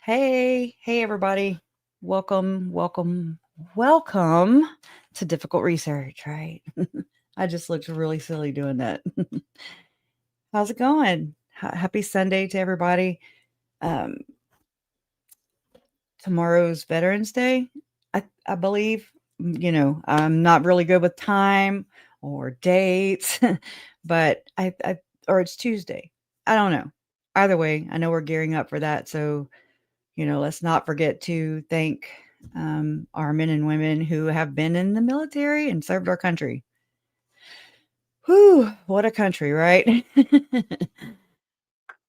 Hey, everybody. Welcome to Difficult Research, right? I just looked really silly doing that. How's it going? Happy Sunday to everybody. Um, Tomorrow's Veterans Day, I believe. I'm not really good with time or dates, but or it's Tuesday. I don't know. Either way, I know we're gearing up for that. So, let's not forget to thank our men and women who have been in the military and served our country. Whew, what a country, right?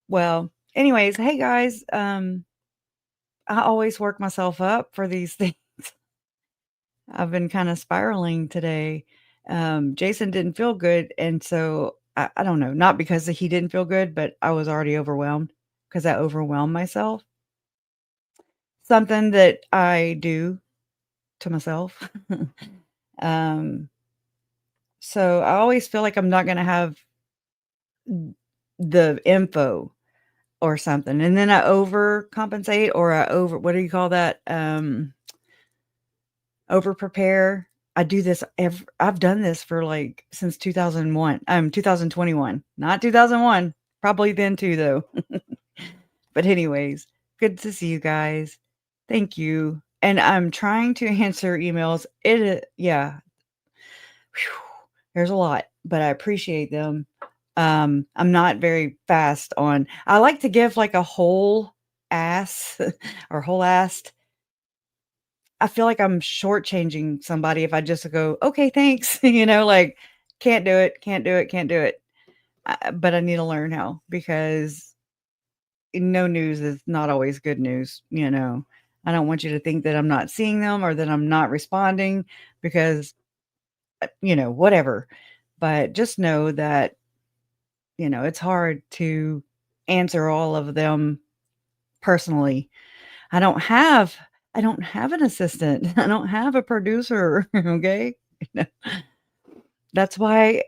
Well, anyways, hey guys, I always work myself up for these things. I've been kind of spiraling today. Jason didn't feel good, and so I don't know, not because he didn't feel good, but I was already overwhelmed because I overwhelmed myself. Something that I do to myself. um, so I always feel like I'm not gonna have the info or something, and then I overcompensate or I over what do you call that? Over prepare. I do this I've done this for, like, since 2001 2021, not 2001, probably then too, though. But anyways, good to see you guys. Thank you, and I'm trying to answer emails. Yeah, whew, there's a lot, but I appreciate them. I'm not very fast on I like to give, like, a whole ass or whole assed. I feel like I'm shortchanging somebody if I just go, "Okay, thanks," like, "Can't do it, can't do it, can't do it." But I need to learn how because no news is not always good news. I don't want you to think that I'm not seeing them or that I'm not responding because, whatever. But just know that, it's hard to answer all of them personally. I don't have I don't have an assistant. I don't have a producer, okay? No. That's why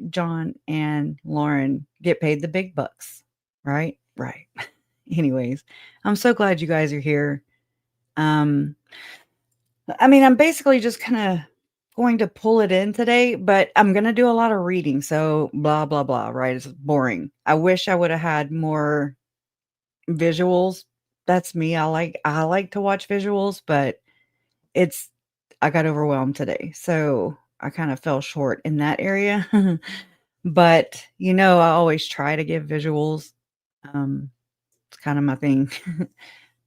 John and Lauren get paid the big bucks, right? Right. Anyways, I'm so glad you guys are here. Um, I mean, I'm basically just kinda going to pull it in today, but I'm gonna do a lot of reading, so blah, blah, blah, right? It's boring. I wish I woulda had more visuals. That's me. I like to watch visuals, but it's I got overwhelmed today. So I kind of fell short in that area. But I always try to give visuals. It's kind of my thing.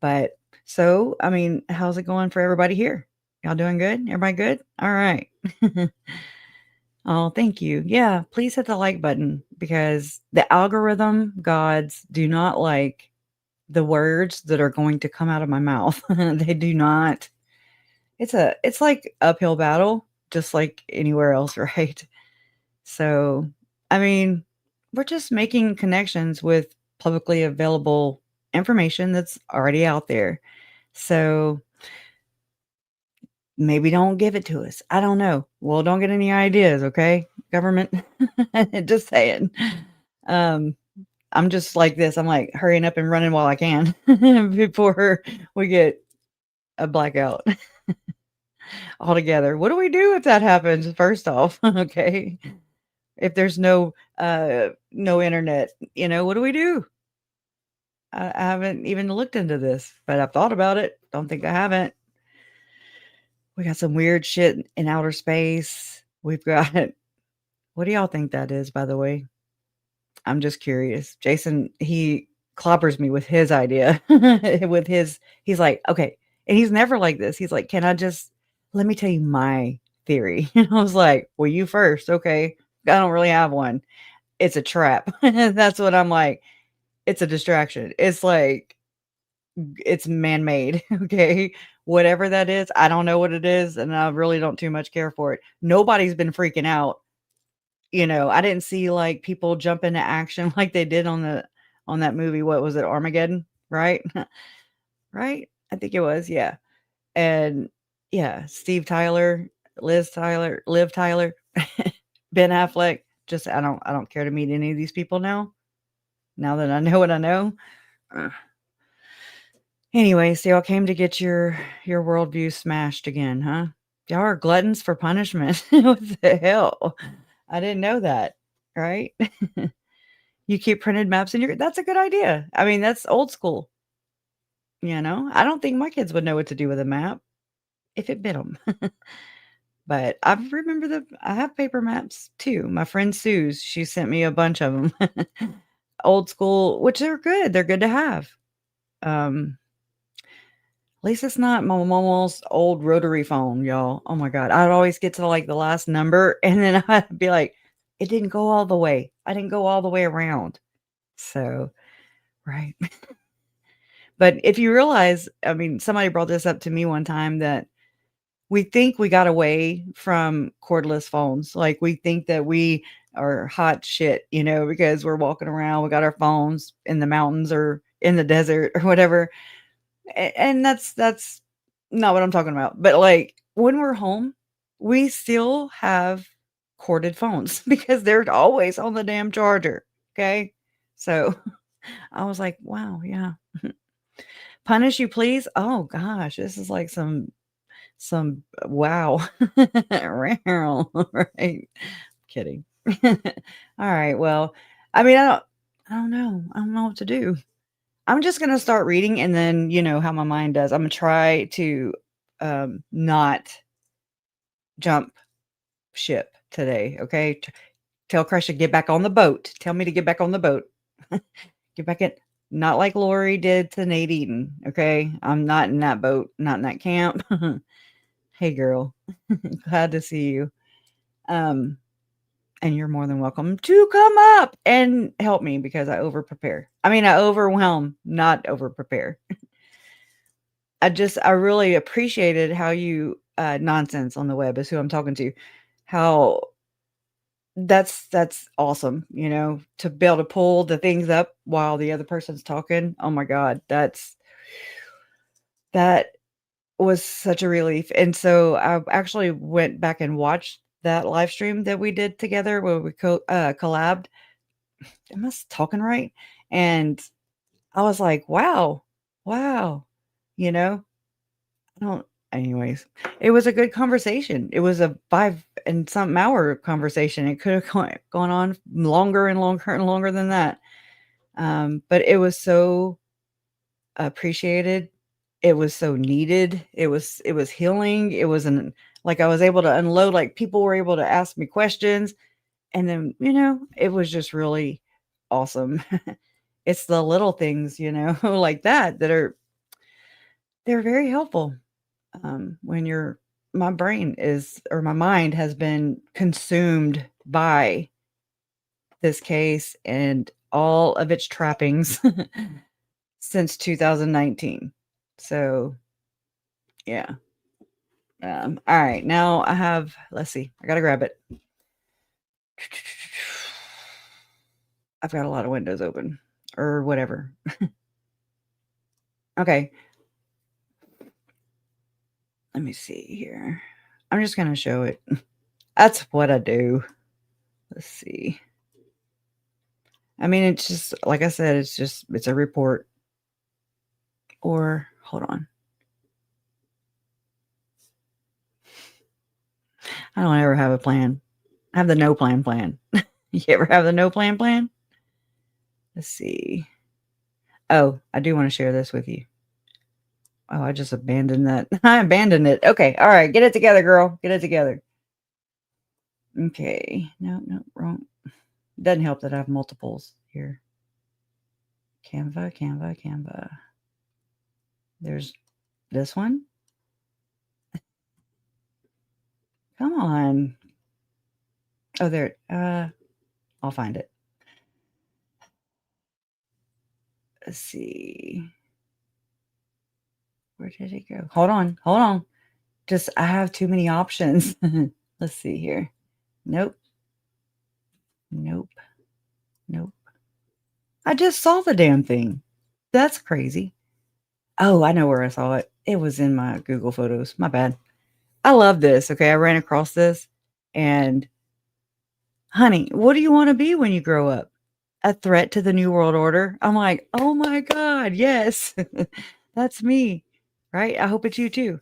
But so, I mean, how's it going for everybody here? Y'all doing good? Everybody good? All right. Oh, thank you. Yeah, please hit the like button because the algorithm gods do not like the words that are going to come out of my mouth. They do not. It's like uphill battle, just like anywhere else, right? So, I mean, we're just making connections with publicly available information that's already out there. So, maybe don't give it to us. I don't know. Well, don't get any ideas, okay? Government. Just saying. Um, I'm just like this. I'm like hurrying up and running while I can before we get a blackout altogether. What do we do if that happens? First off, okay. If there's no internet, what do we do? I haven't even looked into this, but I've thought about it. Don't think I haven't. We got some weird shit in outer space. We've got what do y'all think that is, by the way? I'm just curious. Jason, he clobbers me with his idea. He's like, okay. And he's never like this. He's like, let me tell you my theory. And I was like, well, you first. Okay. I don't really have one. It's a trap. That's what I'm like. It's a distraction. It's like, it's man-made. Okay. Whatever that is, I don't know what it is. And I really don't too much care for it. Nobody's been freaking out. I didn't see like people jump into action like they did on that movie. What was it? Armageddon, right? Right? I think it was, yeah. And yeah, Steve Tyler, Liv Tyler, Ben Affleck. Just I don't care to meet any of these people now. Now that I know what I know. Ugh. Anyway, so y'all came to get your worldview smashed again, huh? Y'all are gluttons for punishment. What the hell? I didn't know that, right? You keep printed maps in your that's a good idea. I mean, that's old school, you know? I don't think my kids would know what to do with a map if it bit them. But I have paper maps too. My friend Sue's, she sent me a bunch of them. Old school, which are good. They're good to have. At least it's not my mom's old rotary phone, y'all. Oh my god. I'd always get to, like, the last number, and then I'd be like, "It didn't go all the way. I didn't go all the way around." So, right. But if you realize I mean, somebody brought this up to me one time that we think we got away from cordless phones. Like, we think that we are hot shit, you know, because we're walking around, we got our phones in the mountains or in the desert or whatever. And that's not what I'm talking about. But, like, when we're home, we still have corded phones because they're always on the damn charger, okay? So, I was like, "Wow, yeah. Punish you, please?" Oh gosh, this is like some wow. Right. Kidding. Alright, well, I mean, I don't know. I don't know what to do. I'm just gonna start reading and then, you know, how my mind does. Imma try to, not jump ship today, okay? Tell Kresha, "Get back on the boat. Tell me to get back on the boat." Get back in not like Lori did to Nate Eaton, okay? I'm not in that boat, not in that camp. Hey, girl. Glad to see you. Um, and you're more than welcome to come up and help me because I over-prepare. I mean, I overwhelm, not over-prepare. I really appreciated how you Nonsense on the web is who I'm talking to. How that's awesome, you know, to be able to pull the things up while the other person's talking. Oh my god, that was such a relief. And so I actually went back and watched that live stream that we did together where we collabed. Am I talking right? And I was like, wow, wow, you know, I don't, anyways, it was a good conversation. It was a 5 and some hour conversation. It could have gone on longer and longer and longer than that. But it was so appreciated. It was so needed. It was healing. It was an like I was able to unload, like people were able to ask me questions. And then, you know, it was just really awesome. It's the little things, you know, like that they're very helpful. When you're my brain is or my mind has been consumed by this case and all of its trappings since 2019. So, yeah. All right. Now I have, let's see, I gotta grab it. I've got a lot of windows open or whatever. Okay. Let me see here. I'm just gonna show it. That's what I do. Let's see. I mean, it's just like I said, it's a report. Or hold on. I don't ever have a plan. I have the no plan plan. You ever have the no plan plan? Let's see. Oh, I do want to share this with you. Oh, I just abandoned that. I abandoned it. Okay. All right. Get it together, girl. Get it together. Okay. No, no, wrong. Doesn't help that I have multiples here. Canva, Canva, Canva. There's this one. Come on. Oh, there. I'll find it. Let's see. Where did it go? Hold on. Hold on. Just I have too many options. Let's see here. Nope. Nope. Nope. I just saw the damn thing. That's crazy. Oh, I know where I saw it. It was in my Google Photos. My bad. I love this. Okay, I ran across this and honey, what do you want to be when you grow up? A threat to the new world order? I'm like, "Oh my god, yes." That's me, right? I hope it's you too.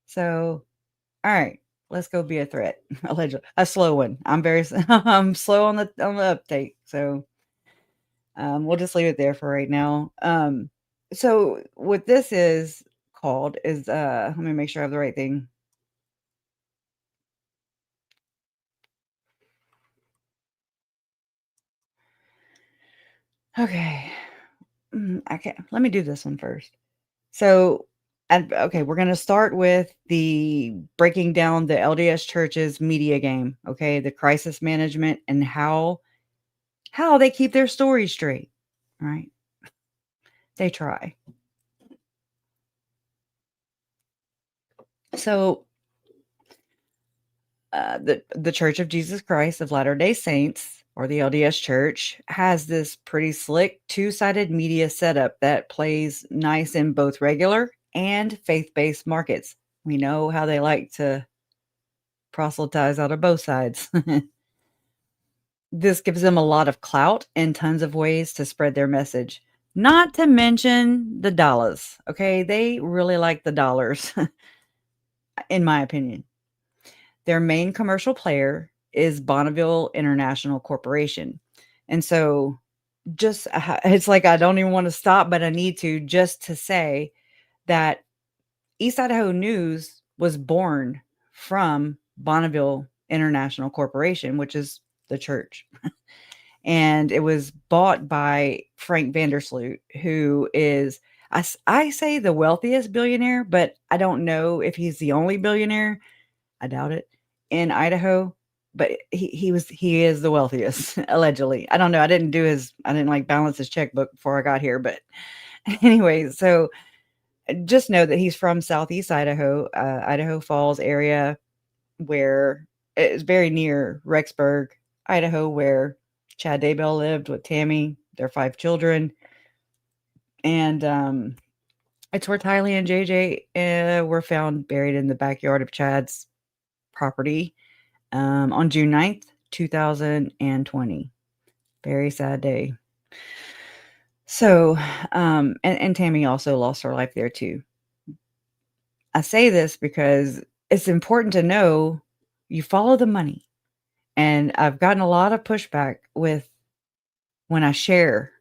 So, all right, let's go be a threat. Allegedly, a slow one. I'm slow on the uptake. So, we'll just leave it there for right now. So what this is called is let me make sure I have the right thing. Okay. I can't. Let me do this one first. So, okay, we're gonna start with the breaking down the LDS Church's media game. Okay, the crisis management and how they keep their story straight. Right? They try. So, the Church of Jesus Christ of Latter-day Saints, or the LDS Church, has this pretty slick two-sided media setup that plays nice in both regular and faith-based markets. We know how they like to proselytize out of both sides. This gives them a lot of clout and tons of ways to spread their message. Not to mention the dollars. Okay, they really like the dollars, in my opinion. Their main commercial player is Bonneville International Corporation. And so just it's like I don't even want to stop, but I need to just to say that East Idaho News was born from Bonneville International Corporation, which is the church. And it was bought by Frank Vandersloot, who is I say the wealthiest billionaire, but I don't know if he's the only billionaire. I doubt it, in Idaho, but he is the wealthiest, allegedly. I don't know. I didn't like balance his checkbook before I got here, but anyway, so just know that he's from Southeast Idaho, Idaho Falls area, where it's very near Rexburg, Idaho, where Chad Daybell lived with Tammy, their 5 children. And it's where Tylee and JJ were found buried in the backyard of Chad's property on June 9th, 2020. Very sad day. So, and Tammy also lost her life there too. I say this because it's important to know you follow the money. And I've gotten a lot of pushback with when I share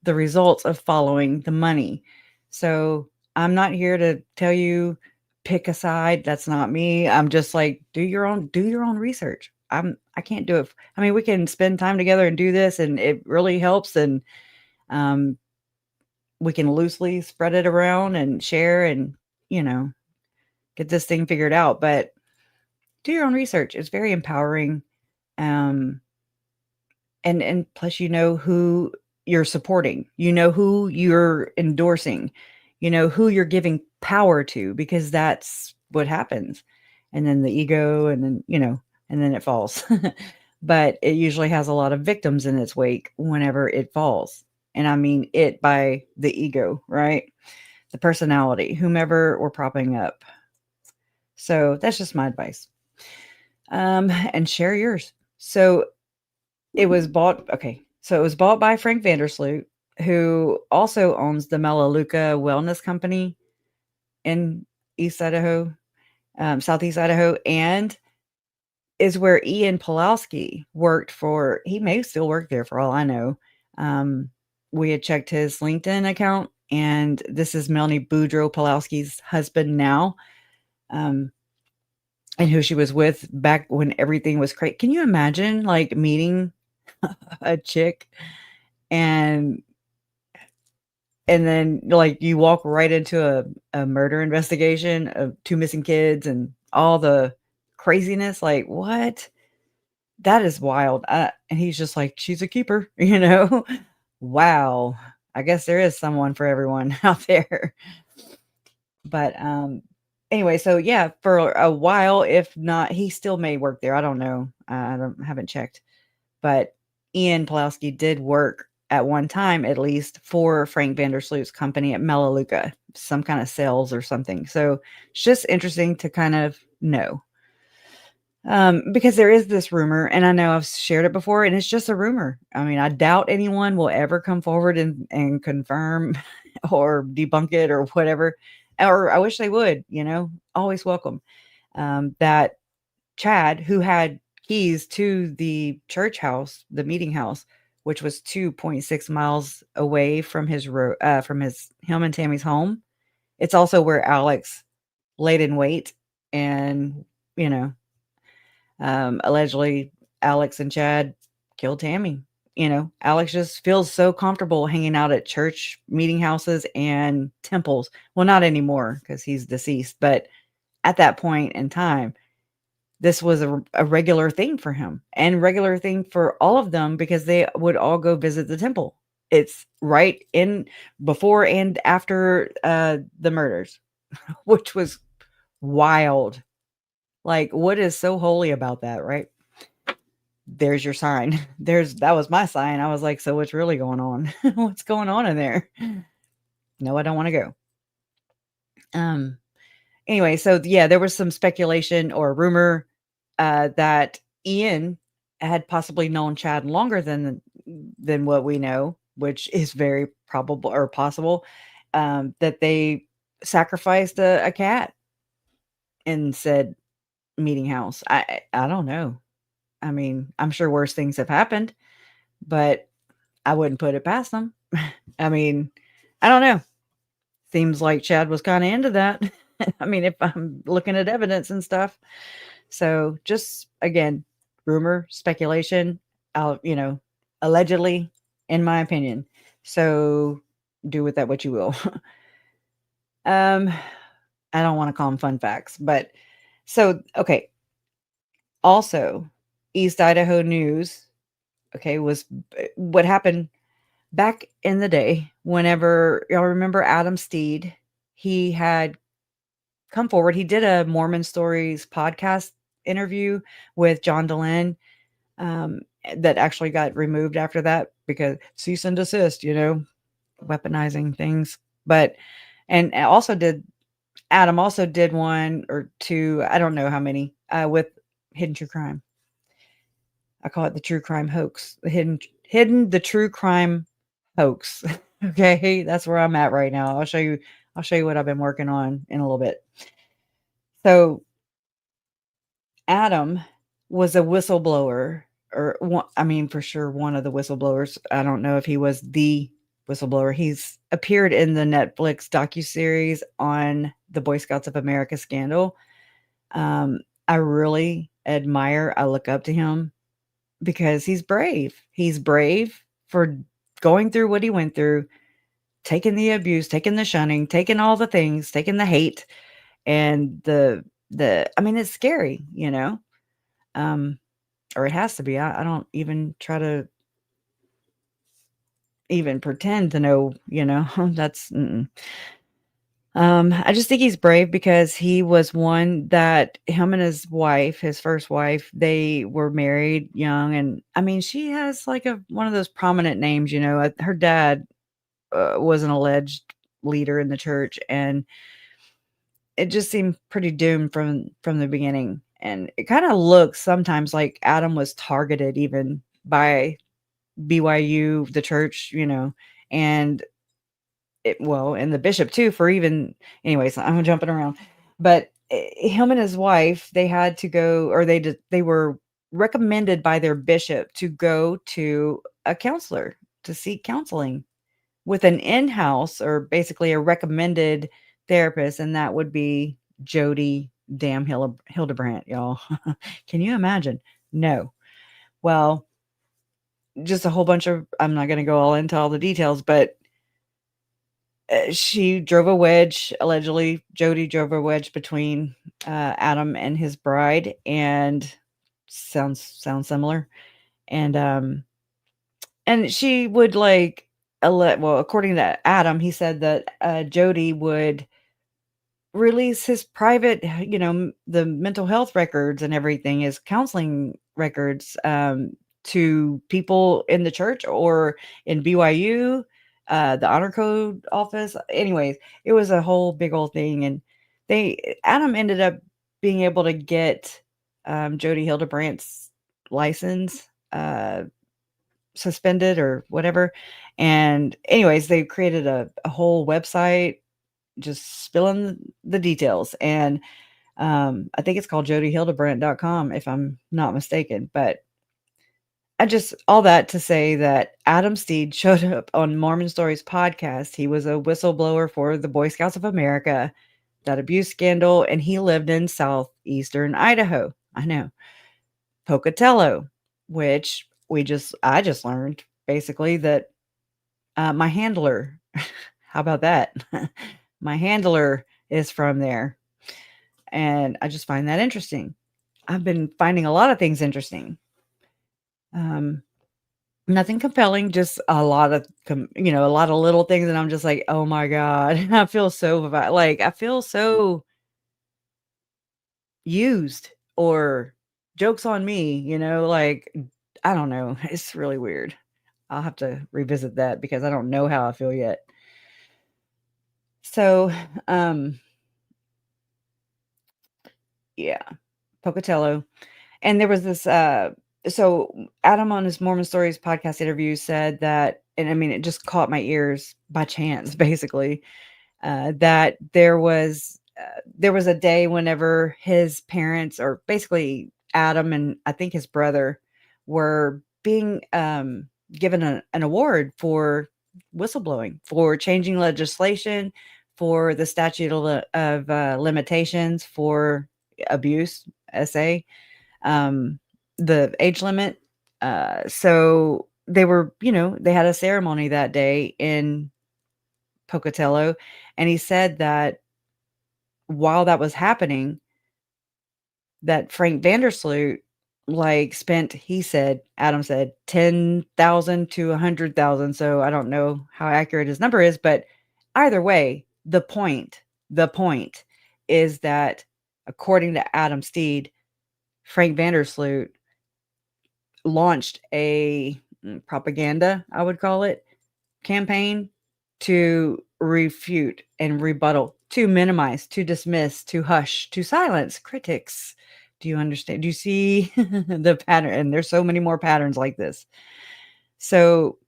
the results of following the money. So I'm not here to tell you pick a side. That's not me. I'm just like do your own research. I can't do it. I mean, we can spend time together and do this, and it really helps. And um, we can loosely spread it around and share, and you know, get this thing figured out. But do your own research. It's very empowering. Um, and plus you know who you're supporting, you know who you're endorsing, you know who you're giving power to, because that's what happens. And then the ego, and then and then it falls. But it usually has a lot of victims in its wake whenever it falls, and I mean it by the ego, right? The personality, whomever we're propping up. So that's just my advice. And share yours. So it was bought so it was bought by Frank Vandersloot, who also owns the Melaleuca Wellness Company in East Idaho, Southeast Idaho, and is where Ian Pulowski worked for. He may still work there for all I know. We had checked his LinkedIn account, and this is Melanie Boudreaux Pulowski's husband now, and who she was with back when everything was crazy. Can you imagine, like, meeting a chick and then like you walk right into a murder investigation of 2 missing kids and all the craziness, like, what? That is wild. And he's just like, "She's a keeper," you know? Wow. I guess there is someone for everyone out there. But, anyway, so yeah, for a while, if not, he still may work there. I don't know. Haven't checked. But Ian Pulowski did work at one time, at least, for Frank Vandersloot's company at Melaleuca, some kind of sales or something. So it's just interesting to kind of know. Because there is this rumor, and I know I've shared it before, and it's just a rumor. I mean, I doubt anyone will ever come forward and confirm or debunk it or whatever. Or I wish they would, always welcome. That Chad, who had keys to the church house, the meeting house, which was 2.6 miles away from him and Tammy's home. It's also where Alex laid in wait, and you know, allegedly Alex and Chad killed Tammy. Alex just feels so comfortable hanging out at church meeting houses and temples. Well, not anymore because he's deceased, but at that point in time, this was a regular thing for him and regular thing for all of them because they would all go visit the temple. It's right in before and after the murders, which was wild. Like, what is so holy about that, right? There's your sign. That was my sign. I was like, so what's really going on? What's going on in there? No, I don't want to go. Anyway, so yeah, there was some speculation or rumor that Ian had possibly known Chad longer than what we know, which is very probable or possible. That they sacrificed a cat in said meeting house. I don't know. I mean, I'm sure worse things have happened, but I wouldn't put it past them. I mean, I don't know. Seems like Chad was kind of into that. I mean, if I'm looking at evidence and stuff. So just again, rumor, speculation, allegedly, in my opinion. So do with that what you will. um, I don't want to call them fun facts, but so okay. Also, East Idaho News, okay, was what happened back in the day. Whenever y'all remember Adam Steed, he had come forward. He did a Mormon Stories podcast interview with John Dehlin, that actually got removed after that because cease and desist, weaponizing things. But and Adam also did one or two, I don't know how many, with Hidden True Crime. I call it the True Crime Hoax. The hidden the True Crime Hoax. Okay, that's where I'm at right now. I'll show you what I've been working on in a little bit. So Adam was a whistleblower, or one, I mean, for sure, one of the whistleblowers. I don't know if he was the whistleblower. He's appeared in the Netflix docuseries on the Boy Scouts of America scandal. I really I look up to him because he's brave. He's brave for going through what he went through, taking the abuse, taking the shunning, taking all the things, taking the hate, and I mean, it's scary, or it has to be. I don't even try to even pretend to know, that's I just think he's brave because he was one that him and his wife, his first wife, they were married young, and I mean, she has like one of those prominent names, her dad was an alleged leader in the church, and it just seemed pretty doomed from the beginning. And it kind of looks sometimes like Adam was targeted even by BYU, the church, and and the bishop too for even anyways, I'm jumping around. But him and his wife, they had to go, or they were recommended by their bishop to go to a counselor to seek counseling with an in-house or basically a recommended therapist, and that would be Jody damn Hildebrandt, y'all. Can you imagine? No. Well, just a whole bunch of, I'm not going to go all into all the details, but she drove a wedge, allegedly Jody drove a wedge between Adam and his bride, and sounds similar. And she would like well, according to Adam, he said that Jody would release his private, the mental health records and everything, his counseling records, to people in the church or in BYU, the honor code office. Anyways, it was a whole big old thing. And Adam ended up being able to get Jody Hildebrandt's license, suspended or whatever. And anyways, they created a whole website just spilling the details. And I think it's called jodyhildebrand.com, if I'm not mistaken. But I just all that to say that Adam Steed showed up on Mormon Stories podcast. He was a whistleblower for the Boy Scouts of America, that abuse scandal, and he lived in southeastern Idaho. I know. Pocatello, which I just learned basically that my handler, how about that? My handler is from there. And I just find that interesting. I've been finding a lot of things interesting. Um, Nothing compelling, just a lot of a lot of little things, and I'm just like, "Oh my god." I feel so I feel so used, or joke's on me, like, I don't know. It's really weird. I'll have to revisit that because I don't know how I feel yet. So, um, yeah, Pocatello. And there was this, so Adam on his Mormon Stories podcast interview said that, and I mean, it just caught my ears by chance, basically, that there was a day whenever his parents, or basically Adam and I think his brother, were being given an award for whistleblowing, for changing legislation, for the statute of limitations for abuse, SA, um, the age limit. So they were, they had a ceremony that day in Pocatello, and he said that while that was happening, that Frank Vandersloot, like, spent, he said, Adam said, 10,000 to 100,000. So I don't know how accurate his number is, but either way, the point is that according to Adam Steed, Frank Vandersloot launched a propaganda, I would call it, campaign to refute and rebuttal, to minimize, to dismiss, to hush, to silence critics. Do you understand? Do you see the pattern? And there's so many more patterns like this. So,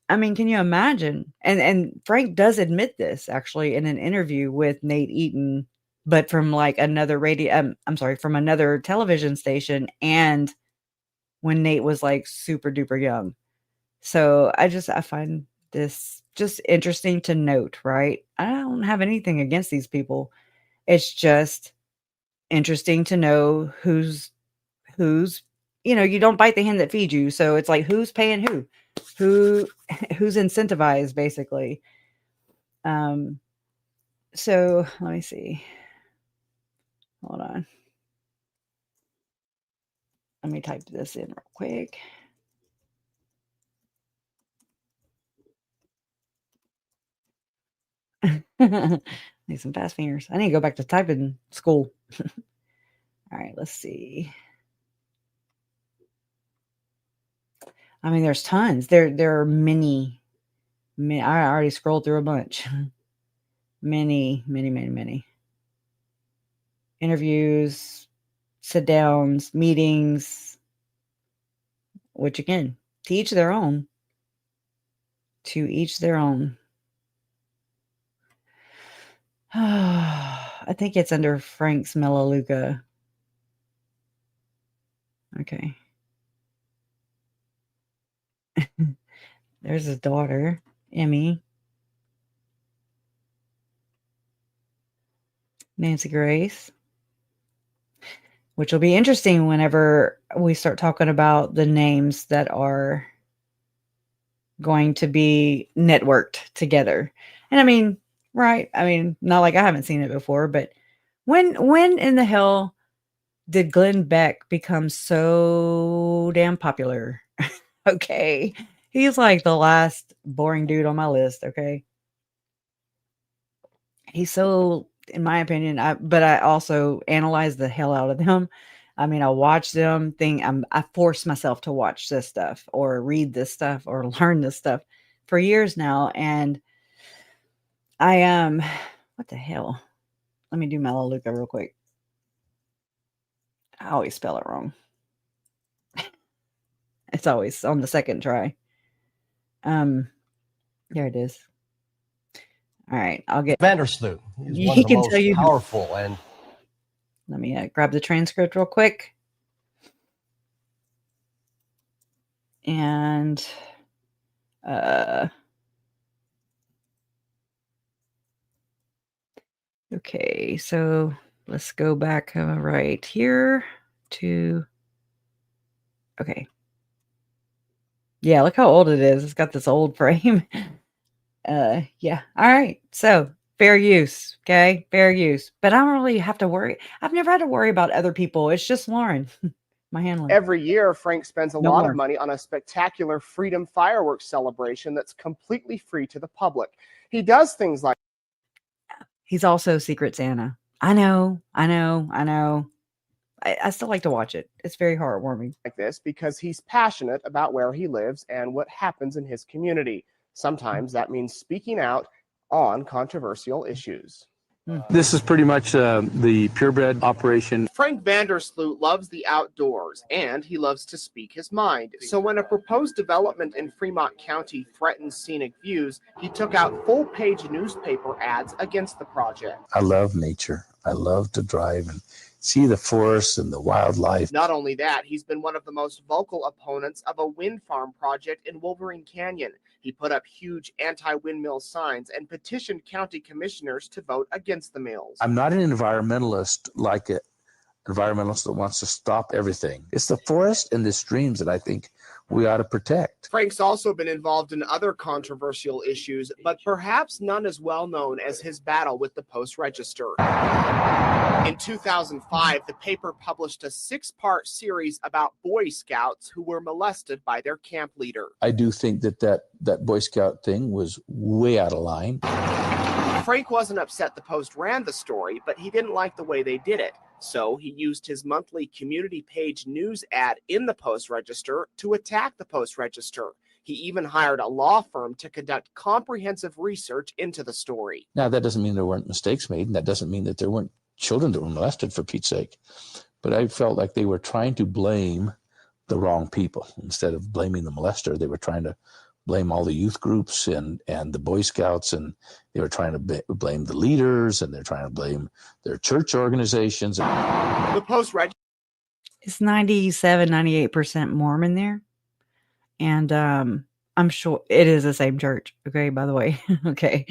I mean, can you imagine? And Frank does admit this actually in an interview with Nate Eaton, but from like another I'm sorry, from another television station, and when Nate was like super duper young. So I find this just interesting to note, right? I don't have anything against these people. It's just interesting to know who's you don't bite the hand that feeds you. So it's like, who's paying who? Who who's incentivized, basically. Um so let me see. Hold on. Let me type this in real quick. Need some fast fingers. I need to go back to typing school. All right, let's see. I mean, there's tons. There are many. I already scrolled through a bunch. Many, many, many, many interviews, sit downs, meetings. Which again, to each their own. To each their own. I think it's under Frank's Melaleuca. Okay. There's his daughter, Emmy, Nancy Grace, which will be interesting whenever we start talking about the names that are going to be networked together. And I mean, right? I mean, not like I haven't seen it before, but when in the hell did Glenn Beck become so damn popular? Okay. He's like the last boring dude on my list, okay? He's so, in my opinion, but I also analyze the hell out of them. I mean, I watch them, I force myself to watch this stuff or read this stuff or learn this stuff for years now. And I what the hell? Let me do Melaleuca real quick. I always spell it wrong. It's always on the second try. There it is. All right, I'll get Vandersloot. He's one he of the can tell most you. powerful and Let me grab the transcript real quick. And okay, so let's go back right here to okay. Yeah, look how old it is. It's got this old frame. Yeah. All right. So fair use. Okay. Fair use. But I don't really have to worry. I've never had to worry about other people. It's just Lauren, my handler. Every year, Frank spends a No lot more. of money on a spectacular freedom fireworks celebration that's completely free to the public. He does things like He's also Secret Santa. I know. I still like to watch it. It's very heartwarming. this because he's passionate about where he lives and what happens in his community. Sometimes that means speaking out on controversial issues. This is pretty much the purebred operation. Frank Vandersloot loves the outdoors and he loves to speak his mind. So when a proposed development in Fremont County threatens scenic views, he took out full-page newspaper ads against the project. I love nature. I love to drive and see the forests and the wildlife. Not only that, he's been one of the most vocal opponents of a wind farm project in Wolverine Canyon. He put up huge anti-windmill signs and petitioned county commissioners to vote against the mills. I'm not an environmentalist like an environmentalist that wants to stop everything. It's the forest and the streams that I think we ought to protect. Frank's also been involved in other controversial issues, but perhaps none as well known as his battle with the Post-Register. In 2005, the paper published a 6-part series about Boy Scouts who were molested by their camp leader. I do think that Boy Scout thing was way out of line. Frank wasn't upset the Post ran the story, but he didn't like the way they did it. So he used his monthly community page news ad in the Post-Register to attack the Post-Register. He even hired a law firm to conduct comprehensive research into the story. Now, that doesn't mean there weren't mistakes made, and that doesn't mean that there weren't children that were molested, for Pete's sake. But I felt like they were trying to blame the wrong people. Instead of blaming the molester, they were trying to blame all the youth groups and the Boy Scouts, and they were trying to blame the leaders, and they're trying to blame their church organizations. The Post-Register It's 97, 98% Mormon there. And I'm sure it is the same church. Okay, by the way. Okay.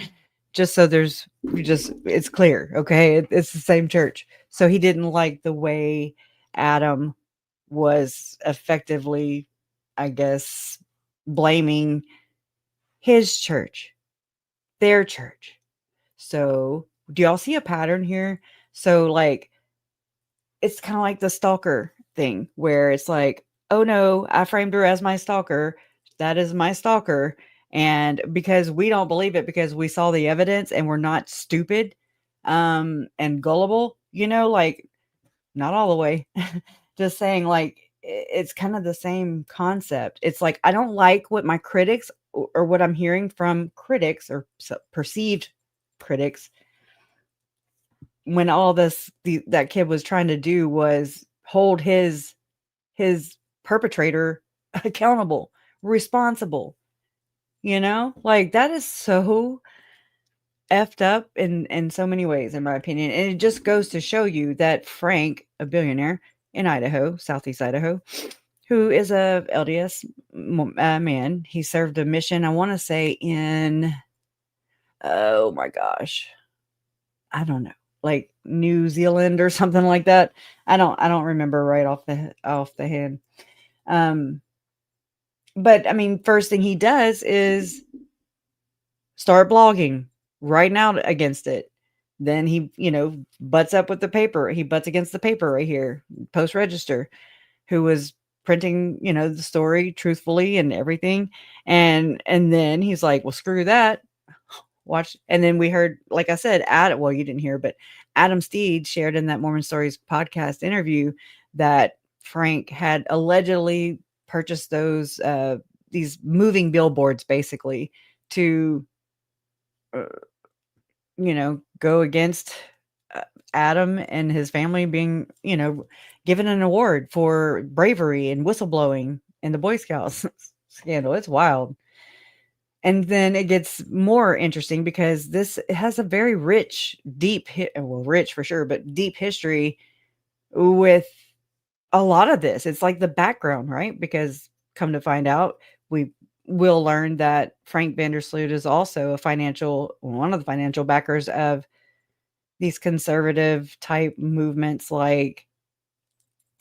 Just so it's clear. Okay. It's the same church. So he didn't like the way Adam was effectively, I guess, blaming his church, their church. So do y'all see a pattern here? So like, it's kind of like the stalker thing where it's like, oh no, I framed her as my stalker. That is my stalker. And because we don't believe it because we saw the evidence and we're not stupid and gullible, like not all the way. Just saying, like, it's kind of the same concept. It's like, I don't like what my critics or what I'm hearing from critics or perceived critics when all that kid was trying to do was hold his perpetrator accountable, responsible, like that is so effed up in so many ways, in my opinion. And it just goes to show you that Frank, a billionaire in Idaho, Southeast Idaho, who is a LDS man, he served a mission, I want to say in, oh my gosh, I don't know, like New Zealand or something like that. I don't remember right off the head. But I mean, first thing he does is start blogging, writing out against it. Then he, butts up with the paper. He butts against the paper right here, Post-Register, who was printing, the story truthfully and everything. And then he's like, well, screw that. Watch. And then we heard, like I said, well, you didn't hear, but Adam Steed shared in that Mormon Stories podcast interview that Frank had allegedly purchased these moving billboards basically to, go against Adam and his family being, given an award for bravery and whistleblowing in the Boy Scouts scandal. It's wild. And then it gets more interesting because this has a very rich, deep, well, rich for sure, but deep history with a lot of this. It's like the background, right? Because come to find out, we will learn that Frank Vandersloot is also one of the financial backers of these conservative type movements like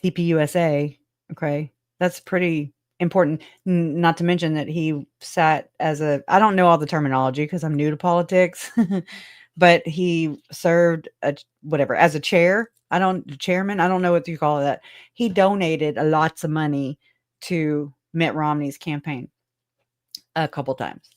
TPUSA. Okay. That's pretty important. Not to mention that he sat I don't know all the terminology because I'm new to politics, but he served as a chairman. I don't know what you call that. He donated lots of money to Mitt Romney's campaign a couple times.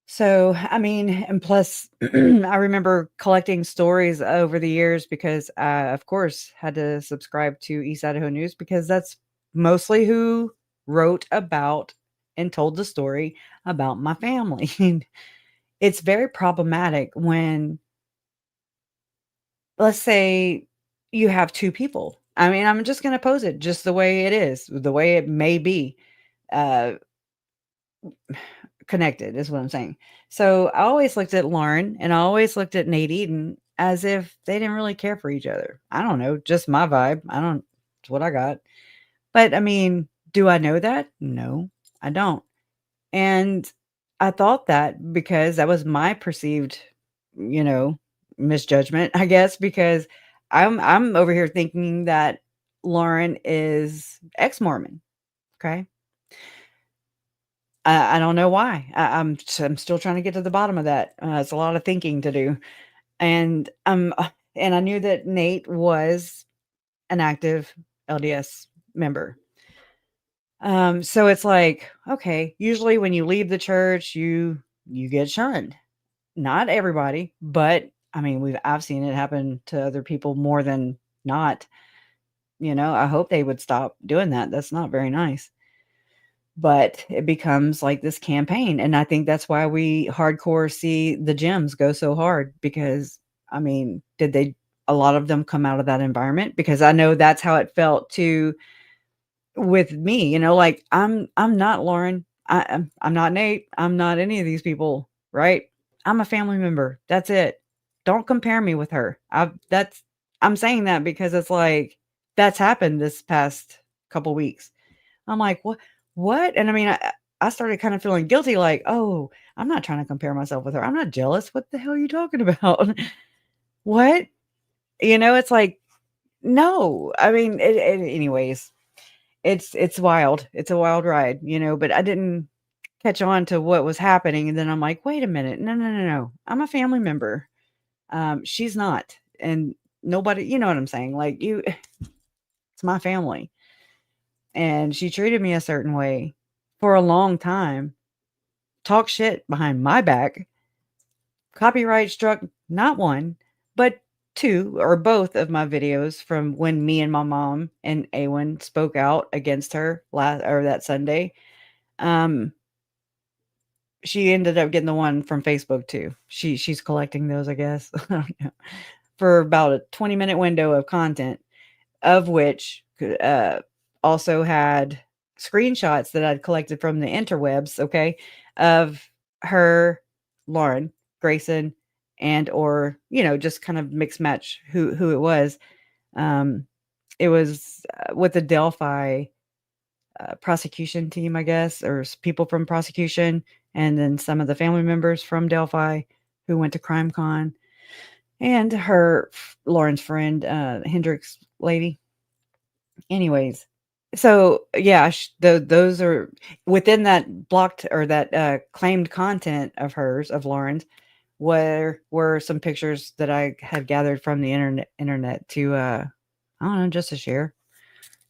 So, I mean, and plus, I remember collecting stories over the years because I, of course, had to subscribe to East Idaho News because that's mostly who wrote about and told the story about my family. It's very problematic when, let's say, you have two people. I mean, I'm just going to pose it just the way it is, the way it may be. Uh, Connected is what I'm saying. So I always looked at Lauren and I always looked at Nate Eden as if they didn't really care for each other. I don't know, just my vibe. It's what I got. But I mean, do I know that? No, I don't. And I thought that because that was my perceived, you know, misjudgment, I guess, because I'm over here thinking that Lauren is ex-Mormon. Okay. I don't know why. I'm still trying to get to the bottom of that. It's a lot of thinking to do, and and I knew that Nate was an active LDS member. So it's like, okay, usually when you leave the church, you get shunned. Not everybody, but I mean, I've seen it happen to other people more than not. I hope they would stop doing that. That's not very nice. But it becomes like this campaign, and I think that's why we hardcore see the gyms go so hard because, I mean, a lot of them come out of that environment? Because I know that's how it felt too with me, like, I'm not Lauren, I'm not Nate, I'm not any of these people, right? I'm a family member, that's it. Don't compare me with her. I'm saying that because it's like, that's happened this past couple weeks. I'm like, "What? What?" And I mean, I started kind of feeling guilty, like, "Oh, I'm not trying to compare myself with her. I'm not jealous. What the hell are you talking about?" What? It's like, no. I mean, anyways, it's wild. It's a wild ride, but I didn't catch on to what was happening, and then I'm like, "Wait a minute. No, no, no, no. I'm a family member. She's not." And nobody, you know what I'm saying? Like, it's my family. And she treated me a certain way for a long time, talk shit behind my back, copyright struck not one, but two or both of my videos from when me and my mom and Awen spoke out against her that Sunday. Um, she ended up getting the one from Facebook too. She's collecting those, I guess. I don't know. For about a 20-minute window of content, of which also had screenshots that I'd collected from the interwebs, okay, of her, Lauren, Grayson, and or just kind of mix match who it was. Um, it was with the Delphi prosecution team, I guess, or people from prosecution, and then some of the family members from Delphi who went to CrimeCon, and Lauren's friend, Hendrix lady. Anyways, so yeah, those are within that blocked or that claimed content of hers, of Lauren's, were some pictures that I had gathered from the internet to I don't know, just to share.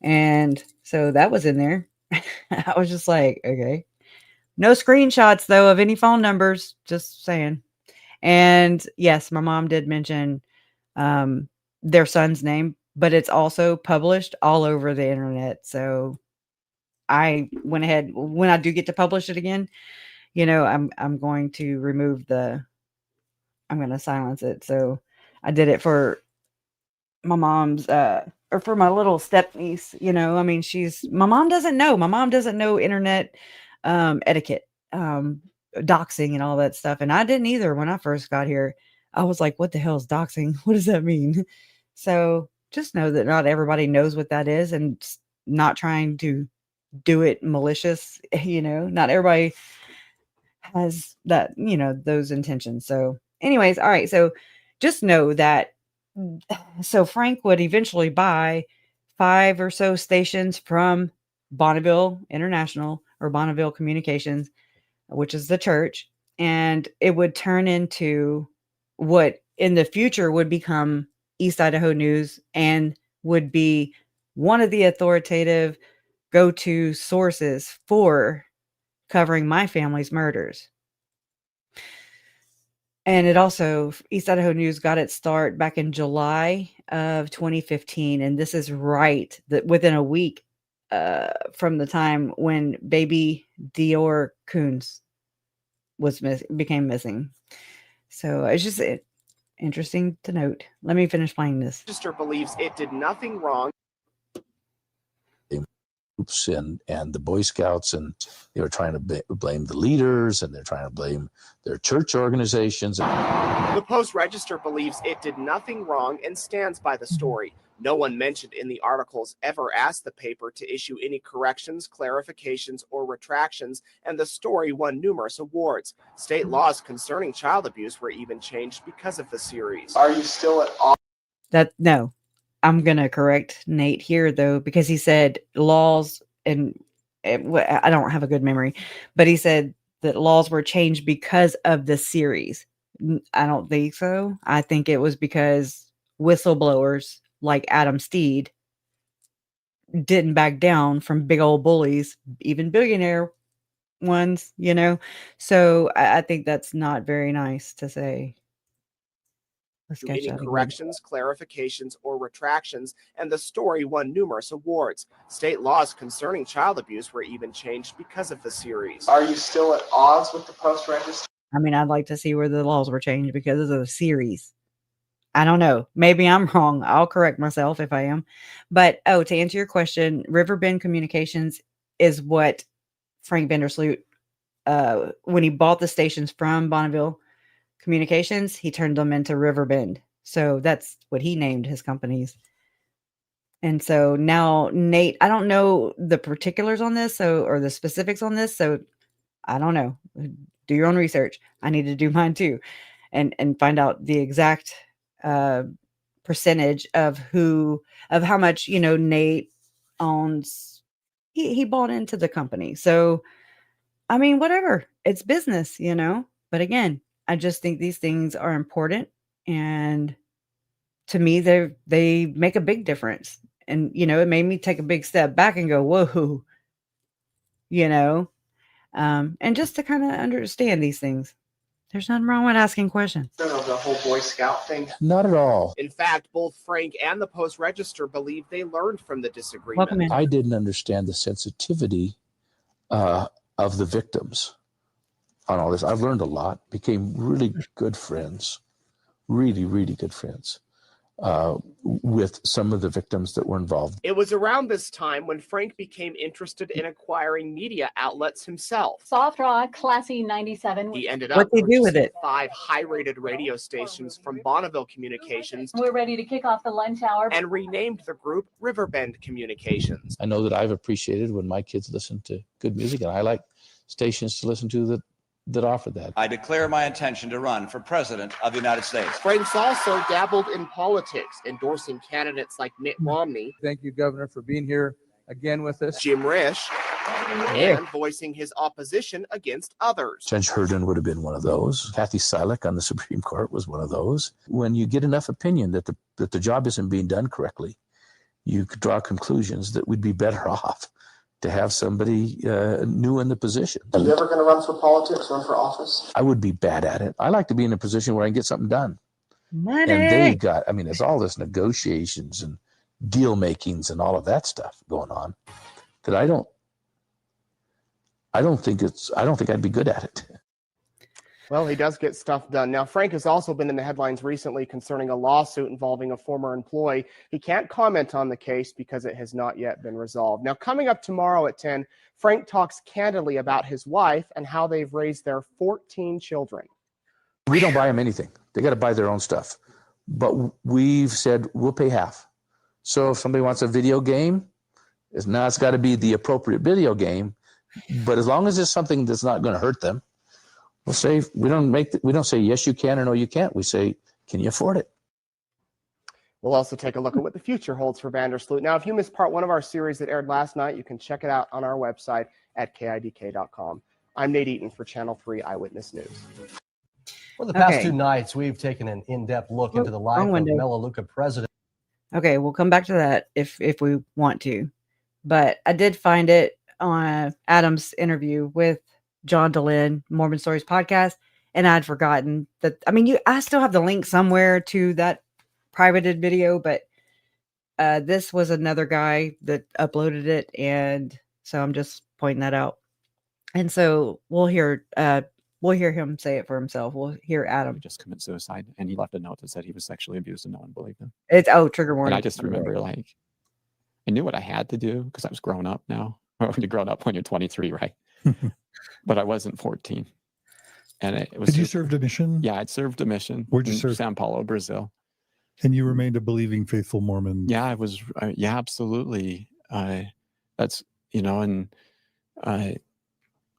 And so that was in there. I was just like, okay. No screenshots though of any phone numbers, just saying. And yes, my mom did mention their son's name, but it's also published all over the internet. So I went ahead, when I do get to publish it again, I'm going to I'm going to silence it. So I did it for my mom's or for my little step niece, you know, I mean, my mom doesn't know. My mom doesn't know internet etiquette, doxing and all that stuff. And I didn't either when I first got here. I was like, what the hell is doxing? What does that mean? So just know that not everybody knows what that is and not trying to do it malicious, you know, not everybody has that, you know, those intentions. So anyways, all right. So just know that so Frank would eventually buy 5 or so stations from Bonneville International or Bonneville Communications, which is the church, and it would turn into what in the future would become East Idaho News and would be one of the authoritative go-to sources for covering my family's murders. And it also, East Idaho News got its start back in July of 2015. And this is right that within a week from the time when baby Dior Coons became missing. So it's just interesting to note. Let me finish playing this. Register believes it did nothing wrong. Groups and the Boy Scouts, and they were trying to blame the leaders, and they're trying to blame their church organizations. The Post-Register believes it did nothing wrong and stands by the story. No one mentioned in the articles ever asked the paper to issue any corrections, clarifications, or retractions, and the story won numerous awards. State laws concerning child abuse were even changed because of the series. Are you still at all? No. I'm going to correct Nate here, though, because he said laws, and I don't have a good memory, but he said that laws were changed because of the series. I don't think so. I think it was because whistleblowers like Adam Steed didn't back down from big old bullies, even billionaire ones, you know? So I think that's not very nice to say. Any corrections, clarifications, or retractions, and the story won numerous awards. State laws concerning child abuse were even changed because of the series. Are you still at odds with the Post-Register? I mean, I'd like to see where the laws were changed because of the series. I don't know. Maybe I'm wrong. I'll correct myself if I am. But, to answer your question, Riverbend Communications is what Frank Vandersloot, when he bought the stations from Bonneville Communications, he turned them into Riverbend. So that's what he named his companies. And so now Nate, I don't know the particulars on this, or the specifics on this. So I don't know. Do your own research. I need to do mine too, and find out the exact percentage of how much, you know, Nate owns. He bought into the company. So I mean, whatever. It's business, you know. But again, I just think these things are important, and to me, they make a big difference. And you know, it made me take a big step back and go, "Whoa," you know, and just to kind of understand these things. There's nothing wrong with asking questions. The whole Boy Scout thing? Not at all. In fact, both Frank and the Post-Register believe they learned from the disagreement. Welcome in. I didn't understand the sensitivity of the victims on all this. I've learned a lot, became really good friends, really, really good friends with some of the victims that were involved. It was around this time when Frank became interested in acquiring media outlets himself. Soft rock, classy 97. He ended up What'd they do with it? 5 high-rated radio stations from Bonneville Communications. We're ready to kick off the lunch hour. And renamed the group Riverbend Communications. I know that I've appreciated when my kids listen to good music, and I like stations to listen to that offer that. I declare my intention to run for president of the United States. Frank's also dabbled in politics, endorsing candidates like Mitt Romney. Thank you, Governor, for being here again with us. Jim Risch, and voicing his opposition against others. Judge Herndon would have been one of those. Kathy Silik on the Supreme Court was one of those. When you get enough opinion that the job isn't being done correctly, you could draw conclusions that we'd be better off to have somebody new in the position. Are you ever going to run for politics or for office? I would be bad at it. I like to be in a position where I can get something done. Money. And they got, I mean, there's all this negotiations and deal makings and all of that stuff going on that I don't think I'd be good at it. Well, he does get stuff done. Now, Frank has also been in the headlines recently concerning a lawsuit involving a former employee. He can't comment on the case because it has not yet been resolved. Now, coming up tomorrow at 10, Frank talks candidly about his wife and how they've raised their 14 children. We don't buy them anything. They got to buy their own stuff. But we've said we'll pay half. So if somebody wants a video game, it's got to be the appropriate video game. But as long as it's something that's not going to hurt them, we'll say we don't say yes you can or no you can't. We say, can you afford it? We'll also take a look at what the future holds for Vandersloot. Now, if you missed part one of our series that aired last night, you can check it out on our website at kidk.com. I'm Nate Eaton for Channel 3 Eyewitness News. For the past 2 nights, we've taken an in-depth look into the life of Melaleuca president. Okay, we'll come back to that if we want to. But I did find it on Adam's interview with John DeLynn, Mormon Stories podcast, and I'd forgotten that. I mean, I still have the link somewhere to that privated video, but this was another guy that uploaded it, and so I'm just pointing that out. And so we'll hear him say it for himself. We'll hear Adam. He just commit suicide, and he left a note that said he was sexually abused, and no one believed him. It's trigger warning. And I just remember, like, I knew what I had to do because I was grown up now. When you're grown up when you're 23, right? But I wasn't 14. And it was. Did you serve a mission? Yeah, I'd served a mission. Where'd you serve? Sao Paulo, Brazil. And you remained a believing, faithful Mormon. Yeah, I was. Yeah, absolutely. That's, and I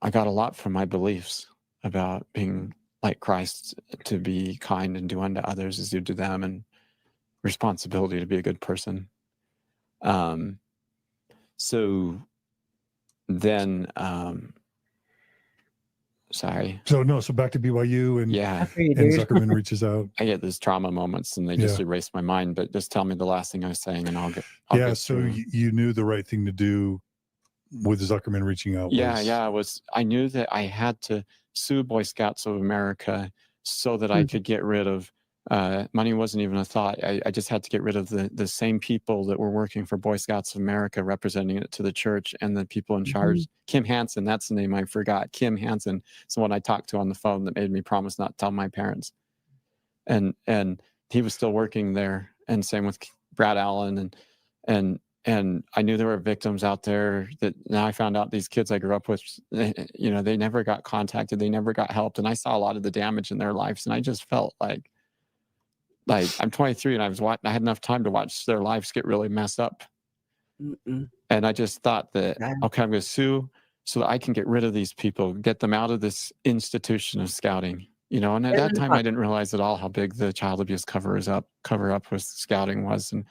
got a lot from my beliefs about being like Christ, to be kind and do unto others as you do them, and responsibility to be a good person. So then, sorry. So back to BYU, and yeah, and Zuckerman reaches out. I get these trauma moments, and they just erase my mind. But just tell me the last thing I was saying, and I'll get. So you knew the right thing to do with Zuckerman reaching out. I knew that I had to sue Boy Scouts of America so that I could get rid of. Money wasn't even a thought. I just had to get rid of the same people that were working for Boy Scouts of America, representing it to the church, and the people in charge. Kim Hansen, that's the name I forgot. Kim Hansen, someone I talked to on the phone that made me promise not to tell my parents. And he was still working there. And same with Brad Allen. And I knew there were victims out there that now I found out these kids I grew up with, they never got contacted. They never got helped. And I saw a lot of the damage in their lives. And I just felt like I'm 23 and I had enough time to watch their lives get really messed up. And I just thought that, okay, I'm going to sue so that I can get rid of these people, get them out of this institution of scouting, and at that time I didn't realize at all how big the child abuse cover up with scouting was. And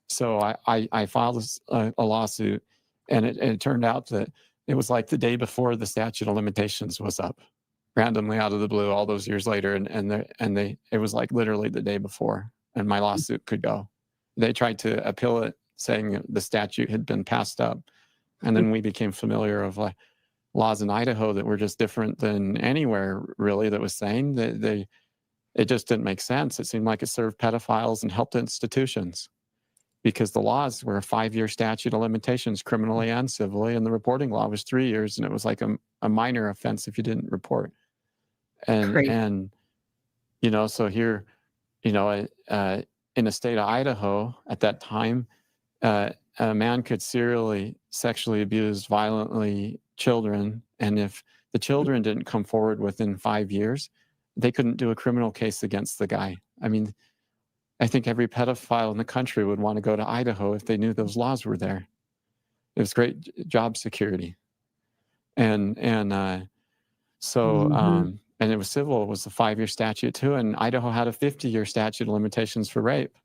so I filed a lawsuit, and it turned out that it was like the day before the statute of limitations was up. Randomly out of the blue all those years later, it was like literally the day before, and my lawsuit could go. They tried to appeal it, saying the statute had been passed up, and then we became familiar of laws in Idaho that were just different than anywhere really, that was saying that it just didn't make sense. It seemed like it served pedophiles and helped institutions, because the laws were a 5-year statute of limitations, criminally and civilly, and the reporting law was 3 years, and it was like a minor offense if you didn't report. And so here, in the state of Idaho at that time, a man could serially sexually abuse violently children, and if the children didn't come forward within 5 years, they couldn't do a criminal case against the guy. I mean, I think every pedophile in the country would want to go to Idaho if they knew those laws were there. It was great job security. And it was civil. It was a 5-year statute too. And Idaho had a 50-year statute of limitations for rape.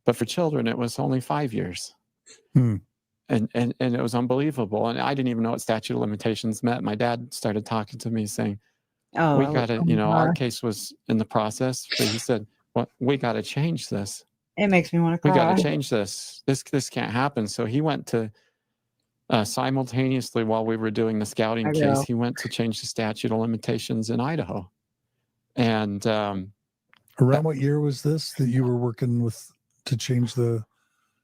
But for children, it was only 5 years. And it was unbelievable. And I didn't even know what statute of limitations meant. My dad started talking to me saying, we got to, our case was in the process. But he said, well, we got to change this. It makes me want to cry. We got to change this. This can't happen. So he went to simultaneously while we were doing the scouting case, he went to change the statute of limitations in Idaho. And around what year was this that you were working with to change the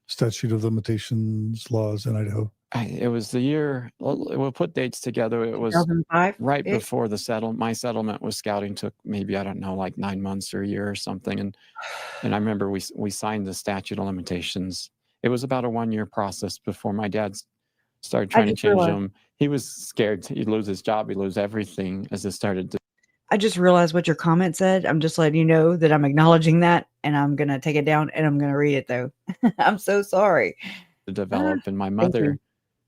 statute of limitations laws in Idaho? it was the year, we'll put dates together. It was 2005 right before my settlement with scouting took maybe, I don't know, like 9 months or a year or something. And I remember we signed the statute of limitations. It was about a 1-year process before my dad started trying to change them. He was scared he'd lose his job, he'd lose everything as it started to. I just realized what your comment said. I'm just letting you know that I'm acknowledging that, and I'm going to take it down, and I'm going to read it, though. I'm so sorry. To develop. And my mother,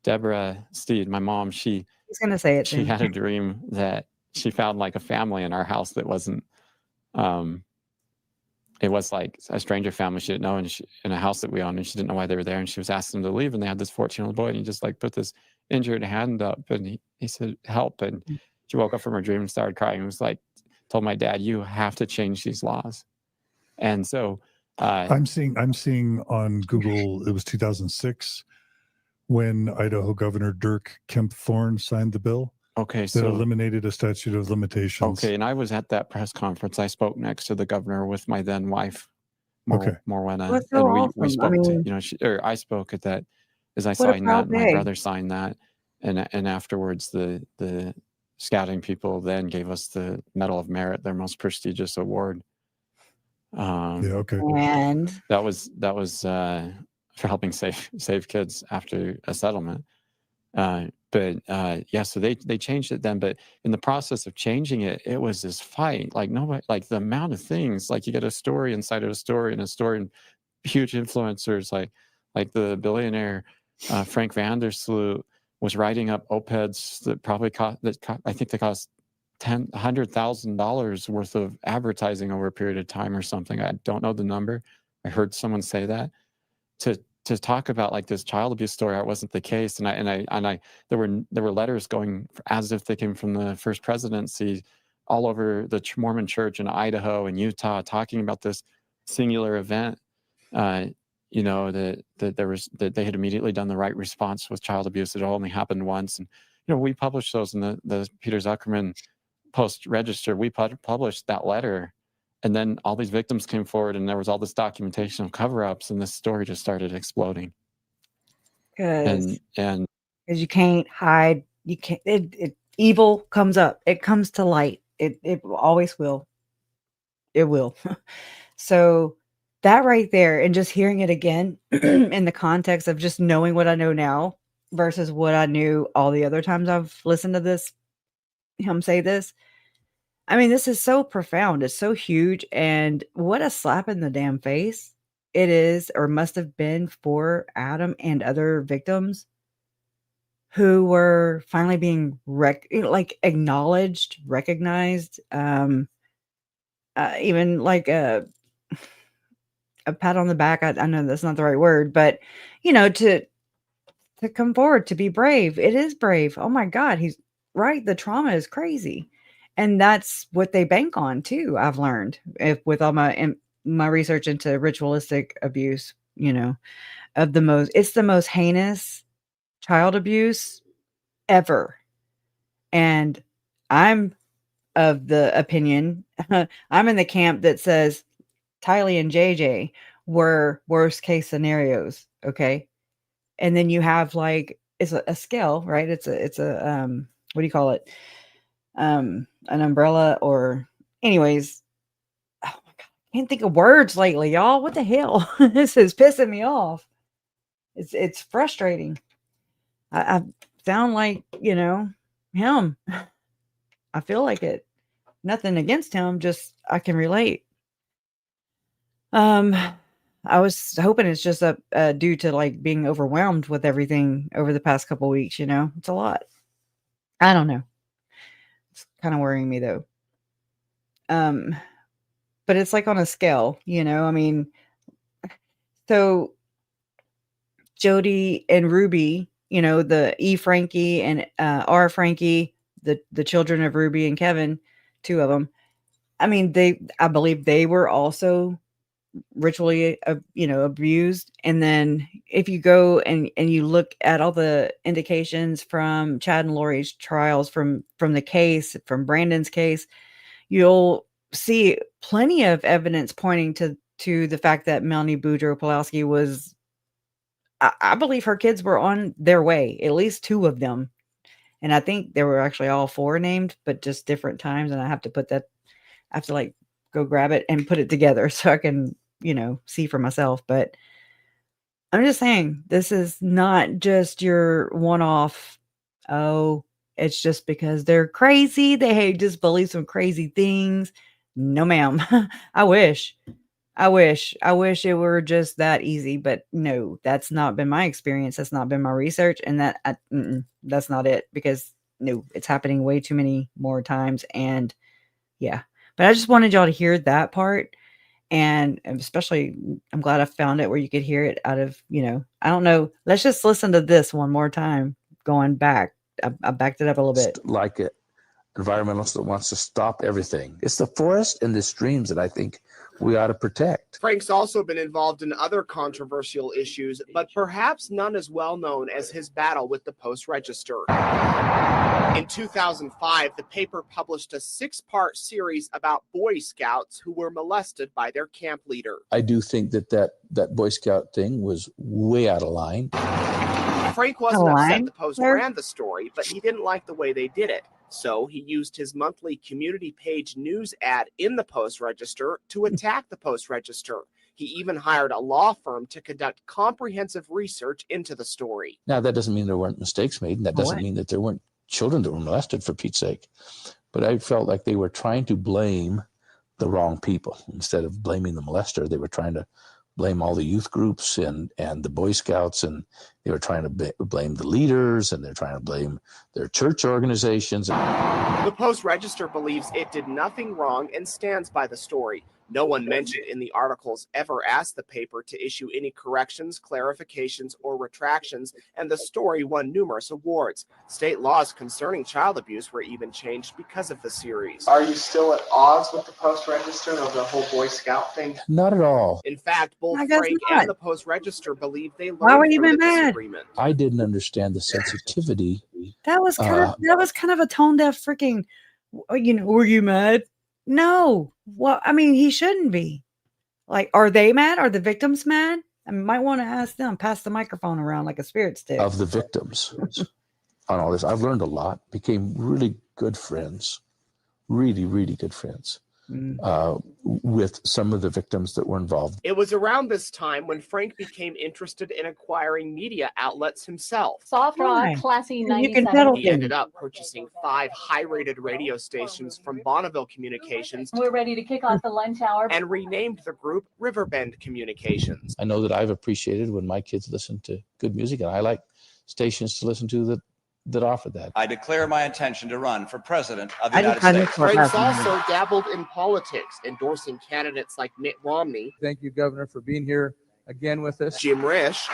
Deborah Steed, my mom, he's going to say it. She had a dream that she found like a family in our house that wasn't, it was like a stranger family she didn't know, and in a house that we owned, and she didn't know why they were there. And she was asking them to leave, and they had this 14-year-old boy, and he just like put this injured hand up, and he said, "Help." And she woke up from her dream and started crying. It was like, told my dad, "You have to change these laws." And so I'm seeing on Google, it was 2006 when Idaho Governor Dirk Kempthorne signed the bill. Okay, that eliminated a statute of limitations. Okay, and I was at that press conference. I spoke next to the governor with my then wife, Morwenna, and we spoke to, I spoke at that as I signed that. My brother signed that, and afterwards the scouting people then gave us the Medal of Merit, their most prestigious award. And that was for helping save kids after a settlement. So they changed it then, but in the process of changing it, it was this fight. Like nobody, like the amount of things, like you get a story inside of a story and huge influencers like the billionaire Frank Vandersloot was writing up op-eds that probably I think they cost $100,000 worth of advertising over a period of time or something. I don't know the number. I heard someone say that to talk about like this child abuse story. It wasn't the case, and I there were letters going as if they came from the first presidency all over the Mormon church in Idaho and Utah talking about this singular event. That they had immediately done the right response with child abuse. It only happened once, and we published those in the Peter Zuckerman Post Register. We published that letter. And then all these victims came forward, and there was all this documentation of cover-ups, and this story just started exploding. Because and you can't hide, you can't. Evil comes up. It comes to light. It always will. It will. So that right there, and just hearing it again in the context of just knowing what I know now versus what I knew all the other times I've listened to him say this. I mean, this is so profound. It's so huge. And what a slap in the damn face it is, or must have been, for Adam and other victims who were finally being acknowledged, recognized, even like a pat on the back. I know that's not the right word, but to come forward, to be brave. It is brave. Oh my God, he's right. The trauma is crazy. And that's what they bank on too. I've learned with all my research into ritualistic abuse, it's the most heinous child abuse ever. And I'm of the opinion, I'm in the camp that says Tylee and JJ were worst case scenarios. Okay. And then you have it's a scale, right? It's a what do you call it? An umbrella, or anyways. Oh my God, I can't think of words lately, y'all. What the hell? This is pissing me off. It's frustrating. I sound like him. I feel like it. Nothing against him, just I can relate. I was hoping it's just due to being overwhelmed with everything over the past couple weeks. It's a lot. I don't know. It's kind of worrying me though. But it's on a scale, I mean, so Jody and Ruby, the E. Frankie and R. Frankie, the children of Ruby and Kevin, two of them. I mean, I believe they were also ritually, abused. And then if you go and you look at all the indications from Chad and Lori's trials, from the case, from Brandon's case, you'll see plenty of evidence pointing to the fact that Melanie Boudreaux Pulaski was I believe her kids were on their way, at least 2 of them. And I think they were actually all 4 named, but just different times. And I have to like go grab it and put it together so I can, see for myself. But I'm just saying, this is not just your one-off, oh, it's just because they're crazy. They just believe some crazy things. No, ma'am. I wish. I wish it were just that easy, but no, that's not been my experience. That's not been my research, and that's not it, because no, it's happening way too many more times. And yeah, but I just wanted y'all to hear that part. And especially, I'm glad I found it where you could hear it out of, I don't know. Let's just listen to this one more time. Going back, I backed it up a little bit. Like an environmentalist that wants to stop everything. It's the forest and the streams that I think we ought to protect. Frank's also been involved in other controversial issues, but perhaps none as well known as his battle with the Post-Register. In 2005, the paper published a 6-part series about Boy Scouts who were molested by their camp leader. I do think that Boy Scout thing was way out of line. Frank wasn't upset the Post ran the story, but he didn't like the way they did it. So he used his monthly community page news ad in the Post-Register to attack the Post-Register. He even hired a law firm to conduct comprehensive research into the story. Now, that doesn't mean there weren't mistakes made, and that doesn't mean that there weren't children that were molested, for Pete's sake. But I felt like they were trying to blame the wrong people. Instead of blaming the molester, they were trying to blame all the youth groups and the Boy Scouts, and they were trying to blame the leaders, and they're trying to blame their church organizations. The Post-Register believes it did nothing wrong and stands by the story. No one mentioned in the articles ever asked the paper to issue any corrections, clarifications, or retractions, and the story won numerous awards. State laws concerning child abuse were even changed because of the series. Are you still at odds with the Post-Register over the whole Boy Scout thing? Not at all. In fact, both Frank and the Post-Register believe they learned Why were you from the mad? disagreement. I didn't understand the sensitivity. That was kind of a tone deaf freaking, were you mad? No. Well, I mean, he shouldn't be. Like, are they mad? Are the victims mad? I might want to ask them, pass the microphone around like a spirit stick. Of the victims on all this. I've learned a lot, became really good friends, really, really good friends. With some of the victims that were involved. It was around this time when Frank became interested in acquiring media outlets himself. Soft rock, classy 97. He ended up purchasing 5 high-rated radio stations from Bonneville Communications. We're ready to kick off the lunch hour. And renamed the group Riverbend Communications. I know that I've appreciated when my kids listen to good music, and I like stations to listen to that offer that. I declare my intention to run for president of the United States. Frank's also dabbled in politics, endorsing candidates like Mitt Romney. Thank you, Governor, for being here again with us. Jim Risch,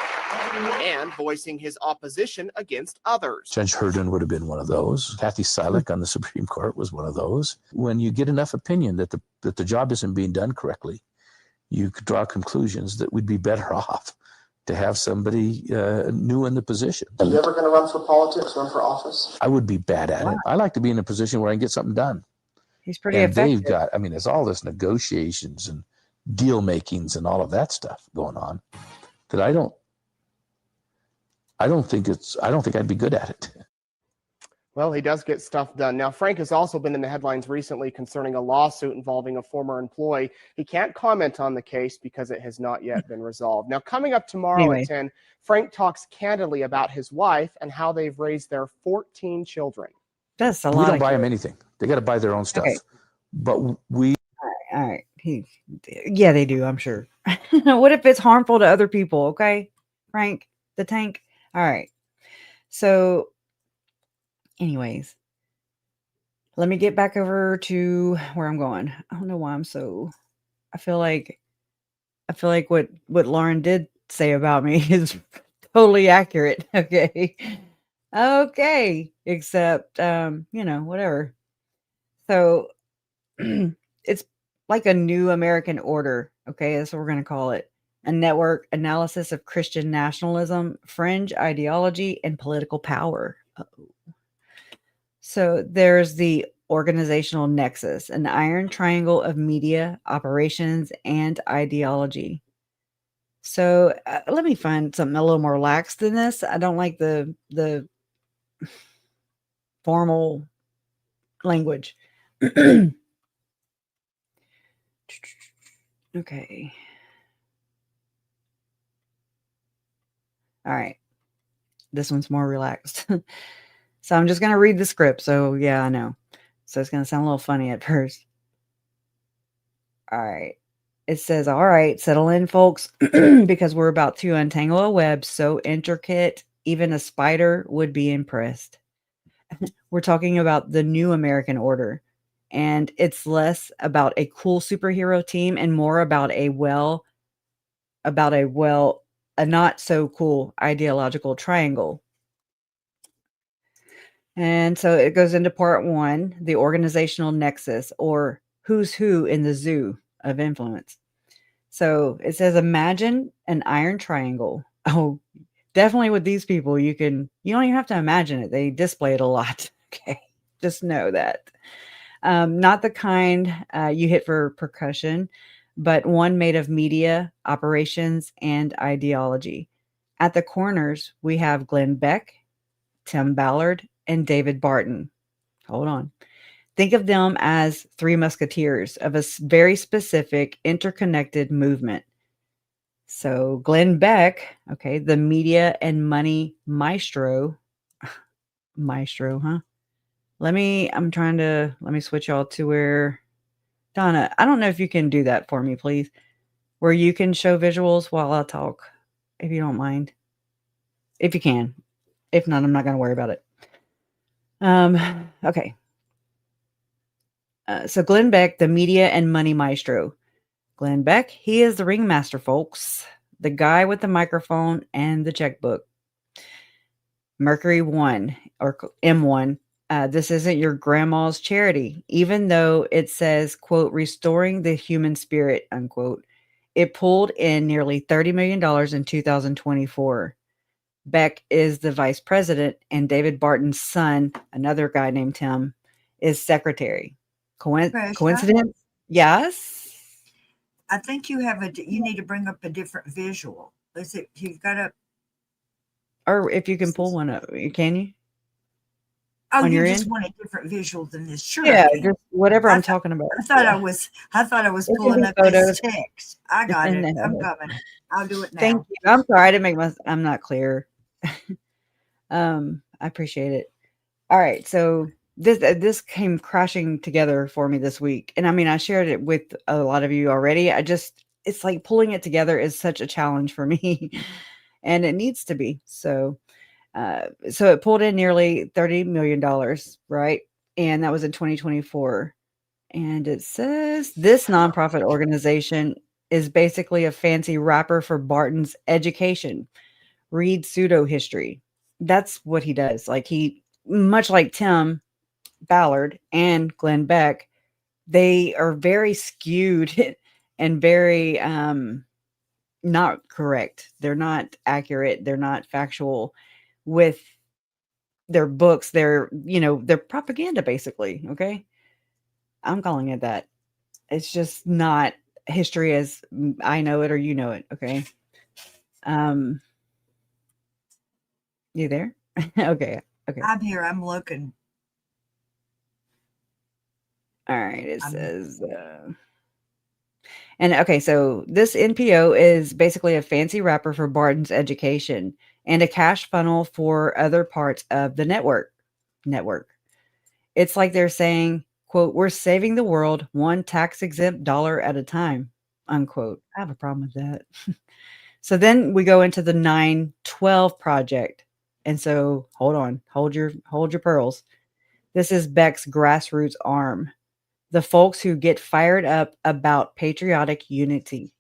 and voicing his opposition against others. Judge Herndon would have been one of those. Kathy Silik on the Supreme Court was one of those. When you get enough opinion that the job isn't being done correctly, you could draw conclusions that we'd be better off to have somebody new in the position. Are you ever going to run for politics, run for office? I would be bad at it. I like to be in a position where I can get something done. He's pretty and effective. They've got, there's all this negotiations and deal makings and all of that stuff going on that I don't think I'd be good at it. Well, he does get stuff done. Now, Frank has also been in the headlines recently concerning a lawsuit involving a former employee. He can't comment on the case because it has not yet been resolved. Now, coming up tomorrow at 10, Frank talks candidly about his wife and how they've raised their 14 children. That's a lot. We don't buy them anything. They got to buy their own stuff. Okay. But we... All right. Yeah, they do, I'm sure. What if it's harmful to other people? Okay, Frank, the tank. All right. So... anyways, let me get back over to where I'm going. I don't know why I feel like what Lauren did say about me is totally accurate. Okay. Except, whatever. So it's like a new American order. Okay. That's what we're going to call it. A network analysis of Christian nationalism, fringe ideology, and political power. So there's the organizational nexus, an iron triangle of media, operations, and ideology. So let me find something a little more relaxed than this. I don't like the formal language. Okay. All right. This one's more relaxed. So I'm just going to read the script. So yeah, I know. So it's going to sound a little funny at first. All right. It says, all right, settle in, folks, because we're about to untangle a web so intricate, even a spider would be impressed. We're talking about the new American order. And it's less about a cool superhero team and more about a not so cool ideological triangle. And so it goes into part 1, the organizational nexus, or who's who in the zoo of influence. So it says, imagine an iron triangle. Oh, definitely with these people, you don't even have to imagine it. They display it a lot. Okay. Just know that. Not the kind you hit for percussion, but one made of media, operations, and ideology. At the corners, we have Glenn Beck, Tim Ballard, and David Barton. Hold on. Think of them as 3 musketeers of a very specific interconnected movement. So Glenn Beck, okay, the media and money maestro. Maestro, huh? Let me switch y'all to where, Donna, I don't know if you can do that for me, please, where you can show visuals while I talk, if you don't mind. If you can. If not, I'm not going to worry about it. Okay. So Glenn Beck, the media and money maestro. Glenn Beck, he is the ringmaster, folks. The guy with the microphone and the checkbook. Mercury 1, or M1. This isn't your grandma's charity, even though it says, quote, restoring the human spirit, unquote. It pulled in nearly $30 million in 2024. Beck is the vice president, and David Barton's son, another guy named Tim, is secretary. Coincidence? Yes. I think you need to bring up a different visual. You've got to. Or if you can pull one up, can you? Oh, you just want a different visual than this? Sure. Yeah, just whatever I'm talking about. I thought I was pulling up this text. I got it. I'm coming. I'll do it now. Thank you. I'm sorry I didn't make I'm not clear. I appreciate it. All right, so this came crashing together for me this week, and I mean I shared it with a lot of you already. It's like pulling it together is such a challenge for me, and it needs to be. So it pulled in nearly $30 million, right? And that was in 2024. And it says this nonprofit organization is basically a fancy wrapper for Barton's education. Read pseudo history. That's what he does. Much like Tim Ballard and Glenn Beck, they are very skewed and very not correct. They're not accurate. They're not factual with their books. They're propaganda, basically. Okay. I'm calling it that. It's just not history as I know it or you know it. Okay. You there? Okay. I'm here. I'm looking. All right. It says, and okay, so this NPO is basically a fancy wrapper for Barton's education and a cash funnel for other parts of the network. It's like they're saying, quote, we're saving the world one tax-exempt dollar at a time, unquote. I have a problem with that. So then we go into the 9/12 project. And so hold your pearls. This is Beck's grassroots arm. The folks who get fired up about patriotic unity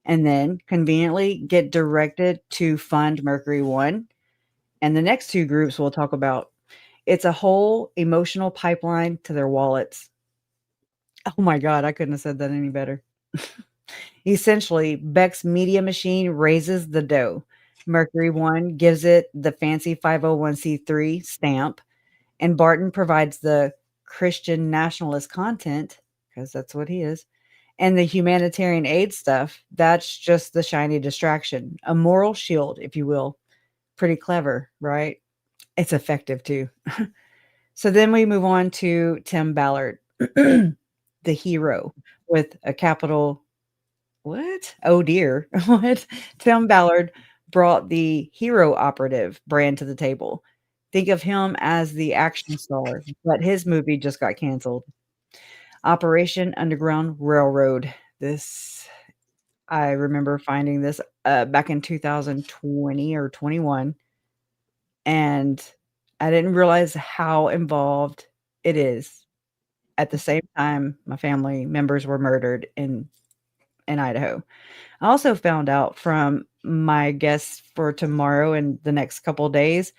and then conveniently get directed to fund Mercury 1. And the next 2 groups we'll talk about. It's a whole emotional pipeline to their wallets. Oh my God, I couldn't have said that any better. Essentially, Beck's media machine raises the dough. Mercury 1 gives it the fancy 501c3 stamp, and Barton provides the Christian nationalist content, because that's what he is, And the humanitarian aid stuff, that's just the shiny distraction, a moral shield, if you will. Pretty clever, right? It's effective too. So then we move on to Tim Ballard, the hero with a capital what? Oh dear. What? Tim Ballard brought the hero operative brand to the table. Think of him as the action star, but his movie just got canceled. Operation Underground Railroad. This I remember finding this back in 2020 or 21, and I didn't realize how involved it is. At the same time, my family members were murdered in Idaho. I also found out from my guest for tomorrow and the next couple of days,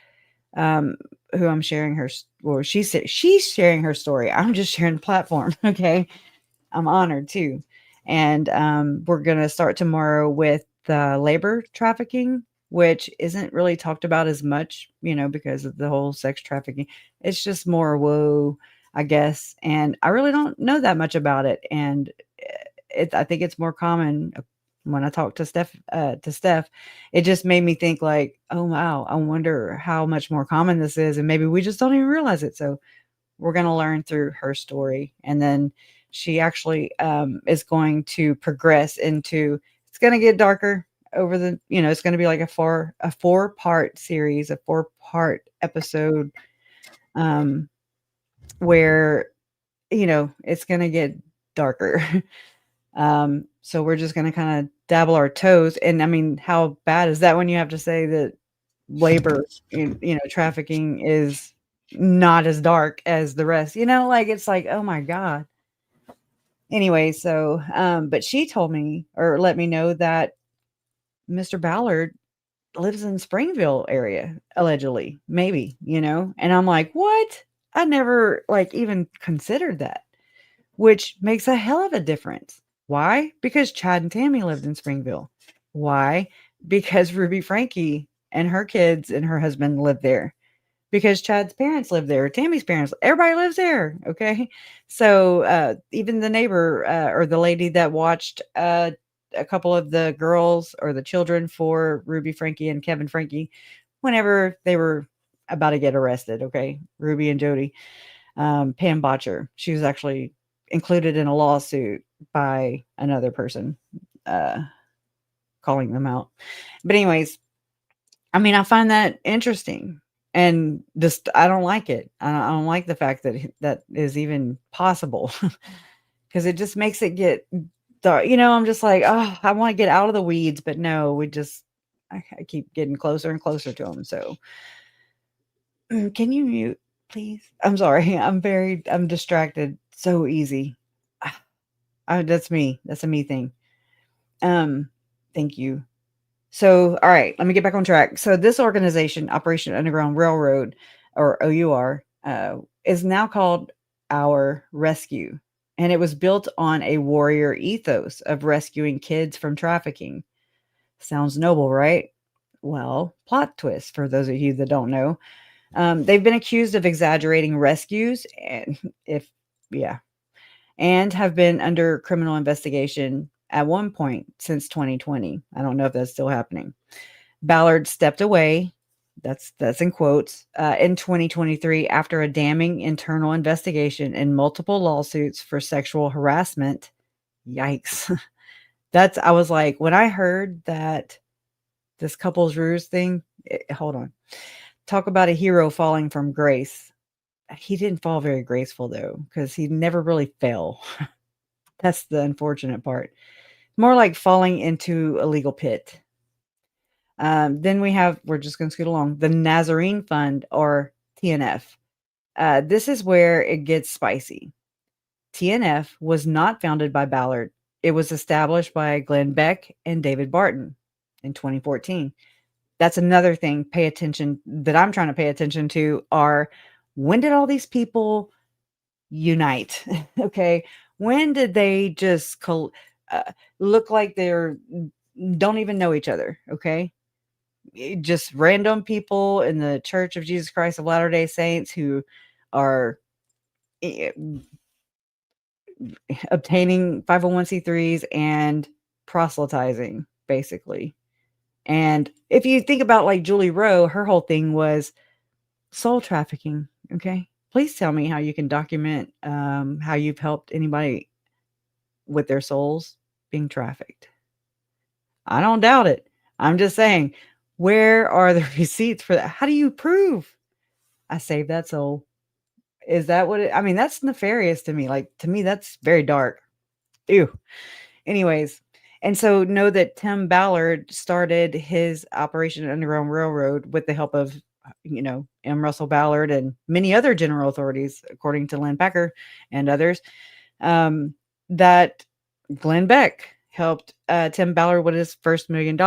um, who I'm sharing she's sharing her story. I'm just sharing the platform. Okay. I'm honored too. And we're going to start tomorrow with labor trafficking, which isn't really talked about as much, because of the whole sex trafficking. It's just more whoa, I guess. And I really don't know that much about it. And I think it's more common when I talked to Steph, it just made me think like, oh, wow, I wonder how much more common this is. And maybe we just don't even realize it. So we're going to learn through her story. And then she actually is going to progress into, it's going to get darker over it's going to be like a 4-part series, a 4-part episode where, it's going to get darker. So we're just going to kind of dabble our toes. And I mean, how bad is that when you have to say that labor, trafficking is not as dark as the rest, it's like, oh my God. Anyway, so, but she told me or let me know that Mr. Ballard lives in Springville area, allegedly, maybe, and I'm like, what? I never even considered that, which makes a hell of a difference. Why? Because Chad and Tammy lived in Springville. Why? Because Ruby Frankie and her kids and her husband lived there. Because Chad's parents live there, Tammy's parents, everybody lives there. Okay. So even the neighbor or the lady that watched a couple of the girls or the children for Ruby Frankie and Kevin Frankie, whenever they were about to get arrested. Okay. Ruby and Jody, Pam Botcher, she was actually included in a lawsuit by another person calling them out. But anyways, I mean, I find that interesting. And just, I don't like it. I don't like the fact that that is even possible because it just makes it get dark. I'm just like, oh, I want to get out of the weeds, but no, I keep getting closer and closer to them. So can you mute, please? I'm sorry. I'm distracted so easy. That's me. That's a me thing. Thank you. So, all right, let me get back on track. So this organization, Operation Underground Railroad, or OUR, is now called Our Rescue. And it was built on a warrior ethos of rescuing kids from trafficking. Sounds noble, right? Well, plot twist for those of you that don't know. They've been accused of exaggerating rescues and have been under criminal investigation at one point since 2020. I don't know if that's still happening. Ballard stepped away, that's in quotes, in 2023 after a damning internal investigation and multiple lawsuits for sexual harassment. Yikes. I was like, when I heard that this couple's ruse thing, hold on. Talk about a hero falling from grace. He didn't fall very graceful though, because he never really fell. That's the unfortunate part. More like falling into a legal pit. Then we're just going to scoot along, the Nazarene Fund, or TNF. This is where it gets spicy. TNF was not founded by Ballard. It was established by Glenn Beck and David Barton in 2014. That's another thing that I'm trying to pay attention to are, when did all these people unite? Okay. When did they just look like don't even know each other? Okay. Just random people in the Church of Jesus Christ of Latter-day Saints who are obtaining 501c3s and proselytizing, basically. And if you think about like Julie Rowe, her whole thing was soul trafficking. Okay. Please tell me how you can document how you've helped anybody with their souls being trafficked. I don't doubt it. I'm just saying, where are the receipts for that? How do you prove I saved that soul? Is that what I mean, that's nefarious to me. Like, to me, that's very dark. Ew. Anyways, and so know that Tim Ballard started his Operation Underground Railroad with the help of, M. Russell Ballard and many other general authorities, according to Lynn Packer and others, that Glenn Beck helped Tim Ballard with his first $1 million.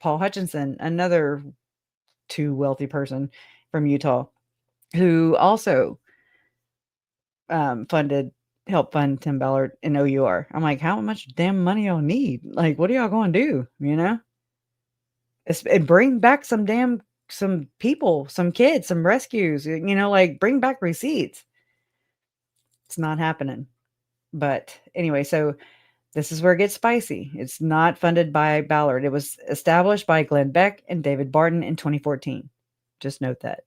Paul Hutchinson, another too wealthy person from Utah, who also helped fund Tim Ballard in OUR. I'm like, how much damn money y'all need? Like, what are y'all going to do? And bring back some people, some kids, some rescues, like bring back receipts. It's not happening. But anyway, so this is where it gets spicy. It's not funded by Ballard. It was established by Glenn Beck and David Barton in 2014. Just note that.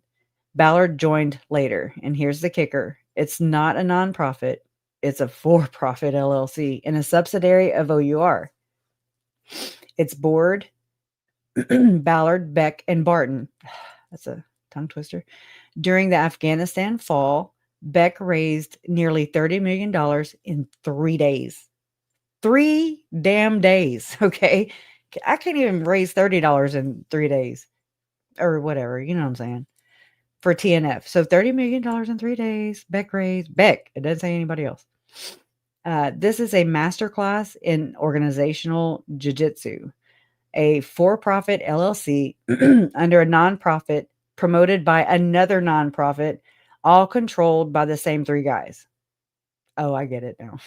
Ballard joined later, and here's the kicker. It's not a nonprofit. It's a for-profit LLC and a subsidiary of OUR. Its board, Ballard, Beck, and Barton. That's a tongue twister. During the Afghanistan fall, Beck raised nearly $30 million in 3 days. 3 damn days, okay? I can't even raise $30 in 3 days. Or whatever, you know what I'm saying? For TNF. So $30 million in 3 days. Beck raised. Beck. It doesn't say anybody else. This is a masterclass in organizational jiu-jitsu, a for-profit LLC under a nonprofit promoted by another nonprofit, all controlled by the same 3 guys. Oh, I get it now.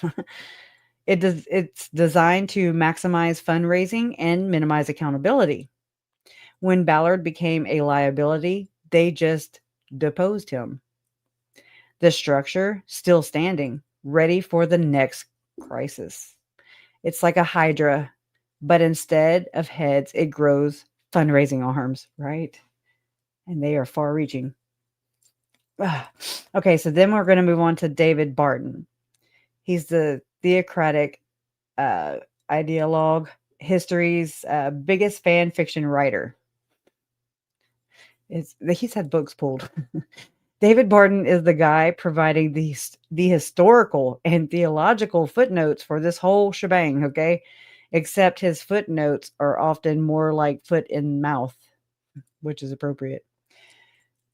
It's designed to maximize fundraising and minimize accountability. When Ballard became a liability, they just deposed him. The structure still standing, ready for the next crisis. It's like a hydra, but instead of heads, it grows fundraising arms, right? And they are far-reaching. Okay, so then we're going to move on to David Barton. He's the theocratic ideologue, history's biggest fan fiction writer. He's had books pulled. David Barton is the guy providing the historical and theological footnotes for this whole shebang, okay? Except his footnotes are often more like foot in mouth, which is appropriate.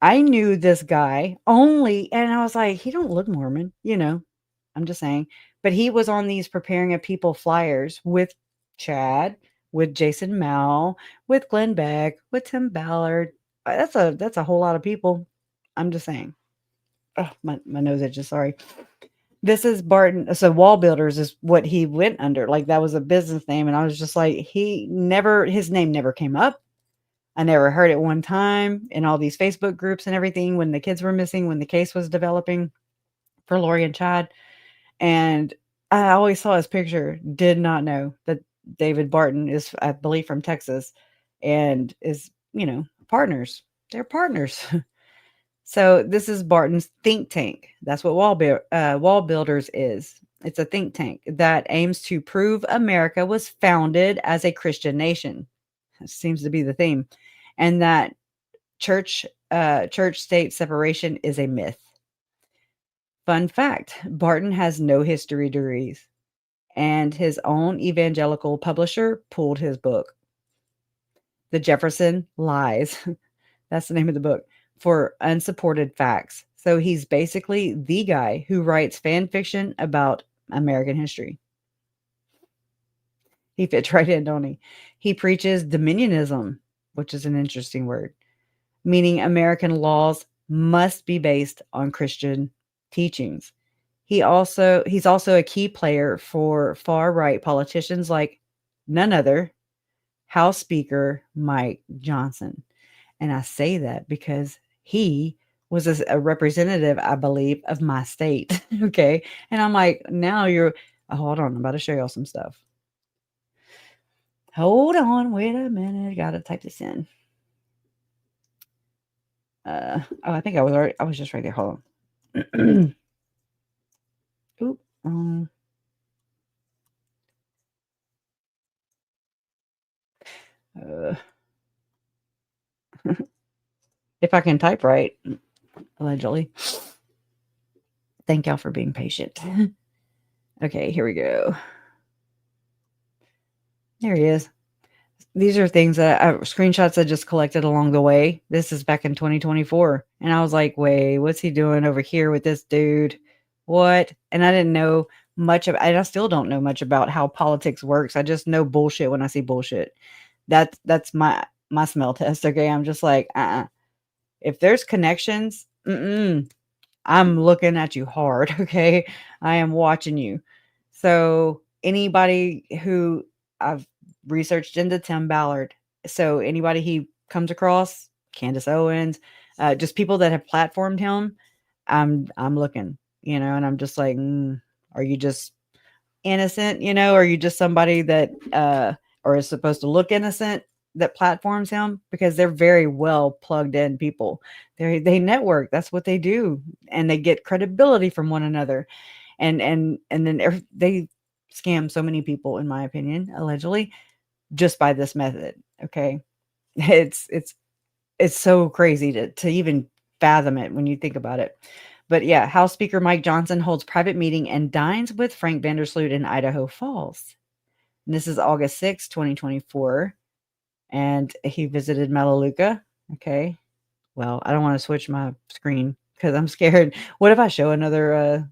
I knew this guy only, and I was like, he don't look Mormon, I'm just saying. But he was on these Preparing a People flyers with Chad, with Jason Mao, with Glenn Beck, with Tim Ballard. That's a whole lot of people. I'm just saying. Oh, my nose itches. Sorry. This is Barton. So Wall Builders is what he went under. Like, that was a business name. And I was just like, his name never came up. I never heard it one time in all these Facebook groups and everything when the kids were missing, when the case was developing for Lori and Chad. And I always saw his picture, did not know that David Barton is, I believe, from Texas and is, partners. They're partners. So this is Barton's think tank. That's what Wall Builders is. It's a think tank that aims to prove America was founded as a Christian nation. That seems to be the theme. And that church-state separation is a myth. Fun fact, Barton has no history degrees, and his own evangelical publisher pulled his book. The Jefferson Lies. That's the name of the book. For unsupported facts. So he's basically the guy who writes fan fiction about American history. He fits right in, don't he? He preaches dominionism, which is an interesting word, meaning American laws must be based on Christian teachings. He's also a key player for far-right politicians like none other, House Speaker Mike Johnson. And I say that because he was a representative, I believe, of my state. Okay. And I'm like, now you're, hold on, I'm about to show y'all some stuff. Hold on, wait a minute. Gotta type this in. Oh, I think I was just right there. Hold on. Oop. If I can type right, allegedly. Thank y'all for being patient. Okay, here we go. There he is. These are things that screenshots I just collected along the way. This is back in 2024. And I was like, wait, what's he doing over here with this dude? What? And I didn't know much of, and I still don't know much about how politics works. I just know bullshit when I see bullshit. That's my smell test. Okay. I'm just like, if there's connections, I'm looking at you hard. Okay. I am watching you. So anybody who I've researched into Tim Ballard. So anybody he comes across, Candace Owens, just people that have platformed him, I'm looking, and I'm just like, are you just innocent? Are you just somebody that or is supposed to look innocent that platforms him? Because they're very well plugged in people. They network. That's what they do, and they get credibility from one another, and then they scam so many people, in my opinion, allegedly, just by this method. Okay. It's so crazy to even fathom it when you think about it. But yeah, House Speaker Mike Johnson holds private meeting and dines with Frank Vandersloot in Idaho Falls. And this is August 6, 2024. And he visited Melaleuca. Okay. Well, I don't want to switch my screen because I'm scared. What if I show another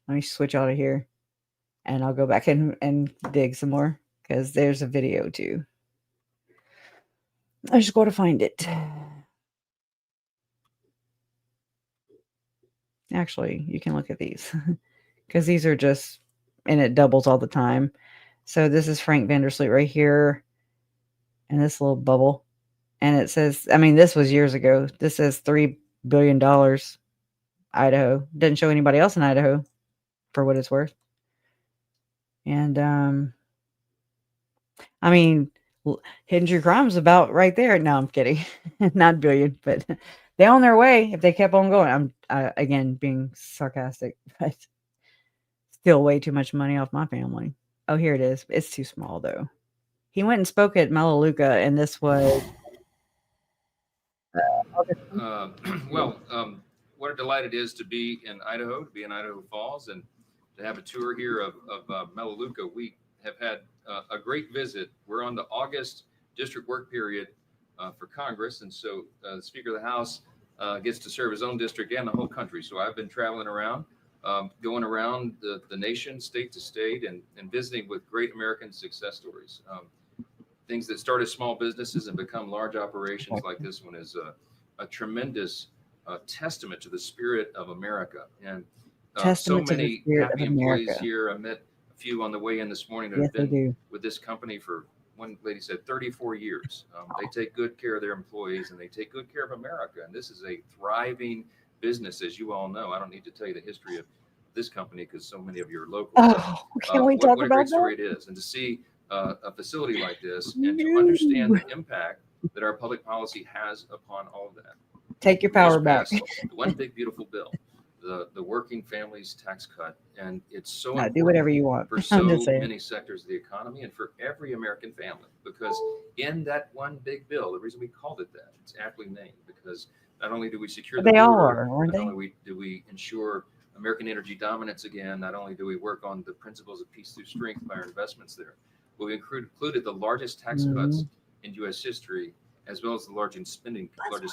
let me switch out of here and I'll go back and dig some more because there's a video too. I just got to find it. Actually, you can look at these because these are just, and it doubles all the time. So this is Frank Vandersloot right here in this little bubble. And it says, I mean, this was years ago. This says $3 billion Idaho. Doesn't show anybody else in Idaho for what it's worth. And, I mean, Hidden True Crime's about right there. No, I'm kidding. Not billion, but they're on their way if they kept on going. I'm, again, being sarcastic, but still way too much money off my family. Oh, here it is. It's too small, though. He went and spoke at Melaleuca, and this was... What a delight it is to be in Idaho, to be in Idaho Falls, and to have a tour here of Melaleuca. We have had a great visit. We're on the August district work period for Congress, and so the Speaker of the House gets to serve his own district and the whole country. So I've been traveling around, going around the nation, state to state, and visiting with great American success stories. Things that start as small businesses and become large operations like this one is a tremendous testament to the spirit of America. And so many happy employees here. I met a few on the way in this morning that have been with this company for, one lady said, 34 years. They take good care of their employees and they take good care of America. And this is a thriving business, as you all know. I don't need to tell you the history of this company because so many of you are local. Oh, can we talk what a about great story it is. And to see a facility like this and to understand the impact that our public policy has upon all of that. Take your power back. The one big beautiful bill, the working families tax cut, and it's so important do whatever you want for so many sectors of the economy and for every American family. Because in that one big bill, the reason we called it that, it's aptly named, because not only do we secure the border, not only do we ensure American energy dominance again, not only do we work on the principles of peace through strength by our investments there, but we included the largest tax cuts in U.S. history, as well as the largest spending cut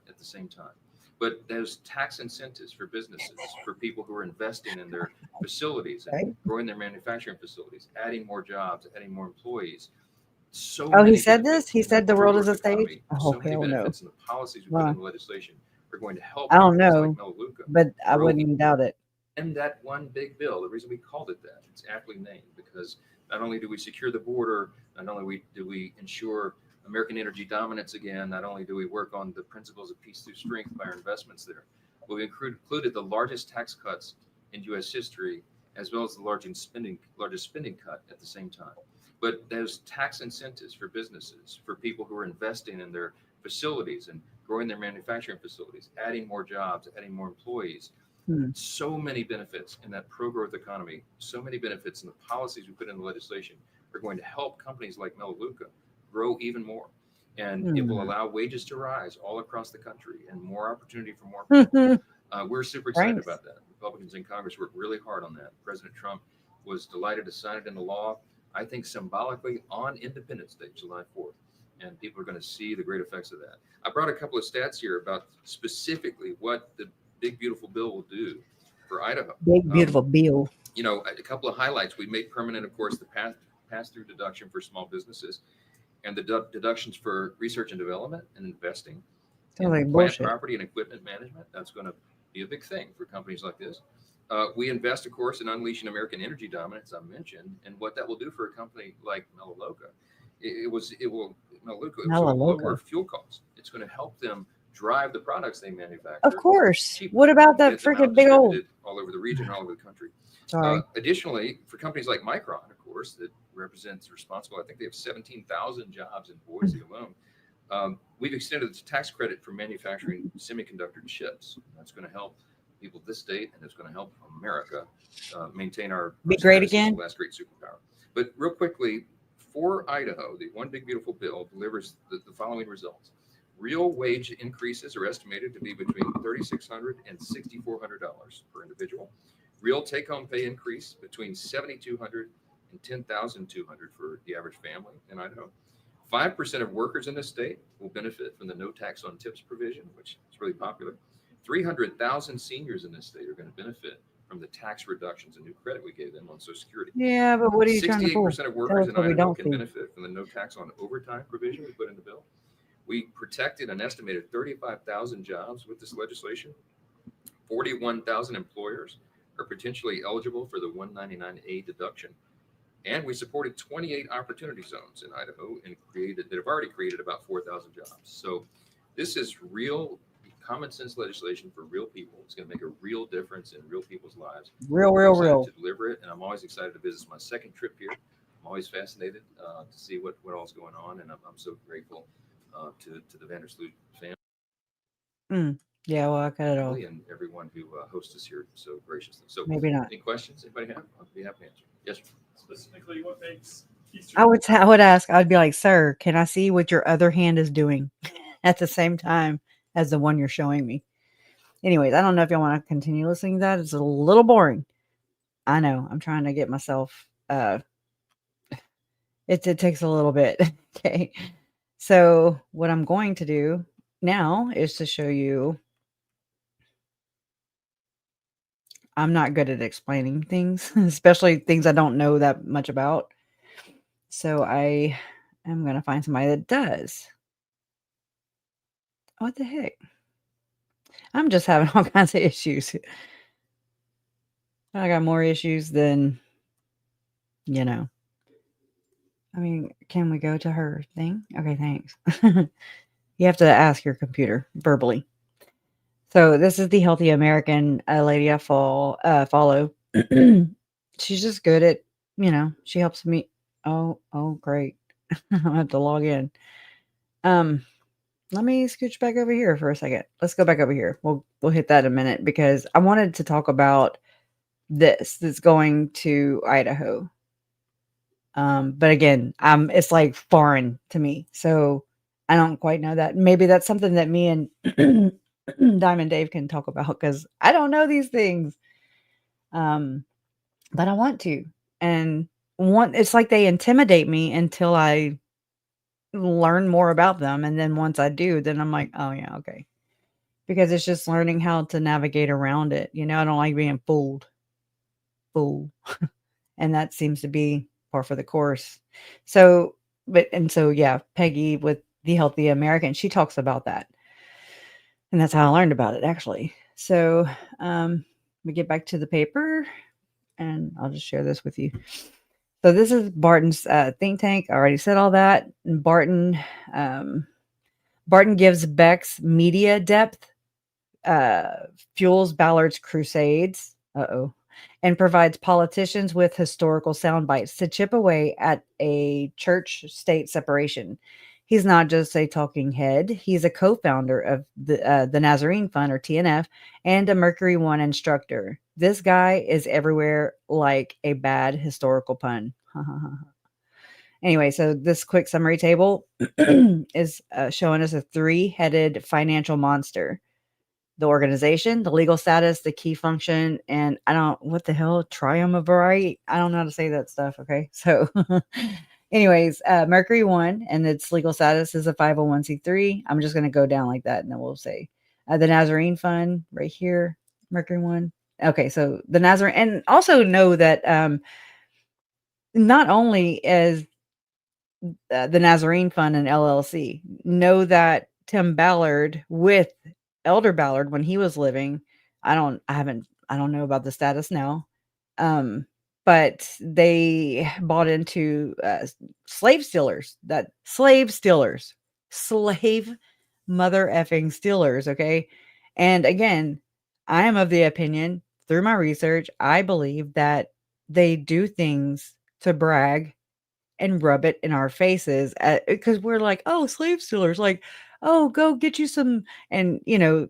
at the same time. But there's tax incentives for businesses, for people who are investing in their facilities and growing their manufacturing facilities, adding more jobs, adding more employees. He said this? He said the world is a stage? So many benefits and the policies we put in the legislation are going to help. I don't know, but I wouldn't even doubt it. And that one big bill, the reason we called it that, it's aptly named, because not only do we secure the border, not only do we ensure American energy dominance again. Not only do we work on the principles of peace through strength by our investments there, but we included the largest tax cuts in U.S. history, as well as the largest spending cut at the same time. But there's tax incentives for businesses, for people who are investing in their facilities and growing their manufacturing facilities, adding more jobs, adding more employees. So many benefits in that pro-growth economy, so many benefits in the policies we put in the legislation are going to help companies like Melaleuca grow even more. And it will allow wages to rise all across the country and more opportunity for more people. We're super excited about that. Republicans in Congress worked really hard on that. President Trump was delighted to sign it into law, I think symbolically on Independence Day, July 4th. And people are going to see the great effects of that. I brought a couple of stats here about specifically what the big, beautiful bill will do for Idaho. Big, beautiful bill. You know, a couple of highlights. We made permanent, of course, the pass-through deduction for small businesses and the deductions for research and development and investing. Totally plant bullshit. Property and equipment management. That's going to be a big thing for companies like this. We invest, of course, in unleashing American energy dominance, I mentioned, and what that will do for a company like Melaleuca. Melaleuca will lower fuel costs. It's going to help them drive the products they manufacture. Of course. What about that freaking big old all over the region, all over the country? Sorry. Additionally, for companies like Micron, of course, that represents responsible. I think they have 17,000 jobs in Boise alone. We've extended the tax credit for manufacturing semiconductor chips. That's going to help people of this state, and it's going to help America maintain our be great again. Last great superpower. But real quickly, for Idaho, the One Big Beautiful Bill delivers the following results. Real wage increases are estimated to be between $3,600 and $6,400 per individual. Real take-home pay increase between $7,200 and $10,200 for the average family in Idaho. 5% of workers in the state will benefit from the no tax on tips provision, which is really popular. 300,000 seniors in this state are going to benefit from the tax reductions and new credit we gave them on Social Security. Yeah, but what are you trying to pull? 68% of workers in Idaho can benefit from the no tax on overtime provision we put in the bill. We protected an estimated 35,000 jobs with this legislation. 41,000 employers are potentially eligible for the 199A deduction. And we supported 28 opportunity zones in Idaho and that have already created about 4,000 jobs. So this is real common sense legislation for real people. It's going to make a real difference in real people's lives. Real. To deliver it, and I'm always excited to visit. It's my second trip here. I'm always fascinated to see what all's going on, and I'm so grateful to the Vandersloot family. Yeah, well, I cut it off. And everyone who hosts us here so graciously. So maybe not. Any questions anybody have? I'll be happy to answer. Yes, sir. Specifically, what makes Eastern? I would ask. I'd be like, sir, can I see what your other hand is doing at the same time as the one you're showing me? Anyways, I don't know if y'all want to continue listening to that. It's a little boring. I know. I'm trying to get myself. It takes a little bit. Okay. So what I'm going to do now is to show you. I'm not good at explaining things, especially things I don't know that much about. So I am going to find somebody that does. What the heck? I'm just having all kinds of issues. I got more issues than, I mean, can we go to her thing? Okay, thanks. You have to ask your computer verbally. So this is the Healthy American lady I follow. She's just good at, she helps me. Oh, great. I have to log in. Let me scooch back over here for a second. Let's go back over here. We'll hit that in a minute because I wanted to talk about this that's going to Idaho. But again, it's like foreign to me. So I don't quite know that. Maybe that's something that me and Diamond Dave can talk about because I don't know these things. But I want to. And it's like they intimidate me until I learn more about them. And then once I do, then I'm like, oh yeah, okay. Because it's just learning how to navigate around it. I don't like being fooled. And that seems to be par for the course. So Peggy with the Healthy American, she talks about that. And that's how I learned about it, actually. So we get back to the paper, and I'll just share this with you. So this is Barton's think tank. I already said all that. And Barton gives Beck's media depth, fuels Ballard's crusades, and provides politicians with historical sound bites to chip away at a church-state separation. He's not just a talking head. He's a co-founder of the Nazarene Fund, or TNF, and a Mercury One instructor. This guy is everywhere like a bad historical pun. Anyway, so this quick summary table is showing us a 3-headed financial monster. The organization, the legal status, the key function, and what the hell, triumvirate? I don't know how to say that stuff, okay? So anyways, Mercury One and its legal status is a 501c3. I'm just going to go down like that, and then we'll say the Nazarene Fund right here, Mercury One. Okay, so the Nazarene, and also know that not only is the Nazarene Fund and LLC, know that Tim Ballard with Elder Ballard, when he was living, I don't know about the status now, but they bought into slave mother effing stealers. Okay. And again, I am of the opinion, through my research, I believe that they do things to brag and rub it in our faces, because we're like, oh, slave stealers, like, oh, go get you some, and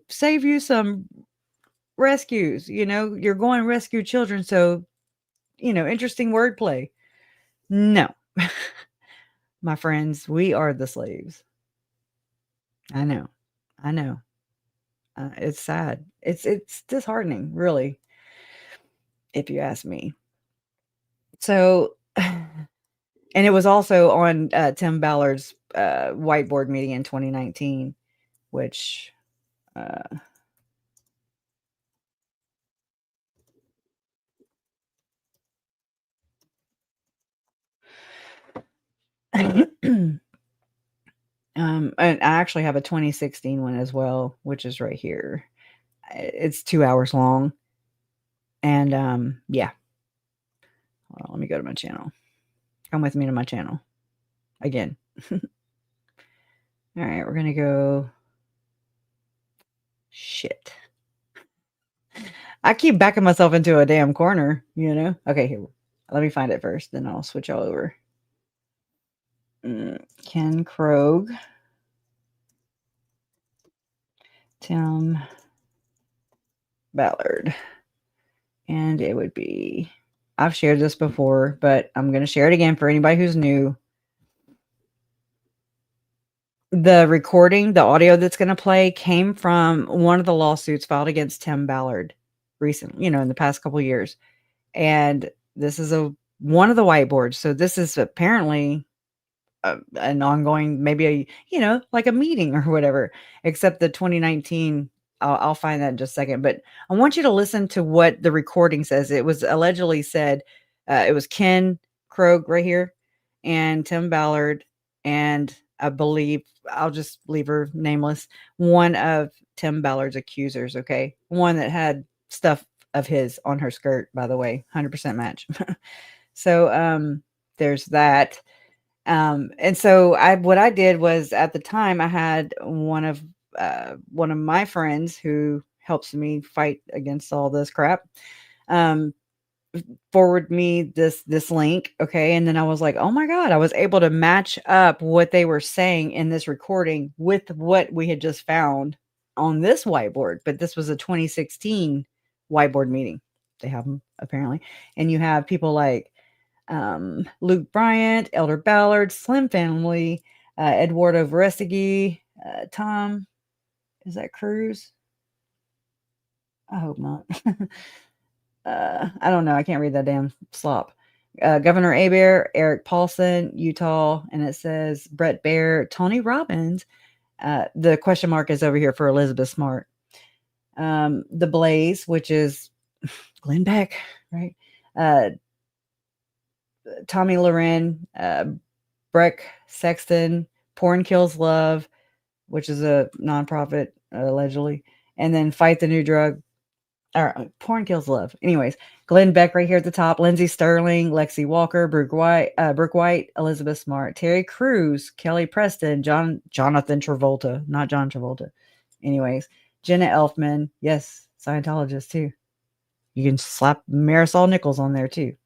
save you some rescues, you're going to rescue children, so interesting wordplay. No. My friends, we are the slaves. I know it's sad, it's disheartening, really, if you ask me. So and it was also on Tim Ballard's whiteboard meeting in 2019, which and I actually have a 2016 one as well, which is right here. It's 2 hours long. And yeah. Hold on, let me go to my channel. Come with me to my channel again. All right, we're gonna go. Shit. I keep backing myself into a damn corner, Okay, here. Let me find it first, then I'll switch all over. Ken Krogh. Tim Ballard. And it would be, I've shared this before, but I'm going to share it again for anybody who's new. The recording, the audio that's going to play, came from one of the lawsuits filed against Tim Ballard recently, in the past couple of years. And this is one of the whiteboards. So this is apparently an ongoing, maybe like a meeting or whatever, except the 2019, I'll find that in just a second. But I want you to listen to what the recording says. It was allegedly said, it was Ken Krogh right here and Tim Ballard, and I believe, I'll just leave her nameless, one of Tim Ballard's accusers, okay? One that had stuff of his on her skirt, by the way, 100% match. So there's that. And so what I did was, at the time, I had one of my friends who helps me fight against all this crap, forward me this link. Okay. And then I was like, oh my God, I was able to match up what they were saying in this recording with what we had just found on this whiteboard. But this was a 2016 whiteboard meeting. They have them apparently. And you have people like Luke Bryant, Elder Ballard, Slim Family, Eduardo Verestegui, Tom, is that Cruz? I hope not. I don't know. I can't read that damn slop. Governor Abear, Eric Paulson, Utah, and it says Brett Baer, Tony Robbins. The question mark is over here for Elizabeth Smart. The Blaze, which is Glenn Beck, right? Tommy Loren, Breck Sexton, Porn Kills Love, which is a nonprofit, allegedly, and then Fight the New Drug. Porn kills love. Anyways, Glenn Beck right here at the top. Lindsay Sterling, Lexi Walker, Brooke White, Elizabeth Smart, Terry Crews, Kelly Preston, Jonathan Travolta, not John Travolta. Anyways, Jenna Elfman, yes, Scientologist too. You can slap Marisol Nichols on there too.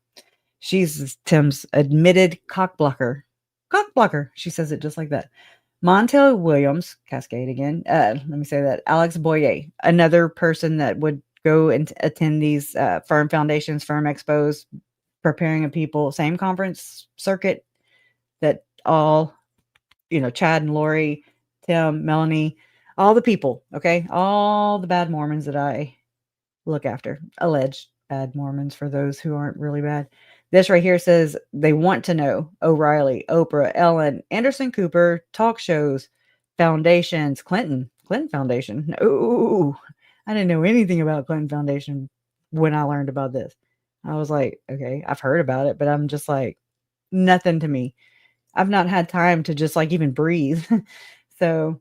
She's Tim's admitted cockblocker. Cockblocker. She says it just like that. Montel Williams, Cascade again. Let me say that. Alex Boyer, another person that would go and attend these firm foundations, firm expos, preparing of people, same conference circuit that all, Chad and Lori, Tim, Melanie, all the people, okay? All the bad Mormons that I look after. Alleged bad Mormons for those who aren't really bad. This right here says they want to know O'Reilly, Oprah, Ellen, Anderson Cooper, talk shows, foundations, Clinton Foundation. No, I didn't know anything about Clinton Foundation when I learned about this. I was like, okay, I've heard about it, but I'm just like, nothing to me. I've not had time to just like even breathe. So,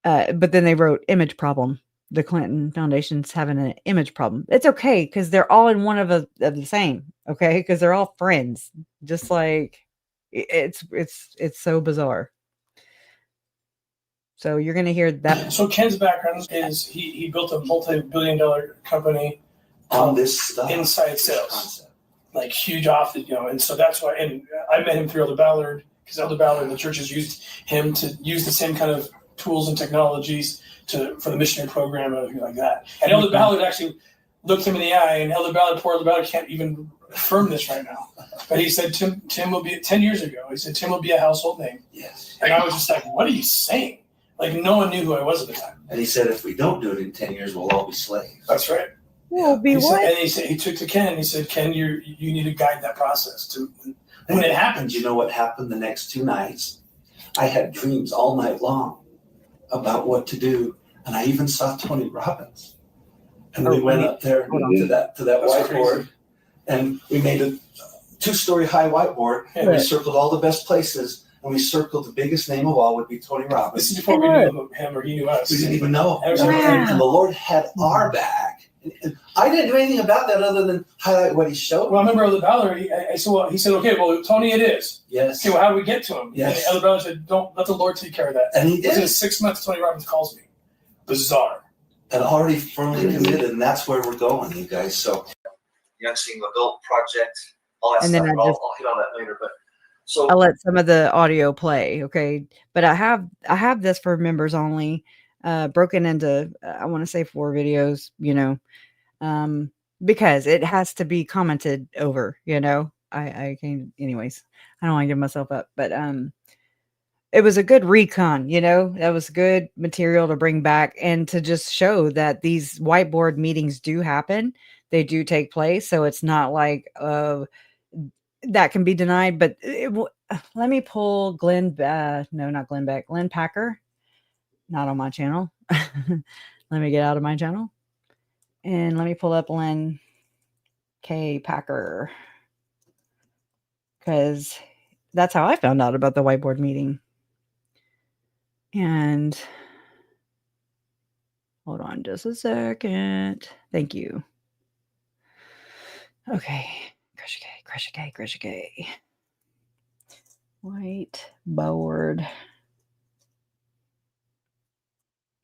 but then they wrote image problem. The Clinton Foundation's having an image problem. It's okay because they're all in one of the same. Okay, because they're all friends. Just like it's so bizarre. So you're gonna hear that. So Ken's background is he built a multi-billion-dollar company on this stuff, inside sales, like huge office, and so that's why. And I met him through Elder Ballard because Elder Ballard and the churches used him to use the same kind of tools and technologies for the missionary program and everything like that. And Elder Ballard actually looked him in the eye, and poor Elder Ballard can't even affirm this right now. But he said Tim will be 10 years ago. He said Tim will be a household name. Yes. And I was just like, what are you saying? Like no one knew who I was at the time. And he said, if we don't do it in 10 years, we'll all be slaves. That's right. We'll be what? And he took to Ken and he said, Ken, you need to guide that process to when it happens. You know what happened the next 2 nights? I had dreams all night long about what to do. And I even saw Tony Robbins. And we went up there to that whiteboard. Crazy. And we made a 2-story high whiteboard. And we circled all the best places. And we circled the biggest name of all would be Tony Robbins. This is before we knew him or he knew us. We didn't even know. Wow. And the Lord had our back. And I didn't do anything about that other than highlight what he showed. Well, I remember Elder Ballard, he said, okay, well, Tony it is. Yes. Okay, well, how do we get to him? Yes. And Elder Ballard said, don't let the Lord take care of that. And he did. Within 6 months, Tony Robbins calls me. Bizarre. And already firmly committed, and that's where we're going, you guys. So, Young Single Adult Project, all that and stuff. then I'll hit on that later, but so I'll let some of the audio play, okay? But I have this for members only, broken into I want to say 4 videos, because it has to be commented over, I can't, anyways. I don't want to give myself up, but it was a good recon, that was good material to bring back and to just show that these whiteboard meetings do happen. They do take place. So it's not like, that can be denied, but let me pull Glenn Packer, not on my channel. Let me get out of my channel and let me pull up Glenn K. Packer because that's how I found out about the whiteboard meeting. And hold on just a second. Thank you. Okay. Kresha K. Whiteboard.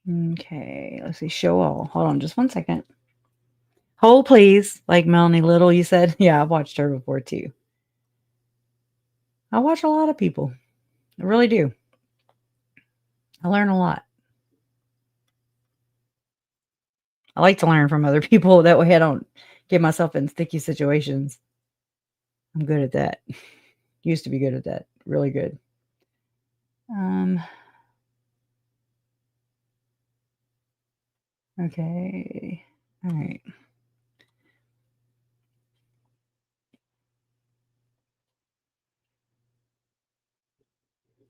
Okay. Let's see. Show all. Hold on just one second. Hold, please. Like Melanie Little, you said. Yeah, I've watched her before too. I watch a lot of people. I really do. I learn a lot. I like to learn from other people. That way I don't get myself in sticky situations. I'm good at that. Used to be good at that. Really good. Okay. All right.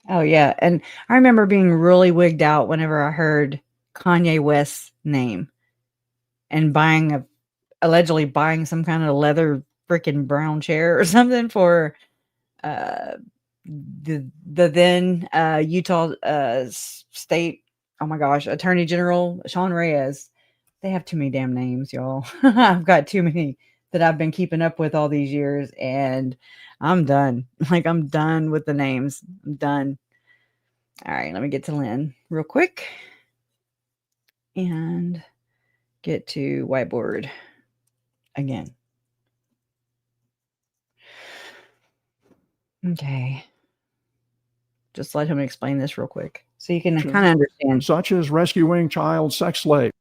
Oh, yeah. And I remember being really wigged out whenever I heard Kanye West's name and allegedly buying some kind of leather freaking brown chair or something for the then Utah State, oh my gosh, Attorney General Sean Reyes. they have too many damn names, y'all. I've got too many that I've been keeping up with all these years, and I'm done. Like, I'm done with the names. I'm done. All right, let me get to Lynn real quick and get to whiteboard again. Okay. Just let him explain this real quick so you can kind of understand. Such as rescuing child sex slave.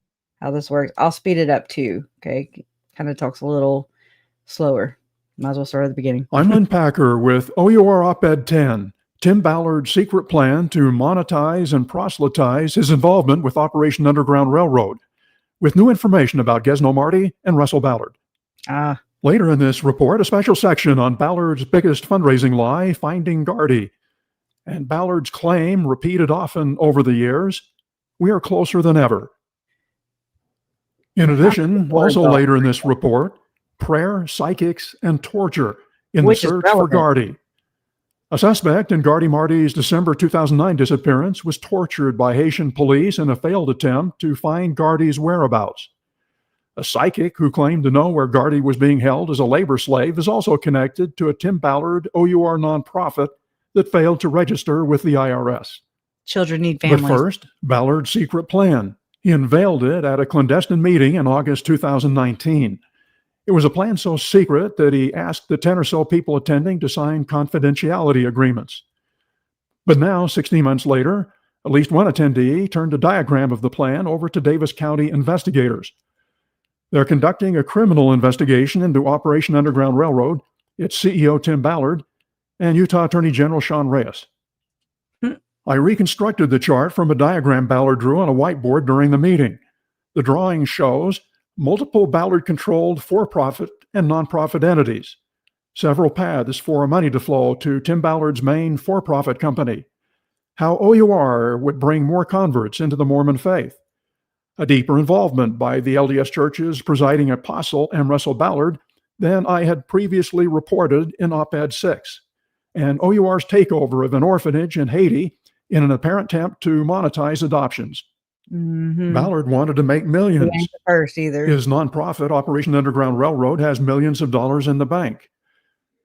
How this works. I'll speed it up too. Okay. Kind of talks a little slower. Might as well start at the beginning. I'm Lynn Packer with OUR Op-Ed 10. Tim Ballard's secret plan to monetize and proselytize his involvement with Operation Underground Railroad, with new information about Gesno Marty and Russell Ballard. Later in this report, a special section on Ballard's biggest fundraising lie, finding Gardy, and Ballard's claim, repeated often over the years, we are closer than ever. In addition, also later in this report, prayer, psychics, and torture in the search for Gardy. A suspect in Gardy Marty's December 2009 disappearance was tortured by Haitian police in a failed attempt to find Gardy's whereabouts. A psychic who claimed to know where Gardy was being held as a labor slave is also connected to a Tim Ballard OUR nonprofit that failed to register with the IRS. Children need families. But first, Ballard's secret plan. He unveiled it at a clandestine meeting in August 2019. It was a plan so secret that he asked the 10 or so people attending to sign confidentiality agreements. But now, 16 months later, at least one attendee turned a diagram of the plan over to Davis County investigators. They're conducting a criminal investigation into Operation Underground Railroad, its CEO Tim Ballard, and Utah Attorney General Sean Reyes. I reconstructed the chart from a diagram Ballard drew on a whiteboard during the meeting. The drawing shows multiple Ballard-controlled for-profit and nonprofit entities, several paths for money to flow to Tim Ballard's main for-profit company, how OUR would bring more converts into the Mormon faith, a deeper involvement by the LDS Church's presiding apostle M. Russell Ballard than I had previously reported in Op-Ed 6, and OUR's takeover of an orphanage in Haiti in an apparent attempt to monetize adoptions. Ballard wanted to make millions. He ain't the first either. His nonprofit, Operation Underground Railroad, has millions of dollars in the bank.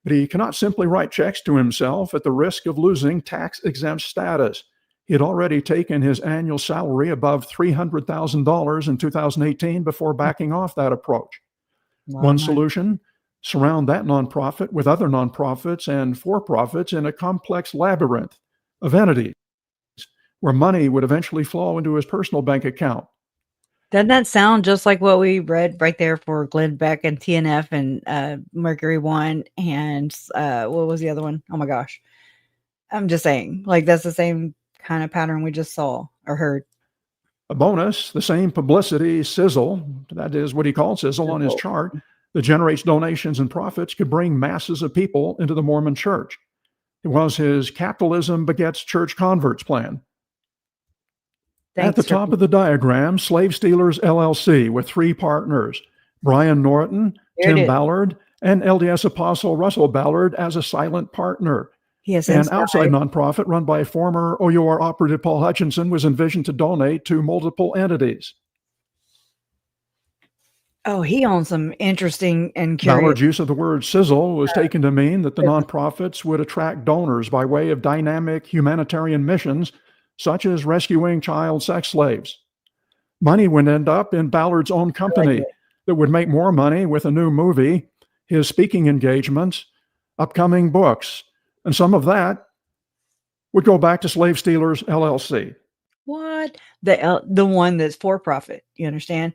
But he cannot simply write checks to himself at the risk of losing tax-exempt status. He had already taken his annual salary above $300,000 in 2018 before backing off that approach. One solution, surround that nonprofit with other nonprofits and for-profits in a complex labyrinth of entities where money would eventually flow into his personal bank account. Doesn't that sound just like what we read right there for Glenn Beck and TNF and Mercury One and what was the other one? Oh my gosh. I'm just saying, like, that's the same kind of pattern we just saw or heard. A bonus, the same publicity sizzle, that is what he called sizzle on his chart, that generates donations and profits, could bring masses of people into the Mormon church. It was his capitalism begets church converts plan. At the top of the diagram, Slave Stealers LLC with 3 partners, Brian Norton, Tim Ballard, and LDS Apostle Russell Ballard as a silent partner. An outside nonprofit run by former OUR operative Paul Hutchinson was envisioned to donate to multiple entities. Oh, he owns some interesting and curious. Ballard's use of the word sizzle was taken to mean that the nonprofits would attract donors by way of dynamic humanitarian missions such as rescuing child sex slaves. Money would end up in Ballard's own company that would make more money with a new movie, his speaking engagements, upcoming books, and some of that would go back to Slave Stealers LLC. What? The one that's for profit, you understand?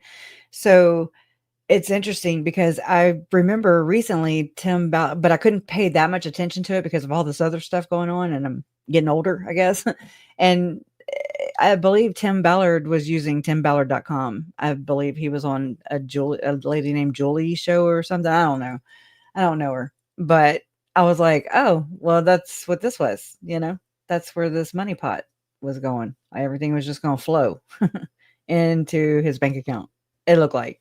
So it's interesting because I remember recently Tim Ballard, but I couldn't pay that much attention to it because of all this other stuff going on, and I'm getting older, I guess. And I believe Tim Ballard was using timballard.com. I believe he was on a lady named Julie show or something. I don't know. I don't know her, but I was like, oh, well, that's what this was. You know, that's where this money pot was going. Everything was just going to flow into his bank account. It looked like,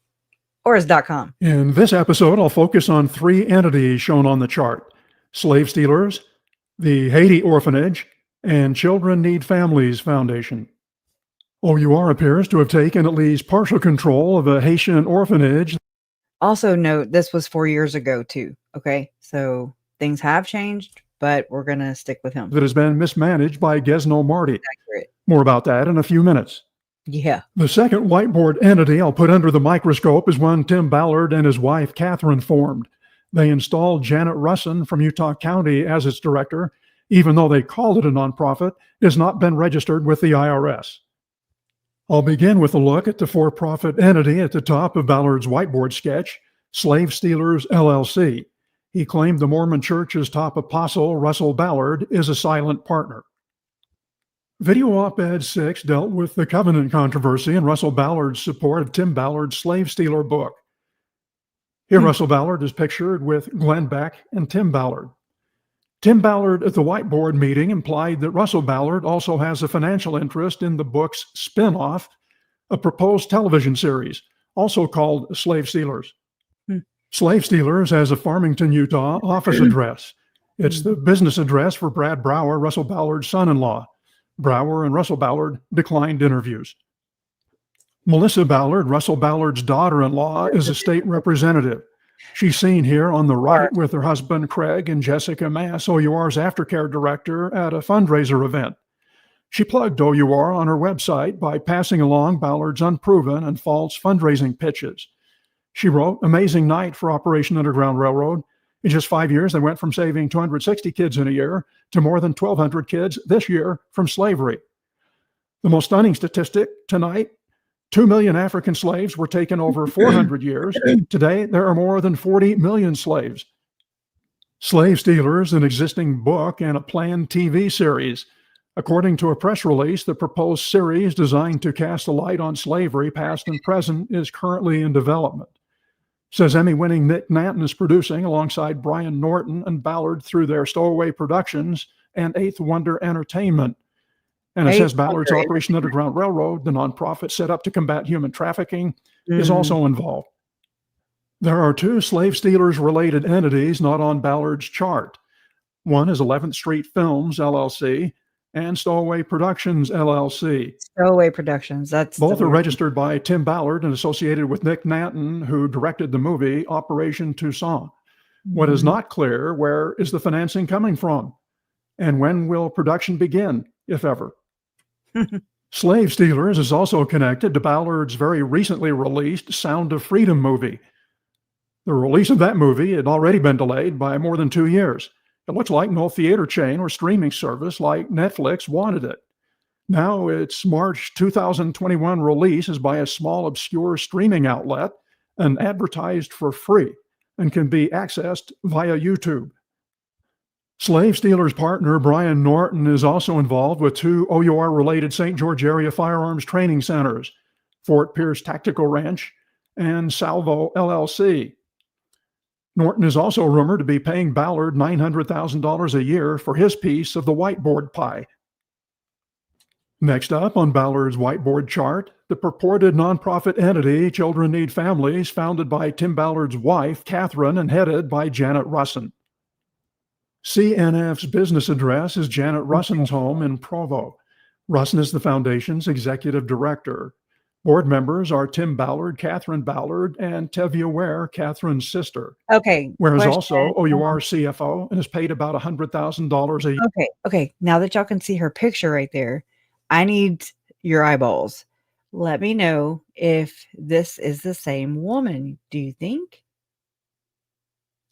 or his .com. In this episode, I'll focus on 3 entities shown on the chart: Slave Stealers, the Haiti Orphanage, and Children Need Families Foundation. OUR appears to have taken at least partial control of a Haitian orphanage. Also note, this was 4 years ago too. Okay, so things have changed, but we're going to stick with him. That has been mismanaged by Gesno Marty. Accurate. More about that in a few minutes. Yeah. The second whiteboard entity I'll put under the microscope is one Tim Ballard and his wife Catherine formed. They installed Janet Russin from Utah County as its director, even though they called it a nonprofit. It has not been registered with the IRS. I'll begin with a look at the for-profit entity at the top of Ballard's whiteboard sketch, Slave Stealers, LLC. He claimed the Mormon Church's top apostle, Russell Ballard, is a silent partner. Video op-ed 6 dealt with the covenant controversy and Russell Ballard's support of Tim Ballard's Slave Stealer book. Here, Russell Ballard is pictured with Glenn Beck and Tim Ballard. Tim Ballard at the whiteboard meeting implied that Russell Ballard also has a financial interest in the book's spin-off, a proposed television series, also called Slave Stealers. Slave Stealers has a Farmington, Utah office address. It's the business address for Brad Brower, Russell Ballard's son-in-law. Brower and Russell Ballard declined interviews. Melissa Ballard, Russell Ballard's daughter-in-law, is a state representative. She's seen here on the right with her husband, Craig, and Jessica Mass, OUR's aftercare director, at a fundraiser event. She plugged OUR on her website by passing along Ballard's unproven and false fundraising pitches. She wrote, "Amazing night for Operation Underground Railroad. In just 5 years, they went from saving 260 kids in a year to more than 1,200 kids this year from slavery. The most stunning statistic tonight, 2 million African slaves were taken over 400 years. Today, there are more than 40 million slaves." Slave Stealers, an existing book and a planned TV series. According to a press release, the proposed series designed to cast a light on slavery, past and present, is currently in development. Says Emmy-winning Nick Nanton is producing alongside Brian Norton and Ballard through their Stowaway Productions and Eighth Wonder Entertainment. And it says Ballard's Operation Underground Railroad, the nonprofit set up to combat human trafficking, is also involved. There are 2 Slave Stealers-related entities not on Ballard's chart. One is 11th Street Films, LLC, and Stowaway Productions, LLC. Stowaway Productions, that's both are registered by Tim Ballard and associated with Nick Nanton, who directed the movie Operation Tucson. What is not clear, where is the financing coming from? And when will production begin, if ever? Slave Stealers is also connected to Ballard's very recently released Sound of Freedom movie. The release of that movie had already been delayed by more than 2 years. It looks like no theater chain or streaming service like Netflix wanted it. Now its March 2021 release is by a small obscure streaming outlet and advertised for free and can be accessed via YouTube. Slave Stealers partner Brian Norton is also involved with 2 OUR-related St. George area firearms training centers, Fort Pierce Tactical Ranch and Salvo LLC. Norton is also rumored to be paying Ballard $900,000 a year for his piece of the whiteboard pie. Next up on Ballard's whiteboard chart, the purported nonprofit entity Children Need Families, founded by Tim Ballard's wife, Catherine, and headed by Janet Russin. CNF's business address is Janet Russin's home in Provo. Russin is the foundation's executive director. Board members are Tim Ballard, Catherine Ballard, and Tevye Ware, Catherine's sister. Okay. Ware is also OUR CFO and is paid about $100,000 a year. Okay. Now that y'all can see her picture right there, I need your eyeballs. Let me know if this is the same woman. Do you think?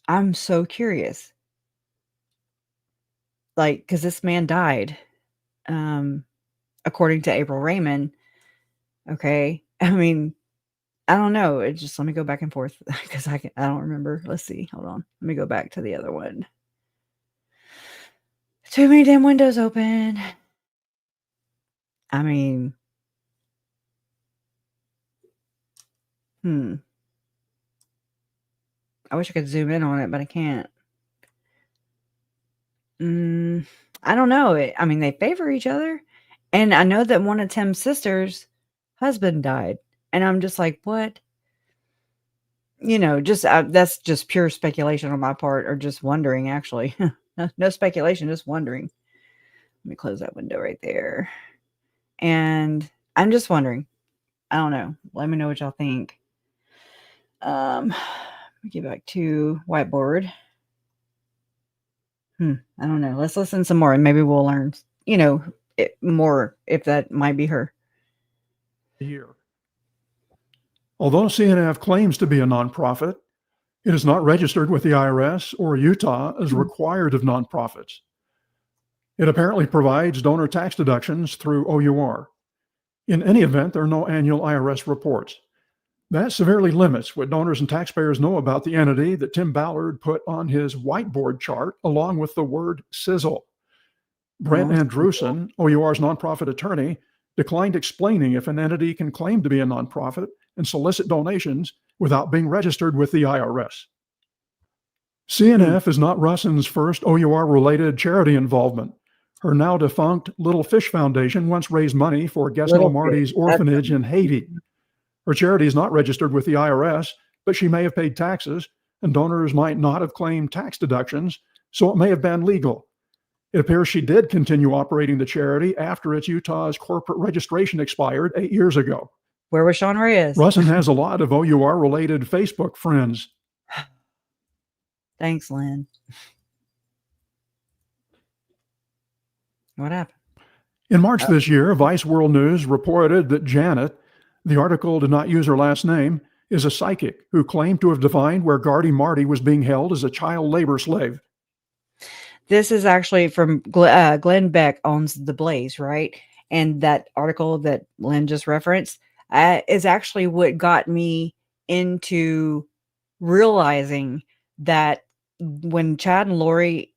I'm so curious. Like, because this man died, according to April Raymond. Okay. I mean, I don't know. It just, let me go back and forth because I don't remember. Let's see. Hold on. Let me go back to the other one. Too many damn windows open. I mean, I wish I could zoom in on it, but I can't. I don't know. I mean, they favor each other. And I know that one of Tim's sisters' husband died. And I'm just like, what? You know, just that's just pure speculation on my part, or just wondering, actually. No speculation, just wondering. Let me close that window right there. And I'm just wondering. I don't know. Let me know what y'all think. Let me get back to whiteboard. I don't know. Let's listen some more and maybe we'll learn, more if that might be her. Year. Although CNF claims to be a nonprofit, it is not registered with the IRS or Utah as required of nonprofits. It apparently provides donor tax deductions through OUR. In any event, there are no annual IRS reports. That severely limits what donors and taxpayers know about the entity that Tim Ballard put on his whiteboard chart along with the word sizzle. Brent Andrewson, OUR's nonprofit attorney, declined explaining if an entity can claim to be a nonprofit and solicit donations without being registered with the IRS. CNF is not Russin's first OUR-related charity involvement. Her now defunct Little Fish Foundation once raised money for Gesno Marty's orphanage in Haiti. Her charity is not registered with the IRS, but she may have paid taxes, and donors might not have claimed tax deductions, so it may have been legal. It appears she did continue operating the charity after its Utah's corporate registration expired 8 years ago. Where was Sean Reyes? Russin has a lot of OUR-related Facebook friends. Thanks, Lynn. What happened? In March this year, Vice World News reported that Janet, the article did not use her last name, is a psychic who claimed to have divined where Gardy Marty was being held as a child labor slave. This is actually from Glenn Beck owns The Blaze, right? And that article that Lynn just referenced is actually what got me into realizing that when Chad and Lori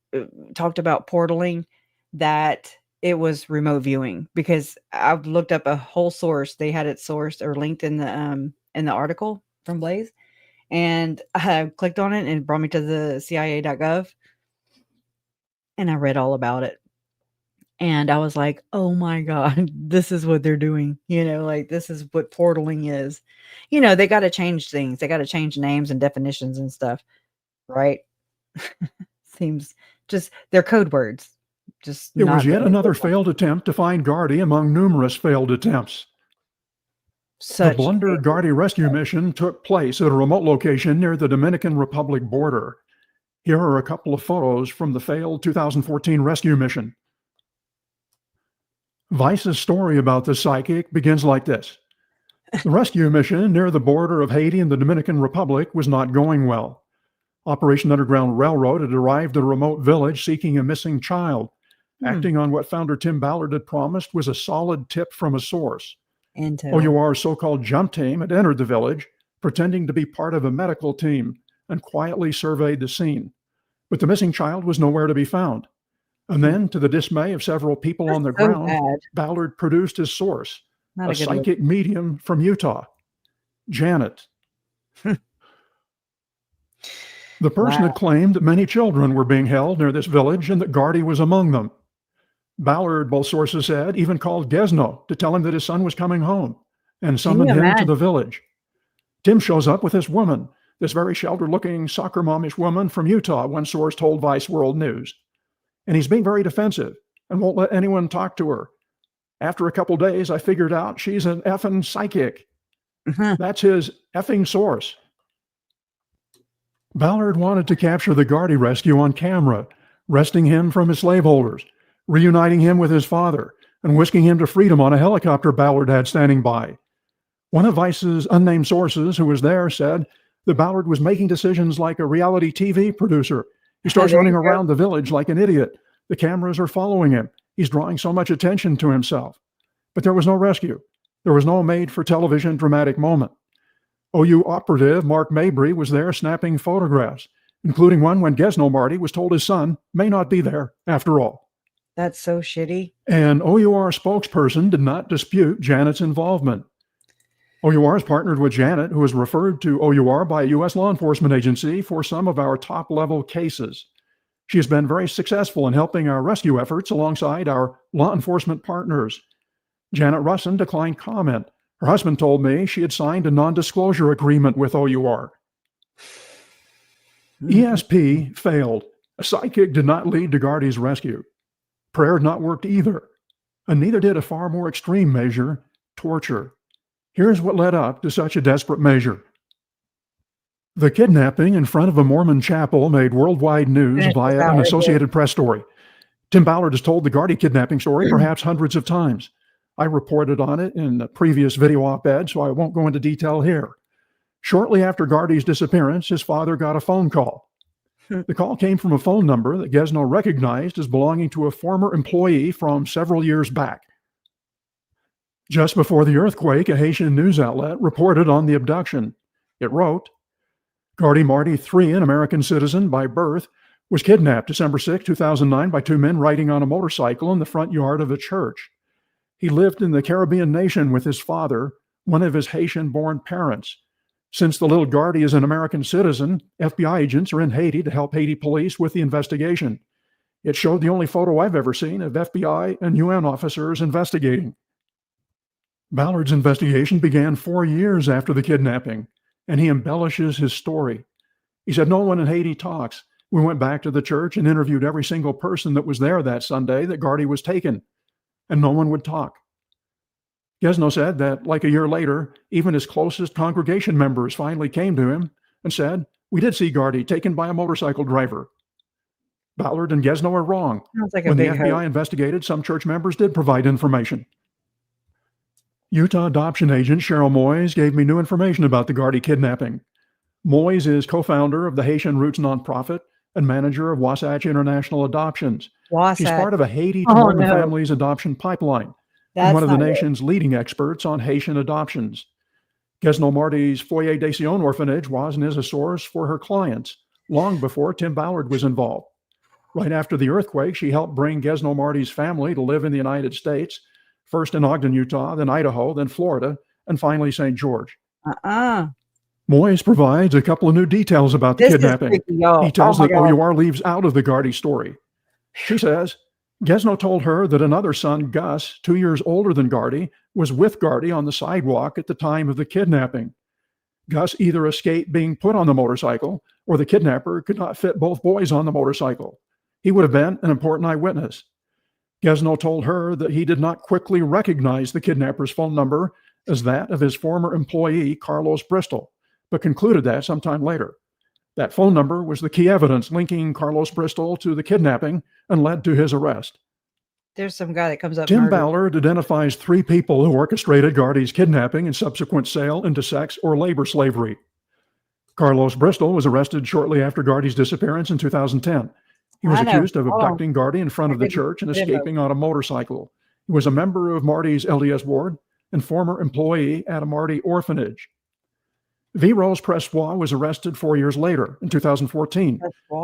talked about portaling, that it was remote viewing, because I've looked up a whole source. They had it sourced or linked in the article from Blaze, and I clicked on it and it brought me to the CIA.gov, and I read all about it. And I was like, oh my God, this is what they're doing. This is what portaling is. They got to change things. They got to change names and definitions and stuff, right? Seems just they're code words. It was yet another failed attempt to find Gardy among numerous failed attempts. The Blunder Gardy rescue mission took place at a remote location near the Dominican Republic border. Here are a couple of photos from the failed 2014 rescue mission. Vice's story about the psychic begins like this. The rescue mission near the border of Haiti and the Dominican Republic was not going well. Operation Underground Railroad had arrived at a remote village seeking a missing child. Acting on what founder Tim Ballard had promised was a solid tip from a source. OUR's so-called jump team had entered the village, pretending to be part of a medical team, and quietly surveyed the scene. But the missing child was nowhere to be found. And then, to the dismay of several people on the ground, Ballard produced his source, a psychic medium from Utah, Janet. The person had claimed that many children were being held near this village and that Gardy was among them. Ballard, both sources said, even called Gesno to tell him that his son was coming home and summoned him to the village. Tim shows up with this woman, this very sheltered-looking soccer momish woman from Utah, one source told Vice World News. And he's being very defensive and won't let anyone talk to her. After a couple days, I figured out she's an effing psychic. That's his effing source. Ballard wanted to capture the Gardy rescue on camera, wresting him from his slaveholders, reuniting him with his father, and whisking him to freedom on a helicopter Ballard had standing by. One of Vice's unnamed sources who was there said that Ballard was making decisions like a reality TV producer. He starts running around the village like an idiot. The cameras are following him. He's drawing so much attention to himself. But there was no rescue. There was no made-for-television dramatic moment. OU operative Mark Mabry was there snapping photographs, including one when Gesno Marty was told his son may not be there after all. That's so shitty. An OUR spokesperson did not dispute Janet's involvement. OUR has partnered with Janet, who is referred to OUR by a U.S. law enforcement agency for some of our top-level cases. She has been very successful in helping our rescue efforts alongside our law enforcement partners. Janet Russin declined comment. Her husband told me she had signed a non-disclosure agreement with OUR. ESP failed. A psychic did not lead to Gardy's rescue. Prayer had not worked either, and neither did a far more extreme measure, torture. Here's what led up to such a desperate measure. The kidnapping in front of a Mormon chapel made worldwide news via an Associated Press story. Tim Ballard has told the Gardy kidnapping story perhaps hundreds of times. I reported on it in a previous video op-ed, so I won't go into detail here. Shortly after Gardy's disappearance, his father got a phone call. The call came from a phone number that Gesno recognized as belonging to a former employee from several years back. Just before the earthquake, a Haitian news outlet reported on the abduction. It wrote, Gardy Marty III, an American citizen by birth, was kidnapped December 6, 2009 by two men riding on a motorcycle in the front yard of a church. He lived in the Caribbean nation with his father, one of his Haitian-born parents. Since the little Gardy is an American citizen, FBI agents are in Haiti to help Haiti police with the investigation. It showed the only photo I've ever seen of FBI and UN officers investigating. Ballard's investigation began 4 years after the kidnapping, and he embellishes his story. He said, no one in Haiti talks. We went back to the church and interviewed every single person that was there that Sunday that Gardy was taken, and no one would talk. Gesno said that, like a year later, even his closest congregation members finally came to him and said, we did see Gardy taken by a motorcycle driver. Ballard and Gesno are wrong. When the FBI investigated, some church members did provide information. Utah adoption agent Cheryl Moyes gave me new information about the Gardy kidnapping. Moyes is co-founder of the Haitian Roots nonprofit and manager of Wasatch International Adoptions. She's part of a Haiti to Mormon families adoption pipeline and one of the nation's leading experts on Haitian adoptions. Gesno Marty's Foyer des Sion orphanage was and is a source for her clients long before Tim Ballard was involved. Right after the earthquake, she helped bring Gesno Marty's family to live in the United States, first in Ogden, Utah, then Idaho, then Florida, and finally St. George. Moyes provides a couple of new details about the kidnapping. Details that OUR leaves out of the Gardy story. She says, Gesno told her that another son, Gus, 2 years older than Gardy, was with Gardy on the sidewalk at the time of the kidnapping. Gus either escaped being put on the motorcycle or the kidnapper could not fit both boys on the motorcycle. He would have been an important eyewitness. Gesno told her that he did not quickly recognize the kidnapper's phone number as that of his former employee, Carlos Bristol, but concluded that sometime later. That phone number was the key evidence linking Carlos Bristol to the kidnapping and led to his arrest. There's some guy that comes up. Tim Ballard identifies 3 people who orchestrated Gardy's kidnapping and subsequent sale into sex or labor slavery. Carlos Bristol was arrested shortly after Gardy's disappearance in 2010. He was accused of abducting Gardy in front of the church and escaping on a motorcycle. He was a member of Marty's LDS ward and former employee at a Marty orphanage. V. Rose Pressois was arrested 4 years later, in 2014,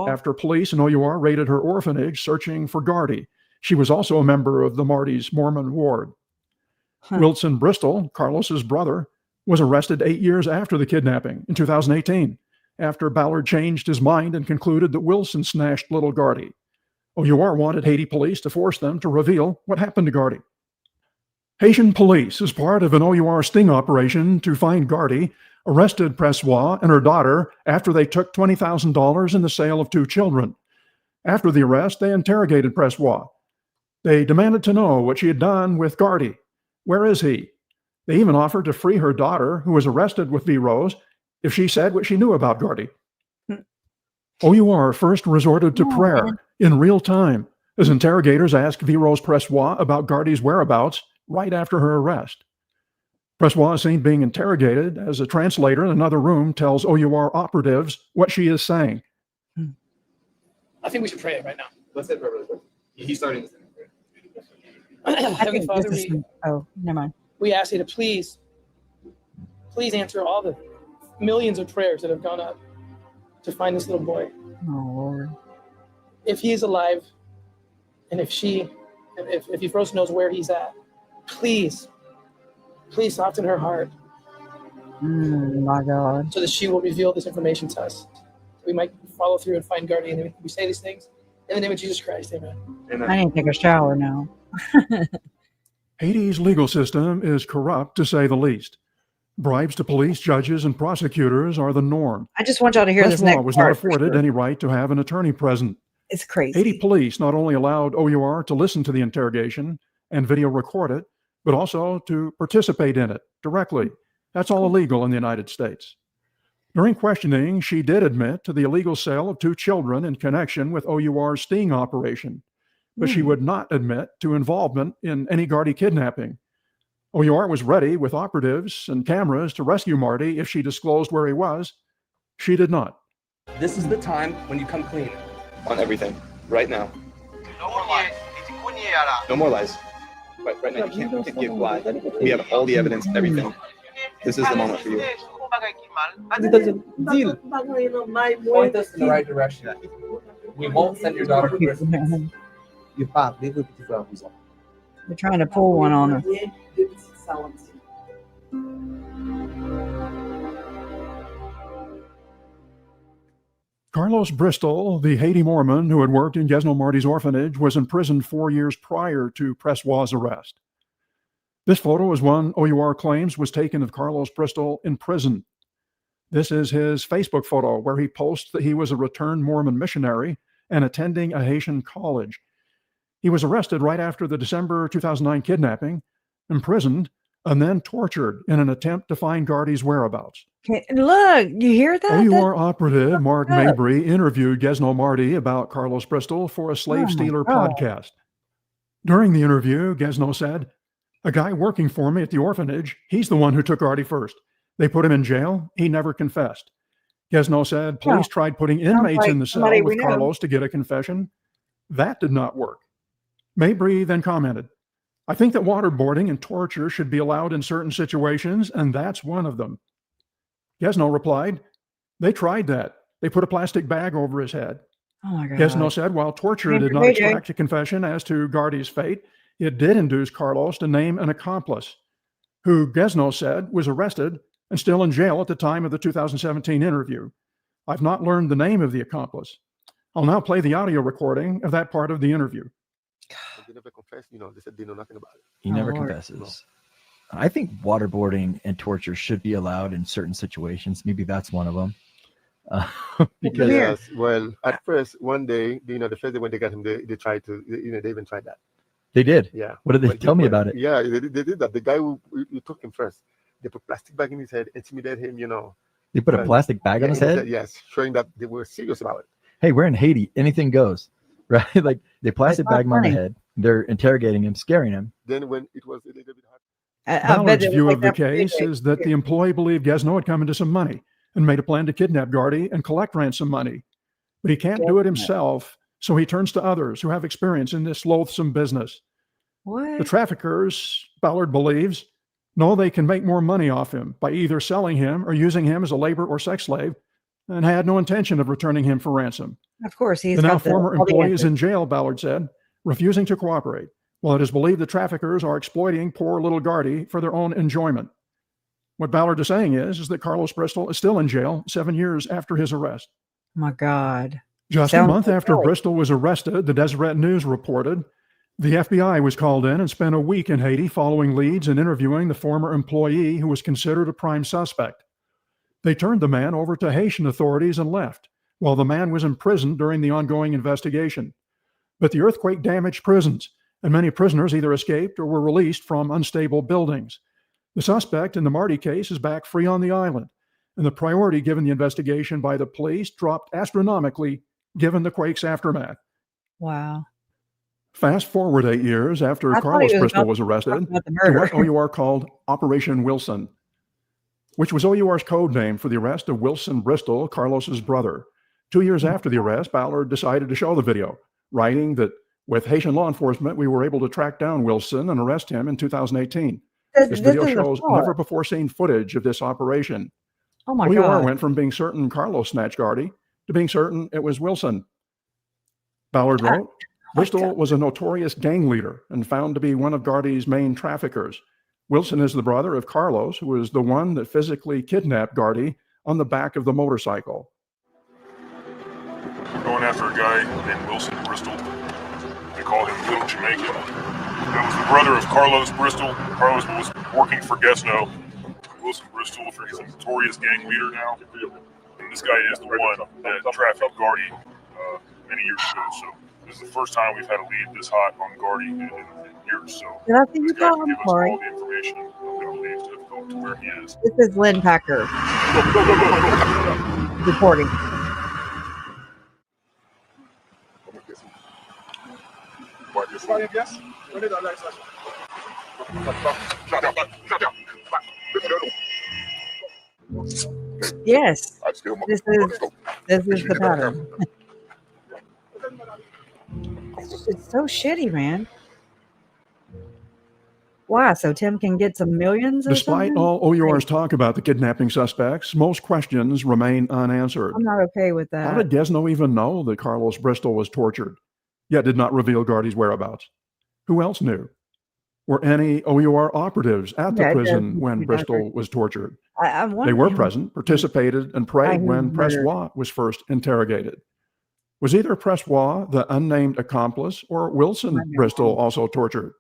after police and OUR raided her orphanage searching for Gardy. She was also a member of the Marty's Mormon ward. Wilson Bristol, Carlos's brother, was arrested 8 years after the kidnapping, in 2018, after Ballard changed his mind and concluded that Wilson snatched little Gardy. OUR wanted Haiti police to force them to reveal what happened to Gardy. Haitian police, as part of an OUR sting operation to find Gardy, arrested Pressois and her daughter after they took $20,000 in the sale of 2 children. After the arrest, they interrogated Pressois. They demanded to know what she had done with Gardy. Where is he? They even offered to free her daughter, who was arrested with V. Rose, if she said what she knew about Gardy. OUR first resorted to prayer in real time as interrogators asked V. Rose Pressois about Gardy's whereabouts right after her arrest. Pressois is seen being interrogated as a translator in another room tells OUR operatives what she is saying. I think we should pray right now. Let's say prayer really quick. He's starting this. Heavenly Father, never mind. We ask you to please answer all the millions of prayers that have gone up to find this little boy. Oh, Lord. If he is alive, and if Rose knows where he's at, please soften her heart. My God. So that she will reveal this information to us. We might follow through and find Gardy, and we say these things in the name of Jesus Christ. Amen. I need to take a shower now. Haiti's legal system is corrupt, to say the least. Bribes to police, judges, and prosecutors are the norm. I just want y'all to hear this next part. Was not afforded any right to have an attorney present. It's crazy. Haiti police not only allowed OUR to listen to the interrogation and video record it, but also to participate in it directly. That's all illegal in the United States. During questioning, she did admit to the illegal sale of 2 children in connection with OUR's sting operation, but she would not admit to involvement in any Gardaí kidnapping. OUR was ready with operatives and cameras to rescue Marty if she disclosed where he was. She did not. This is the time when you come clean on everything. Right now. No more lies. No more lies. Right now, you can't give lies. We have all the evidence, everything. This is the moment for you. Point us in the right direction. We won't send your daughter to prison. They're trying to pull one on her. Carlos Bristol, the Haiti Mormon who had worked in Gesno Marty's orphanage, was imprisoned 4 years prior to Pressoir's arrest. This photo is one OUR claims was taken of Carlos Bristol in prison. This is his Facebook photo where he posts that he was a returned Mormon missionary and attending a Haitian college. He was arrested right after the December 2009 kidnapping, imprisoned, and then tortured in an attempt to find Gardaí's whereabouts. Look, you hear that? OUR operative Mark Mabry interviewed Gesno Marty about Carlos Bristol for a Slave Stealer podcast. During the interview, Gesno said, "A guy working for me at the orphanage, he's the one who took Artie first. They put him in jail. He never confessed." Gesno said police tried putting inmates in the cell with Carlos to get a confession. That did not work. Mabry then commented, "I think that waterboarding and torture should be allowed in certain situations, and that's one of them." Gesno replied, "They tried that. They put a plastic bag over his head." Oh my God. Gesno said while torture did not extract a confession as to Gardaí's fate, it did induce Carlos to name an accomplice, who Gesno said was arrested and still in jail at the time of the 2017 interview. I've not learned the name of the accomplice. I'll now play the audio recording of that part of the interview. They never confessed, they said they know nothing about it. He never confesses. I think waterboarding and torture should be allowed in certain situations. Maybe that's one of them. Because yes, well, at first, one day, the first day when they got him, they tried to, they even tried that. They did? Yeah. What did they tell me about it? Yeah, they did that. The guy who took him first, they put plastic bag in his head, intimidated him, They put a plastic bag on his head? Yes, showing that they were serious about it. Hey, we're in Haiti. Anything goes, right? Like they plastic bag him on the head. They're interrogating him, scaring him. Then when it was a little bit hard. Ballard's view of the case is that the employee believed Gesno had come into some money and made a plan to kidnap Gardaí and collect ransom money. But he can't do it himself, so he turns to others who have experience in this loathsome business. What? The traffickers, Ballard believes, know they can make more money off him by either selling him or using him as a labor or sex slave, and had no intention of returning him for ransom. Of course, he's the now former employee is in jail, Ballard said, refusing to cooperate. Well, it is believed the traffickers are exploiting poor little Gardaí for their own enjoyment. What Ballard is saying is that Carlos Bristol is still in jail 7 years after his arrest. Oh my God. Just a month after Bristol was arrested, the Deseret News reported, the FBI was called in and spent a week in Haiti following leads and interviewing the former employee who was considered a prime suspect. They turned the man over to Haitian authorities and left, while the man was imprisoned during the ongoing investigation. But the earthquake damaged prisons, and many prisoners either escaped or were released from unstable buildings. The suspect in the Marty case is back free on the island, and the priority given the investigation by the police dropped astronomically given the quake's aftermath. Wow. Fast forward 8 years after Carlos Bristol was arrested to what OUR called Operation Wilson, which was OUR's code name for the arrest of Wilson Bristol, Carlos's brother. 2 years after the arrest, Ballard decided to show the video, writing that with Haitian law enforcement, we were able to track down Wilson and arrest him in 2018. This video shows never before seen footage of this operation. Oh my OUR God. went from being certain Carlos snatched Gardaí to being certain it was Wilson. Ballard wrote, Bristol was a notorious gang leader and found to be one of Gardaí's main traffickers. Wilson is the brother of Carlos, who was the one that physically kidnapped Gardaí on the back of the motorcycle. We're going after a guy named Wilson Bristol. They call him Little Jamaican. That was the brother of Carlos Bristol. Carlos was working for Gesno. Wilson Bristol is a notorious gang leader now. And this guy is the one that trafficked Gardaí many years ago. So This is the first time we've had a lead this hot on Gardy in years. So Did I see you this guy call? can I'm give us sorry. all the information I'm going to leave to go to where he is. This is Lynn Packer reporting. Somebody guess? Yes, this is the pattern. It's so shitty, man. Why? So Tim can get some millions or Despite something? all OUR's talk about the kidnapping suspects, most questions remain unanswered. I'm not okay with How that. did Gesno even know that Carlos Bristol was tortured, yet did not reveal Gardy's whereabouts? Who else knew? Were any OUR operatives at the Yeah, it does prison need to when be Bristol diverted. was tortured? I'm They wondering were who- present, participated, and who prayed was when murdered. Pressois was first interrogated. Was either Pressois, the unnamed accomplice, or Wilson Might be Bristol wrong. also tortured?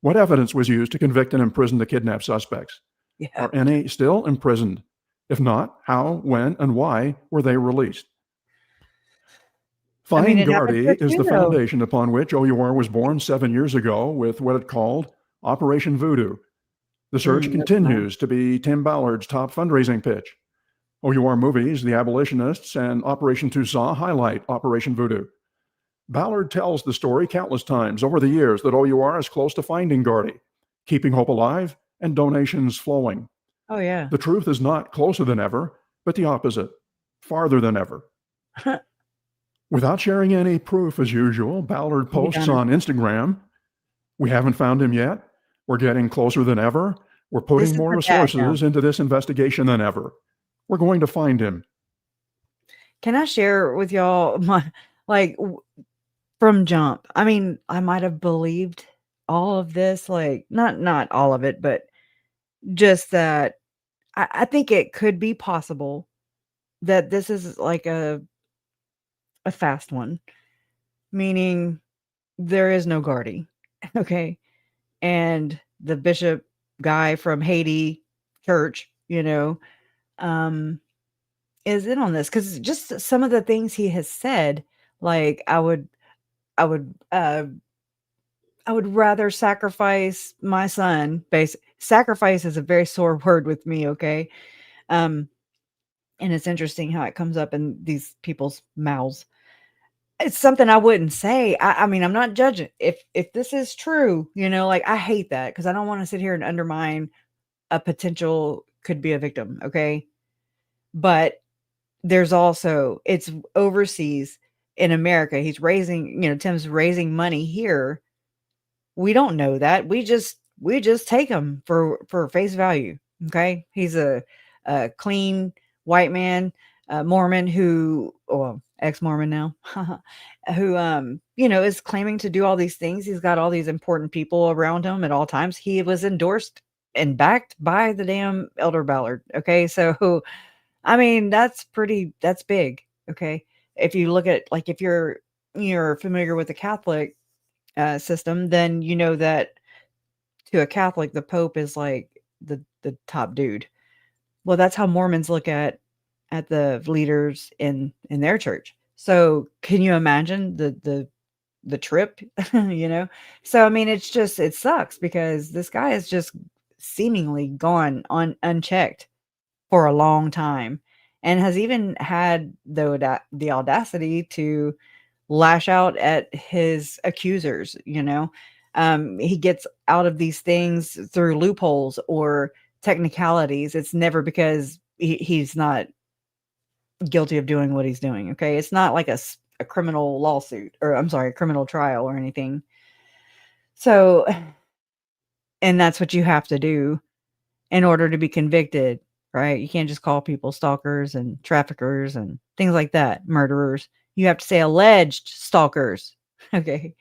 What evidence was used to convict and imprison the kidnapped suspects? Yeah. Are any still imprisoned? If not, how, when, and why were they released? I mean, Find it happened Gardy to us is too, the though. foundation upon which OUR was born 7 years ago with what it called Operation Voodoo. The search that's continues to be Tim Ballard's top fundraising pitch. OUR movies, The Abolitionists, and Operation Toussaint highlight Operation Voodoo. Ballard tells the story countless times over the years that OUR is close to finding Gardy, keeping hope alive, and donations flowing. Oh, yeah. The truth is not closer than ever, but the opposite, farther than ever. Without sharing any proof, as usual, Ballard posts on Instagram, "We haven't found him yet. We're getting closer than ever. We're This putting is more the dad now. resources into this investigation than ever. We're going to find him." Can I share with y'all my from jump? I mean, I might have believed all of this, like not all of it, but just that I think it could be possible that this is like a fast one, meaning there is no Gardy, okay, and the bishop guy from Haiti church, is in on this because just some of the things he has said, like I would rather sacrifice my son. Sacrifice is a very sore word with me, okay? And it's interesting how it comes up in these people's mouths. It's something I wouldn't say. I mean, I'm not judging. If this is true, like I hate that because I don't want to sit here and undermine a potential could be a victim, okay? But there's also it's overseas in America. He's raising, Tim's raising money here. We don't know that. We just take him for face value. Okay. He's a clean white man, Mormon who, ex-Mormon now, who, is claiming to do all these things. He's got all these important people around him at all times. He was endorsed and backed by the damn Elder Ballard. Okay. So, I mean, that's big. Okay. If you look at, like, if you're familiar with the Catholic system, then you know that to a Catholic, the Pope is like the top dude. Well, that's how Mormons look at the leaders in their church. So can you imagine the trip, So, I mean, it sucks because this guy is just seemingly gone unchecked for a long time and has even had the audacity to lash out at his accusers. He gets out of these things through loopholes or technicalities. It's never because he's not guilty of doing what he's doing. Okay. It's not like a criminal lawsuit, or I'm sorry, a criminal trial or anything. So, and that's what you have to do in order to be convicted, right? You can't just call people stalkers and traffickers and things like that, murderers. You have to say alleged stalkers. Okay.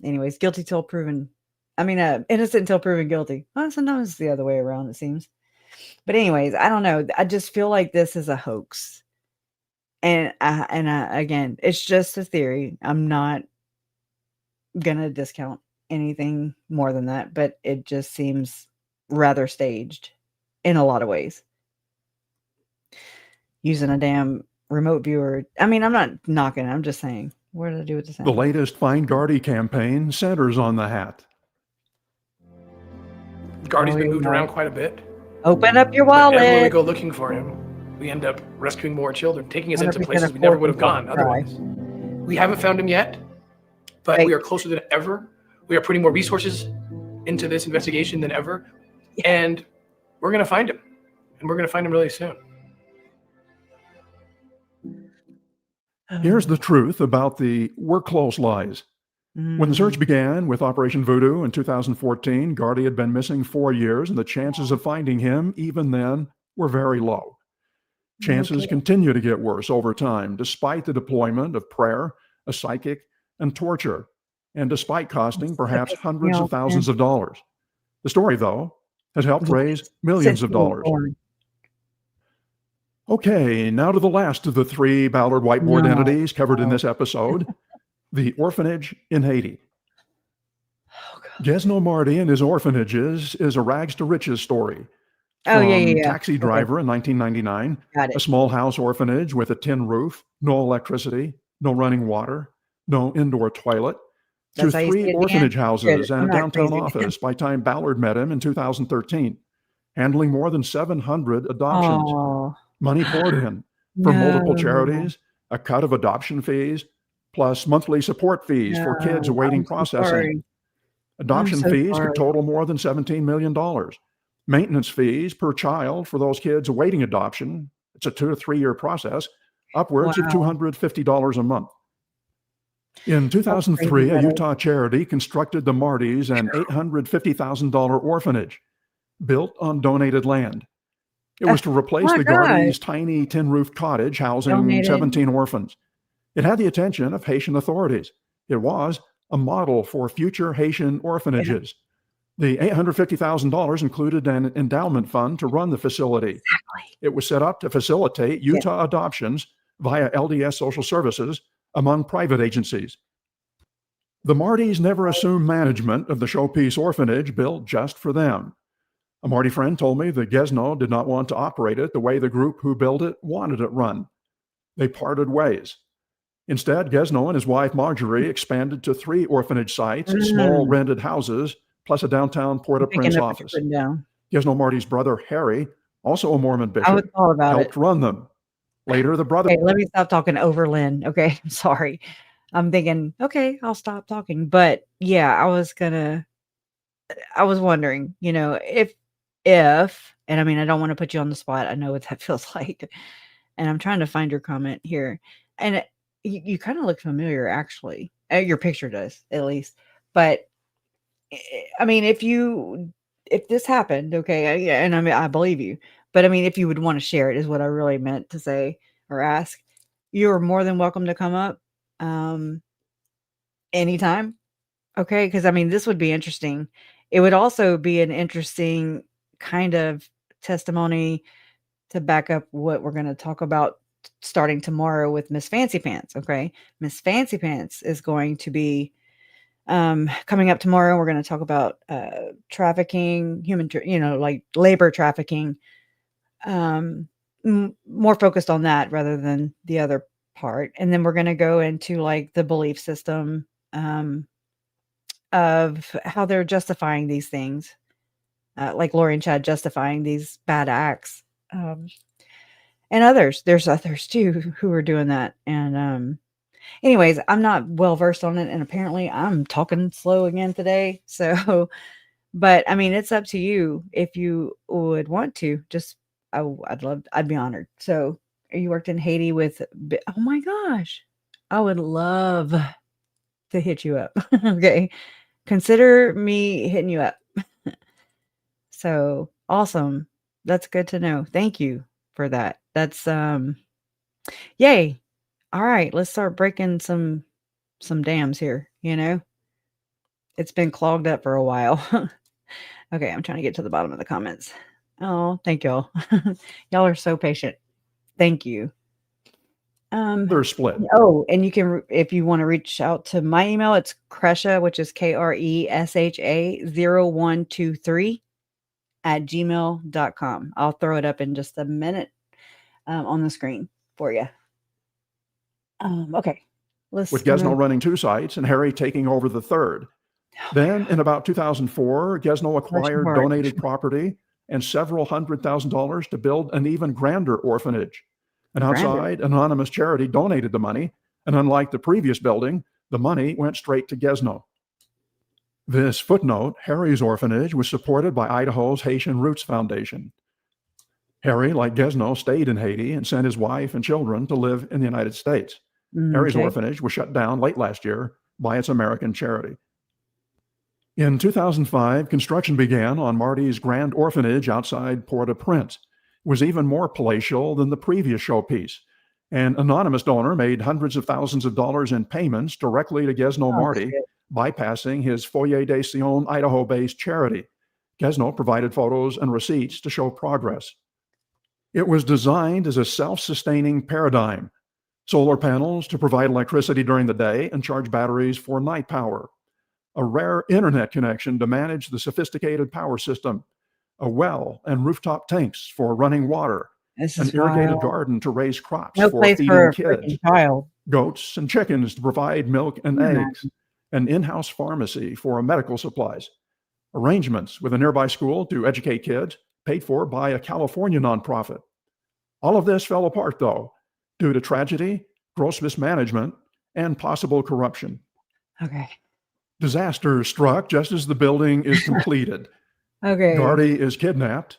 Anyways, guilty till proven. I mean, innocent until proven guilty. Well, sometimes it's the other way around, it seems. But anyways, I don't know. I just feel like this is a hoax. And again, it's just a theory. I'm not gonna discount anything more than that, but it just seems rather staged in a lot of ways. Using a damn remote viewer. I mean, I'm not knocking it. I'm just saying What did I do with the The sound? latest Find Gardy campaign centers on the hat. Gardy's been moved around quite a bit. Open up your Whenever we wallet. go looking for him, we end up rescuing more children, taking us into 100% places we of never would have course gone otherwise. We haven't found him yet, but we are closer than ever. We are putting more resources into this investigation than ever, and we're going to find him, and we're going to find him really soon. Here's the truth about the "we're close" lies. When the search began with Operation Voodoo in 2014, Gardy had been missing 4 years, and the chances of finding him, even then, were very low. Chances continue to get worse over time, despite the deployment of prayer, a psychic, and torture, and despite costing perhaps hundreds of thousands of dollars. The story, though, has helped raise millions of dollars. Okay, now to the last of the 3 Ballard whiteboard entities covered in this episode, the orphanage in Haiti. Gesno Marty and his orphanages is a rags to riches story. From taxi driver in 1999, a small house orphanage with a tin roof, no electricity, no running water, no indoor toilet, to 3 orphanage houses and a downtown office by time Ballard met him in 2013, handling more than 700 adoptions. Money poured in from multiple charities, a cut of adoption fees, plus monthly support fees for kids awaiting processing. Adoption fees could total more than $17 million. Maintenance fees per child for those kids awaiting adoption, it's a 2 to 3 year process, upwards of $250 a month. In 2003, a Utah charity constructed the Martys an $850,000 orphanage built on donated land. It was to replace the Gardy's tiny tin-roofed cottage housing 17 orphans. It had the attention of Haitian authorities. It was a model for future Haitian orphanages. The $850,000 included an endowment fund to run the facility. It was set up to facilitate Utah adoptions via LDS Social Services among private agencies. The Martys never assumed management of the showpiece orphanage built just for them. A Marty friend told me that Gesno did not want to operate it the way the group who built it wanted it run. They parted ways. Instead, Gesno and his wife Marjorie expanded to 3 orphanage sites, small rented houses, plus a downtown Port-au-Prince office. Gesno Marty's brother Harry, also a Mormon bishop, helped run them. Later, the brother... Okay, let me stop talking over Lynn. Okay, I'm sorry. I'm thinking, okay, I'll stop talking. But yeah, I was wondering, if, and I mean, I don't want to put you on the spot. I know what that feels like. And I'm trying to find your comment here. And you kind of look familiar, actually. Your picture does, at least. But I mean, if this happened, okay, and I mean, I believe you. But I mean, if you would want to share it, is what I really meant to say or ask. You're more than welcome to come up anytime. Okay, because I mean, this would be interesting. It would also be an interesting kind of testimony to back up what we're going to talk about starting tomorrow with Miss Fancy Pants. Okay, Miss Fancy Pants is going to be coming up tomorrow. We're going to talk about trafficking, like labor trafficking, more focused on that rather than the other part. And then we're going to go into like the belief system of how they're justifying these things, like Lori and Chad justifying these bad acts, and others. There's others too who are doing that. And anyways, I'm not well versed on it, and apparently I'm talking slow again today. So, but I mean, it's up to you if you would want to. Just I'd be honored. So, you worked in Haiti with? Oh my gosh, I would love to hit you up. Okay. Consider me hitting you up. So awesome. That's good to know. Thank you for that. That's yay. All right, let's start breaking some dams here, It's been clogged up for a while. Okay, I'm trying to get to the bottom of the comments. Oh, thank y'all. Y'all are so patient. Thank you. They're split. Oh, and you can, if you want to reach out to my email, it's Kresha, which is KRESHA 0123 @gmail.com. I'll throw it up in just a minute on the screen for you. Okay, with Gesno running 2 sites and Harry taking over the third. Then in about 2004, Gesno acquired donated property and several $100,000 to build an even grander orphanage. An outside anonymous charity donated the money, and unlike the previous building, the money went straight to Gesno. This footnote, Harry's orphanage was supported by Idaho's Haitian Roots Foundation. Harry, like Gesno, stayed in Haiti and sent his wife and children to live in the United States. Harry's orphanage was shut down late last year by its American charity. In 2005, construction began on Marty's Grand Orphanage outside Port-au-Prince. It was even more palatial than the previous showpiece. An anonymous donor made hundreds of thousands of dollars in payments directly to Gesno Marty, bypassing his Foyer de Sion, Idaho-based charity. Gesno provided photos and receipts to show progress. It was designed as a self-sustaining paradigm. Solar panels to provide electricity during the day and charge batteries for night power. A rare internet connection to manage the sophisticated power system. A well and rooftop tanks for running water. An irrigated garden to raise crops for feeding kids. Goats and chickens to provide milk and eggs. An in-house pharmacy for medical supplies. Arrangements with a nearby school to educate kids, paid for by a California nonprofit. All of this fell apart, though, due to tragedy, gross mismanagement, and possible corruption. Okay. Disaster struck just as the building is completed. Gardy is kidnapped.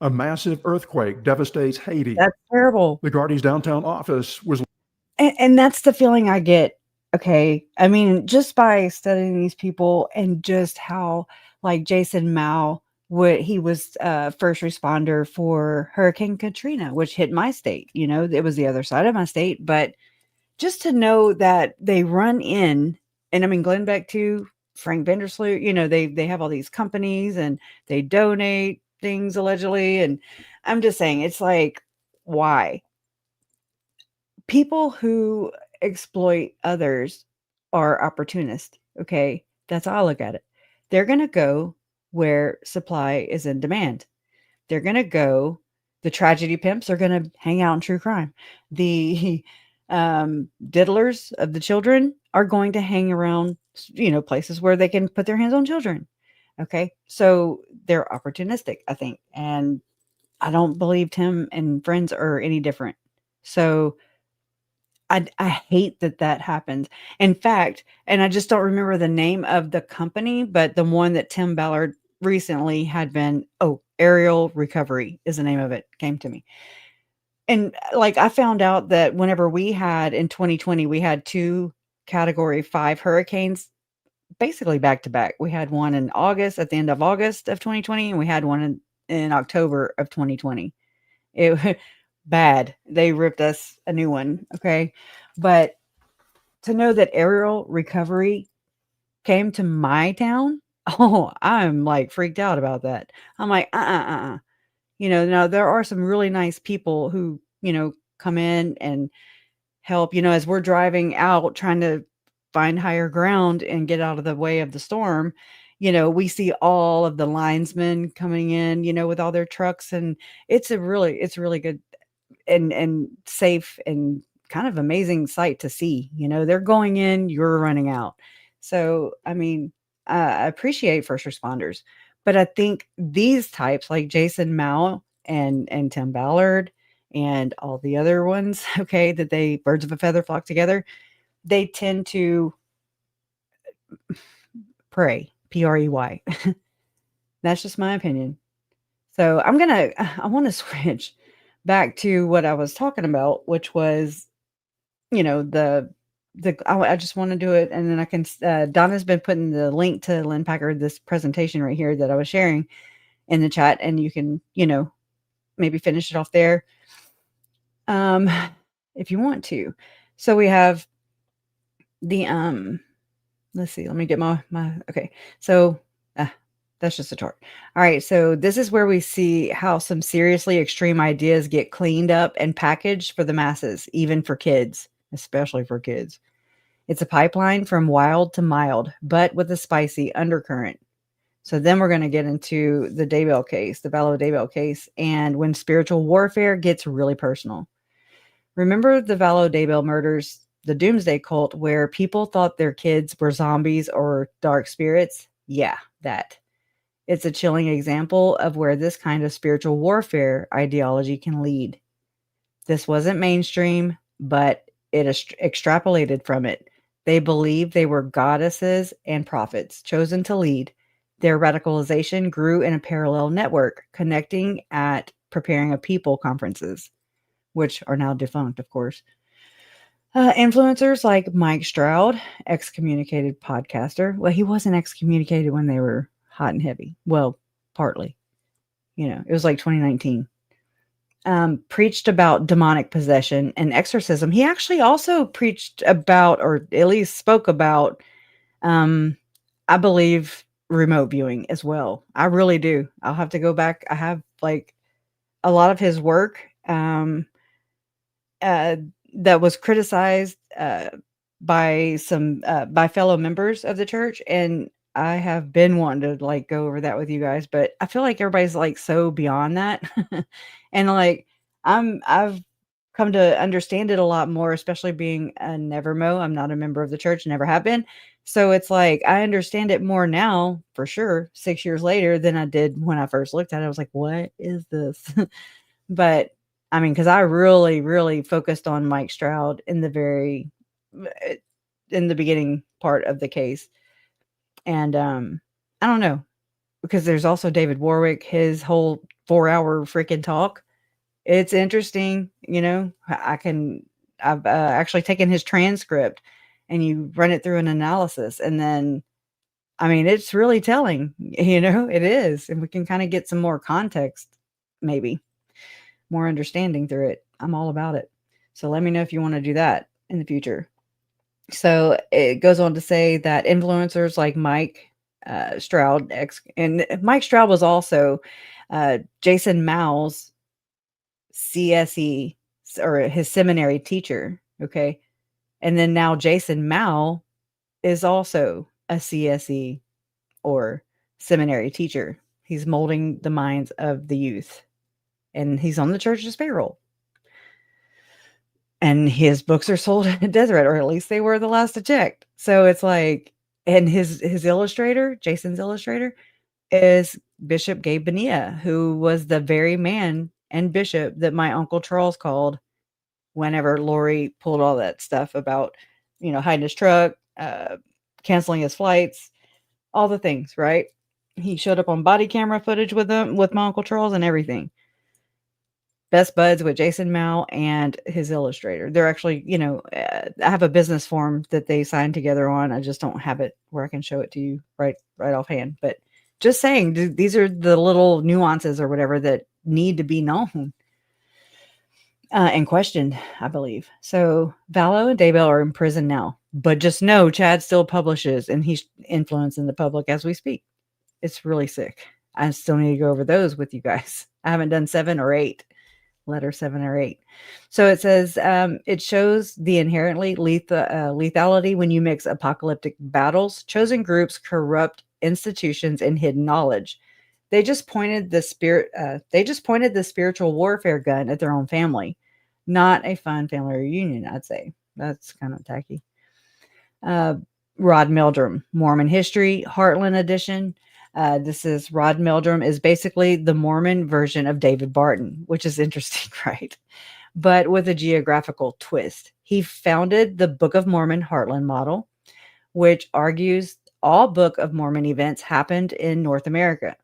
A massive earthquake devastates Haiti. That's terrible. The Gardy's downtown office was... And that's the feeling I get. Okay. I mean, just by studying these people and just how, like Jason Mao, he was first responder for Hurricane Katrina, which hit my state. You know, it was the other side of my state. But just to know that they run in, and I mean, Glenn Beck too, Frank Vandersloot, you know, they have all these companies and they donate things allegedly. And I'm just saying, it's like, why? People who exploit others are opportunists. Okay. That's how I look at it. They're going to go where supply is in demand. They're going to go, the tragedy pimps are going to hang out in true crime. The diddlers of the children are going to hang around, you know, places where they can put their hands on children. Okay. So they're opportunistic, I think. And I don't believe Tim and friends are any different. So I hate that happens. In fact, and I just don't remember the name of the company, but the one that Tim Ballard recently had been, Aerial Recovery is the name of it, came to me. And like, I found out that whenever we had in 2020, we had 2 Category 5 hurricanes, basically back to back. We had one in August, at the end of August of 2020, and we had one in October of 2020. It bad. They ripped us a new one. Okay. But to know that Aerial Recovery came to my town, I'm like freaked out about that. I'm like, you know, now there are some really nice people who, you know, come in and help, you know, as we're driving out, trying to find higher ground and get out of the way of the storm. You know, we see all of the linesmen coming in, you know, with all their trucks, and it's really good and safe and kind of amazing sight to see. You know, they're going in, you're running out. So, I mean, I appreciate first responders, but I think these types like Jason Mao and Tim Ballard and all the other ones, okay, that they birds of a feather flock together, they tend to prey, Prey. That's just my opinion. So I want to switch back to what I was talking about, which was, you know, I just want to do it. And then I can, Donna's been putting the link to Lynn Packard, this presentation right here that I was sharing in the chat, and you can, you know, maybe finish it off there. If you want to. So we have the, let's see, let me get my, okay. So, that's just a chart. All right. So this is where we see how some seriously extreme ideas get cleaned up and packaged for the masses, even for kids, especially for kids. It's a pipeline from wild to mild, but with a spicy undercurrent. So then we're going to get into the Daybell case, the Vallow Daybell case, and when spiritual warfare gets really personal. Remember the Vallow Daybell murders the doomsday cult where people thought their kids were zombies or dark spirits. Yeah, that. It's a chilling example of where this kind of spiritual warfare ideology can lead. This wasn't mainstream, but it extrapolated from it. They believed they were goddesses and prophets chosen to lead. Their radicalization grew in a parallel network, connecting at Preparing a People conferences, which are now defunct, of course. Influencers like Mike Stroud, excommunicated podcaster. Well, he wasn't excommunicated when they were hot and heavy. Well, partly. It was like 2019. Preached about demonic possession and exorcism. He actually also preached about, or at least spoke about, I believe, remote viewing as well. I really do. I'll have to go back. I have like a lot of his work that was criticized by fellow members of the church, and I have been wanting to like go over that with you guys, but I feel like everybody's like so beyond that. And like I've come to understand it a lot more, especially being a Nevermo. I'm not a member of the church, never have been. So it's like I understand it more now, for sure, 6 years later than I did when I first looked at it. I was like, what is this? But I mean, because I really, really focused on Mike Stroud in the beginning part of the case. And I don't know, because there's also David Warwick, his whole 4-hour freaking talk. It's interesting, I've actually taken his transcript and you run it through an analysis, and then, I mean, it's really telling, it is. And we can kind of get some more context, maybe more understanding through it. I'm all about it. So let me know if you want to do that in the future. So it goes on to say that influencers like Mike Stroud, and Mike Stroud was also Jason Mao's CSE, or his seminary teacher. Okay. And then now Jason Mao is also a CSE or seminary teacher. He's molding the minds of the youth, and he's on the church's payroll. And his books are sold in Deseret, or at least they were the last I checked. So it's like, and his illustrator, Jason's illustrator, is Bishop Gabe Bonilla, who was the very man and bishop that my Uncle Charles called whenever Lori pulled all that stuff about, hiding his truck, canceling his flights, all the things, right? He showed up on body camera footage with my Uncle Charles and everything. Best buds with Jason Mao and his illustrator. They're actually, I have a business form that they signed together on. I just don't have it where I can show it to you right offhand. But just saying, these are the little nuances or whatever that need to be known and questioned, I believe. So Vallow and Daybell are in prison now, but just know Chad still publishes and he's influencing the public as we speak. It's really sick. I still need to go over those with you guys. I haven't done 7 or 8. Letter 7 or 8. So it says it shows the inherently lethality when you mix apocalyptic battles, chosen groups, corrupt institutions, and hidden knowledge. They just pointed the spiritual warfare gun at their own family. Not a fun family reunion, I'd say. That's kind of tacky. Rod Meldrum, Mormon History, Heartland Edition. This is Rod Meldrum is basically the Mormon version of David Barton, which is interesting, right? But with a geographical twist. He founded the Book of Mormon Heartland model, which argues all Book of Mormon events happened in North America,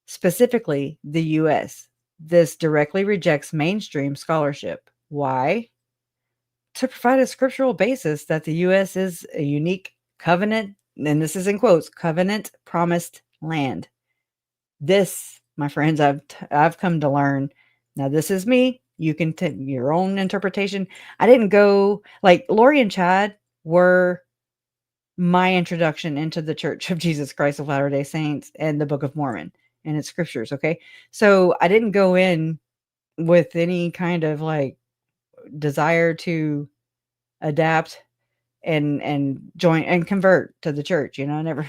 specifically the U.S. This directly rejects mainstream scholarship. Why? To provide a scriptural basis that the U.S. is a unique covenant, and this is in quotes, covenant promised land. This, my friends, I've come to learn. Now, this is me. You can take your own interpretation. I didn't go, like, Lori and Chad were my introduction into the Church of Jesus Christ of Latter-day Saints and the Book of Mormon and its scriptures. Okay. So I didn't go in with any kind of like desire to adapt and join and convert to the church. Never,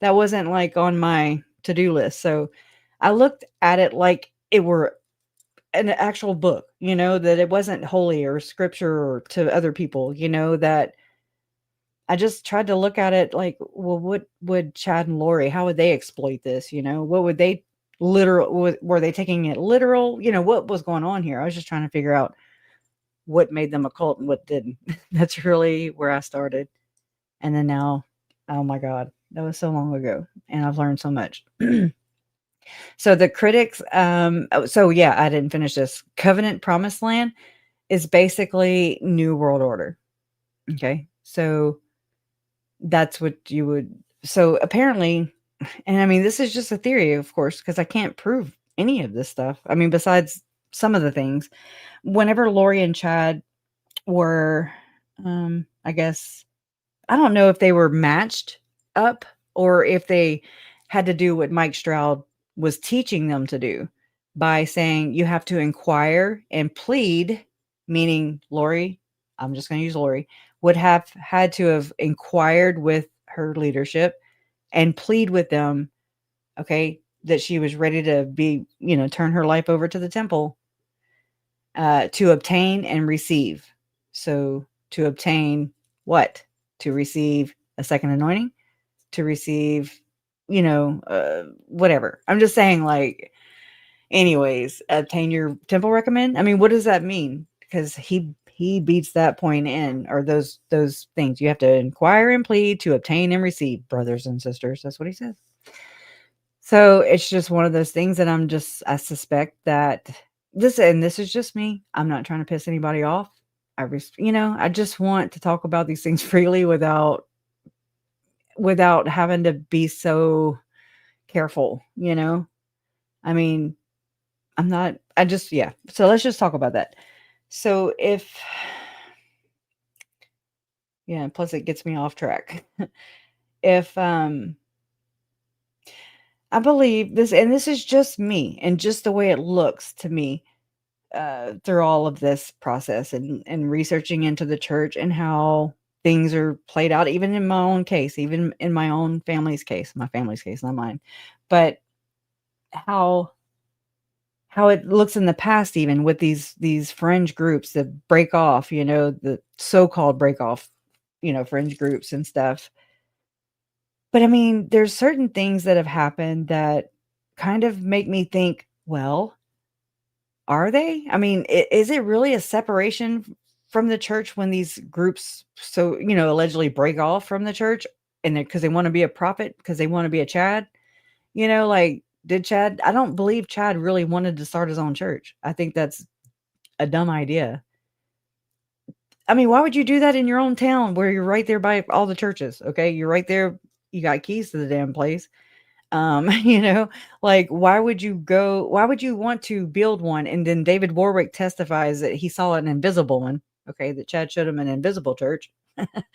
that wasn't like on my to-do list. So I looked at it like it were an actual book, that it wasn't holy or scripture or to other people, that I just tried to look at it like, well, what would Chad and Lori, how would they exploit this? What would they were they taking it literal? What was going on here? I was just trying to figure out what made them a cult and what didn't. That's really where I started. And then now, oh my God, that was so long ago. And I've learned so much. So the critics, so yeah, I didn't finish this. Covenant Promised Land is basically New World Order. Okay. So that's what you would, so apparently, and I mean, this is just a theory, of course, because I can't prove any of this stuff. I mean, besides some of the things, whenever Lori and Chad were, I guess, I don't know if they were matched up or if they had to do what Mike Stroud was teaching them to do by saying you have to inquire and plead, meaning Lori, I'm just going to use Lori, would have had to have inquired with her leadership and plead with them, okay, that she was ready to be, turn her life over to the temple to obtain and receive. So to obtain what? To receive a second anointing, to receive, whatever. I'm just saying, like, anyways, obtain your temple recommend. I mean, what does that mean? Because he beats that point in, or those things. You have to inquire and plead to obtain and receive, brothers and sisters. That's what he says. So it's just one of those things that I suspect that this is just me. I'm not trying to piss anybody off. I just want to talk about these things freely without having to be so careful, I mean, so let's just talk about that. So plus it gets me off track. If, I believe this, and this is just me and just the way it looks to me, through all of this process and researching into the church and how things are played out, even in my own case, even in my own family's case, not mine, but how it looks in the past, even with these fringe groups that break off, the so-called break off, fringe groups and stuff. But I mean, there's certain things that have happened that kind of make me think, well, are they? I mean, is it really a separation from the church when these groups allegedly break off from the church and because they want to be a prophet, because they want to be a Chad? Like, did Chad? I don't believe Chad really wanted to start his own church. I think that's a dumb idea. I mean, why would you do that in your own town where you're right there by all the churches? Okay, you're right there. You got keys to the damn place. Like, why would you want to build one? And then David Warwick testifies that he saw an invisible one. Okay, that Chad showed him an invisible church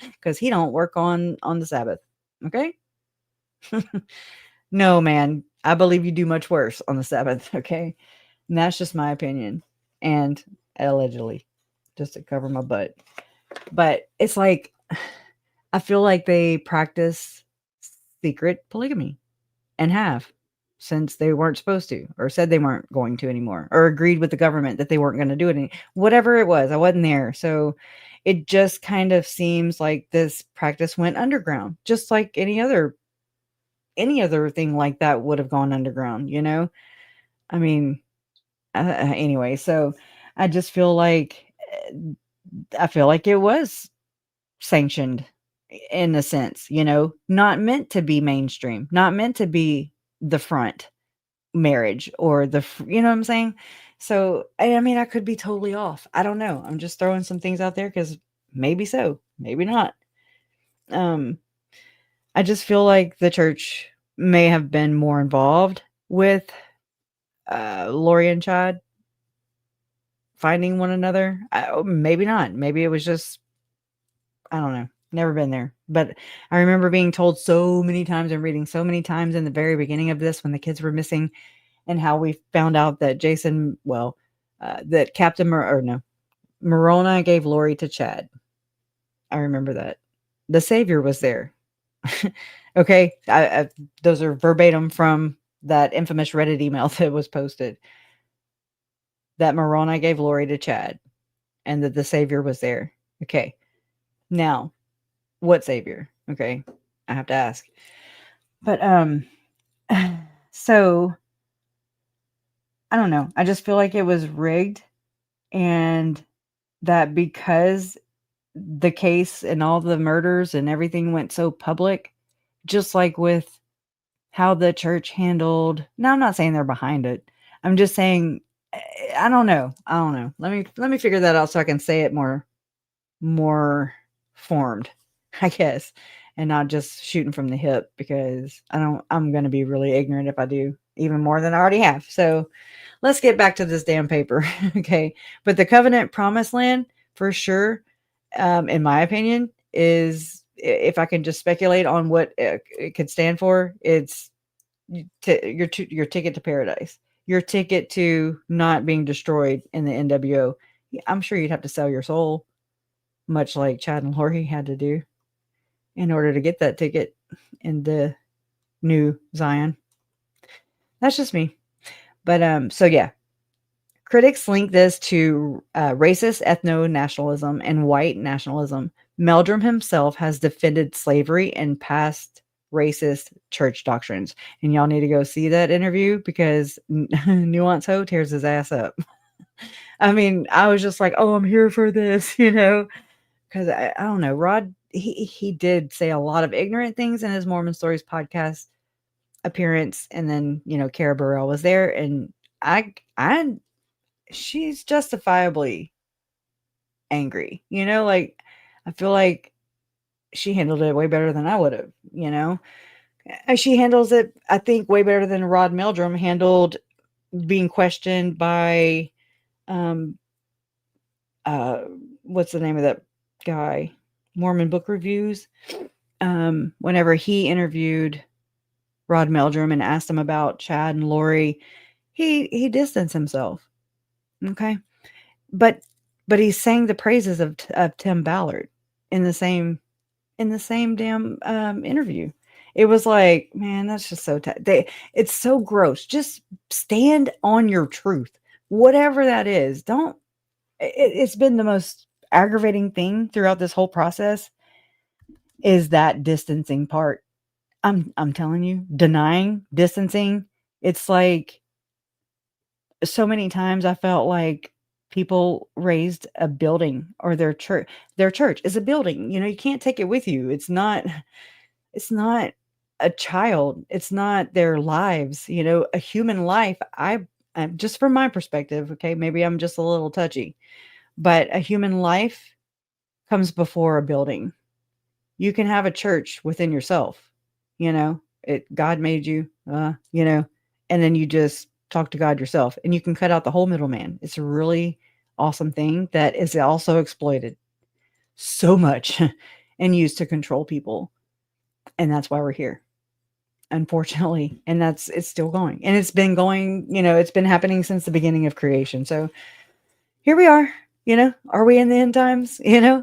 because he don't work on the Sabbath. Okay. No, man, I believe you do much worse on the Sabbath. Okay. And that's just my opinion. And allegedly, just to cover my butt. But it's like, I feel like they practice secret polygamy and have since they weren't supposed to, or said they weren't going to anymore, or agreed with the government that they weren't going to do it. Whatever it was, I wasn't there. So it just kind of seems like this practice went underground, just like any other thing like that would have gone underground, I mean, anyway, so I just feel like it was sanctioned in a sense, not meant to be mainstream, not meant to be the front marriage or what I'm saying? So, I mean, I could be totally off. I don't know. I'm just throwing some things out there because maybe so, maybe not. I just feel like the church may have been more involved with Lori and Chad finding one another. Maybe not. Maybe it was just, I don't know. Never been there. But I remember being told so many times and reading so many times in the very beginning of this when the kids were missing and how we found out that that Captain Moroni gave Lori to Chad. I remember that. The Savior was there. Okay. Those are verbatim from that infamous Reddit email that was posted. that Moroni gave Lori to Chad and that the Savior was there. Okay. Now, what Savior? Okay. I have to ask. But, so I don't know. I just feel like it was rigged, and that because the case and all the murders and everything went so public, just like with how the church handled. Now, I'm not saying they're behind it. I'm just saying, I don't know. Let me figure that out so I can say it more formed, I guess, and not just shooting from the hip, because I'm going to be really ignorant if I do even more than I already have. So let's get back to this damn paper. Okay. But the covenant promised land, for sure, in my opinion, is, if I can just speculate on what it could stand for, it's your ticket to paradise, your ticket to not being destroyed in the NWO. I'm sure you'd have to sell your soul, much like Chad and Lori had to do, in order to get that ticket in the new Zion. That's just me. But so yeah, critics link this to racist ethno-nationalism and white nationalism. Meldrum himself has defended slavery and past racist church doctrines. And y'all need to go see that interview, because Nuance Ho tears his ass up. I mean, I was just like, oh, I'm here for this, because I don't know. Rod, he did say a lot of ignorant things in his Mormon Stories podcast appearance. And then, Kara Burrell was there, and she's justifiably angry, like, I feel like she handled it way better than I would have, She handles it, I think, way better than Rod Meldrum handled being questioned by, what's the name of that guy? Mormon Book Reviews. Whenever he interviewed Rod Meldrum and asked him about Chad and Lori, he distanced himself. Okay. But he sang the praises of Tim Ballard in the same damn interview. It was like, man, that's just so it's so gross. Just stand on your truth, whatever that is. It's been the most aggravating thing throughout this whole process, is that distancing part. I'm telling you, denying, distancing. It's like, so many times I felt like people raised a building, or their church is a building. You can't take it with you. It's not a child. It's not their lives, a human life. I'm just, from my perspective, okay, maybe I'm just a little touchy, but a human life comes before a building. You can have a church within yourself, God made you, and then you just talk to God yourself, and you can cut out the whole middleman. It's a really awesome thing that is also exploited so much and used to control people. And that's why we're here, unfortunately. And it's still going, and it's been going, it's been happening since the beginning of creation. So here we are, are we in the end times? Yeah,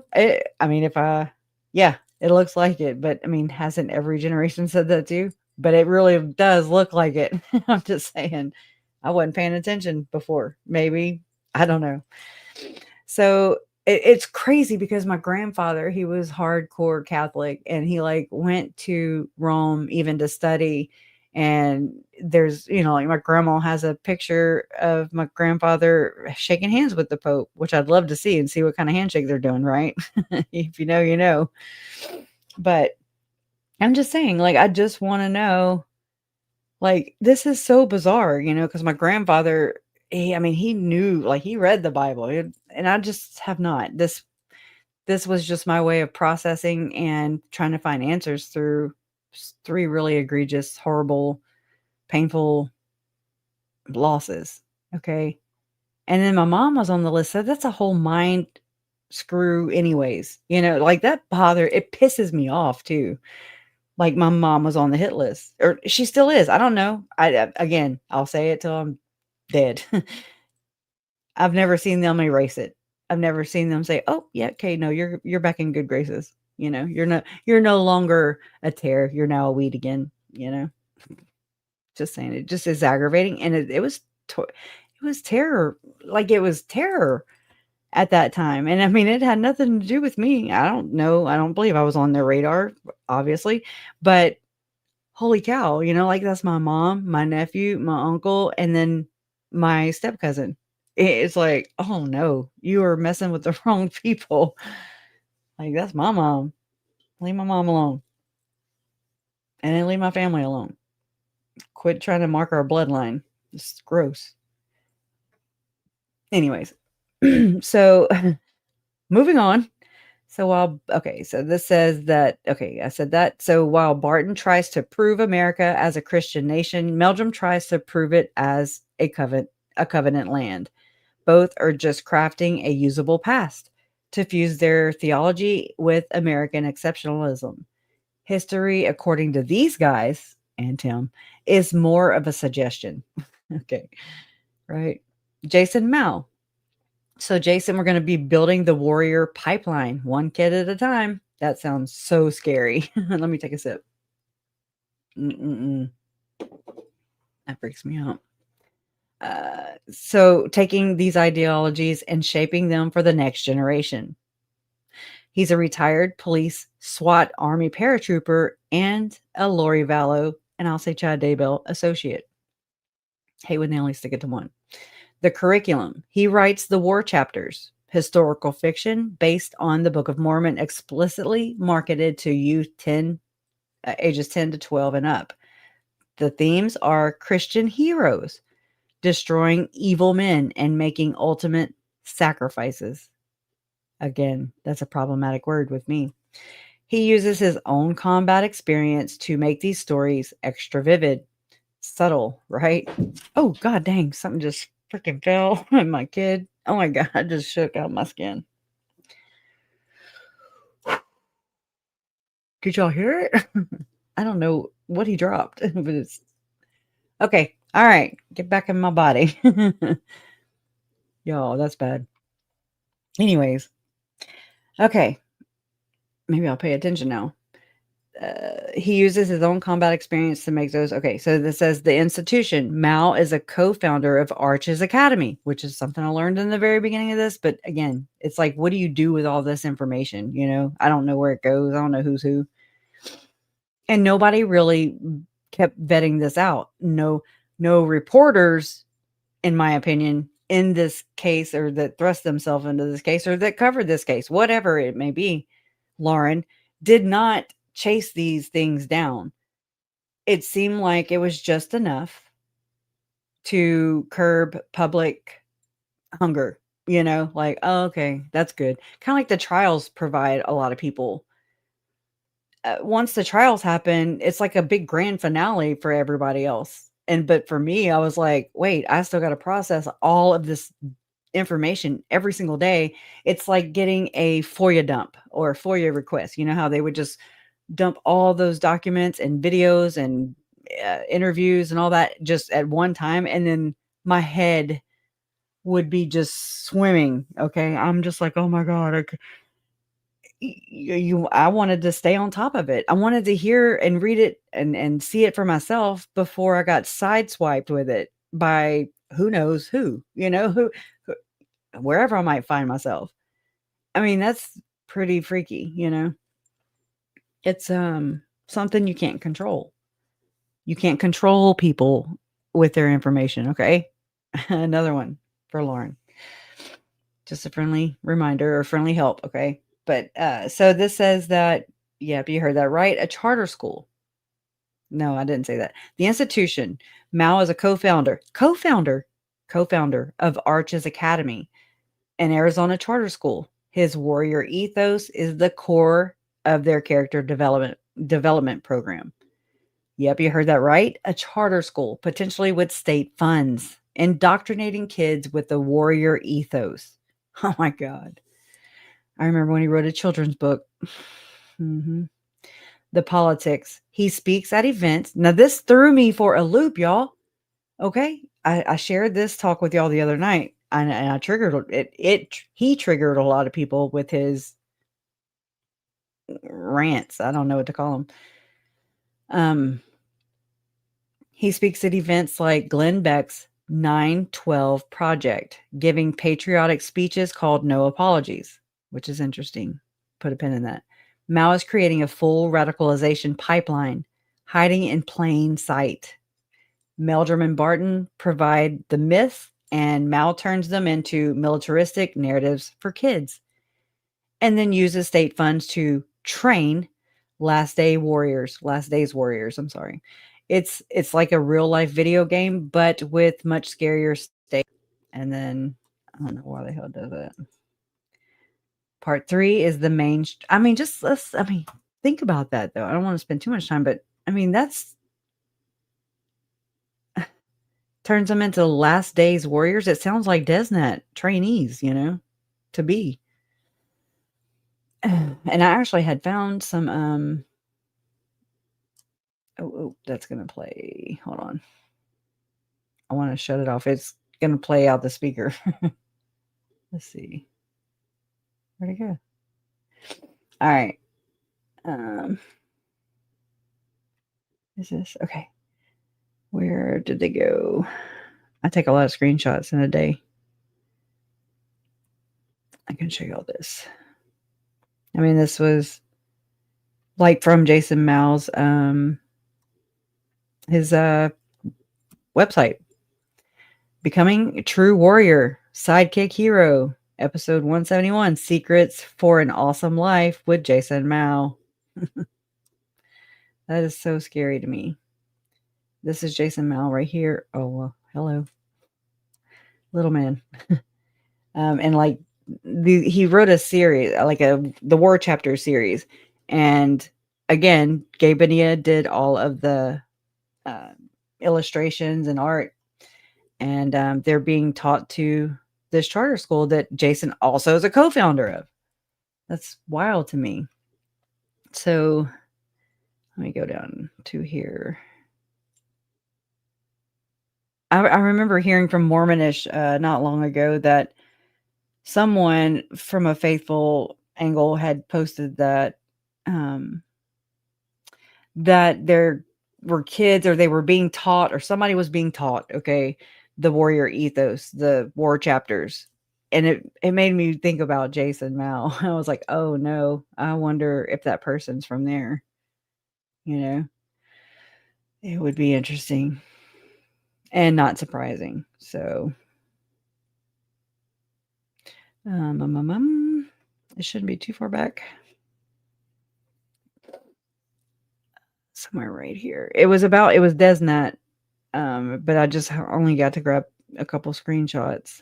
it looks like it, but I mean, hasn't every generation said that too? But it really does look like it. I'm just saying, I wasn't paying attention before. Maybe, I don't know. So it's crazy, because my grandfather, he was hardcore Catholic, and he went to Rome even to study. And there's, like, my grandma has a picture of my grandfather shaking hands with the Pope, which I'd love to see and see what kind of handshake they're doing, right? If you know. But I'm just saying, I just want to know, this is so bizarre, because my grandfather, he knew, he read the Bible, and I just have not. This was just my way of processing and trying to find answers through 3 really egregious, horrible, painful losses. Okay. And then my mom was on the list. So that's a whole mind screw anyways, that it pisses me off too. Like, my mom was on the hit list, or she still is. I don't know. Again, I'll say it till I'm dead. I've never seen them erase it. I've never seen them say, "Oh, yeah, okay, no, you're back in good graces." You're no longer a tear. You're now a weed again. Just saying, it just is aggravating, and it was terror like it was terror at that time. And I mean, it had nothing to do with me. I don't know. I don't believe I was on their radar, obviously, but holy cow, like that's my mom, my nephew, my uncle, and then my step cousin. It's like, oh no, you are messing with the wrong people. Like, that's my mom. Leave my mom alone. And then leave my family alone. Quit trying to mark our bloodline. It's gross. Anyways, so moving on. So this says that, I said that. So while Barton tries to prove America as a Christian nation, Meldrum tries to prove it as a covenant land. Both are just crafting a usable past to fuse their theology with American exceptionalism. History, according to these guys and Tim, is more of a suggestion. Okay, right. Jason Mao. So, Jason, we're going to be building the warrior pipeline, one kid at a time. That sounds so scary. Let me take a sip. That freaks me out. So, taking these ideologies and shaping them for the next generation. He's a retired police SWAT Army paratrooper and a Lori Vallow, and I'll say Chad Daybell associate. Hate when they only stick it to one. The curriculum. He writes the war chapters, historical fiction based on the Book of Mormon, explicitly marketed to youth ages 10 to 12 and up. The themes are Christian heroes, destroying evil men and making ultimate sacrifices. Again, that's a problematic word with me. He uses his own combat experience to make these stories extra vivid, subtle, right? Oh, god dang, something just freaking fell on my kid. Oh my god, I just shook out my skin. Did y'all hear it? I don't know what he dropped, but it's okay. All right, get back in my body. Y'all, that's bad. Anyways, okay, maybe I'll pay attention now. He uses his own combat experience to make those. Okay, so this says the institution. Mao is a co-founder of Arches Academy, which is something I learned in the very beginning of this. But again, it's like, what do you do with all this information? I don't know where it goes. I don't know who's who. And nobody really kept vetting this out. No reporters, in my opinion, in this case, or that thrust themselves into this case, or that covered this case, whatever it may be, Lauren, did not chase these things down. It seemed like it was just enough to curb public hunger, like, oh, okay, that's good. Kind of like the trials provide a lot of people. Once the trials happen, it's like a big grand finale for everybody else. But for me, I was like, wait, I still got to process all of this information every single day. It's like getting a FOIA dump or a FOIA request. You know how they would just dump all those documents and videos and interviews and all that just at one time, and then my head would be just swimming. Okay, I'm just like, oh my god, I wanted to stay on top of it. I wanted to hear and read it and see it for myself before I got sideswiped with it by who knows who, who wherever I might find myself. I mean, that's pretty freaky, It's something you can't control. You can't control people with their information, okay? Another one for Lauren. Just a friendly reminder or friendly help, okay? But so this says that, yep, you heard that right. A charter school. No, I didn't say that. The institution. Mao is a co-founder of Arches Academy, an Arizona charter school. His warrior ethos is the core of their character development program. Yep, you heard that right. A charter school, potentially with state funds, indoctrinating kids with the warrior ethos. Oh my God. I remember when he wrote a children's book. The politics. He speaks at events. Now, this threw me for a loop, y'all. Okay. I shared this talk with y'all the other night, and I triggered it. He triggered a lot of people with his rants. I don't know what to call them. He speaks at events like Glenn Beck's 9/12 Project, giving patriotic speeches called No Apologies, which is interesting. Put a pin in that. Mao is creating a full radicalization pipeline, hiding in plain sight. Meldrum and Barton provide the myths, and Mao turns them into militaristic narratives for kids, and then uses state funds to train last days warriors. I'm sorry. It's like a real life video game, but with much scarier stakes. And then I don't know why the hell does that. Part 3 is the main. Think about that though. I don't want to spend too much time, but that's turns them into last days warriors. It sounds like DesNet trainees, to be. And I actually had found some that's gonna play. Hold on. I want to shut it off. It's gonna play out the speaker. Let's see. Where'd it go? All right. Is this okay? Where did they go? I take a lot of screenshots in a day. I can show you all this. This was like from Jason Mao's his website. Becoming a True Warrior, Sidekick Hero, episode 171, Secrets for an Awesome Life with Jason Mao. That is so scary to me. This is Jason Mao right here. Oh, well, hello. Little man. And like he wrote a series, like the War Chapter series. And again, Gabe Bonilla did all of the illustrations and art. And they're being taught to this charter school that Jason also is a co-founder of. That's wild to me. So let me go down to here. I remember hearing from Mormonish not long ago that someone from a faithful angle had posted that that there were kids, or they were being taught, or somebody was being taught, the warrior ethos, the war chapters. And it made me think about Jason Mao. I was like, oh no, I wonder if that person's from there. It would be interesting and not surprising. So it shouldn't be too far back. Somewhere right here. It was DesNet. But I just only got to grab a couple screenshots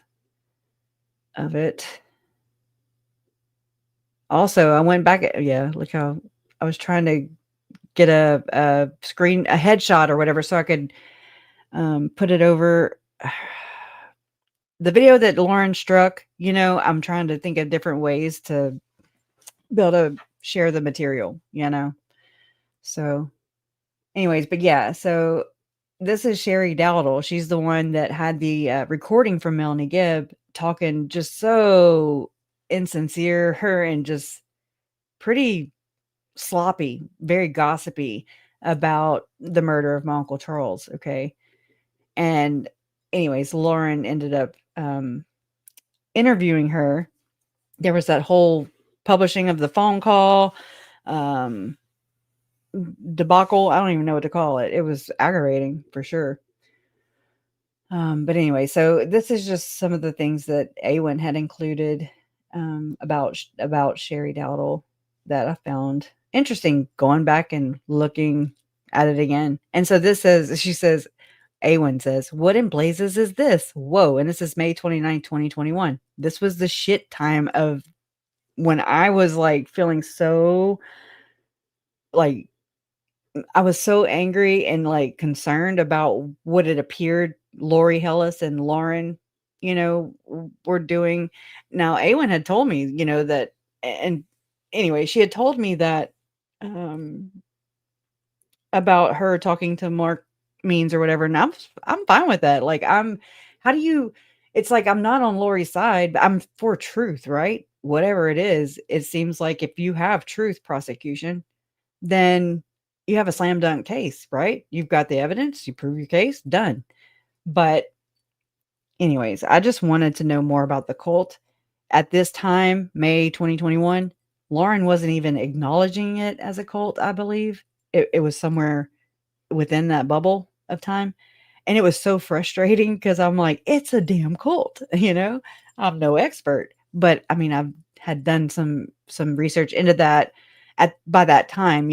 of it. Also, I went back. Look how I was trying to get a headshot or whatever, so I could put it over the video that Lauren struck. I'm trying to think of different ways to be able to share the material. So, anyways, but yeah, so. This is Sherry Dowdle. She's the one that had the recording from Melanie Gibb talking just so insincere, and just pretty sloppy, very gossipy about the murder of my Uncle Charles. Okay. And anyways, Lauren ended up interviewing her. There was that whole publishing of the phone call debacle. I don't even know what to call it. It was aggravating for sure. But anyway, so this is just some of the things that Awen had included about Sherry Dowdle that I found interesting, going back and looking at it again. And so she says, Awen says, what in blazes is this? Whoa. And this is May 29, 2021. This was the shit time of when I was like feeling so like, I was so angry and like concerned about what it appeared Lori Hellis and Lauren, were doing. Now, Awen had told me, that, and anyway, she had told me that about her talking to Mark Means or whatever. And I'm fine with that. Like, it's like, I'm not on Lori's side, but I'm for truth, right? Whatever it is, it seems like if you have truth prosecution, then you have a slam dunk case, right? You've got the evidence, you prove your case, done. But anyways, I just wanted to know more about the cult. At this time, May 2021, Lauren wasn't even acknowledging it as a cult, I believe. It was somewhere within that bubble of time. And it was so frustrating because I'm like, it's a damn cult, I'm no expert. But I mean, I've had done some research into that by that time,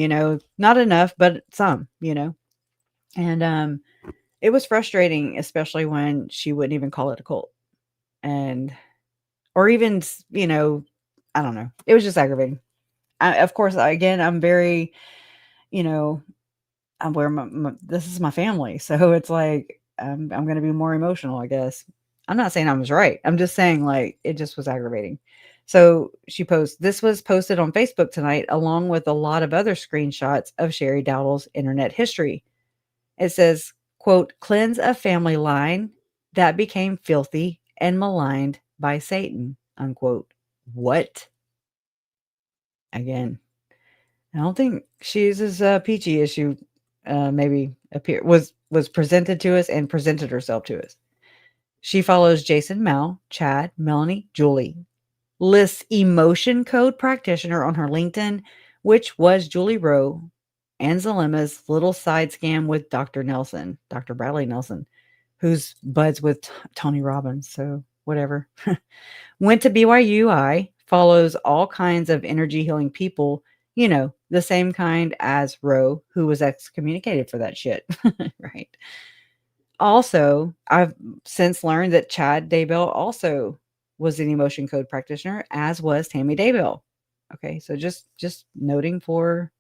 not enough, but some, And it was frustrating, especially when she wouldn't even call it a cult. And or even, I don't know. It was just aggravating. Of course, again, I'm very, I'm where this is my family. So it's like, I'm going to be more emotional, I guess. I'm not saying I was right. I'm just saying like, it just was aggravating. So this was posted on Facebook tonight, along with a lot of other screenshots of Sherry Dowdle's internet history. It says, quote, cleanse a family line that became filthy and maligned by Satan, unquote. What? Again, I don't think she's a peachy issue. Maybe was presented to us and presented herself to us. She follows Jason Mal, Chad, Melanie, Julie. Lists emotion code practitioner on her LinkedIn, which was Julie Rowe and Zalema's little side scam with Dr. Bradley Nelson, who's buds with Tony Robbins. So whatever. Went to BYU. Follows all kinds of energy healing people, the same kind as Rowe, who was excommunicated for that shit. Right. Also, I've since learned that Chad Daybell also was an emotion code practitioner, as was Tammy Daybell. Okay, so just noting for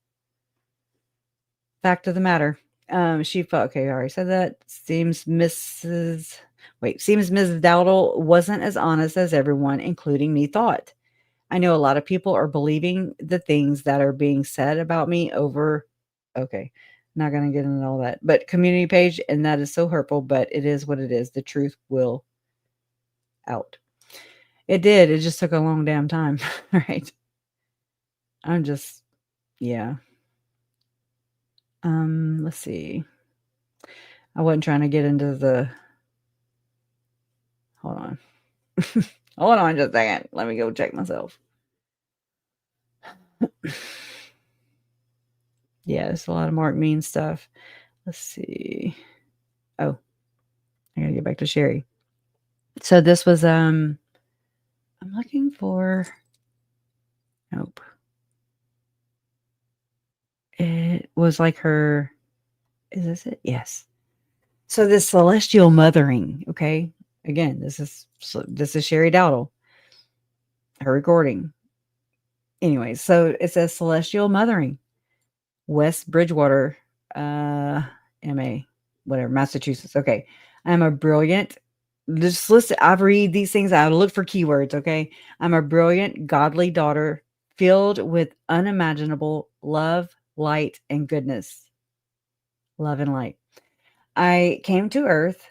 fact of the matter. Okay, I already said that. Seems Mrs. Dowdle wasn't as honest as everyone, including me, thought. I know a lot of people are believing the things that are being said about me over. Okay, not going to get into all that, but community page, and that is so hurtful, but it is what it is. The truth will out. It did. It just took a long damn time, right? Yeah. Let's see. I wasn't trying to get into the. Hold on. Hold on just a second. Let me go check myself. Yeah, it's a lot of Mark Mean stuff. Let's see. Oh, I gotta get back to Sherry. So this was I'm looking for. Nope. It was like her. Is this it? Yes. So this celestial mothering. Okay. Again, this is Sherry Dowdle. Her recording. Anyway, so it says celestial mothering. West Bridgewater, MA, whatever, Massachusetts. Okay. I'm a brilliant, just listen, I read these things, I look for keywords, okay? I'm a brilliant, godly daughter filled with unimaginable love, light, and goodness. Love and light. She came to earth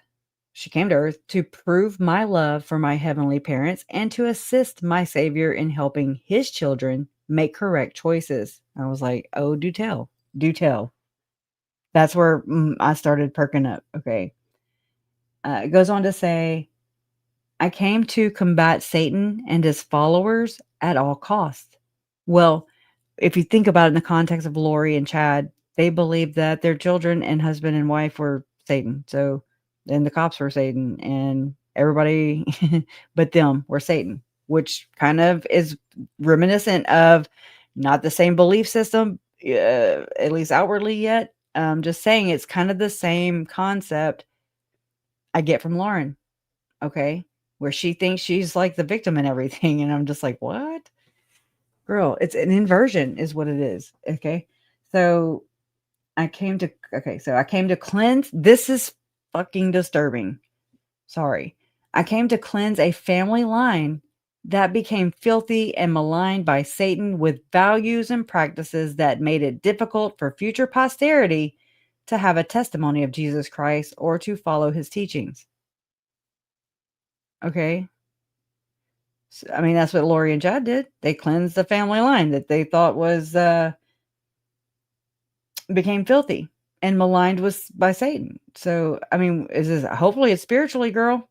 to prove my love for my heavenly parents and to assist my Savior in helping his children make correct choices. I was like, oh, do tell. That's where I started perking up. Okay. It goes on to say, I came to combat Satan and his followers at all costs. Well, if you think about it in the context of Lori and Chad, they believed that their children and husband and wife were Satan. So then the cops were Satan and everybody but them were Satan, which kind of is reminiscent of not the same belief system, at least outwardly yet. Just saying it's kind of the same concept I get from Lauren. Okay. Where she thinks she's like the victim and everything. And I'm just like, what? Girl, it's an inversion is what it is. Okay. So I came to cleanse. This is fucking disturbing. Sorry. I came to cleanse a family line that became filthy and maligned by Satan with values and practices that made it difficult for future posterity to have a testimony of Jesus Christ or to follow his teachings. Okay. So, I mean, that's what Lori and Chad did. They cleansed the family line that they thought was became filthy and maligned by Satan. So, I mean, hopefully it's spiritually, girl.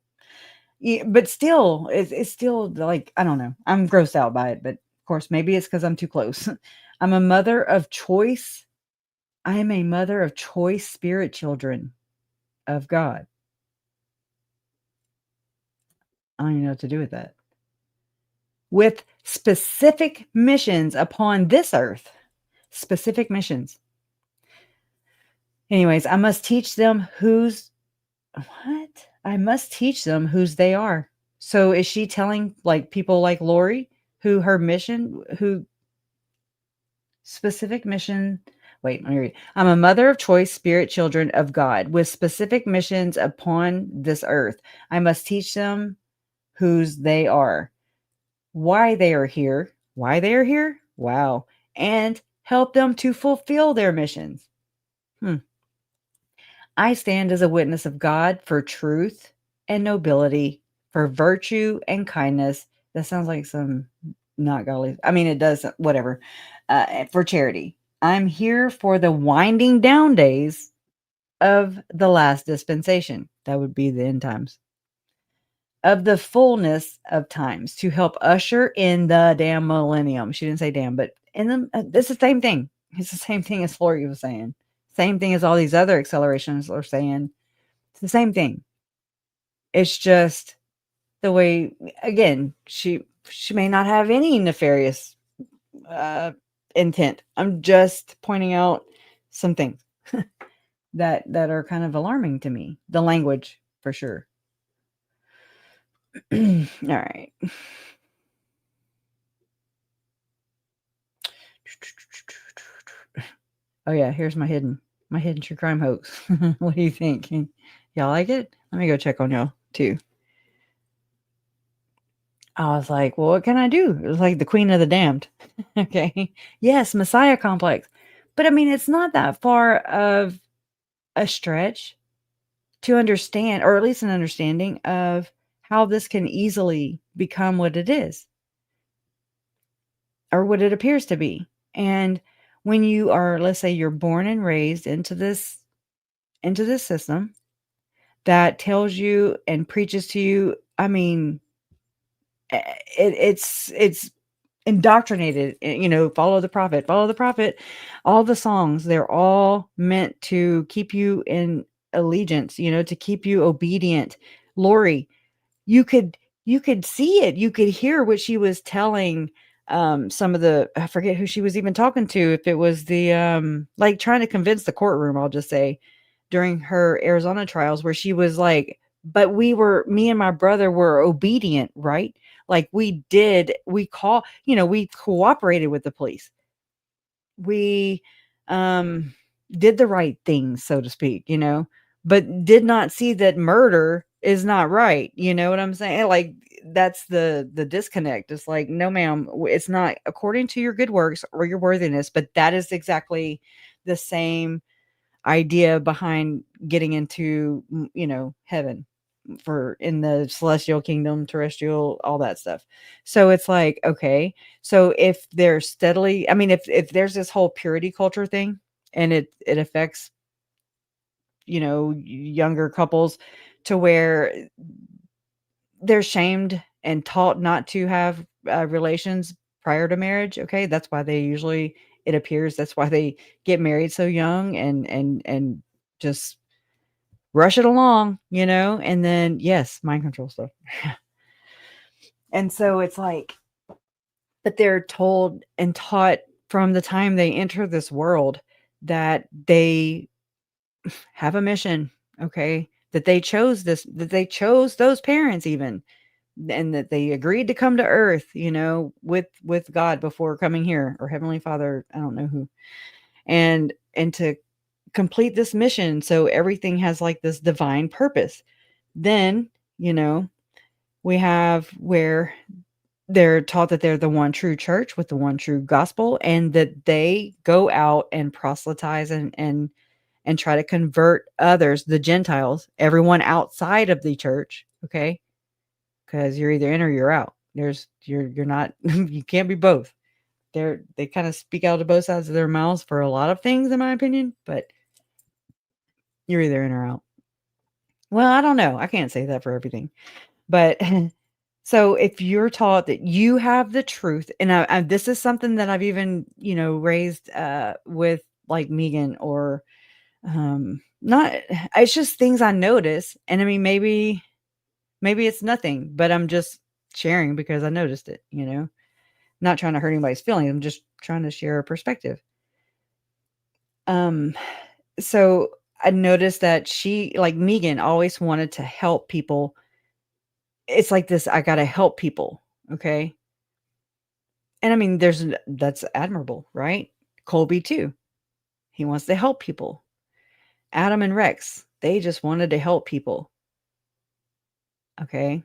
Yeah, but still, it's still like, I don't know. I'm grossed out by it, but of course, maybe it's because I'm too close. I'm a mother of choice. I am a mother of choice spirit children of God. I don't even know what to do with that. With specific missions upon this earth. Specific missions. Anyways, I must teach them whose they are. So is she telling like people like Lori who her mission, who specific mission? Wait, let me read. I'm a mother of choice spirit children of God with specific missions upon this earth. I must teach them whose they are, why they are here. Why they are here? Wow. And help them to fulfill their missions. I stand as a witness of God for truth and nobility, for virtue and kindness. That sounds like some not godly. I mean, it does, whatever. For charity. I'm here for the winding down days of the last dispensation. That would be the end times. Of the fullness of times to help usher in the damn millennium. She didn't say damn, but in the, it's the same thing. It's the same thing as Lori was saying. Same thing as all these other accelerations are saying. It's the same thing. It's just the way, again, she may not have any nefarious intent. I'm just pointing out some things that are kind of alarming to me. The language, for sure. All right. Oh yeah, here's my hidden true crime hoax. What do you think? Y'all like it? Let me go check on y'all too. I was like, well, what can I do? It was like the Queen of the Damned. Okay. Yes, Messiah complex. But I mean, it's not that far of a stretch to understand, or at least an understanding of how this can easily become what it is, or what it appears to be. And when you are, let's say you're born and raised into this system that tells you and preaches to you, I mean, it's indoctrinated, follow the prophet, all the songs, they're all meant to keep you in allegiance, to keep you obedient. Lori, you could see it, you could hear what she was telling some of the, I forget who she was even talking to, if it was the like trying to convince the courtroom, I'll just say, during her Arizona trials, where she was like, but me and my brother were obedient, right? Like we cooperated with the police. We did the right things, so to speak, but did not see that murder is not right. You know what I'm saying? Like that's the disconnect. It's like, no, ma'am, it's not according to your good works or your worthiness, but that is exactly the same idea behind getting into, heaven, for in the celestial kingdom, terrestrial, all that stuff. So it's like, okay, so if they're steadily, I mean, if there's this whole purity culture thing and it affects, younger couples to where they're shamed and taught not to have relations prior to marriage. Okay. That's why they usually, it appears that's why they get married so young and just rush it along, and then yes, mind control stuff. And so it's like, but they're told and taught from the time they enter this world that they have a mission, okay? That they chose those parents even, and that they agreed to come to earth, with God before coming here, or Heavenly Father, I don't know who. And to complete this mission, so everything has like this divine purpose. Then, we have where they're taught that they're the one true church with the one true gospel, and that they go out and proselytize and try to convert others, the Gentiles, everyone outside of the church. Okay. Because you're either in or you're out. You're not, you can't be both. They kind of speak out of both sides of their mouths for a lot of things, in my opinion, but you're either in or out. Well, I don't know. I can't say that for everything. But so if you're taught that you have the truth, and this is something that I've even, raised with like Megan or not, it's just things I notice. And I mean, maybe it's nothing, but I'm just sharing because I noticed it, not trying to hurt anybody's feelings. I'm just trying to share a perspective. So I noticed that she, like Megan, always wanted to help people. It's like this, I got to help people. Okay. And I mean, that's admirable, right? Colby too. He wants to help people. Adam and Rex, they just wanted to help people. Okay.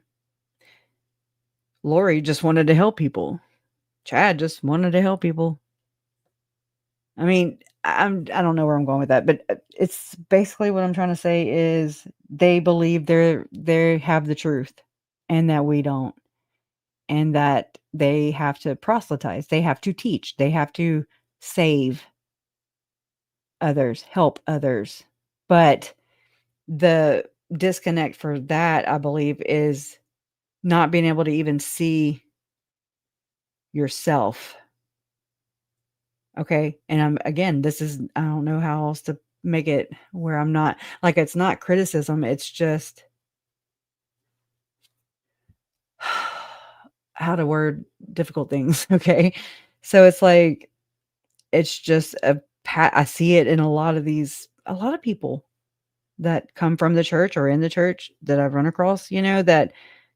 Lori just wanted to help people. Chad just wanted to help people. I mean, I don't know where I'm going with that, but it's basically what I'm trying to say is they believe they have the truth and that we don't, and that they have to proselytize, they have to teach, they have to save others, help others. But the disconnect for that, I believe, is not being able to even see yourself. Okay. And I don't know how else to make it where I'm not like, it's not criticism. It's just how to word difficult things. Okay. So it's like, it's just I see it in a lot of people that come from the church or in the church that I've run across, that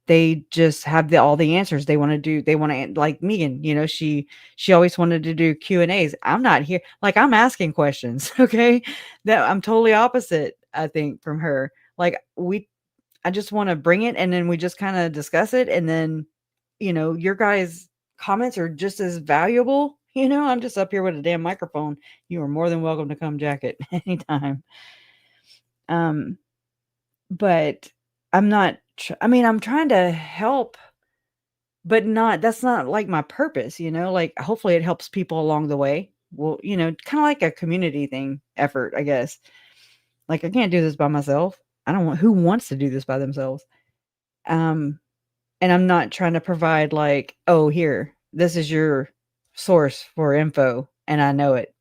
they just have all the answers. They want to like Megan, she always wanted to do Q&As. I'm not here. Like, I'm asking questions. Okay. That I'm totally opposite, I think, from her. Like I just want to bring it and then we just kind of discuss it. And then, your guys' comments are just as valuable. I'm just up here with a damn microphone. You are more than welcome to come jack it anytime. But I'm not, I'm trying to help, but that's not like my purpose, like hopefully it helps people along the way. Well, kind of like a community effort, I guess. Like, I can't do this by myself. Who wants to do this by themselves? And I'm not trying to provide like, oh, here, this is your source for info. And I know it.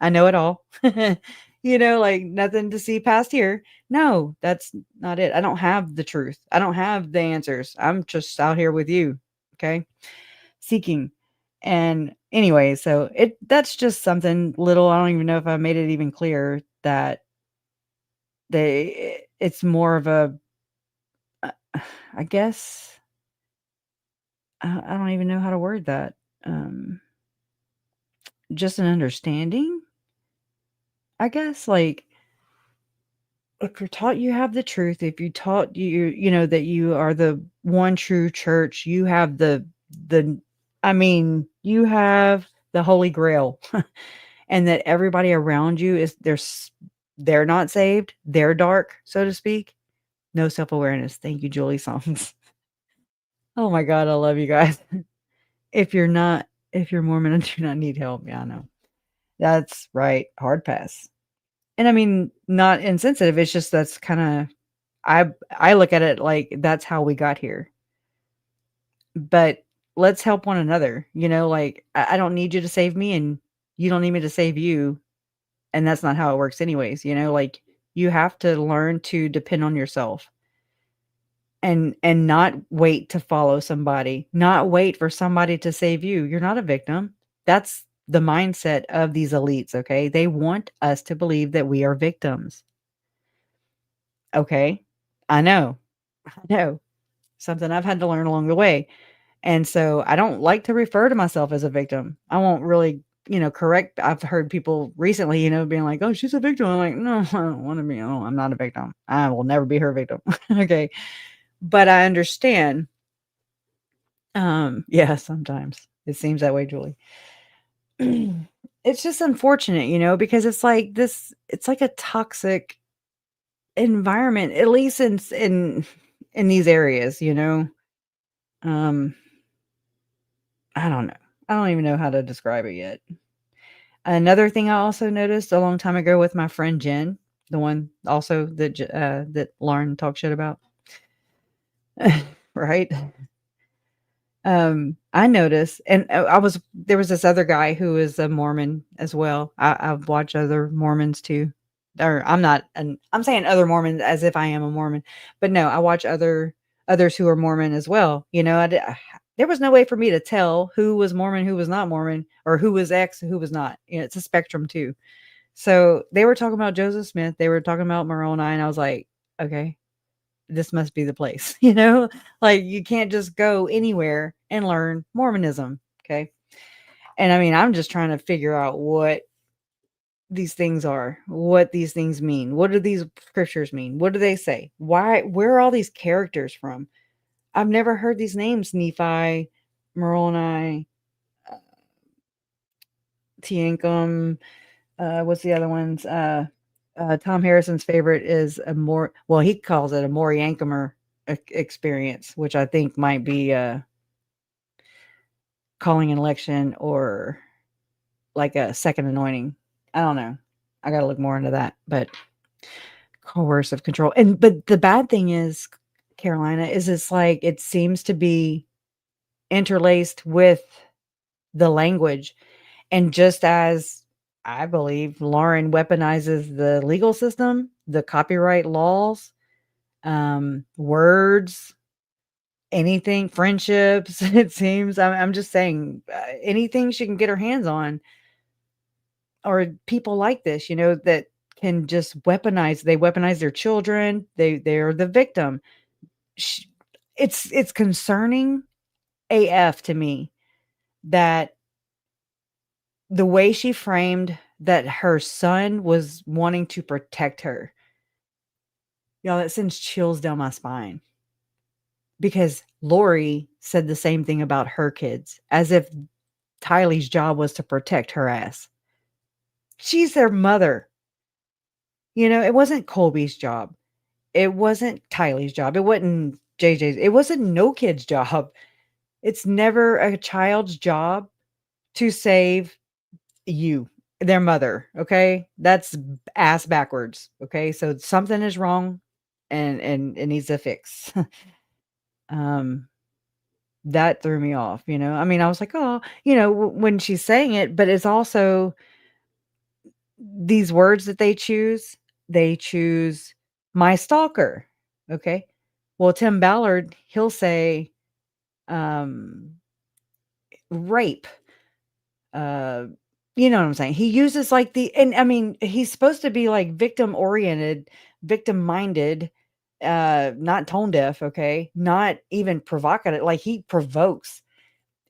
I know it all. Like nothing to see past here. No, that's not it. I don't have the truth. I don't have the answers. I'm just out here with you. Okay. Seeking. And anyway, so that's just something little. I don't even know if I made it even clear that it's more of a, I guess, I don't even know how to word that. Just an understanding, I guess. Like, if you're taught you have the truth, if you taught that you are the one true church, you have you have the Holy Grail, and that everybody around you they're not saved, they're dark, so to speak. No self-awareness. Thank you, Julie Songs. Oh my God, I love you guys. If you're Mormon and do not need help, yeah, I know. That's right. Hard pass. And I mean, not insensitive. It's just that's kind of, I look at it like that's how we got here. But let's help one another. Like, I don't need you to save me and you don't need me to save you. And that's not how it works anyways. Like, you have to learn to depend on yourself. And not wait to follow somebody, not wait for somebody to save you. You're not a victim. That's the mindset of these elites, okay? They want us to believe that we are victims. Okay? I know. Something I've had to learn along the way. And so I don't like to refer to myself as a victim. I won't really, correct. I've heard people recently, being like, oh, she's a victim. I'm like, no, I don't want to be. No, I'm not a victim. I will never be her victim. Okay. But I understand. Yeah, sometimes it seems that way, Julie. It's just unfortunate, because it's like it's like a toxic environment, at least in these areas, I don't know. I don't even know how to describe it yet. Another thing I also noticed a long time ago with my friend Jen, the one also that Lauren talked shit about. right? I noticed, and there was this other guy who is a Mormon as well. I've watched other Mormons too. Or I'm saying other Mormons as if I am a Mormon, but no, I watch others who are Mormon as well. There was no way for me to tell who was Mormon, who was not Mormon, or who was X, who was not. It's a spectrum too. So they were talking about Joseph Smith. They were talking about Moroni, and I was like, okay, this must be the place, like you can't just go anywhere and learn Mormonism. Okay. And I mean, I'm just trying to figure out what these things are, what these things mean. What do these scriptures mean? What do they say? Where are all these characters from? I've never heard these names: Nephi, Moroni, Teancum. What's the other ones? Tom Harrison's favorite is he calls it a Moriancumer experience, which I think might be calling an election or like a second anointing. I don't know. I got to look more into that, but coercive control. But the bad thing is, Carolina, is it's like it seems to be interlaced with the language. And just as I believe Lauren weaponizes the legal system, the copyright laws, words, anything, friendships, it seems. I'm just saying, anything she can get her hands on, or people like this, that can just weaponize. They weaponize their children. They're the victim. It's concerning AF to me that the way she framed that her son was wanting to protect her. Y'all, that sends chills down my spine. Because Lori said the same thing about her kids, as if Tylee's job was to protect her ass. She's their mother. It wasn't Colby's job. It wasn't Tylee's job. It wasn't JJ's. It wasn't no kid's job. It's never a child's job to save you, their mother. Okay. That's ass backwards. Okay. So something is wrong and it needs a fix. That threw me off, I mean, I was like, oh, when she's saying it, but it's also these words that they choose my stalker. Okay. Well, Tim Ballard, he'll say, rape, you know what I'm saying? He uses like and I mean, he's supposed to be like victim oriented, victim minded, not tone deaf. Okay. Not even provocative. Like he provokes,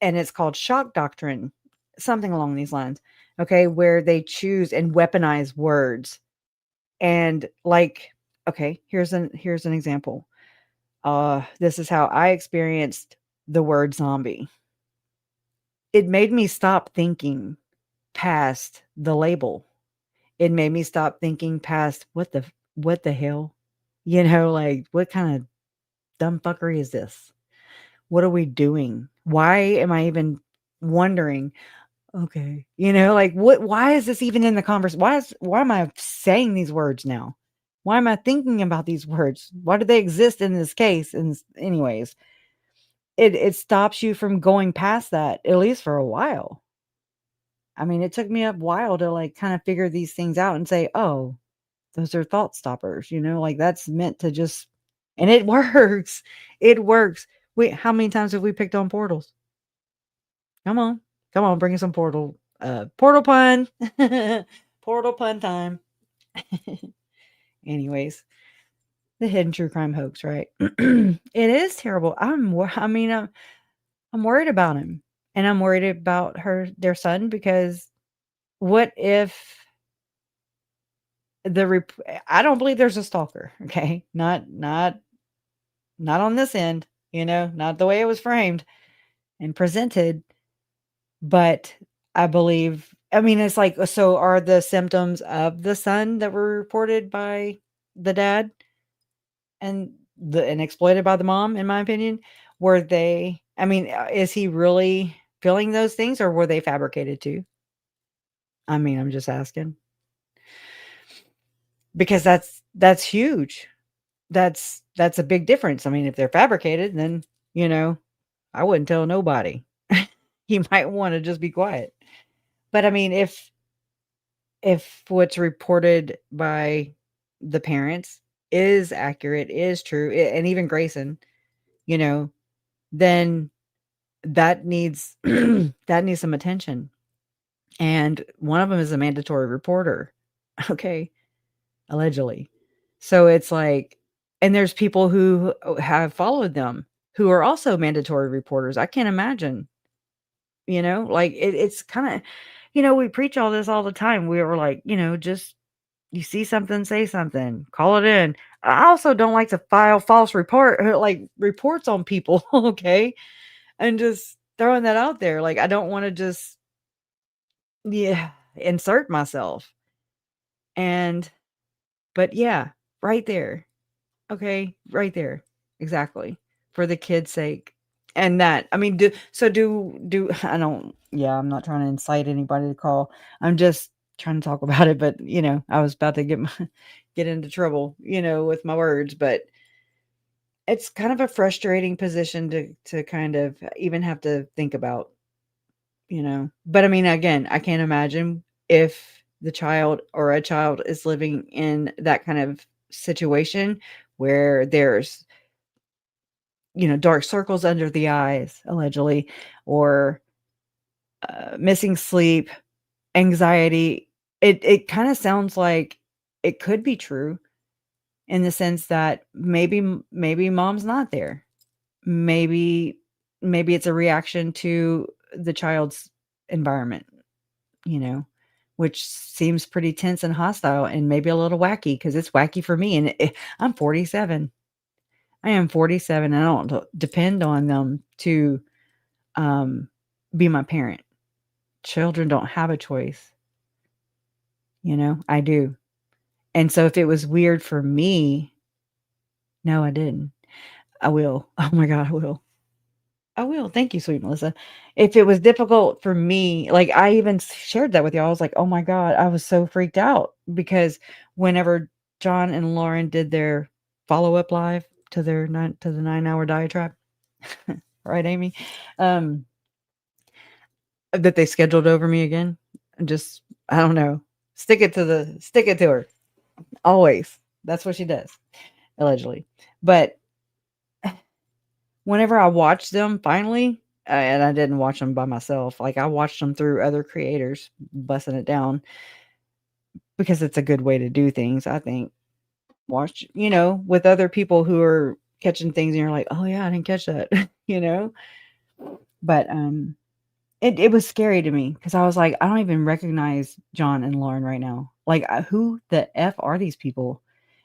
and it's called shock doctrine, something along these lines. Okay. Where they choose and weaponize words. And like, okay, here's an example. This is how I experienced the word zombie. It made me stop thinking past the label. It made me stop thinking past what the hell, like what kind of dumb fuckery is this? What are we doing? Why am I even wondering? Okay, like why is this even in the conversation? Why am I saying these words now? Why am I thinking about these words? Why do they exist in this case? And anyways, it stops you from going past that, at least for a while. I mean, it took me a while to like kind of figure these things out and say, oh, those are thought stoppers, like that's meant to just, and it works. It works. Wait, how many times have we picked on portals? Come on, bring us some portal pun. Portal pun time. Anyways, the hidden true crime hoax, right? It is terrible. I'm worried about him, and I'm worried about their son, because what if I don't believe there's a stalker. Okay. Not on this end, not the way it was framed and presented, but I believe, I mean, it's like, so are the symptoms of the son that were reported by the dad and exploited by the mom, in my opinion, were they, I mean, is he really feeling those things, or were they fabricated too? I mean, I'm just asking. Because that's huge. That's a big difference. I mean, if they're fabricated, then I wouldn't tell nobody. He might want to just be quiet. But I mean, if what's reported by the parents is accurate, is true, and even Grayson, then that needs that needs some attention. And one of them is a mandatory reporter. Okay. Allegedly. So it's like, and there's people who have followed them who are also mandatory reporters. I can't imagine, like it's kind of, we preach all this all the time. We were like, just you see something, say something, call it in. I also don't like to file false reports on people. Okay. And just throwing that out there. Like, I don't want to just, insert myself. But yeah, right there. Okay, right there. Exactly. For the kids' sake. And that, I mean, I don't, I'm not trying to incite anybody to call. I'm just trying to talk about it, but I was about to get into trouble, with my words, but it's kind of a frustrating position to kind of even have to think about, but I mean, again, I can't imagine if the child or a child is living in that kind of situation where there's, dark circles under the eyes, allegedly, or missing sleep, anxiety. It kind of sounds like it could be true in the sense that maybe mom's not there. Maybe it's a reaction to the child's environment, which seems pretty tense and hostile and maybe a little wacky, because it's wacky for me. And I'm 47. I am 47 and I don't depend on them to be my parent. Children don't have a choice. I do. And so if it was weird for me, no, I didn't. I will. Oh my God, I will. I will. Thank you, sweet Melissa. If it was difficult for me, like I even shared that with you, I was like, oh my God, I was so freaked out because whenever John and Lauren did their follow-up live to the 9-hour diatribe, right, Amy? That they scheduled over me again. Just, I don't know. Stick it to her. Always. That's what she does, allegedly. But whenever I watched them finally, and I didn't watch them by myself, like I watched them through other creators busting it down because it's a good way to do things, I think. Watch, with other people who are catching things and you're like, oh yeah, I didn't catch that, But it was scary to me because I was like, I don't even recognize John and Lauren right now. Like, who the F are these people?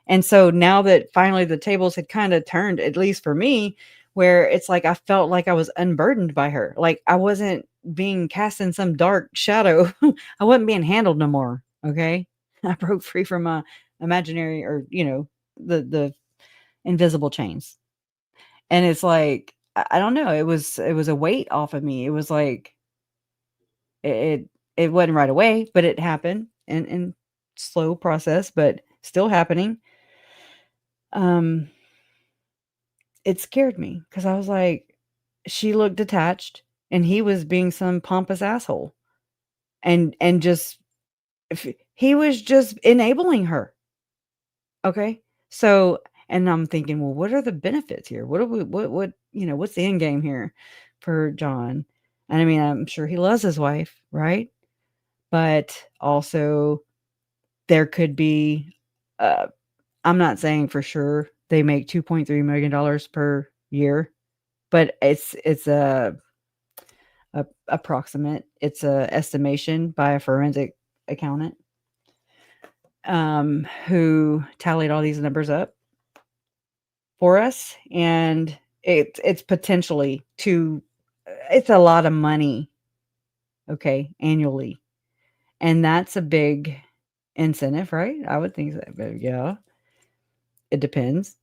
And so now that finally the tables had kind of turned, at least for me, where it's like I felt like I was unburdened by her. Like I wasn't being cast in some dark shadow. I wasn't being handled no more. Okay. I broke free from my imaginary or, the invisible chains. And it's like, I don't know. It was a weight off of me. It was like, it wasn't right away, but it happened in slow process, but still happening. It scared me because I was like, she looked detached and he was being some pompous asshole. And just, he was just enabling her. Okay. So, and I'm thinking, well, what are the benefits here? What's the end game here for John? And I mean, I'm sure he loves his wife, right? But also there could be, I'm not saying for sure they make $2.3 million per year, but it's a approximate. It's a estimation by a forensic accountant who tallied all these numbers up for us, and it's potentially it's a lot of money, okay, annually, and that's a big incentive, right? I would think so, but yeah, it depends.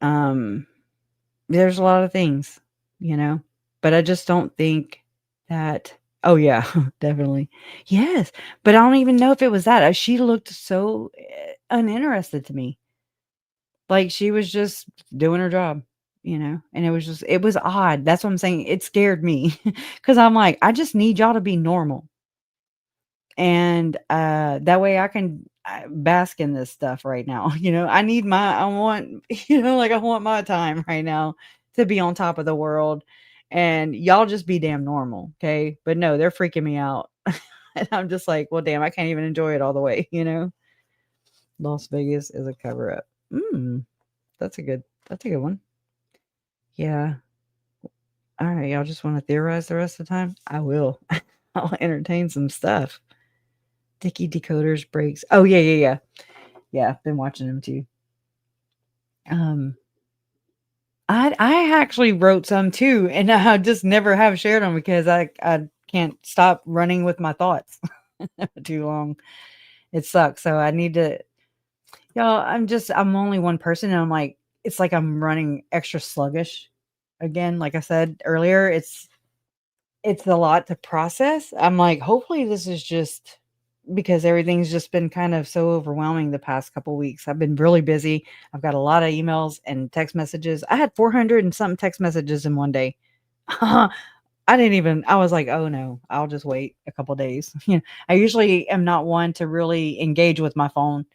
There's a lot of things, but I just don't think that. Oh yeah, definitely. Yes, but I don't even know if it was that. She looked so uninterested to me. Like she was just doing her job, and it was odd. That's what I'm saying. It scared me because I'm like, I just need y'all to be normal. And that way I can bask in this stuff right now. I want, I want my time right now to be on top of the world, and y'all just be damn normal. Okay. But no, they're freaking me out. And I'm just like, well, damn, I can't even enjoy it all the way. Las Vegas is a cover up. That's a good one. Yeah. All right. Y'all just want to theorize the rest of the time? I will. I'll entertain some stuff. Dickie Decoders breaks. Oh, yeah. Yeah, I've been watching them too. I actually wrote some too, and I just never have shared them because I can't stop running with my thoughts too long. It sucks. So I need to, y'all, I'm only one person, and I'm like, it's like I'm running extra sluggish again. Like I said earlier, it's a lot to process. I'm like, hopefully this is just because everything's just been kind of so overwhelming the past couple weeks. I've been really busy. I've got a lot of emails and text messages. I had 400 and something text messages in one day. I was like, oh no, I'll just wait a couple days. I usually am not one to really engage with my phone.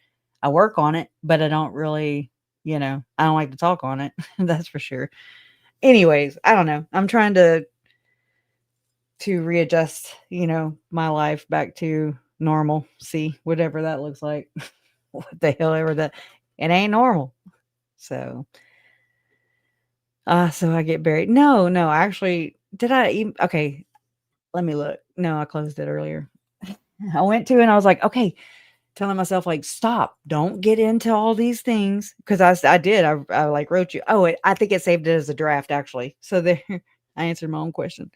I work on it, but I don't really, I don't like to talk on it. That's for sure. Anyways, I don't know. I'm trying to readjust, my life back to normal. See, whatever that looks like. What the hell ever that, it ain't normal. So I get buried. No, actually, did I even, okay, let me look. No, I closed it earlier. I went to, and I was like, okay, telling myself like, stop, don't get into all these things. Cause I did, I like wrote you. Oh, I think it saved it as a draft actually. So there, I answered my own question,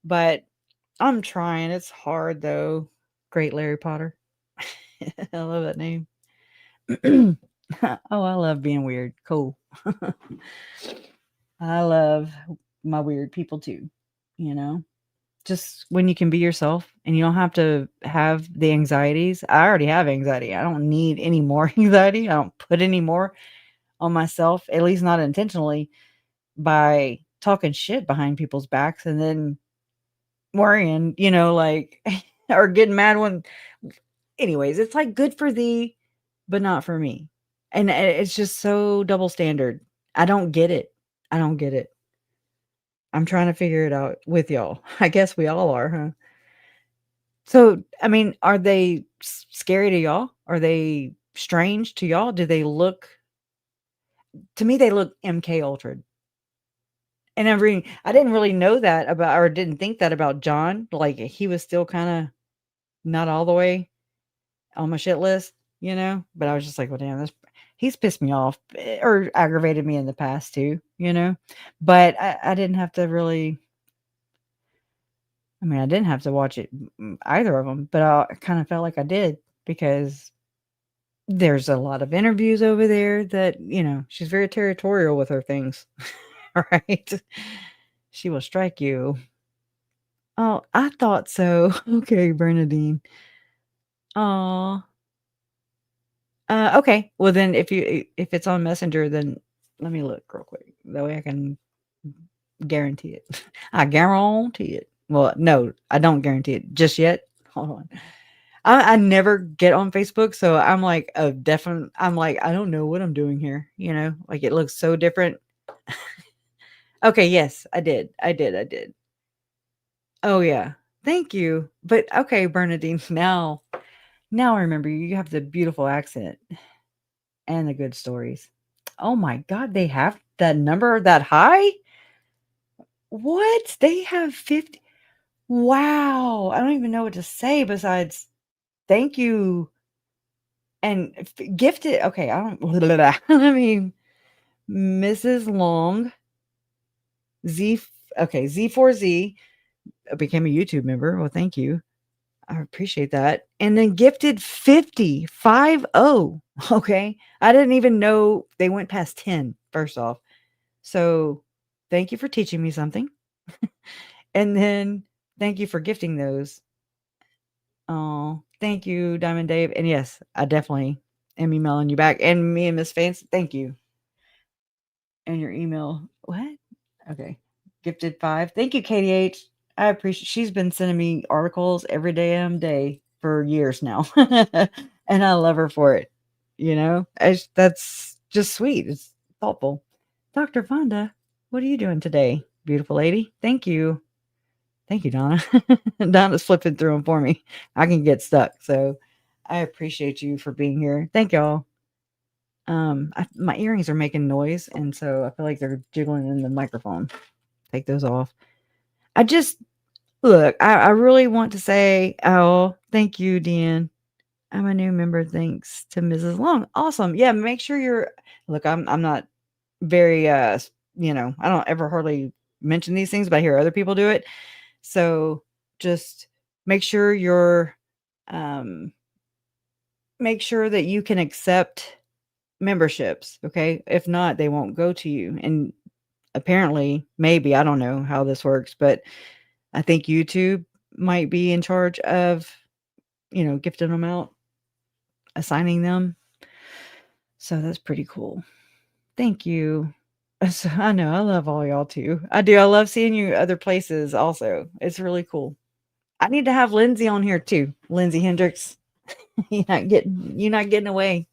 but I'm trying. It's hard though. Great Larry Potter. I love that name. Oh, I love being weird. Cool. I love my weird people too. Just when you can be yourself and you don't have to have the anxieties. I already have anxiety. I don't need any more anxiety. I don't put any more on myself, at least not intentionally, by talking shit behind people's backs and then worrying, like, or getting mad when, anyways, it's like good for thee, but not for me. And it's just so double standard. I don't get it. I'm trying to figure it out with y'all. I guess we all are, huh? So, I mean, are they scary to y'all? Are they strange to y'all? Do they look, to me, they look MK Ultra. And I didn't really know that about, or didn't think that about John. Like he was still kind of not all the way on my shit list, but I was just like, well, damn, he's pissed me off or aggravated me in the past too, but I didn't have to really, I didn't have to watch it, either of them, but I kind of felt like I did because there's a lot of interviews over there that, she's very territorial with her things, right? She will strike you. Oh, I thought so. Okay, Bernadine. Oh, okay. Well, then if it's on Messenger, then let me look real quick. That way I can guarantee it. I guarantee it. Well, no, I don't guarantee it just yet. Hold on. I never get on Facebook, so I'm like I'm like, I don't know what I'm doing here. Like it looks so different. Okay, yes, I did. Oh yeah. Thank you. But okay, Bernadine, now I remember you have the beautiful accent and the good stories. Oh my God, they have that number that high? What? They have 50. Wow. I don't even know what to say besides thank you and gifted. Okay, I don't, I mean, Mrs. Long, Z4Z became a YouTube member. Well, thank you. I appreciate that. And then gifted 50. Okay. I didn't even know they went past 10, first off. So thank you for teaching me something. And then thank you for gifting those. Oh, thank you, Diamond Dave. And yes, I definitely am emailing you back. And me and Miss Fance, thank you. and your email. What? Okay. Gifted 5. Thank you, KDH. I appreciate. She's been sending me articles every damn day for years now, and I love her for it. That's just sweet. It's thoughtful. Dr. Fonda, what are you doing today, beautiful lady? Thank you. Thank you, Donna. Donna's flipping through them for me. I can get stuck, so I appreciate you for being here. Thank y'all. My earrings are making noise, and so I feel like they're jiggling in the microphone. Take those off. I really want to say, oh, thank you, Dean. I'm a new member. Thanks to Mrs. Long. Awesome. Yeah, make sure you're. Look, I'm not very. I don't ever hardly mention these things, but I hear other people do it. So just make sure make sure that you can accept memberships. Okay, if not, they won't go to you. And apparently, maybe I don't know how this works, but I think YouTube might be in charge of, gifting them out, assigning them. So that's pretty cool. Thank you. So, I know I love all y'all too. I do. I love seeing you other places also. It's really cool. I need to have Lindsay on here too. Lindsay Hendricks. You're not getting away.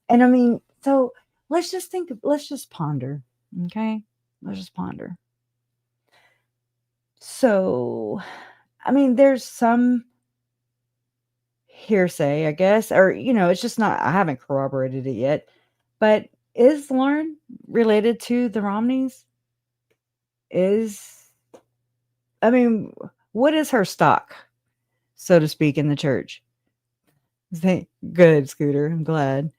And I mean, so let's just ponder. Okay. Let's just ponder. So, I mean, there's some hearsay, I guess, or, it's just not, I haven't corroborated it yet, but is Lauren related to the Romneys? What is her stock, so to speak, in the church? Good, Scooter. I'm glad.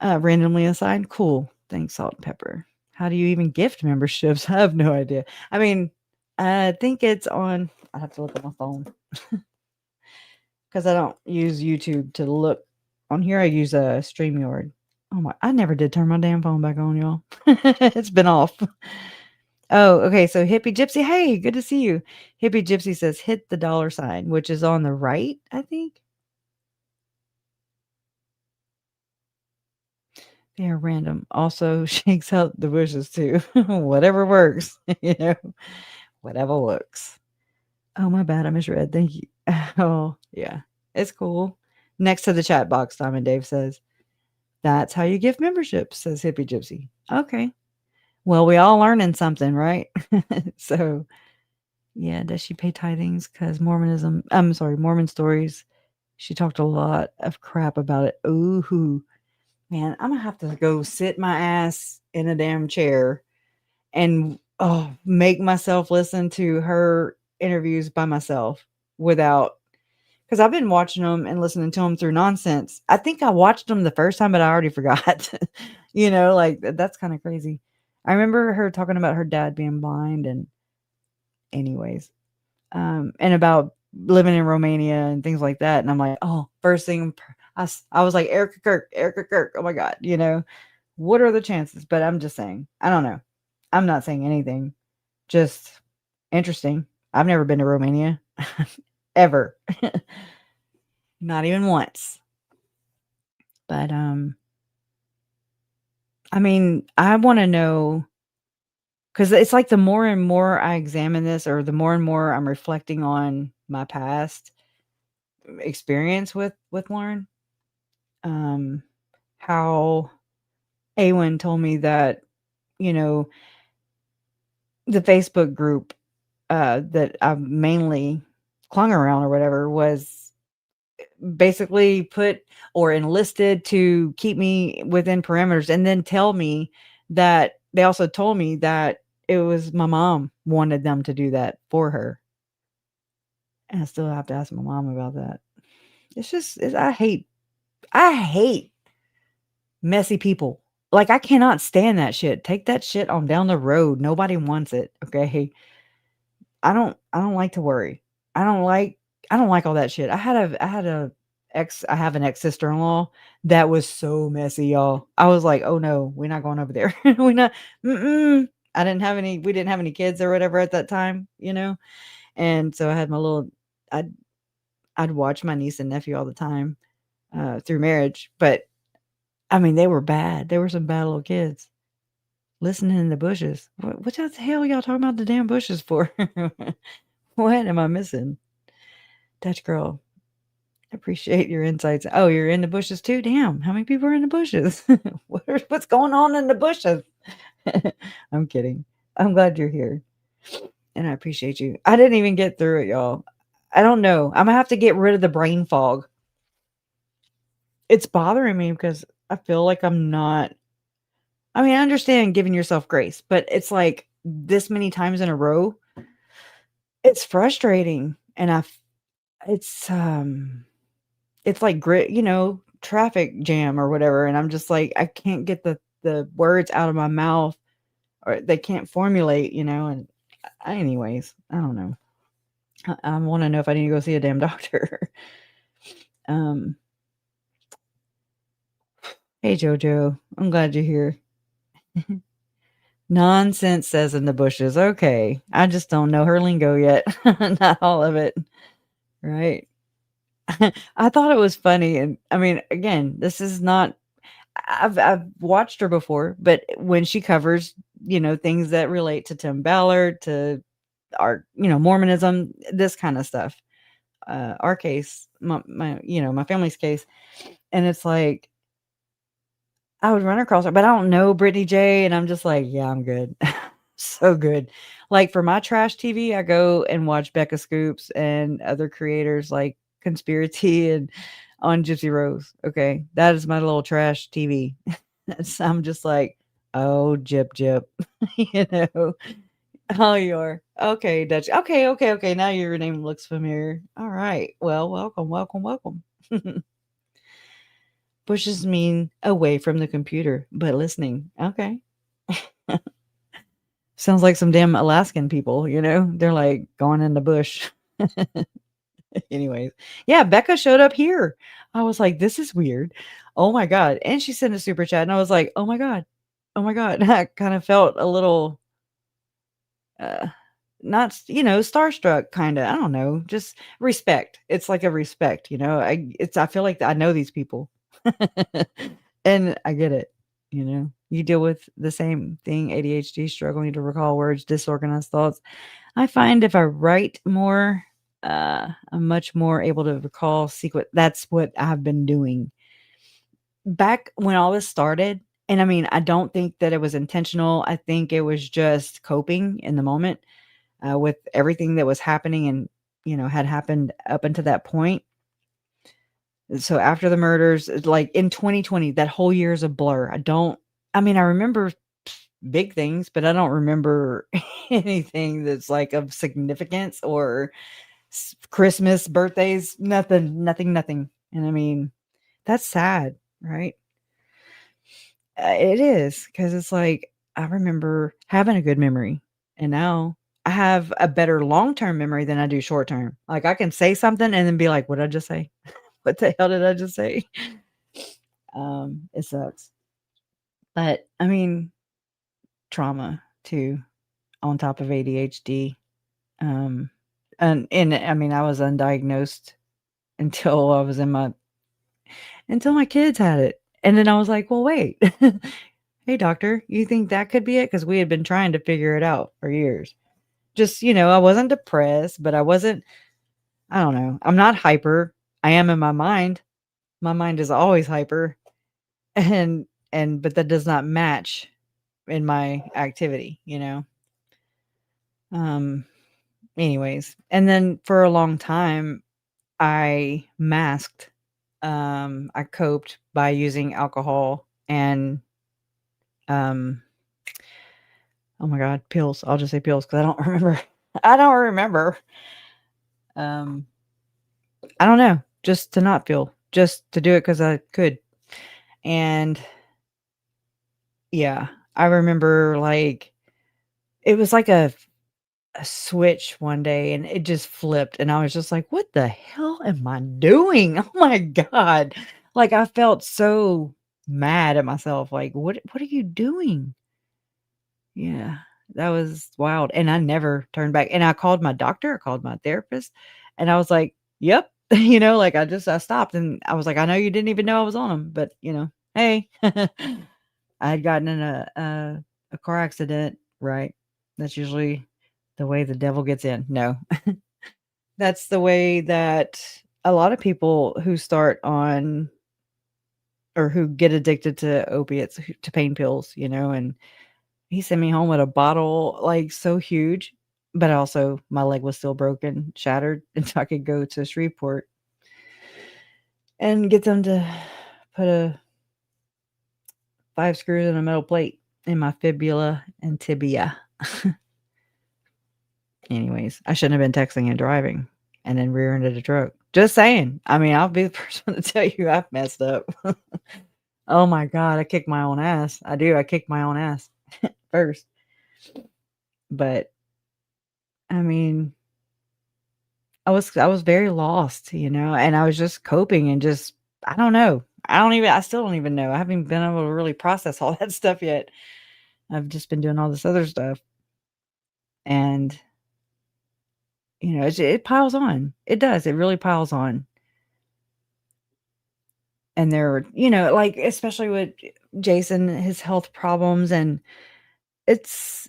Randomly assigned. Cool. Thanks, Salt and Pepper. How do you even gift memberships? I have no idea. I mean, I think it's on. I have to look at my phone because I don't use YouTube to look on here. I use a StreamYard. Oh my! I never did turn my damn phone back on, y'all. It's been off. Oh, okay. So Hippie Gypsy, hey, good to see you. Hippie Gypsy says hit the $, which is on the right, I think. They're random. Also shakes out the bushes too. Whatever works, whatever works. Oh, my bad. I misread. Thank you. Oh, yeah. It's cool. Next to the chat box, Diamond Dave says, that's how you give memberships, says Hippie Gypsy. Okay. Well, we all learning something, right? So, yeah. Does she pay tithings? Because Mormon stories. She talked a lot of crap about it. Ooh, man, I'm gonna have to go sit my ass in a damn chair and make myself listen to her interviews by myself because I've been watching them and listening to them through nonsense. I think I watched them the first time, but I already forgot. That's kind of crazy. I remember her talking about her dad being blind and anyways, and about living in Romania and things like that. And I'm like, oh, first thing I was like, Erica Kirk. Oh my God. What are the chances? But I'm just saying, I don't know. I'm not saying anything. Just interesting. I've never been to Romania ever. Not even once. But, I mean, I want to know, because it's like the more and more I examine this, or the more and more I'm reflecting on my past experience with Lauren, how Awen told me that, the Facebook group that I've mainly clung around or whatever was basically put or enlisted to keep me within parameters, and then tell me that they also told me that it was my mom wanted them to do that for her. And I still have to ask my mom about that. I hate messy people. Like, I cannot stand that shit. Take that shit on down the road. Nobody wants it. Okay. I don't like to worry. I don't like all that shit. I have an ex sister-in-law that was so messy, y'all. I was like, oh no, we're not going over there. We didn't have any kids or whatever at that time, And so I had I'd watch my niece and nephew all the time, through marriage, but I mean, they were bad. They were some bad little kids. listening in the bushes. What the hell y'all talking about the damn bushes for? What am I missing? Dutch girl, appreciate your insights. Oh, you're in the bushes too? Damn, how many people are in the bushes? What's going on in the bushes? I'm kidding. I'm glad you're here. And I appreciate you. I didn't even get through it, y'all. I don't know. I'm gonna have to get rid of the brain fog. It's bothering me because I feel like I'm not. I mean, I understand giving yourself grace, but it's like this many times in a row. It's frustrating, and it's like grit, traffic jam or whatever, and I'm just like I can't get the words out of my mouth, or they can't formulate, and anyways, I don't know. I want to know if I need to go see a damn doctor. Hey Jojo, I'm glad you're here. Nonsense says in the bushes. Okay, I just don't know her lingo yet. Not all of it, right? I thought it was funny, and I mean, again, this is not. I've watched her before, but when she covers, things that relate to Tim Ballard, to our, Mormonism, this kind of stuff. Our case, my family's case, and it's like I would run across her, but I don't know Brittany J, and I'm just like, yeah, I'm good. So good. Like for my trash TV, I go and watch Becca Scoops and other creators like Conspiracy and on Gypsy Rose. Okay. That is my little trash TV. I'm just like, oh, Jip. Oh, you're okay, Dutch. Okay. Now your name looks familiar. All right. Well, welcome. Bushes mean away from the computer, but listening. Okay. Sounds like some damn Alaskan people, They're like going in the bush. Anyways. Yeah, Becca showed up here. I was like, this is weird. Oh my God. And she sent a super chat and I was like, oh my God. I kind of felt a little not, starstruck kind of. I don't know, just respect. It's like a respect, I feel like I know these people. And I get it, You deal with the same thing, ADHD, struggling to recall words, disorganized thoughts. I find if I write more, I'm much more able to recall sequence. That's what I've been doing. Back when all this started, and I mean, I don't think that it was intentional. I think it was just coping in the moment with everything that was happening and, had happened up until that point. So after the murders, like in 2020, that whole year is a blur. I remember big things, but I don't remember anything that's like of significance or Christmas, birthdays, nothing. And I mean, that's sad, right? It is, because it's like, I remember having a good memory, and now I have a better long-term memory than I do short-term. Like I can say something and then be like, what did I just say? What the hell did I just say? It sucks. But I mean, trauma too, on top of ADHD. And I mean, I was undiagnosed until my kids had it. And then I was like, well, wait, hey doctor, you think that could be it? Because we had been trying to figure it out for years. Just, I wasn't depressed, but I don't know. I'm not hyper. I am in my mind. My mind is always hyper. But that does not match in my activity, anyways. And then for a long time, I masked. I coped by using alcohol and, oh my God, pills. I'll just say pills because I don't remember. I don't know. Just to not feel, just to do it because I could. And yeah, I remember like it was like a switch one day and it just flipped and I was just like, what the hell am I doing? Oh my God. Like I felt so mad at myself. Like, what are you doing? Yeah, that was wild. And I never turned back. And I called my doctor, I called my therapist, and I was like, yep. Like I stopped and I was like, I know you didn't even know I was on them, but hey, I had gotten in a a car accident, right? That's usually the way the devil gets in. No. That's the way that a lot of people who start on or who get addicted to opiates, to pain pills, and he sent me home with a bottle like so huge, but also my leg was still broken, shattered, and so I could go to Shreveport and get them to put 5 screws in a metal plate in my fibula and tibia. Anyways, I shouldn't have been texting and driving and then rear-ended a truck. Just saying. I mean, I'll be the first one to tell you I've messed up. Oh my God, I kicked my own ass. I do. I kicked my own ass first. But I mean, I was very lost, and I was just coping and just, I don't know. I still don't even know. I haven't been able to really process all that stuff yet. I've just been doing all this other stuff. And it piles on. It does. It really piles on. And there, like, especially with Jason, his health problems, and it's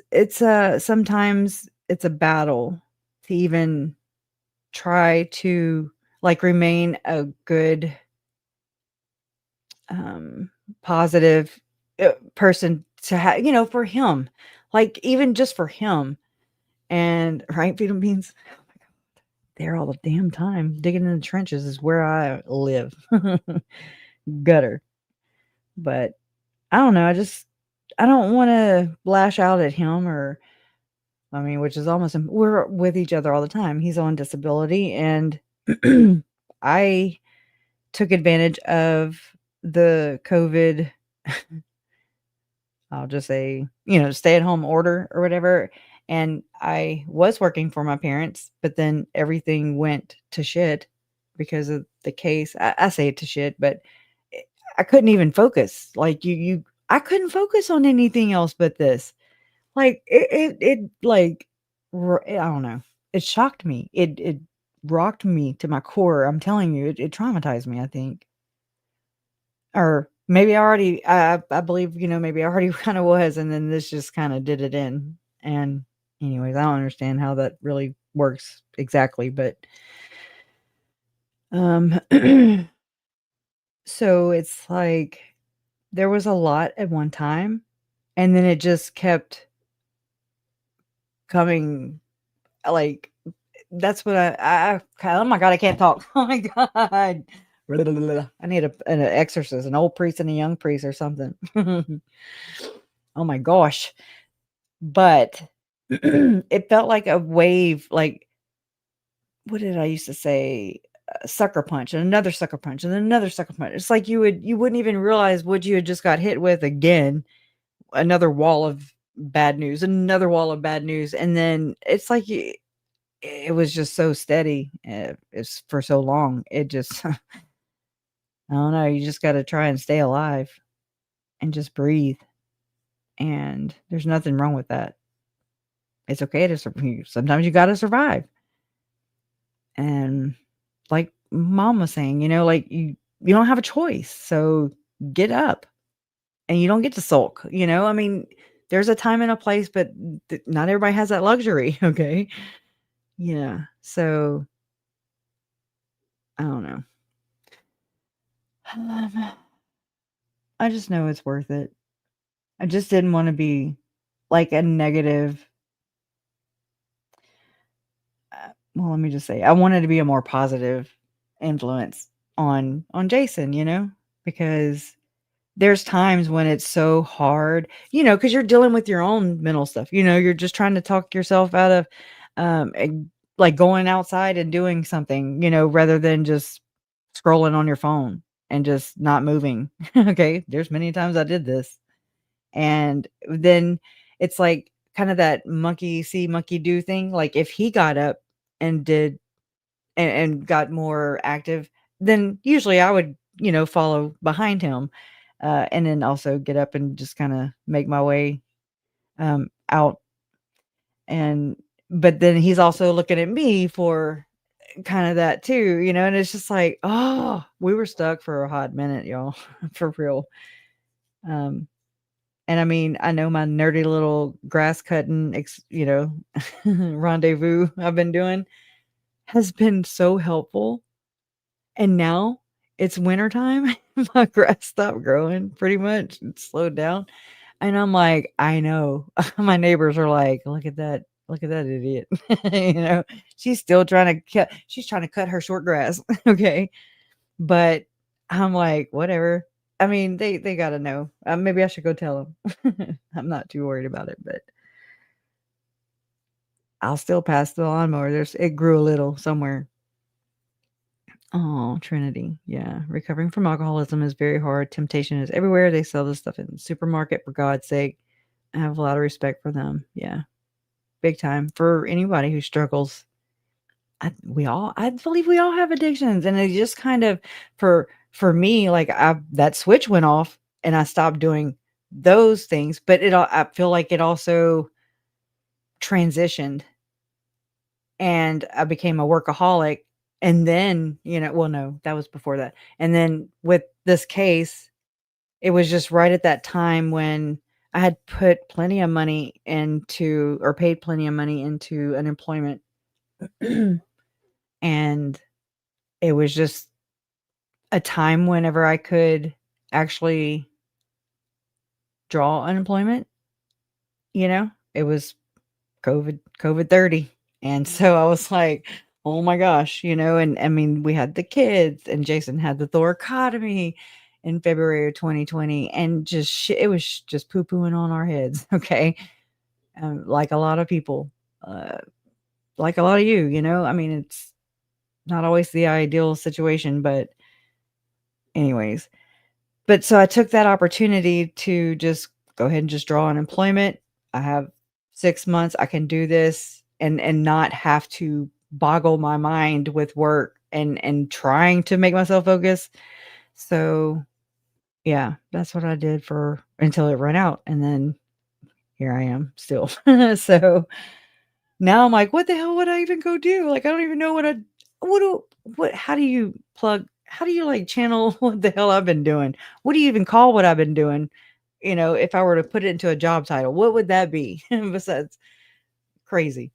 sometimes it's a battle to even try to like remain a good positive person to have, for him, like even just for him. And right, feed him beans. Oh my God, there all the damn time. Digging in the trenches is where I live. Gutter. But I don't know. I don't want to lash out at him which is almost, we're with each other all the time. He's on disability, and I took advantage of the COVID, I'll just say, stay at home order or whatever. And I was working for my parents, but then everything went to shit because of the case. I say it to shit, but I couldn't even focus. Like I couldn't focus on anything else but this. Like it like, I don't know. It shocked me. It rocked me to my core. I'm telling you, it traumatized me, I think. Or maybe I believe, maybe I already kind of was, and then this just kind of did it in. And anyways, I don't understand how that really works exactly, but so it's like there was a lot at one time, and then it just kept coming. Like, that's what oh my God, I can't talk. Oh my God. I need an exorcist, an old priest and a young priest or something. Oh my gosh. But it felt like a wave, like, what did I used to say? A sucker punch and another sucker punch and another sucker punch. It's like you wouldn't even realize what you had just got hit with again. Another wall of bad news, another wall of bad news. And then it's like it was just so steady. It's for so long. It just, I don't know. You just got to try and stay alive and just breathe. And there's nothing wrong with that. It's okay to survive. Sometimes you got to survive. And like Mom was saying, like you don't have a choice. So get up, and you don't get to sulk. I mean, there's a time and a place, but not everybody has that luxury. Okay. Yeah. So I don't know. I just know it's worth it. I just didn't want to be like a negative. Well, let me just say, I wanted to be a more positive influence on Jason, because there's times when it's so hard, because you're dealing with your own mental stuff. You're just trying to talk yourself out of like going outside and doing something, rather than just scrolling on your phone and just not moving. Okay. There's many times I did this. And then it's like kind of that monkey see, monkey do thing. Like if he got up and did and got more active, then usually I would, follow behind him. And then also get up and just kind of make my way out. But then he's also looking at me for kind of that too, and it's just like, oh, we were stuck for a hot minute, y'all, for real. And I mean, I know my nerdy little grass cutting, rendezvous I've been doing has been so helpful. And now it's wintertime. My grass stopped growing pretty much. It slowed down. And I'm like, I know. My neighbors are like, look at that. Look at that idiot. She's still trying to cut her short grass. Okay. But I'm like, whatever. I mean, they got to know. Maybe I should go tell them. I'm not too worried about it, but I'll still pass the lawnmower. It grew a little somewhere. Oh, Trinity. Yeah. Recovering from alcoholism is very hard. Temptation is everywhere. They sell this stuff in the supermarket, for God's sake. I have a lot of respect for them. Yeah. Big time. For anybody who struggles. I believe we all have addictions. And it just kind of, for me, like that switch went off and I stopped doing those things. But I feel like it also transitioned and I became a workaholic. And then, no, that was before that. And then with this case, it was just right at that time when I had put plenty of money or paid plenty of money into unemployment. And it was just a time whenever I could actually draw unemployment. It was COVID 30. And so I was like, oh my gosh, and I mean, we had the kids and Jason had the thoracotomy in February of 2020 and it was just poo-pooing on our heads. Okay. Like a lot of people, like a lot of you, I mean, it's not always the ideal situation, but anyways, but so I took that opportunity to just go ahead and just draw unemployment. I have 6 months. I can do this and not have to boggle my mind with work and trying to make myself focus. So yeah, that's what I did until it ran out. And then here I am still. So now I'm like, what the hell would I even go do? Like, I don't even know how do you like channel what the hell I've been doing? What do you even call what I've been doing? If I were to put it into a job title, what would that be? Besides crazy,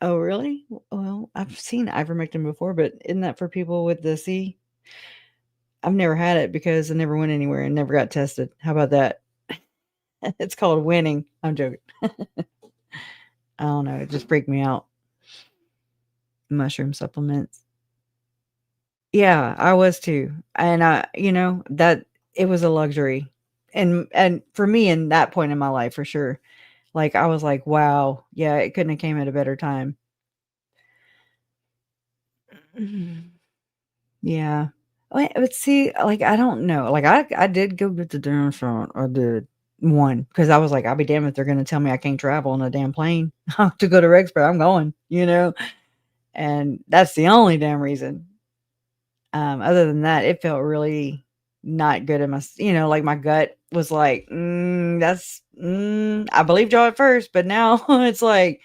Oh, really? Well, I've seen ivermectin before, but isn't that for people with the C? I've never had it because I never went anywhere and never got tested. How about that? It's called winning. I'm joking. I don't know. It just freaked me out. Mushroom supplements. Yeah, I was too. And that it was a luxury. And for me in that point in my life, for sure. Like I was like, wow, yeah, it couldn't have came at a better time. Yeah. But see, like I don't know. Like I did go get the dermatologist or the one because I was like, I'll be damned if they're gonna tell me I can't travel on a damn plane to go to Rexburg. I'm going, and that's the only damn reason. Other than that, it felt really not good in my, like my gut was like, I believed y'all at first, but now it's like,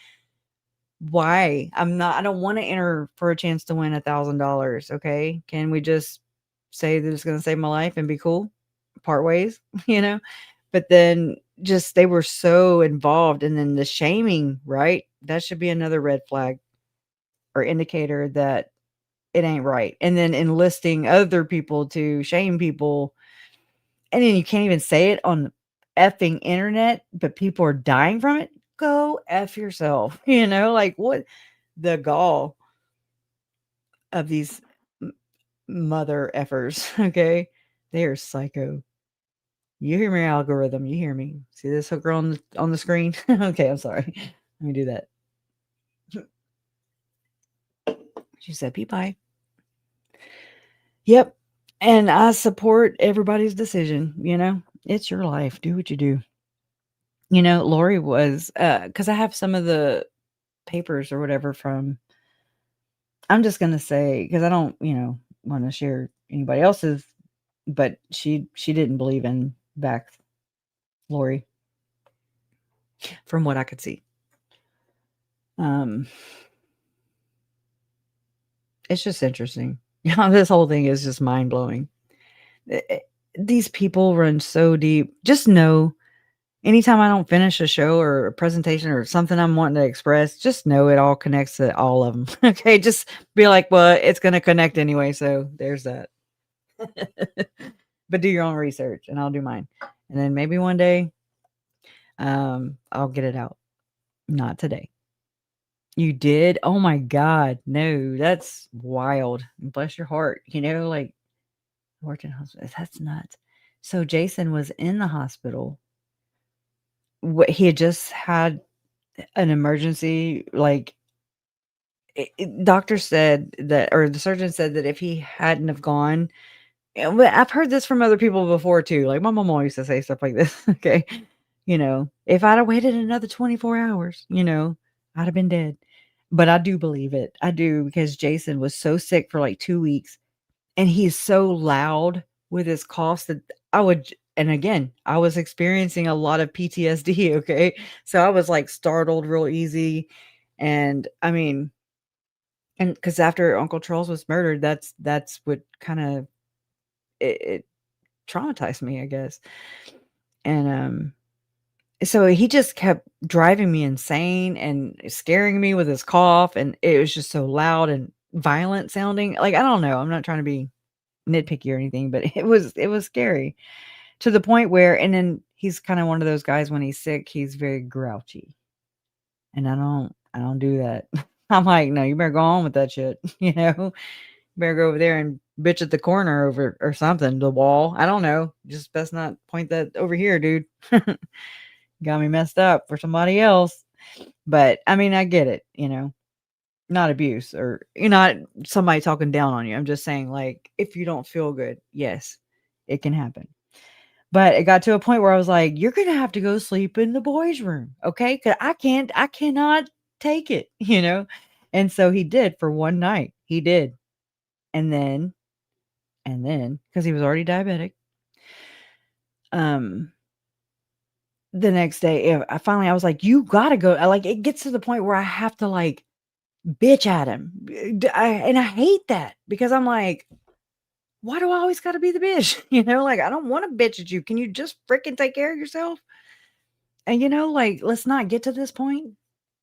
why? I don't want to enter for a chance to win $1,000. Okay. Can we just say that it's going to save my life and be cool? Part ways, but then just, they were so involved. And then the shaming, right? That should be another red flag or indicator that it ain't right. And then enlisting other people to shame people. And then you can't even say it on the effing internet, but people are dying from it. Go F yourself. Like what the gall of these mother effers. Okay. They are psycho. You hear me, algorithm. You hear me. See this hooker on the screen? Okay. I'm sorry. Let me do that. She said, bye. Yep. And I support everybody's decision. It's your life. Do what you do. Lori was, because I have some of the papers or whatever from, I'm just going to say, because I don't, want to share anybody else's, but she didn't believe in back Lori from what I could see. It's just interesting. This whole thing is just mind blowing. these people run so deep. Just know, anytime I don't finish a show or a presentation or something I'm wanting to express, just know it all connects to all of them. Okay, just be like, well, it's going to connect anyway, so there's that. But do your own research, and I'll do mine. And then maybe one day, I'll get it out. Not today. You did? Oh my God. No, that's wild. Bless your heart. Like, worked in hospital. That's nuts. So Jason was in the hospital. He had just had an emergency. Like, doctor said that, or the surgeon said that if he hadn't have gone, I've heard this from other people before too. Like my mom always used to say stuff like this. Okay. If I'd have waited another 24 hours, I'd have been dead. But I do believe it. I do, because Jason was so sick for like 2 weeks, and he's so loud with his coughs that and again, I was experiencing a lot of PTSD. Okay. So I was like startled real easy. And I mean, and because after Uncle Charles was murdered, that's what kind of it traumatized me, I guess. And so he just kept driving me insane and scaring me with his cough, and it was just so loud and violent sounding. Like, I don't know, I'm not trying to be nitpicky or anything, but it was scary to the point where, and then he's kind of one of those guys, when he's sick, he's very grouchy. And I don't do that. I'm like, no, you better go on with that shit. Better go over there and bitch at the corner over or something, the wall. I don't know. Just best not point that over here, dude. Got me messed up for somebody else. But I mean, I get it, not abuse or not somebody talking down on you. I'm just saying, like, if you don't feel good, yes, it can happen. But it got to a point where I was like, you're going to have to go sleep in the boys' room. Okay. Cause I cannot take it, And so he did for one night. He did. And then, cause he was already diabetic. The next day, I was like, you gotta go. It gets to the point where I have to like bitch at him. And I hate that, because I'm like, why do I always gotta be the bitch? Like, I don't want to bitch at you. Can you just freaking take care of yourself? And like, let's not get to this point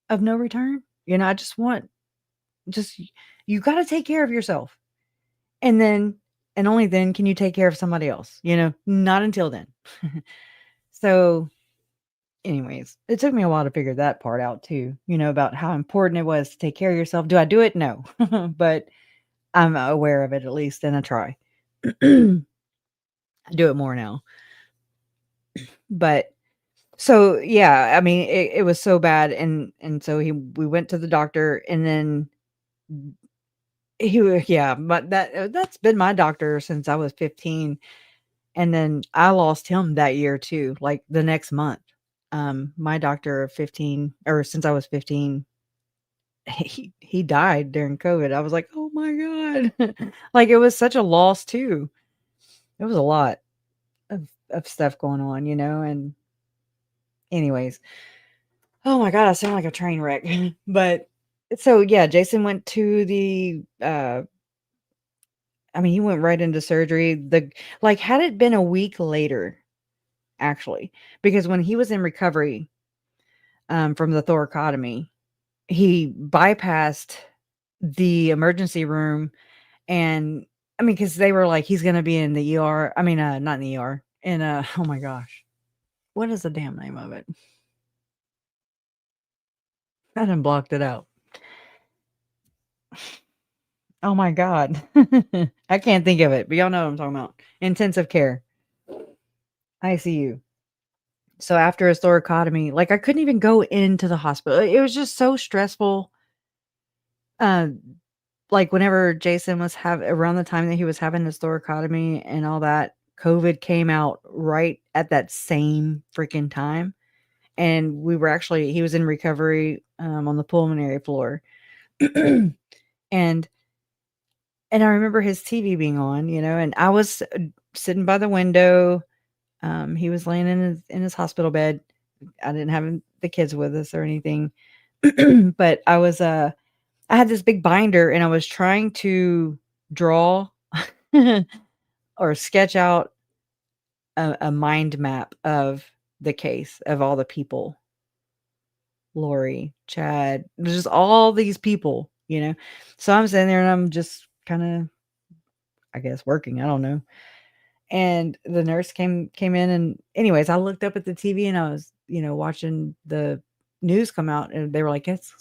of no return. I just want, you got to take care of yourself. And then, and only then can you take care of somebody else, not until then. So anyways, it took me a while to figure that part out too, about how important it was to take care of yourself. Do I do it? No, but I'm aware of it at least, and I try. I do it more now. But so yeah, I mean, it was so bad, and so we went to the doctor, and then but that's been my doctor since I was 15, and then I lost him that year too, like the next month. My doctor of 15, or since I was 15, he died during COVID. I was like, oh my God. Like, it was such a loss too. It was a lot of stuff going on, and anyways. Oh my God, I sound like a train wreck. But so yeah, Jason went to the he went right into surgery. Had it been a week later, actually, because when he was in recovery from the thoracotomy, he bypassed the emergency room, and because they were like, he's gonna be in the ER. Not in the ER. And oh my gosh, what is the damn name of it? I done blocked it out. Oh my God. I can't think of it, but y'all know what I'm talking about. Intensive care. ICU. So after his thoracotomy, I couldn't even go into the hospital. It was just so stressful. Whenever Jason was around the time that he was having his thoracotomy and all that, COVID came out right at that same freaking time. And he was in recovery on the pulmonary floor. And I remember his TV being on, and I was sitting by the window. He was laying in his hospital bed. I didn't have the kids with us or anything, but I was, I had this big binder, and I was trying to draw or sketch out a mind map of the case of all the people. Lori, Chad, just all these people, So I'm sitting there and I'm just kind of, I guess, working. I don't know. And the nurse came in, and anyways, I looked up at the TV and I was, watching the news come out, and they were like, it's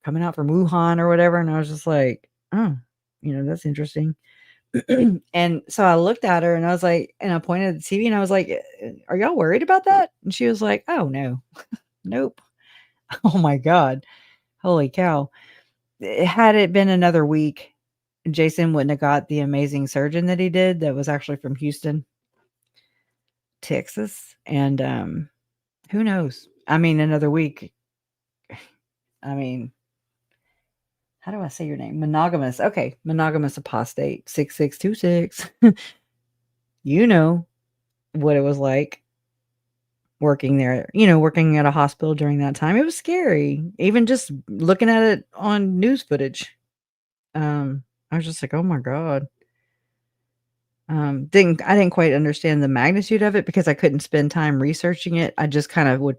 coming out from Wuhan or whatever. And I was just like, oh, that's interesting. And so I looked at her and I was like, and I pointed at the TV and I was like, are y'all worried about that? And she was like, oh no, nope. Oh my God. Holy cow. Had it been another week, Jason wouldn't have got the amazing surgeon that he did that was actually from Houston, Texas. And who knows? I mean, another week. I mean, how do I say your name? Monogamous. Okay. Monogamous apostate 6626. You know what it was like working there, working at a hospital during that time. It was scary. Even just looking at it on news footage. I was just like, oh my God. I didn't quite understand the magnitude of it because I couldn't spend time researching it. I just kind of would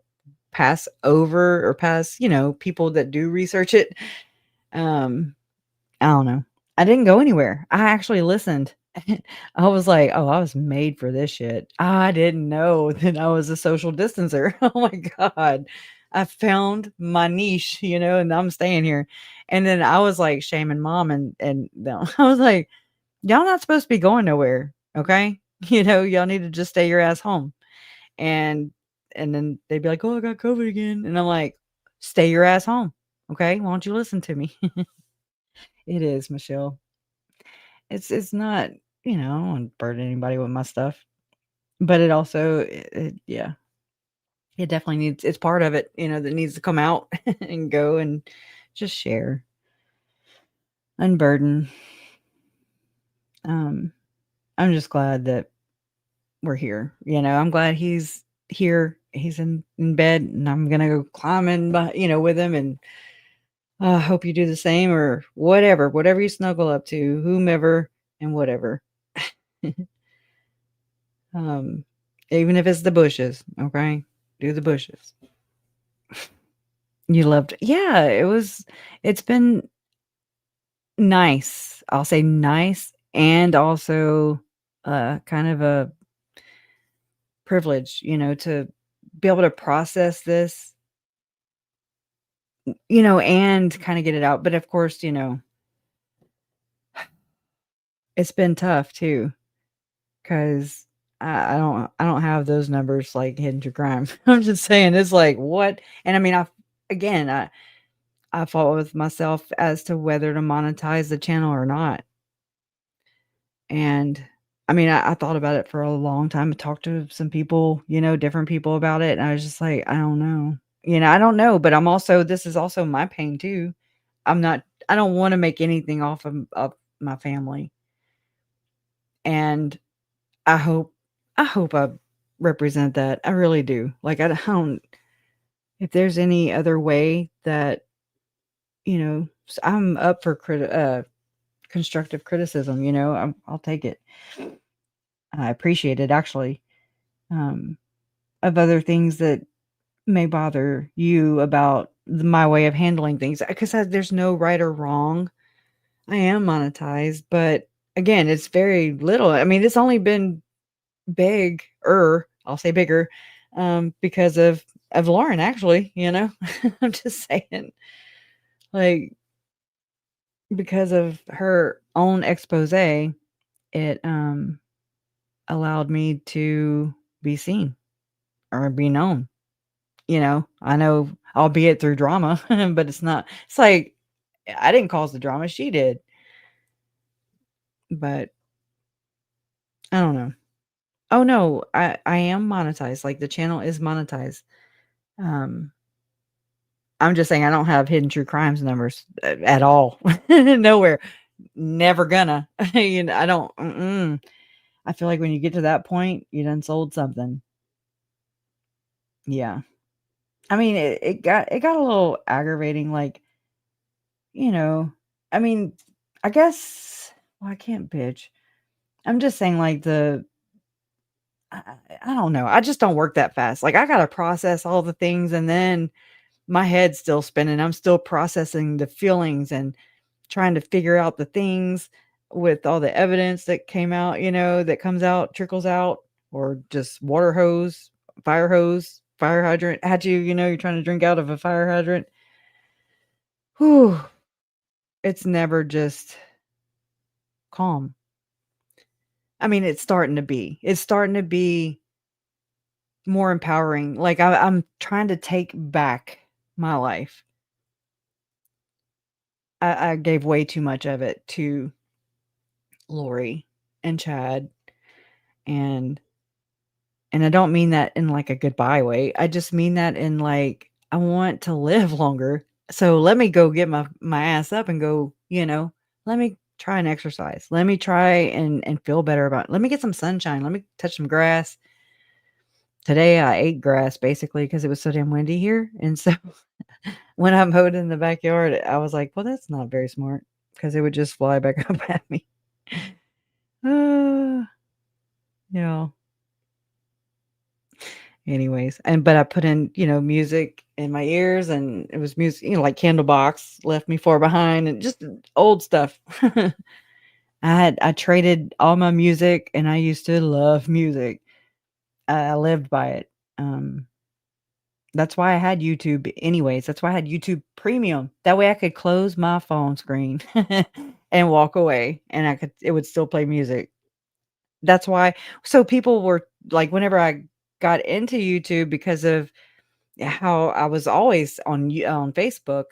pass over or pass, people that do research it. I don't know. I didn't go anywhere. I actually listened. I was like, oh, I was made for this shit. I didn't know that I was a social distancer. Oh my God. I found my niche, and I'm staying here. And then I was like shaming mom and I was like, y'all not supposed to be going nowhere. Okay. Y'all need to just stay your ass home. And then they'd be like, oh, I got COVID again. And I'm like, stay your ass home. Okay. Why don't you listen to me? It is, Michelle. It's not, I don't want to burden anybody with my stuff, but it also, yeah, it definitely needs, it's part of it, that needs to come out and go and just share, unburden. I'm just glad that we're here. I'm glad he's here. He's in bed, and I'm gonna go climbing, with him, and I hope you do the same or whatever you snuggle up to, whomever and whatever. Even if it's the bushes, okay? Do the bushes. You loved, yeah, it's been nice. I'll say nice and also kind of a privilege, to be able to process this, and kind of get it out. But of course, it's been tough too, because I don't have those numbers like hidden to crime. I'm just saying, it's like, what? And I mean, I fought with myself as to whether to monetize the channel or not. And I mean, I thought about it for a long time. I talked to some people, different people about it. And I was just like, I don't know. I don't know. But this is also my pain too. I don't want to make anything off of my family. And I hope I represent that. I really do. Like, I don't, if there's any other way that, I'm up for constructive criticism, I'll take it. I appreciate it actually. Of other things that may bother you about my way of handling things, because there's no right or wrong. I am monetized, but again, it's very little. I mean, it's only been I'll say bigger, because of Lauren, actually, I'm just saying, like, because of her own expose, it allowed me to be seen or be known. I know, albeit through drama, but it's like I didn't cause the drama, she did. But I don't know. Oh no, I am monetized. Like, the channel is monetized. I'm just saying I don't have hidden true crimes numbers at all. Nowhere. Never gonna. I don't. I feel like when you get to that point, you done sold something. Yeah. I mean, it got a little aggravating. Like, I mean, I guess. Well, I can't bitch. I'm just saying, like, I don't know. I just don't work that fast. Like I got to process all the things and then my head's still spinning. I'm still processing the feelings and trying to figure out the things with all the evidence that came out, that comes out, trickles out, or just water hose, fire hydrant at you, you're trying to drink out of a fire hydrant. Whew. It's never just calm. I mean, it's starting to be. It's starting to be more empowering. Like I'm trying to take back my life. I gave way too much of it to Lori and Chad, and I don't mean that in like a goodbye way. I just mean that in like I want to live longer. So let me go get my ass up and go, let me try and exercise. Let me try and feel better about it. Let me get some sunshine. Let me touch some grass. Today I ate grass basically because it was so damn windy here. And so when I mowed in the backyard, I was like, well, that's not very smart because it would just fly back up at me. Yeah. Anyways, but I put in, music in my ears and it was music, like Candlebox, Left Me Far Behind and just old stuff. I traded all my music and I used to love music. I lived by it. That's why I had YouTube anyways. That's why I had YouTube Premium. That way I could close my phone screen and walk away and it would still play music. That's why. So people were like, whenever I got into YouTube because of how I was always on Facebook,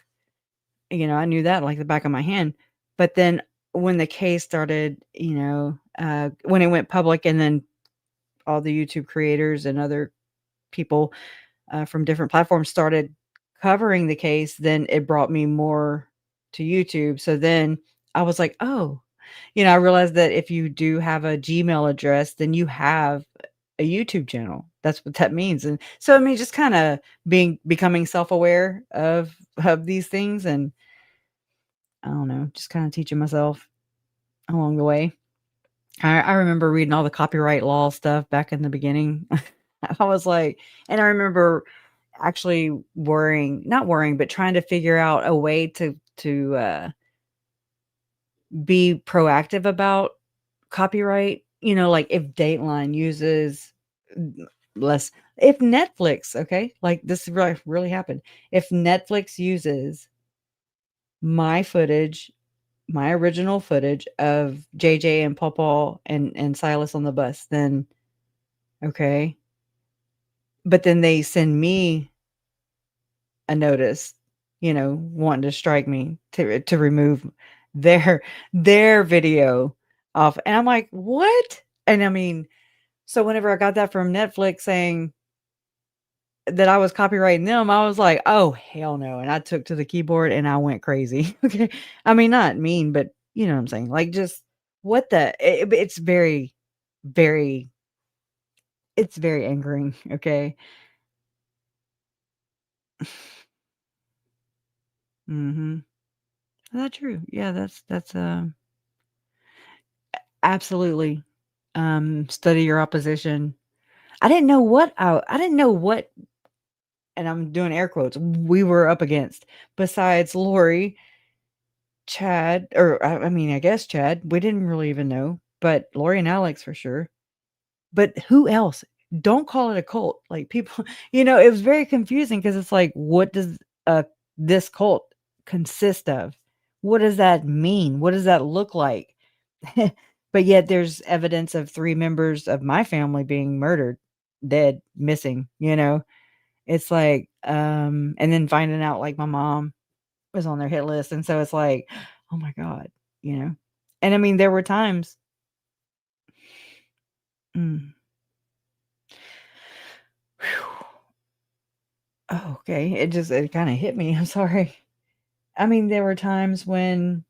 I knew that like the back of my hand. But then when the case started, when it went public and then all the YouTube creators and other people from different platforms started covering the case, then it brought me more to YouTube. So then I was like, oh, I realized that if you do have a Gmail address, then you have a YouTube channel. That's what that means. And so, I mean, just kind of becoming self-aware of these things. And I don't know, just kind of teaching myself along the way. I remember reading all the copyright law stuff back in the beginning. I was like, and I remember actually not worrying, but trying to figure out a way to be proactive about copyright, like if Dateline uses if Netflix, okay, like this really happened. If Netflix uses my footage, my original footage of JJ and Paw and Silas on the bus, then okay. But then they send me a notice, wanting to strike me to remove their video off. And I'm like, what? And I mean, so whenever I got that from Netflix saying that I was copyrighting them, I was like, oh, hell no. And I took to the keyboard and I went crazy. Okay. I mean, not mean, but you know what I'm saying? Like, just what it's very, very, it's very angering. Okay. Mm-hmm. Is that true? Yeah, that's absolutely. Study your opposition. I didn't know what, and I'm doing air quotes, we were up against besides Lori, Chad, or I mean, I guess Chad. We didn't really even know, but Lori and Alex for sure. But who else? Don't call it a cult. Like people, it was very confusing because it's like, what does this cult consist of? What does that mean? What does that look like? But yet there's evidence of 3 members of my family being murdered, dead, missing, It's like, and then finding out like my mom was on their hit list. And so it's like, oh my God, And I mean, there were times. Mm. Oh, okay. It kind of hit me. I'm sorry. I mean, there were times when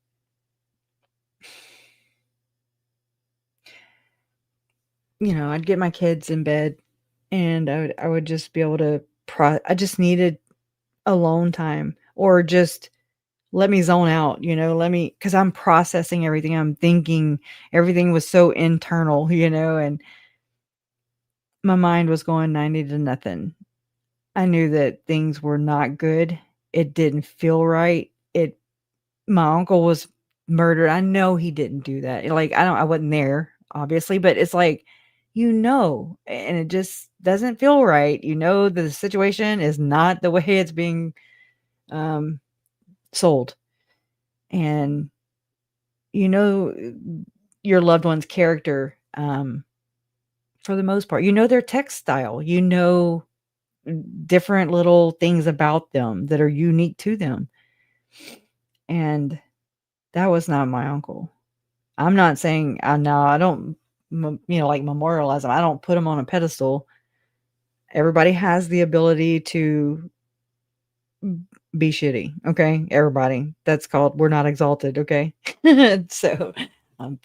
I'd get my kids in bed and I would just be able to I just needed alone time or just let me zone out, because I'm processing everything. I'm thinking everything was so internal, and my mind was going 90 to nothing. I knew that things were not good. It didn't feel right. My uncle was murdered. I know he didn't do that. Like, I wasn't there, obviously, but it's like, and it just doesn't feel right. You know, the situation is not the way it's being sold. And you know your loved one's character, for the most part. You know their text style. You know different little things about them that are unique to them. And that was not my uncle. I'm not saying no, I don't, like memorialize them. I don't put them on a pedestal. Everybody has the ability to be shitty. Okay. Everybody. That's called, we're not exalted. Okay. So I'm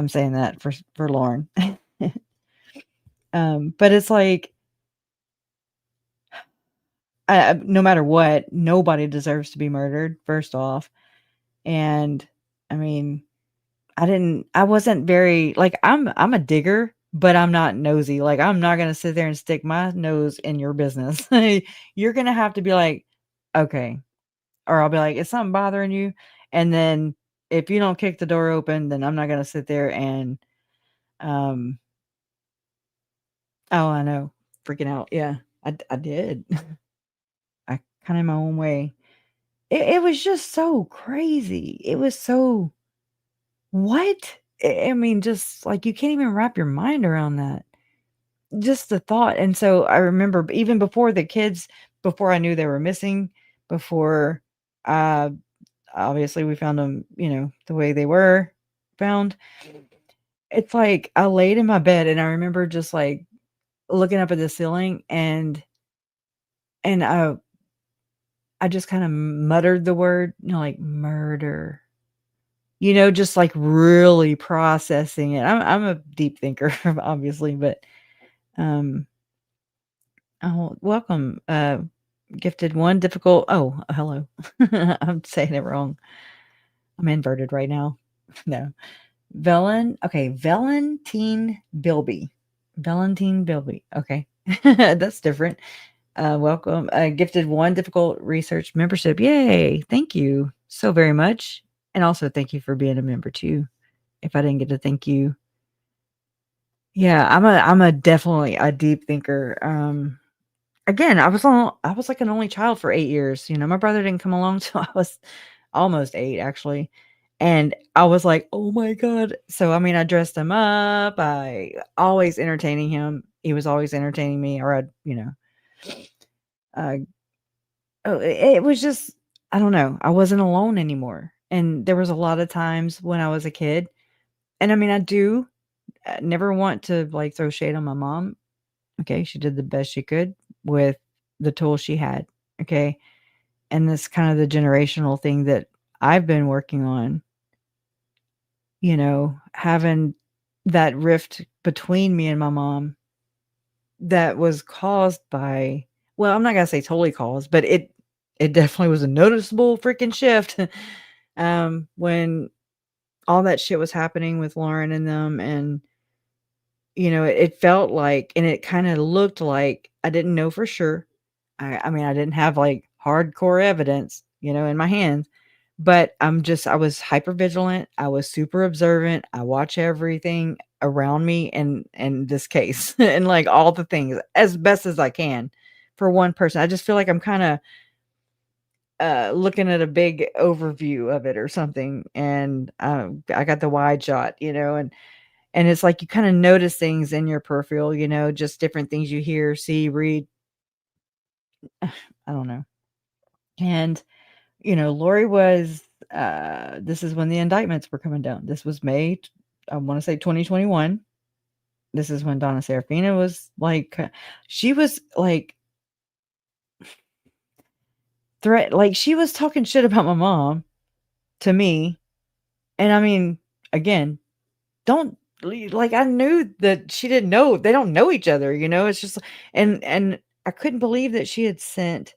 saying that for Lauren. But it's like, no matter what, nobody deserves to be murdered, first off. And I mean, I wasn't very, like, I'm a digger, but I'm not nosy. Like, I'm not going to sit there and stick my nose in your business. You're going to have to be like, okay. Or I'll be like, is something bothering you? And then if you don't kick the door open, then I'm not going to sit there and, oh, I know. Freaking out. Yeah, I did. I kind of my own way. It was just so crazy. It was so, what? I mean, just like, you can't even wrap your mind around that. Just the thought. And so I remember even before the kids, before I knew they were missing, before obviously we found them, the way they were found. It's like I laid in my bed and I remember just like looking up at the ceiling and I just kind of muttered the word, like murder. Just like really processing it. I'm a deep thinker, obviously, but oh, welcome, gifted one, difficult. Oh, hello. I'm saying it wrong. I'm inverted right now. No. Valentine Bilby. Okay. That's different. Welcome. Gifted one difficult research membership. Yay. Thank you so very much. And also thank you for being a member too. If I didn't get to thank you. Yeah, I'm a definitely a deep thinker. Again, I was like an only child for 8 years. My brother didn't come along till I was almost 8 actually. And I was like, "Oh my god." So I mean, I dressed him up. I always entertaining him. He was always entertaining me, or it was just, I don't know. I wasn't alone anymore. And there was a lot of times when I was a kid, and I mean, I do never want to like throw shade on my mom. Okay, she did the best she could with the tools she had. Okay, and this kind of the generational thing that I've been working on. Having that rift between me and my mom that was caused by, well, I'm not gonna say totally caused, but it definitely was a noticeable freaking shift when all that shit was happening with Lauren and them. And it felt like, and it kind of looked like, I didn't know for sure. I mean, I didn't have like hardcore evidence, in my hands, but I was hyper vigilant. I was super observant. I watch everything around me and this case and like all the things as best as I can for one person. I just feel like I'm kind of looking at a big overview of it or something. And I got the wide shot, and it's like you kind of notice things in your peripheral, just different things you hear, see, read. I don't know. And, Lori was, this is when the indictments were coming down. This was May, I want to say 2021. This is when Donna Serafina was like, she was like, she was talking shit about my mom to me. And I mean, again, I knew that she didn't know, they don't know each other, it's just, and I couldn't believe that she had sent,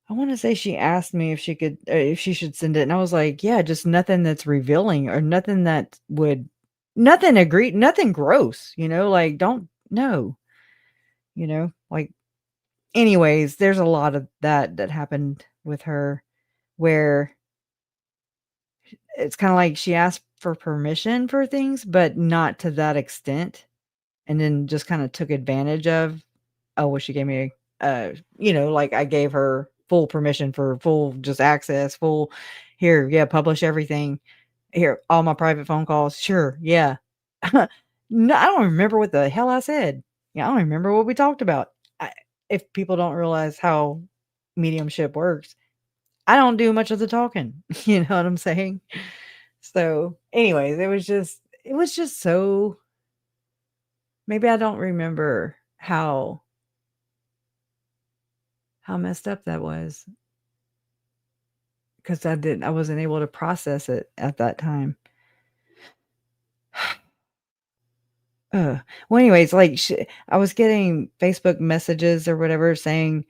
I want to say she asked me if she could, if she should send it. And I was like, yeah, just nothing that's revealing or nothing that would nothing gross, like don't no, like anyways, there's a lot of that happened with her where it's kind of like she asked for permission for things, but not to that extent. And then just kind of took advantage of, oh, well, she gave me like I gave her full permission for full just access, full here, yeah, publish everything. Here, all my private phone calls. Sure, yeah. No, I don't remember what the hell I said. Yeah, I don't remember what we talked about. If people don't realize how mediumship works, I don't do much of the talking. You know what I'm saying? So, anyways, it was just so maybe I don't remember how messed up that was. Because I wasn't able to process it at that time. Well, anyways, like I was getting Facebook messages or whatever saying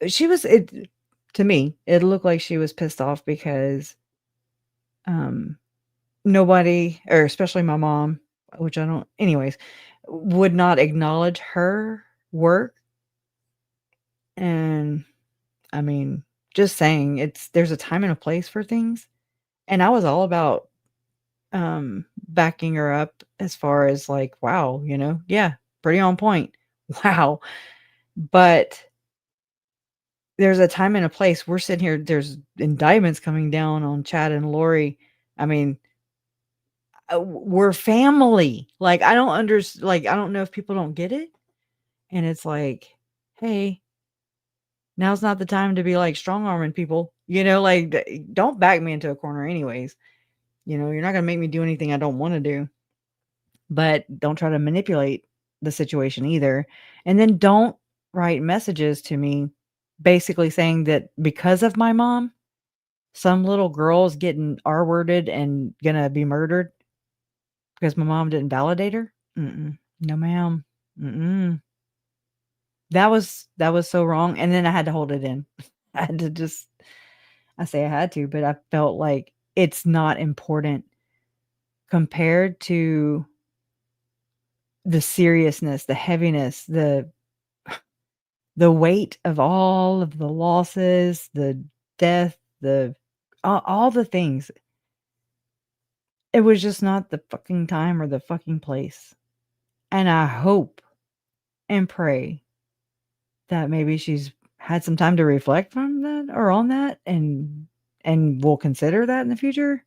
to me, it looked like she was pissed off because nobody, or especially my mom, which I don't, anyways, would not acknowledge her work. And I mean, just saying there's a time and a place for things. And I was all about backing her up as far as like, wow, yeah, pretty on point. Wow. But there's a time and a place. We're sitting here, there's indictments coming down on Chad and Lori. I mean, we're family. Like, I don't I don't know if people don't get it. And it's like, hey, now's not the time to be like strong arming people, like don't back me into a corner anyways. You're not going to make me do anything I don't want to do, but don't try to manipulate the situation either. And then don't write messages to me basically saying that because of my mom, some little girl's getting R-worded and going to be murdered because my mom didn't validate her. No, ma'am. That was so wrong. And then I had to hold it in. I had to I had to, but I felt like it's not important compared to the seriousness, the heaviness, the weight of all of the losses, the death, all the things. It was just not the fucking time or the fucking place. And I hope and pray that maybe she's had some time to reflect from that or on that and we'll consider that in the future.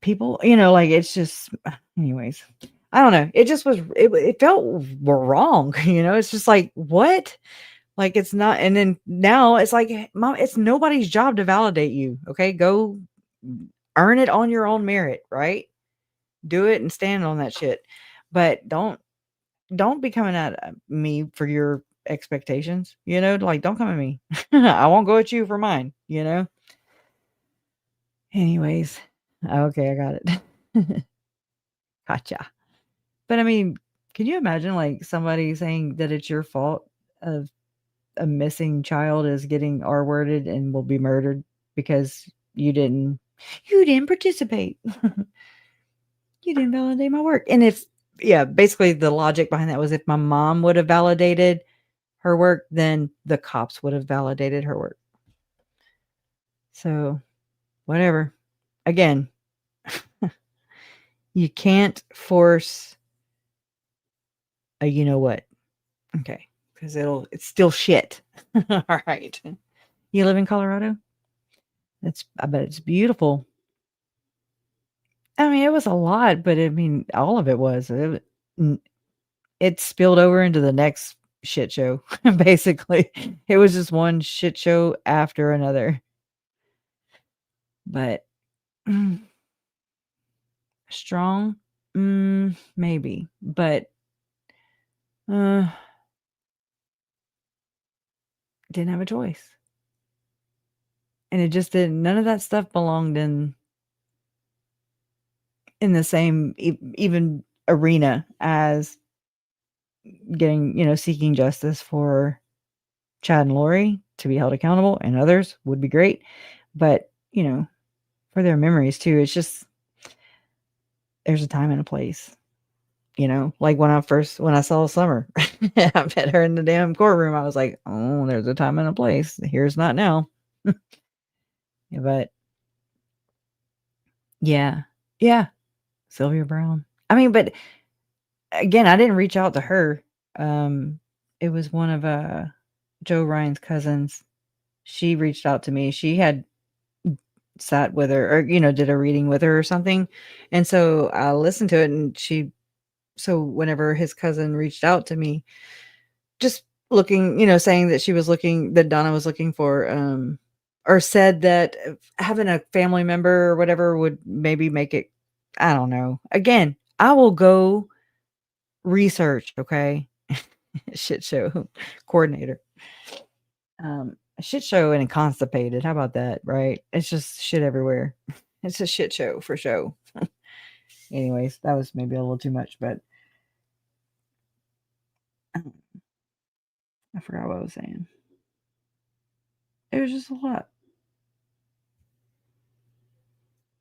People, like it's just anyways. I don't know. It just was it felt wrong, it's just like what? Like it's not, and then now it's like, Mom, it's nobody's job to validate you. Okay, go earn it on your own merit, right? Do it and stand on that shit. But don't be coming at me for your expectations, like don't come at me. I won't go at you for mine, Anyways, okay, I got it. Gotcha. But I mean, can you imagine like somebody saying that it's your fault of a missing child is getting R-worded and will be murdered because you didn't participate. You didn't validate my work. And basically the logic behind that was if my mom would have validated her work, then the cops would have validated her work. So whatever. Again, you can't force a what. Okay. Because it's still shit. All right. You live in Colorado? I bet it's beautiful. I mean, it was a lot, but I mean, all of it was. It spilled over into the next shit show, basically. It was just one shit show after another. But strong? Maybe. But didn't have a choice. And it just didn't, none of that stuff belonged in the same even arena as getting, seeking justice for Chad and Lori to be held accountable, and others would be great. But, for their memories too, it's just, there's a time and a place. Like when I saw Summer, I met her in the damn courtroom. I was like, oh, there's a time and a place. Here's not now. But yeah. Sylvia Brown. I mean, but again, I didn't reach out to her. It was one of Joe Ryan's cousins. She reached out to me. She had sat with her or, did a reading with her or something. And so I listened to it, and so whenever his cousin reached out to me, just looking, saying that Donna was looking for, or said that having a family member or whatever would maybe make it, I don't know. Again, I will go research, okay? Shit show coordinator. A shit show and constipated. How about that, right? It's just shit everywhere. It's a shit show for show. Anyways, that was maybe a little too much, but I forgot what I was saying. It was just a lot.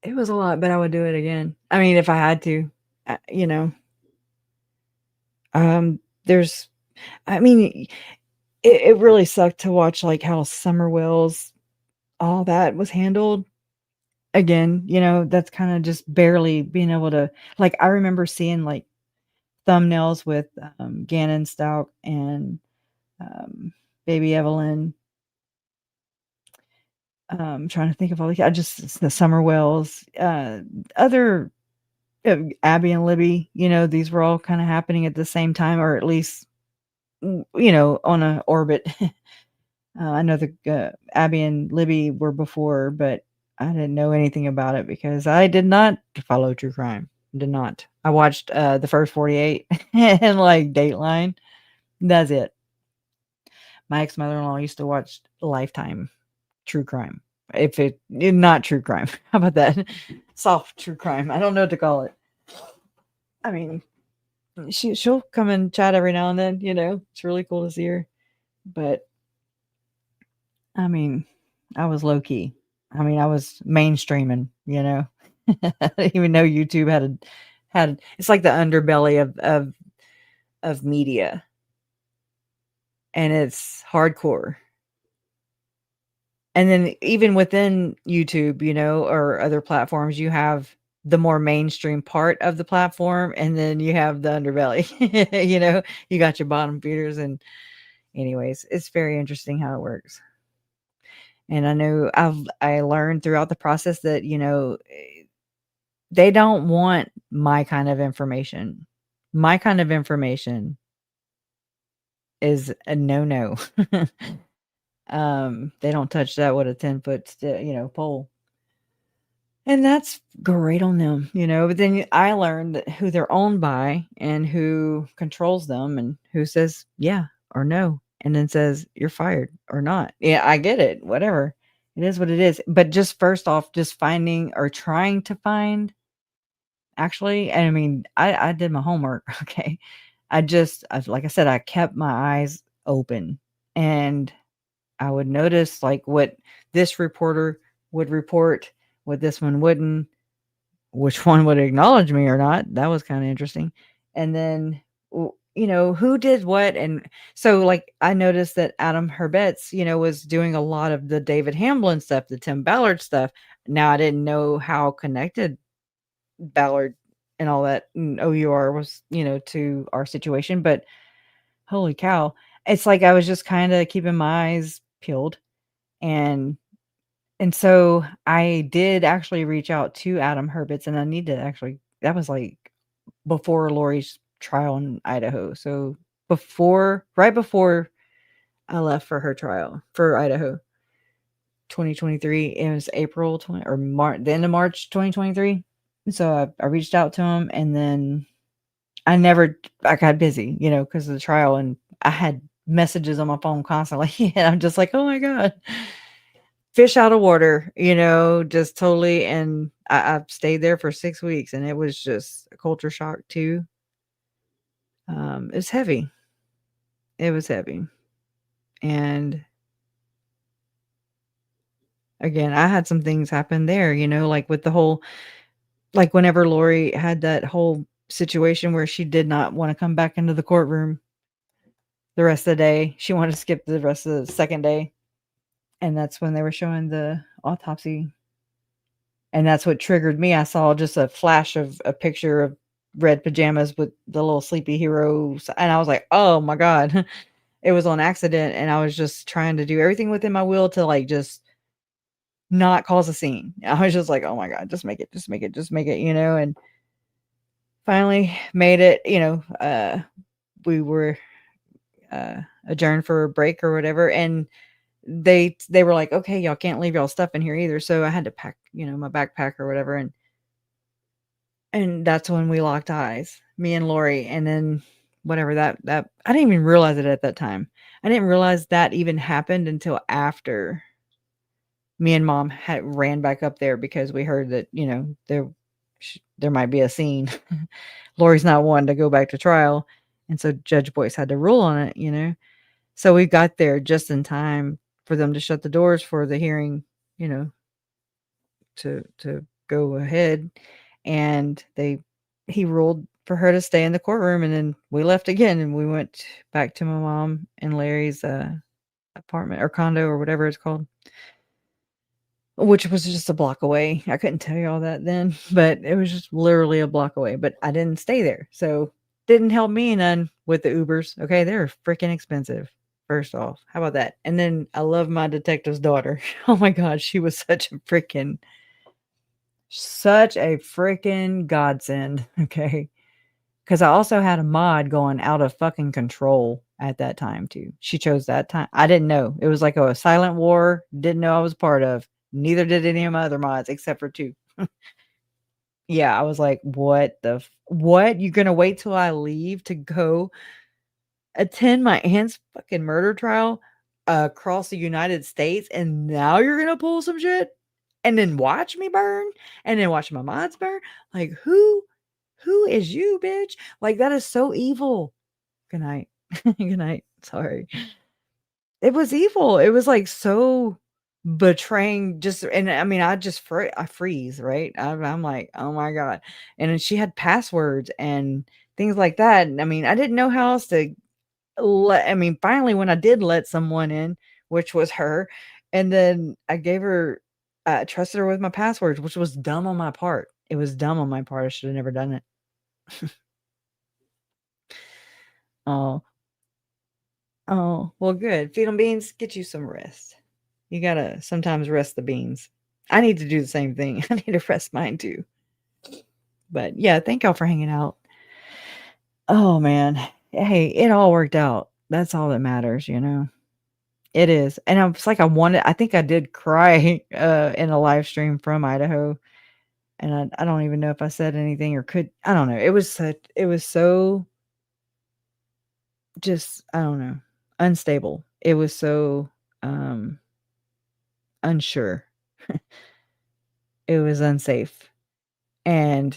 It was a lot, but I would do it again. I mean, if I had to, it really sucked to watch like how Summer Wells, all that was handled. Again, that's kind of just barely being able to, like, I remember seeing like thumbnails with Gannon Stout and Baby Evelyn. Trying to think of all the Summer Wells, other Abby and Libby, these were all kind of happening at the same time, or at least, on a orbit. I know the Abby and Libby were before, but I didn't know anything about it because I did not follow true crime. Did not. I watched the first 48 and like Dateline. That's it. My ex-mother-in-law used to watch Lifetime true crime. If it not true crime. How about that? Soft true crime. I don't know what to call it. I mean, she'll come and chat every now and then, It's really cool to see her. But I mean, I was low key. I mean, I was mainstreaming, I didn't even know YouTube had it's like the underbelly of media. And it's hardcore. And then even within YouTube, or other platforms, you have the more mainstream part of the platform, and then you have the underbelly. You got your bottom feeders, and anyways, it's very interesting how it works. And I know I learned throughout the process that, they don't want my kind of information. My kind of information is a no-no. They don't touch that with a 10-foot, pole. And that's great on them, but then I learned that who they're owned by and who controls them and who says yeah or no, and then says you're fired or not. Yeah, I get it. Whatever. It is what it is. But just first off, just finding or trying to find, actually, I mean, I did my homework. Okay. Like I said, I kept my eyes open, and I would notice like what this reporter would report, what this one wouldn't, which one would acknowledge me or not. That was kind of interesting. And then, who did what. And so like, I noticed that Adam Herbetz, was doing a lot of the David Hamblin stuff, the Tim Ballard stuff. Now I didn't know how connected Ballard and all that and OUR was, to our situation, but holy cow. It's like I was just kind of keeping my eyes peeled. And so I did actually reach out to Adam Herbetz, and I need to actually, that was like before Lori's trial in Idaho. So right before I left for her trial for Idaho, 2023, it was April 20 or March, the end of March 2023. So I reached out to him, and then I got busy, because of the trial, and I had messages on my phone constantly, and I'm just like, oh my God, fish out of water, just totally. And I stayed there for 6 weeks, and it was just a culture shock too. It's heavy. It was heavy. And again, I had some things happen there, like with the whole, like whenever Lori had that whole situation where she did not want to come back into the courtroom the rest of the day. She wanted to skip the rest of the second day. And that's when they were showing the autopsy. And that's what triggered me. I saw just a flash of a picture of red pajamas with the little sleepy heroes. And I was like, oh my God, it was on accident. And I was just trying to do everything within my will to like just not cause a scene. I was just like, oh my God, just make it, and finally made it, we were adjourned for a break or whatever. And they were like, okay, y'all can't leave y'all stuff in here either. So I had to pack, my backpack or whatever. And that's when we locked eyes, me and Lori. And then whatever that I didn't even realize it at that time. I didn't realize that even happened until after me and Mom had ran back up there because we heard that, there might be a scene. Lori's not one to go back to trial. And so Judge Boyce had to rule on it, So we got there just in time for them to shut the doors for the hearing, to go ahead. And he ruled for her to stay in the courtroom. And then we left again and we went back to my mom and Larry's apartment or condo or whatever it's called, which was just a block away. I couldn't tell you all that then, but it was just literally a block away. But I didn't stay there. So didn't help me none with the Ubers. Okay, they're freaking expensive. First off, how about that? And then I love my detective's daughter. Oh my God, she was such a freaking godsend. Okay. Because I also had a mod going out of fucking control at that time too. She chose that time. I didn't know. It was like a silent war. Didn't know I was part of. Neither did any of my other mods except for 2. Yeah, I was like, what? You're going to wait till I leave to go attend my aunt's fucking murder trial across the United States, and now you're gonna pull some shit and then watch me burn and then watch my mods burn? Like, who is you, bitch? Like, that is so evil. Good night. Good night. Sorry. It was evil. It was like so betraying. And I mean, I freeze, right? I'm like, oh my God. And then she had passwords and things like that. And I mean, I didn't know how else to finally when I did let someone in, which was her, and then I gave her trusted her with my passwords, which was dumb on my part. It was dumb on my part. I should have never done it. Oh, well, good. Feed them beans, get you some rest. You gotta sometimes rest the beans. I need to do the same thing. I need to rest mine too. But yeah, thank y'all for hanging out. Oh man. Hey, it all worked out. That's all that matters, It is. And I was like, I think I did cry in a live stream from Idaho. And I don't even know if I said anything or I don't know. It was so just, I don't know, unstable. It was so unsure. It was unsafe. And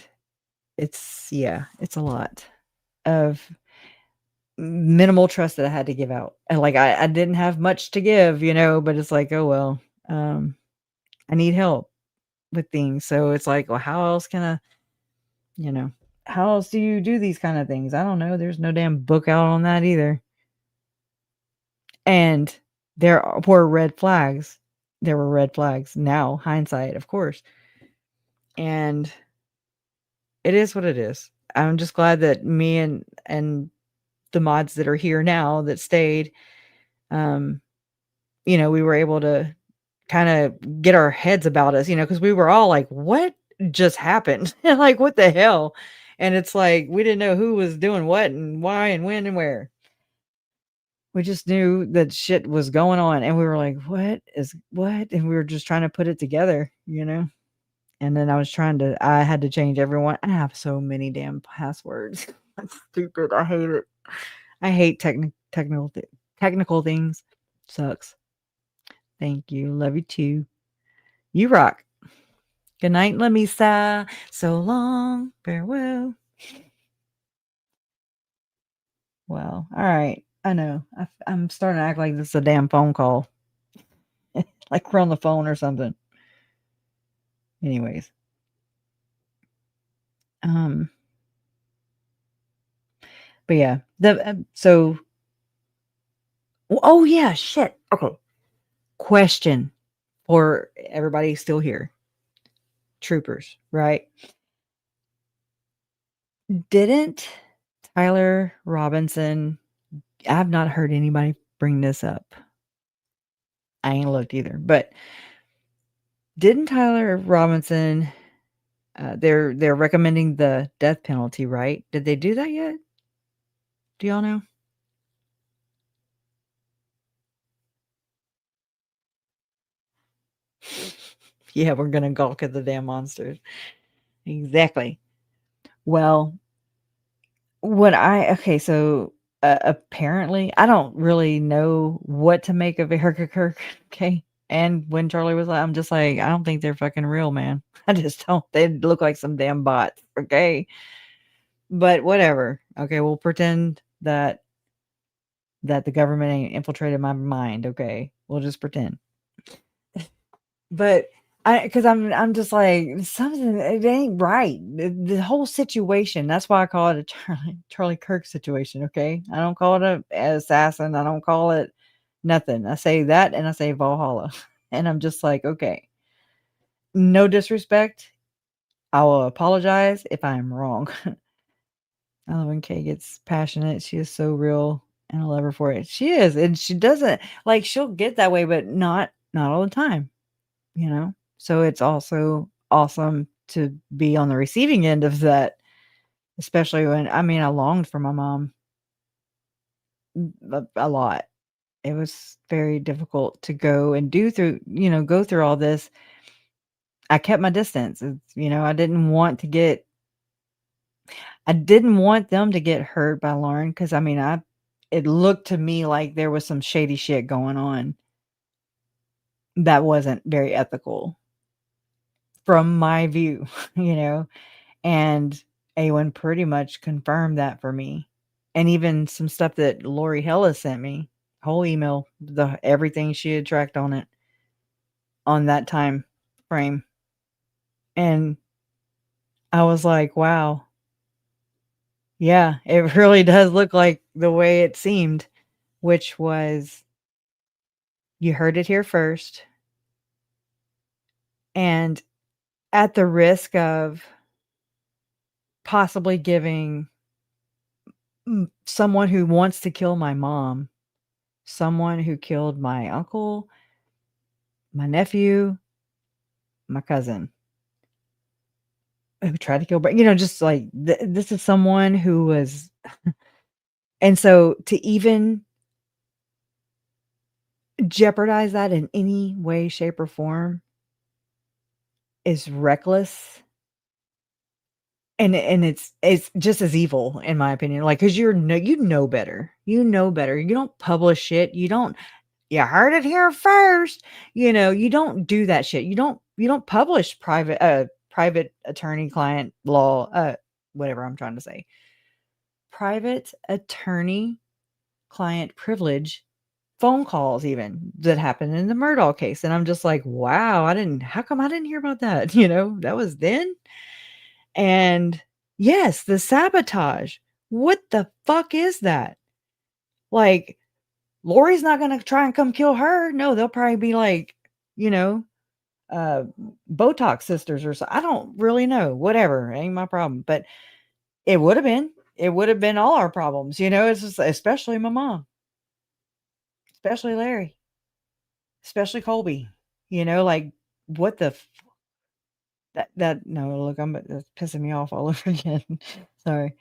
it's a lot of minimal trust that I had to give out. And like, I didn't have much to give, but it's like, oh, well, I need help with things. So it's like, well, how else can how else do you do these kind of things? I don't know. There's no damn book out on that either. And there were red flags. There were red flags. Now, hindsight, of course. And it is what it is. I'm just glad that me and the mods that are here now that stayed, we were able to kind of get our heads about us, because we were all like, what just happened? Like, what the hell? And it's like, we didn't know who was doing what and why and when and where. We just knew that shit was going on. And we were like, what? And we were just trying to put it together, And then I had to change everyone. I have so many damn passwords. That's stupid. I hate it. I hate technical things. Sucks. Thank you. Love you too. You rock. Good night, Lamisa. So long. Farewell. Well, all right. I know. I'm starting to act like this is a damn phone call. Like we're on the phone or something. Anyways. But yeah, oh yeah, shit. Okay. Question for everybody still here. Troopers, right? Didn't Tyler Robinson, I've not heard anybody bring this up. I ain't looked either, but didn't Tyler Robinson, they're recommending the death penalty, right? Did they do that yet? Do y'all know? Yeah, we're gonna gawk at the damn monsters. Exactly. Well, so apparently, I don't really know what to make of Kirk. Okay. And when Charlie was like, I'm just like, I don't think they're fucking real, man. I just don't. They look like some damn bots. Okay. But whatever. Okay. We'll pretend that the government ain't infiltrated my mind. Okay. We'll just pretend. But because I'm just like, something, it ain't right. The whole situation. That's why I call it a Charlie Kirk situation. Okay. I don't call it an assassin. I don't call it nothing. I say that and I say Valhalla. And I'm just like, okay. No disrespect. I will apologize if I'm wrong. I love when Kay gets passionate. She is so real and I love her for it. She is. And she doesn't, like, she'll get that way, but not all the time, you know? So it's also awesome to be on the receiving end of that, especially when, I mean, I longed for my mom a lot. It was very difficult to go and go through all this. I kept my distance. I didn't want them to get hurt by Lauren because, I mean, it looked to me like there was some shady shit going on that wasn't very ethical from my view, and Awen pretty much confirmed that for me. And even some stuff that Lori Hella sent me, whole email, everything she had tracked on it on that time frame. And I was like, wow. Yeah, it really does look like the way it seemed, which was, you heard it here first. And at the risk of possibly giving someone who wants to kill my mom, someone who killed my uncle, my nephew, my cousin, who tried to kill, but just like this is someone who was, and so to even jeopardize that in any way, shape, or form is reckless. And it's just as evil, in my opinion. Like, because you know better. You know better. You don't publish shit. You heard it here first. You don't do that shit. You don't publish private attorney client law, whatever I'm trying to say. Private attorney client privilege phone calls even that happened in the Murdaugh case. And I'm just like, wow, how come I didn't hear about that? That was then. And yes, the sabotage. What the fuck is that? Like, Lori's not going to try and come kill her. No, they'll probably be like, Botox sisters or so. I don't really know. Whatever. Ain't my problem. But it would have been all our problems. It's just, especially my mom, especially Larry, especially Colby, like what the no, look, that's pissing me off all over again. Sorry.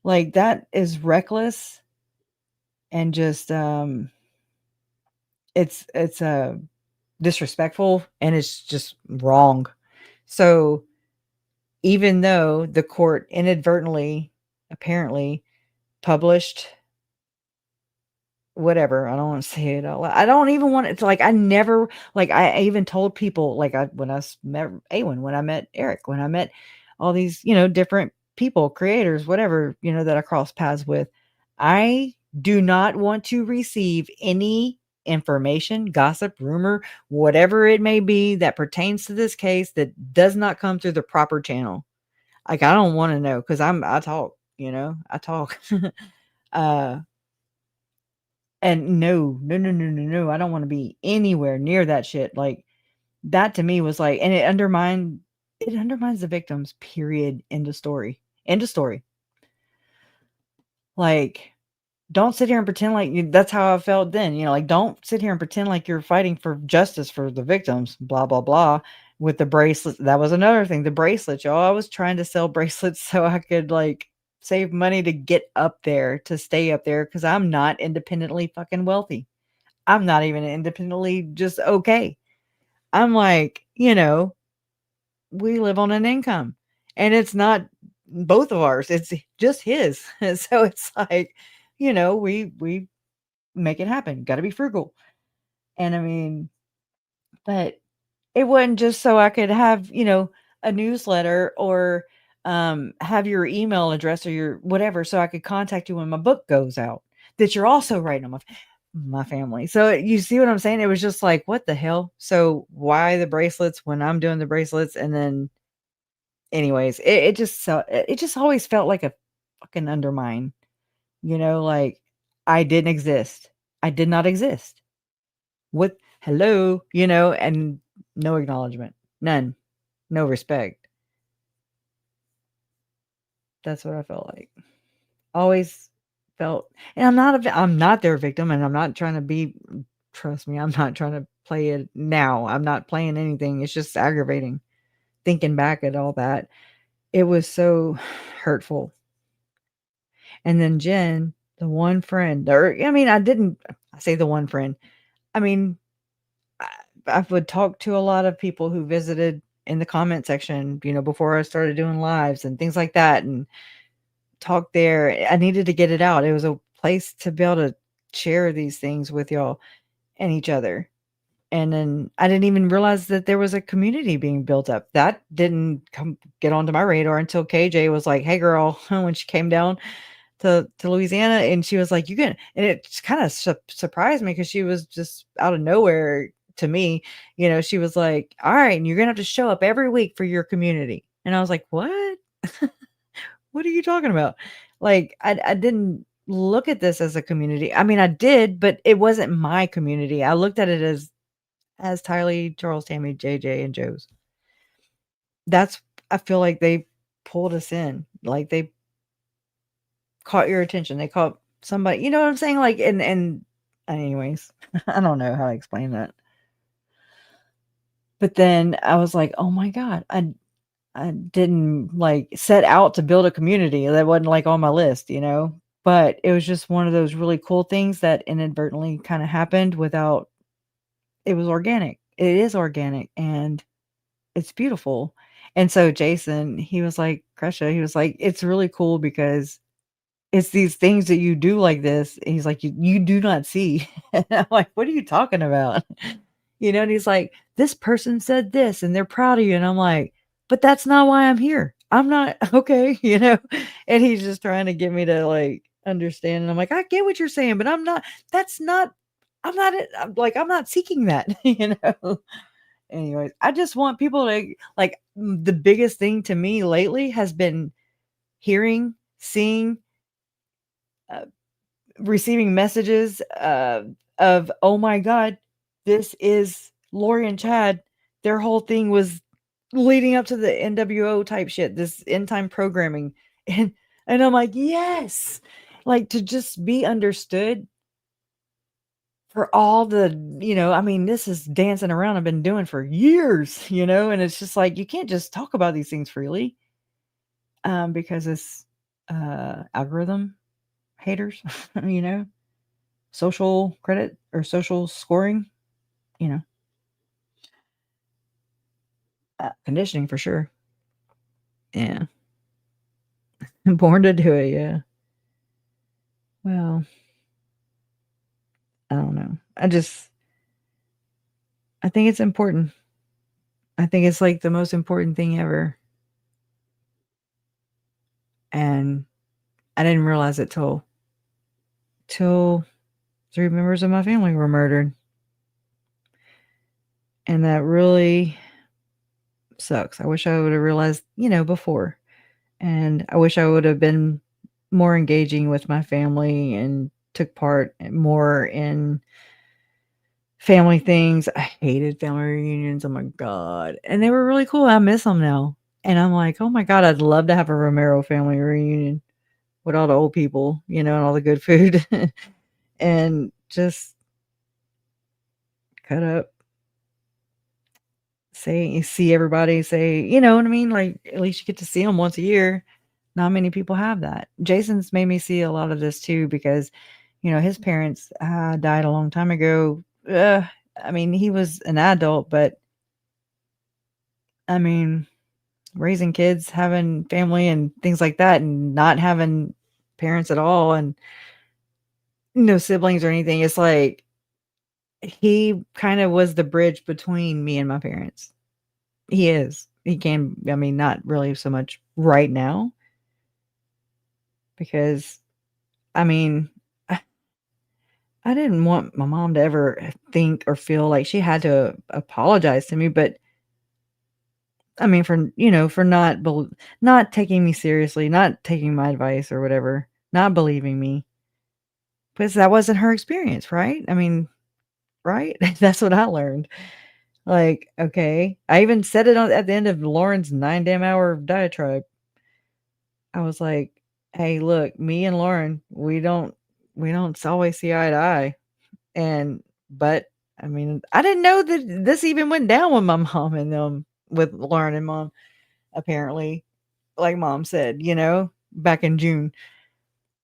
Like, that is reckless and just it's disrespectful and it's just wrong. So even though the court inadvertently apparently published whatever, I don't want to say it all. I don't even want it to, like, I never, like, I even told people, like, when I met Awen, when I met Eric, when I met all these, different people, creators, whatever, that I cross paths with, I do not want to receive any information, gossip, rumor, whatever it may be that pertains to this case that does not come through the proper channel. Like, I don't want to know because I talk, I talk. And no. I don't want to be anywhere near that shit. Like, that to me was like, and it undermines the victims, period. End of story. End of story. Like, don't sit here and pretend like that's how I felt then. Like, don't sit here and pretend like you're fighting for justice for the victims, blah, blah, blah. With the bracelets. That was another thing. The bracelets, y'all. I was trying to sell bracelets so I could like save money to get up there, to stay up there, because I'm not independently fucking wealthy. I'm not even independently just okay. I'm like, we live on an income, and it's not both of ours. It's just his. So it's like, we make it happen. Got to be frugal. And I mean, but it wasn't just so I could have, a newsletter or have your email address or your whatever, so I could contact you when my book goes out, that you're also writing on my family. So you see what I'm saying? It was just like, what the hell? So why the bracelets when I'm doing the bracelets? And then anyways, it just always felt like a fucking undermine, like I didn't exist. I did not exist. What? Hello, and no acknowledgement, none, no respect. That's what I felt like. Always felt, and I'm not their victim, and I'm not trying to be. Trust me, I'm not trying to play it now. I'm not playing anything. It's just aggravating. Thinking back at all that, it was so hurtful. And then Jen, the one friend, or I say the one friend. I mean, I would talk to a lot of people who visited in the comment section, before I started doing lives and things like that, and talk there. I needed to get it out. It was a place to be able to share these things with y'all and each other. And then I didn't even realize that there was a community being built up. That didn't get onto my radar until KJ was like, "Hey, girl," when she came down to Louisiana, and she was like, "You can," and it kind of surprised me because she was just out of nowhere to me. She was like, "All right, and you're gonna have to show up every week for your community." And I was like, "What? What are you talking about?" Like, I didn't look at this as a community. I mean, I did, but it wasn't my community. I looked at it as Tylee, Charles, Tammy, JJ, and Joe's. I feel like they pulled us in. Like, they caught your attention. They caught somebody, you know what I'm saying? Like, and anyways, I don't know how to explain that. But then I was like, oh my God, I didn't like set out to build a community. That wasn't like on my list, but it was just one of those really cool things that inadvertently kind of happened without, it was organic. It is organic and it's beautiful. And so Jason, he was like, Kresha, he was like, it's really cool because it's these things that you do like this. And he's like, you do not see. And I'm like, what are you talking about? And he's like, this person said this and they're proud of you. And I'm like, but that's not why I'm here. I'm not okay, and he's just trying to get me to like understand. And I'm like, I get what you're saying, but I'm not I'm not seeking that, Anyways, I just want people to like, the biggest thing to me lately has been hearing, seeing, receiving messages of, oh my God, this is Lori and Chad. Their whole thing was leading up to the NWO type shit, this end time programming. And I'm like, yes, like to just be understood for all the, this is dancing around I've been doing for years, and it's just like, you can't just talk about these things freely because it's algorithm haters, social credit or social scoring, conditioning for sure. Yeah. Born to do it. Yeah. Well, I don't know. I think it's important. I think it's like the most important thing ever. And I didn't realize it till 3 members of my family were murdered. And that really sucks. I wish I would have realized, before. And I wish I would have been more engaging with my family and took part more in family things. I hated family reunions. Oh my God. And they were really cool. I miss them now. And I'm like, oh my God, I'd love to have a Romero family reunion with all the old people, and all the good food and just cut up, see everybody, you know what I mean? Like, at least you get to see them once a year. Not many people have that. Jason's made me see a lot of this too, because, his parents died a long time ago. I mean, he was an adult, but I mean, raising kids, having family and things like that, and not having parents at all, and no siblings or anything. It's like he kind of was the bridge between me and my parents. He is. He can, I mean, not really so much right now, because I mean, I didn't want my mom to ever think or feel like she had to apologize to me, but I mean, for not taking me seriously, not taking my advice or whatever, not believing me, because that wasn't her experience, right? I mean, right? That's what I learned. Like, okay, I even said it at the end of Lauren's 9 damn hour diatribe. I was like, "Hey, look, me and Lauren, we don't always see eye to eye." But I mean, I didn't know that this even went down with my mom and them, with Lauren and mom, apparently, like mom said, back in June.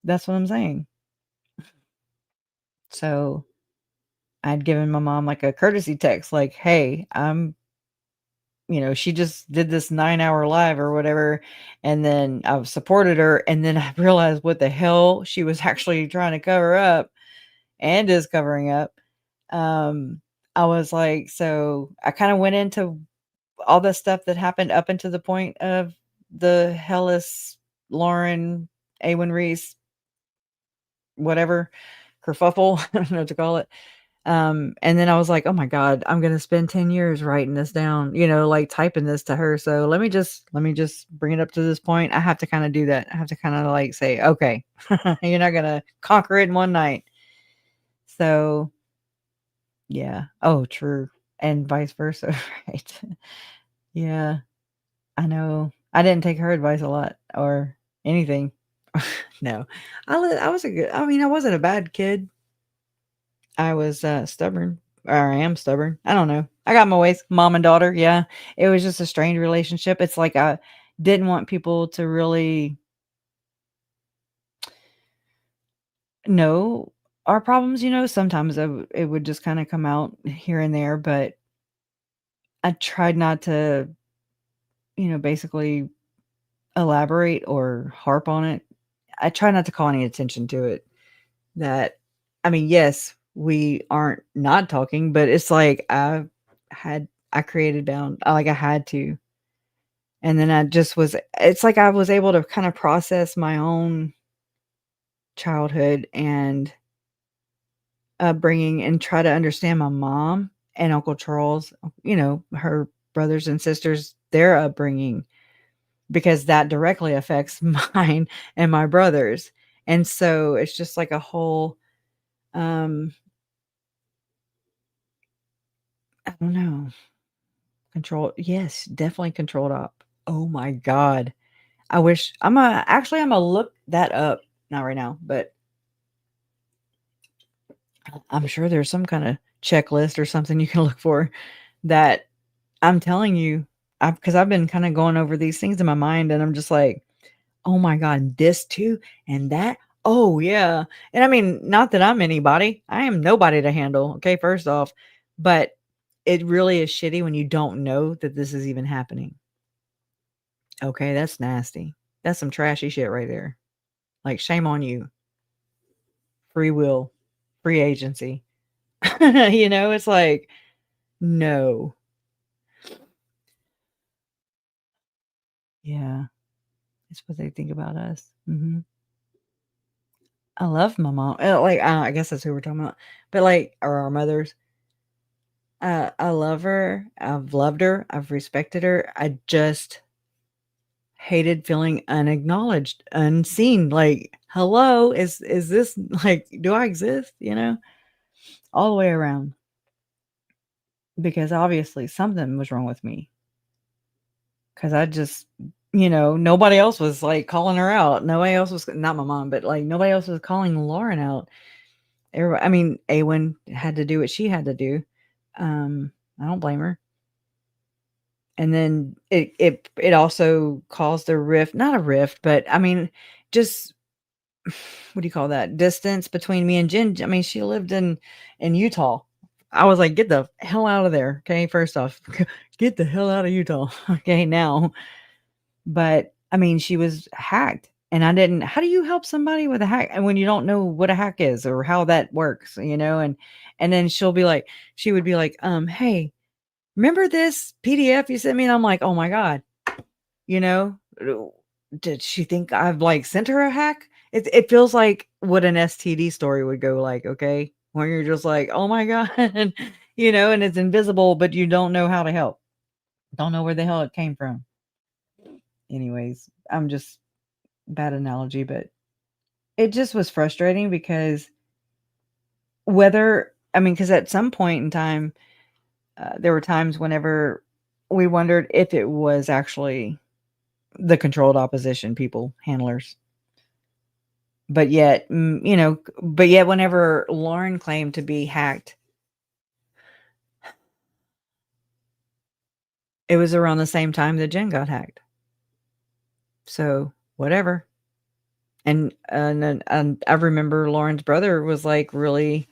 That's what I'm saying. So I'd given my mom like a courtesy text, like, hey, she just did this 9-hour live or whatever. And then I've supported her. And then I realized what the hell she was actually trying to cover up and is covering up. I was like, so I kind of went into all the stuff that happened up until the point of the Hellas, Lauren, Awen Reese, whatever, kerfuffle, I don't know what to call it. And then I was like, oh my God, I'm going to spend 10 years writing this down, like typing this to her. So let me just bring it up to this point. I have to kind of do that. I have to kind of like say, okay, you're not going to conquer it in one night. So yeah. Oh, true. And vice versa. Right. Yeah. I know. I didn't take her advice a lot or anything. No, I was I wasn't a bad kid. I was stubborn, or I am stubborn. I don't know. I got my ways, mom and daughter. Yeah. It was just a strained relationship. It's like I didn't want people to really know our problems. Sometimes it would just kind of come out here and there, but I tried not to, basically elaborate or harp on it. I try not to call any attention to it. That, I mean, yes, we aren't not talking, but it's like I created down, like I had to. And then it's like I was able to kind of process my own childhood and upbringing and try to understand my mom and Uncle Charles, her brothers and sisters, their upbringing, because that directly affects mine and my brothers. And so it's just like a whole, I don't know, control. Yes, definitely controlled up. Oh my God. I wish I'm gonna look that up. Not right now, but I'm sure there's some kind of checklist or something you can look for that I'm telling you, because I've been kind of going over these things in my mind, and I'm just like, oh my God, this too, and that. Oh yeah. And I mean, not that I'm anybody. I am nobody to handle. Okay, first off, but it really is shitty when you don't know that this is even happening. Okay, that's nasty. That's some trashy shit right there. Like, shame on you. Free will, free agency. It's like, no. Yeah. It's what they think about us. I love my mom. I guess that's who we're talking about. But like, or our mothers. I love her. I've loved her. I've respected her. I just hated feeling unacknowledged, unseen. Like, hello, is this like, do I exist? All the way around. Because obviously something was wrong with me. Because I just, nobody else was like calling her out. Nobody else was, not my mom, but like nobody else was calling Lauren out. Everybody, I mean, Awen had to do what she had to do. I don't blame her. And then it also caused a rift, not a rift, but I mean, just what do you call that? Distance between me and Jen. I mean, she lived in Utah. I was like, get the hell out of there. Okay. First off, get the hell out of Utah. Okay. Now, but I mean, she was hacked and how do you help somebody with a hack? And when you don't know what a hack is or how that works, and then she would be like, hey, remember this PDF you sent me? And I'm like, oh my God, did she think I've like sent her a hack? It feels like what an STD story would go like, okay, when you're just like, oh my God, and it's invisible, but you don't know how to help. Don't know where the hell it came from. Anyways, I'm just bad analogy, but it just was frustrating because because at some point in time, there were times whenever we wondered if it was actually the controlled opposition people, handlers. But yet, whenever Lauren claimed to be hacked, it was around the same time that Jen got hacked. So whatever. And I remember Lauren's brother was like, really,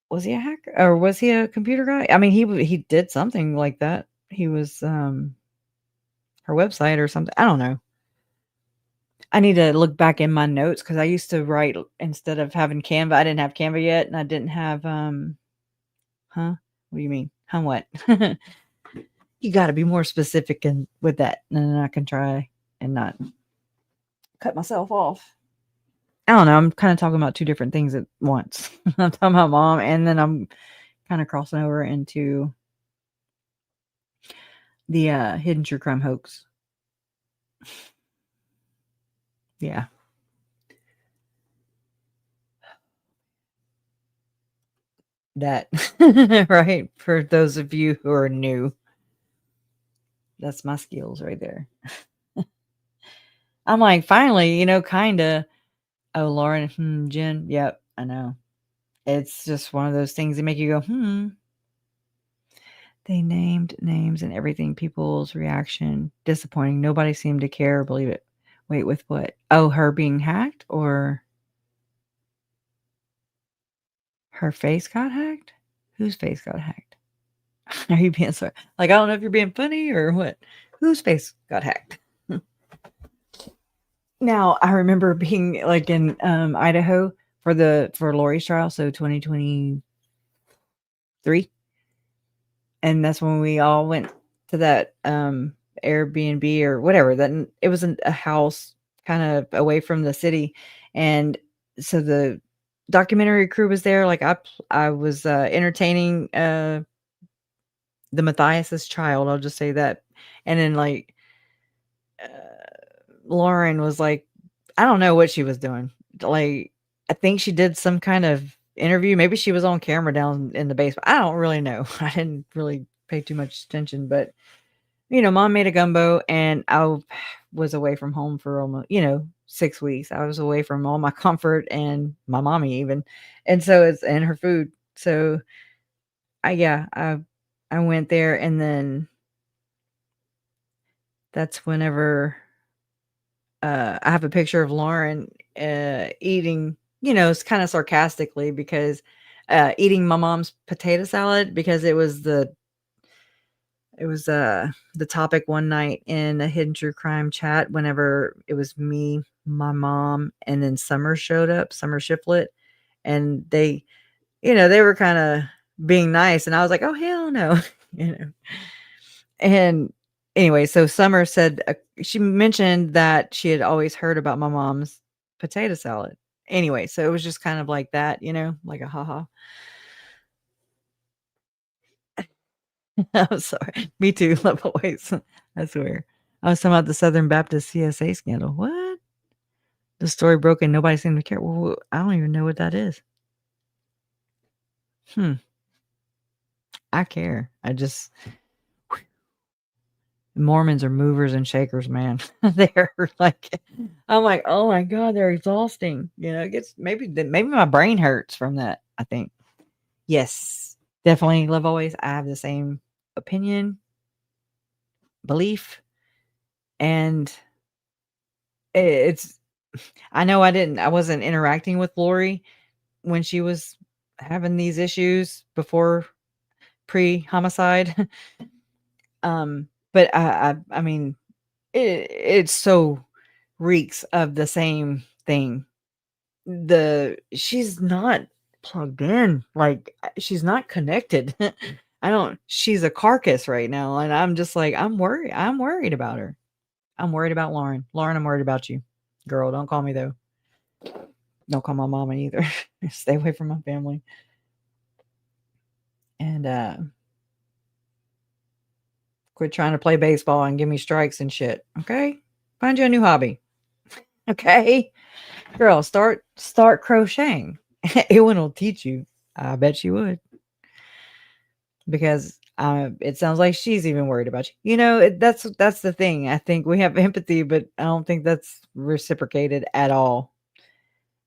was he a hacker or was he a computer guy? I mean, he did something like that. He was her website or something. I don't know. I need to look back in my notes because I used to write instead of having Canva. I didn't have Canva yet, and I didn't have What do you mean? Huh? What? You got to be more specific with that, and then I can try and not cut myself off. I don't know. I'm kind of talking about two different things at once. I'm talking about mom, and then I'm kind of crossing over into the hidden true crime hoax. Yeah. That, right? For those of you who are new, that's my skills right there. I'm like, finally, kind of. Oh, Lauren, Jen. Yep, I know. It's just one of those things that make you go, They named names and everything. People's reaction, disappointing. Nobody seemed to care or believe it. Wait, with what? Oh, her being hacked or her face got hacked? Whose face got hacked? Are you being sorry? Like, I don't know if you're being funny or what. Whose face got hacked? Now, I remember being like in Idaho for Lori's trial, so 2023. And that's when we all went to that Airbnb or whatever. That it was a house kind of away from the city. And so the documentary crew was there. Like I was entertaining the Matthias's child, I'll just say that. And then like Lauren was like, I don't know what she was doing. Like, I think she did some kind of interview. Maybe she was on camera down in the basement. I don't really know. I didn't really pay too much attention, but mom made a gumbo and I was away from home for almost, 6 weeks. I was away from all my comfort and my mommy even. And so and her food. So I went there, and then that's whenever I have a picture of Lauren eating, it's kind of sarcastically because eating my mom's potato salad because it was the topic one night in a hidden true crime chat whenever it was me, my mom, and then Summer showed up, Summer Shiflett, and they were kind of being nice, and I was like, oh hell no. And anyway, so Summer said she mentioned that she had always heard about my mom's potato salad. Anyway, so it was just kind of like that, like a haha. I'm sorry. Me too. Love always. I swear. I was talking about the Southern Baptist CSA scandal. What? The story broke and nobody seemed to care. Well, I don't even know what that is. I care. I just Mormons are movers and shakers, man. They're like, I'm like, oh my God, they're exhausting. It gets maybe my brain hurts from that. I think. Yes, definitely. Love always. I have the same opinion, belief, and it's. I know I wasn't interacting with Lori when she was having these issues before pre-homicide. But I mean, it so reeks of the same thing. She's not plugged in, like she's not connected. She's a carcass right now, and I'm just like, I'm worried about her. I'm worried about Lauren. Lauren, I'm worried about you. Girl, don't call me though. Don't call my mama either. Stay away from my family. And quit trying to play baseball and give me strikes and shit. Okay? Find you a new hobby. Okay? Girl, start crocheting. Ewan will teach you. I bet she would. Because it sounds like she's even worried about you. That's the thing. I think we have empathy, but I don't think that's reciprocated at all.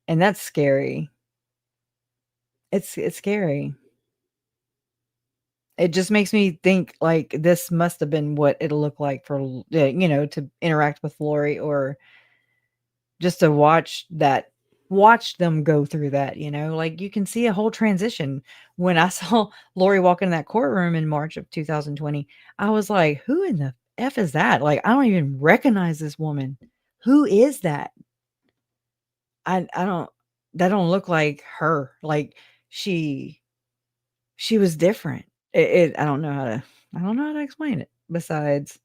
And that's scary. It's scary. It just makes me think like this must have been what it'll look like for, to interact with Lori, or just to watch them go through that, like you can see a whole transition. When I saw Lori walk in that courtroom in March of 2020, I was like, who in the F is that? Like, I don't even recognize this woman. Who is that? That don't look like her. Like she was different. I don't know how to explain it besides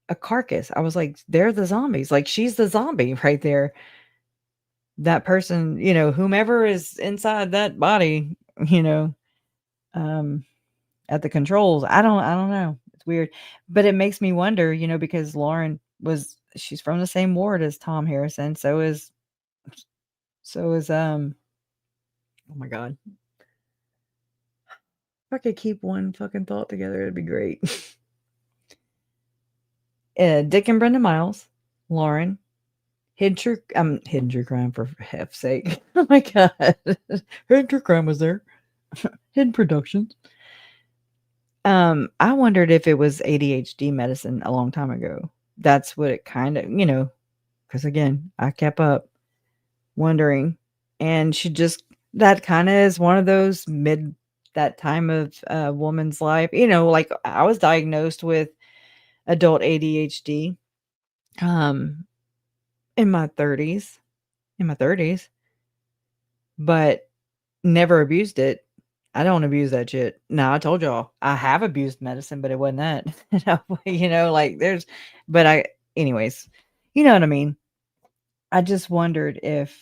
a carcass. I was like, they're the zombies. Like she's the zombie right there. That person, whomever is inside that body, at the controls. I don't know. It's weird. But it makes me wonder, because Lauren she's from the same ward as Tom Harrison. So is oh my God. If I could keep one fucking thought together, it'd be great. Dick and Brenda Miles, Lauren, hidden true crime, for F's sake. Oh my God. Hidden true crime was there. Hidden Productions. I wondered if it was ADHD medicine a long time ago. That's what it kind of, because again, I kept up wondering, and that kind of is one of those that time of a woman's life, like I was diagnosed with adult ADHD, in my 30s, but never abused it. I don't abuse that shit. No, I told y'all I have abused medicine, but it wasn't that. Anyways, you know what I mean? I just wondered if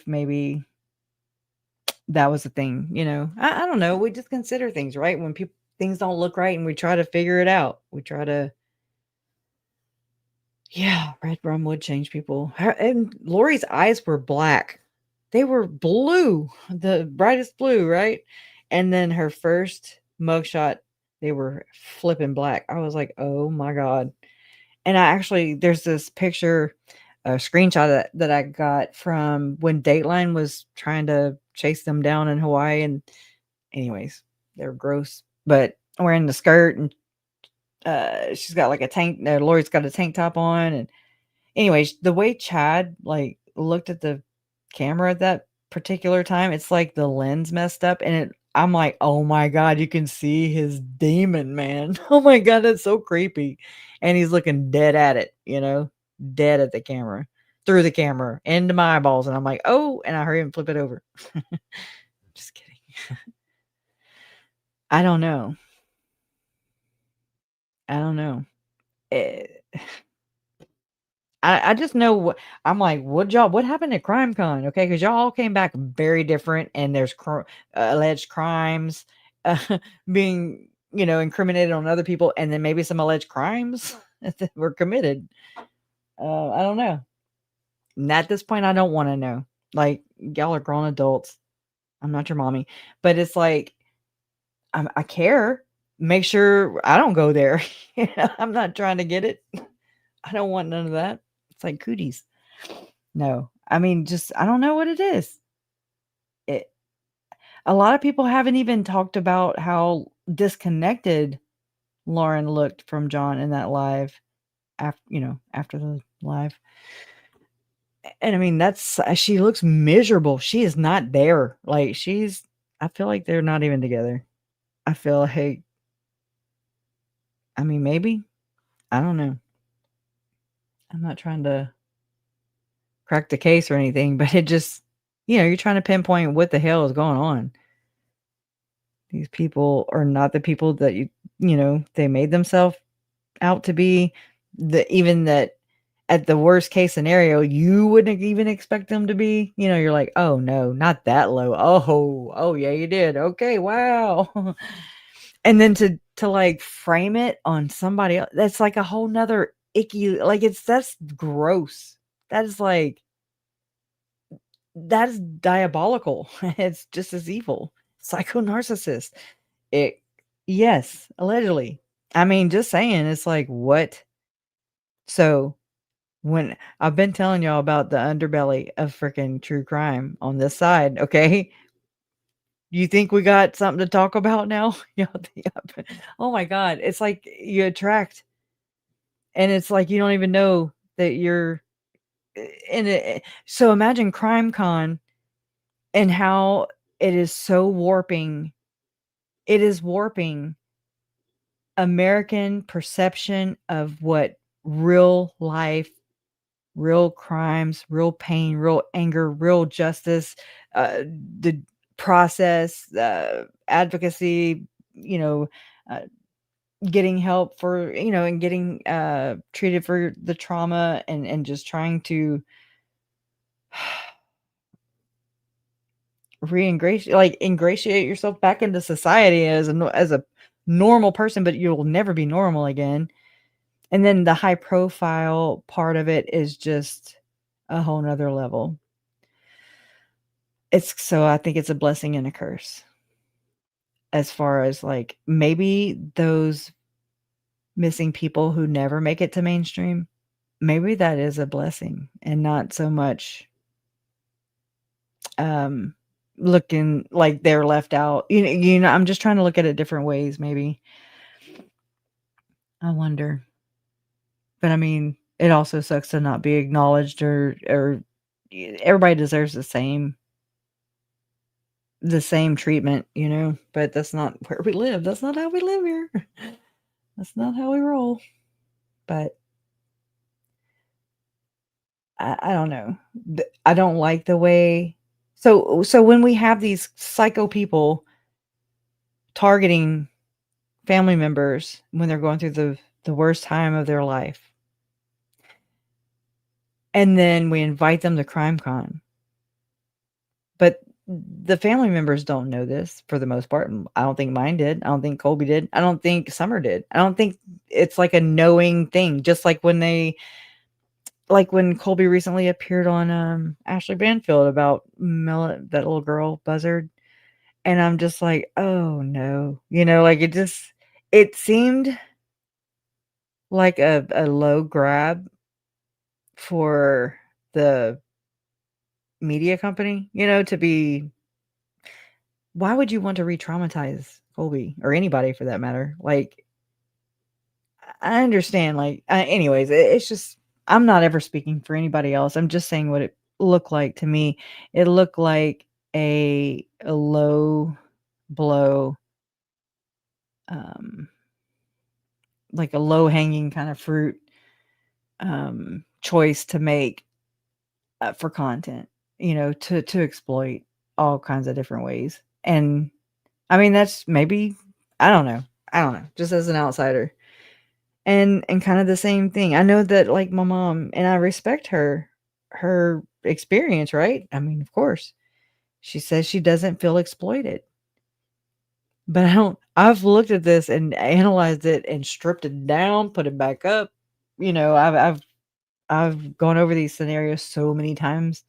maybe that was a thing, I don't know. We just consider things, right? When things don't look right and we try to figure it out. Red rum would change people. And Lori's eyes were black. They were blue, the brightest blue, right? And then her first mugshot, they were flipping black. I was like, oh my God. And there's this picture, a screenshot that I got from when Dateline was trying to chase them down in Hawaii. And anyways, they're gross, but wearing the skirt, and she's got like a tank. Lori's got a tank top on. And anyways, the way Chad like looked at the camera at that particular time, it's like the lens messed up, and I'm like, oh my God, you can see his demon, man. Oh my God, that's so creepy. And he's looking dead at it, dead at the camera, through the camera, into my eyeballs. And I'm like, oh, and I hurry and flip it over. Just kidding. I don't know. I just know I'm like, what happened at CrimeCon? Okay, because y'all all came back very different, and there's alleged crimes being incriminated on other people, and then maybe some alleged crimes that were committed. I don't know. And at this point, I don't want to know. Like, y'all are grown adults. I'm not your mommy, but it's like, I care. Make sure I don't go there. I'm not trying to get it. I don't want none of that. It's like cooties. No, I mean, just, I don't know what it is. A lot of people haven't even talked about how disconnected Lauren looked from John in that live after the live. And I mean, she looks miserable. She is not there. Like, I feel like they're not even together. I feel like, I mean, maybe, I don't know. I'm not trying to crack the case or anything, but it just, you're trying to pinpoint what the hell is going on. These people are not the people that they made themselves out to be. Even that at the worst case scenario, you wouldn't even expect them to be. You're like, oh no, not that low. Oh yeah, you did. Okay, wow. And then to like frame it on somebody else, that's like a whole nother icky, like that's gross. That is diabolical. It's just as evil. Psycho narcissist. Yes, allegedly. I mean, just saying, it's like, what? So when I've been telling y'all about the underbelly of freaking true crime on this side, okay? You think we got something to talk about now? Oh my God. It's like you attract, and it's like you don't even know that you're in it. So imagine CrimeCon and how it is so warping. It is warping American perception of what real life, real crimes, real pain, real anger, real justice, the process, advocacy, getting help for, and getting treated for the trauma, and just trying to ingratiate yourself back into society as a normal person, but you'll never be normal again. And then the high profile part of it is just a whole nother level. So I think it's a blessing and a curse. As far as like, maybe those missing people who never make it to mainstream, maybe that is a blessing and not so much looking like they're left out. I'm just trying to look at it different ways, maybe. I wonder. But I mean, it also sucks to not be acknowledged, or everybody deserves the same treatment, but that's not where we live. That's not how we live here. That's not how we roll. But I don't know. I don't like the way. So when we have these psycho people targeting family members when they're going through the worst time of their life, and then we invite them to CrimeCon, but the family members don't know this for the most part. I don't think mine did. I don't think Colby did. I don't think Summer did. I don't think it's like a knowing thing. Just like when Colby recently appeared on Ashley Banfield about that little girl Buzzard, and I'm just like, oh no, it seemed like a low grab for the media company, to be. Why would you want to re-traumatize Colby, or anybody for that matter? Like, I understand, anyways, it's just, I'm not ever speaking for anybody else. I'm just saying what it looked like to me. It looked like a low blow, like a low hanging kind of fruit, choice to make for content, to exploit all kinds of different ways. And I mean, that's maybe, I don't know, just as an outsider. And kind of the same thing. I know that, like, my mom, and I respect her experience, right? I mean, of course, she says she doesn't feel exploited. But I've looked at this and analyzed it and stripped it down, put it back up. I've gone over these scenarios so many times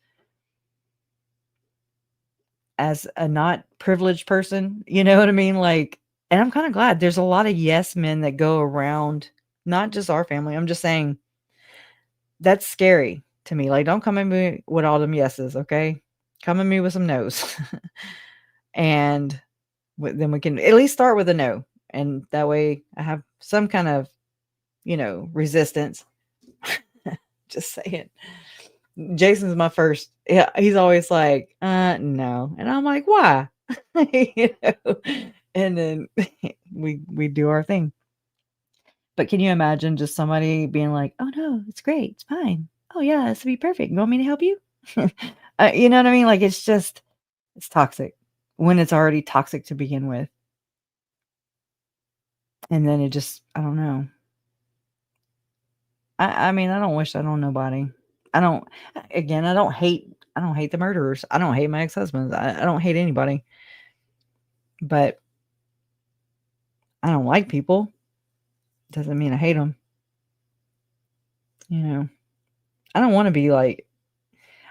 as a not privileged person, you know what I mean? Like, and I'm kind of glad there's a lot of yes men that go around, not just our family. I'm just saying that's scary to me. Like, don't come at me with all them yeses, okay? Come at me with some no's. And then we can at least start with a no. And that way I have some kind of, resistance. Just saying. Jason's my first. Yeah, he's always like, no. And I'm like, why? And then we do our thing. But can you imagine just somebody being like, oh no, it's great, it's fine. Oh yeah, this will be perfect. You want me to help you? You know what I mean? Like, it's toxic when it's already toxic to begin with. And then I don't know. I mean, I don't wish that on nobody. I don't hate the murderers. I don't hate my ex-husbands. I don't hate anybody. But I don't like people. Doesn't mean I hate them. I don't want to be like,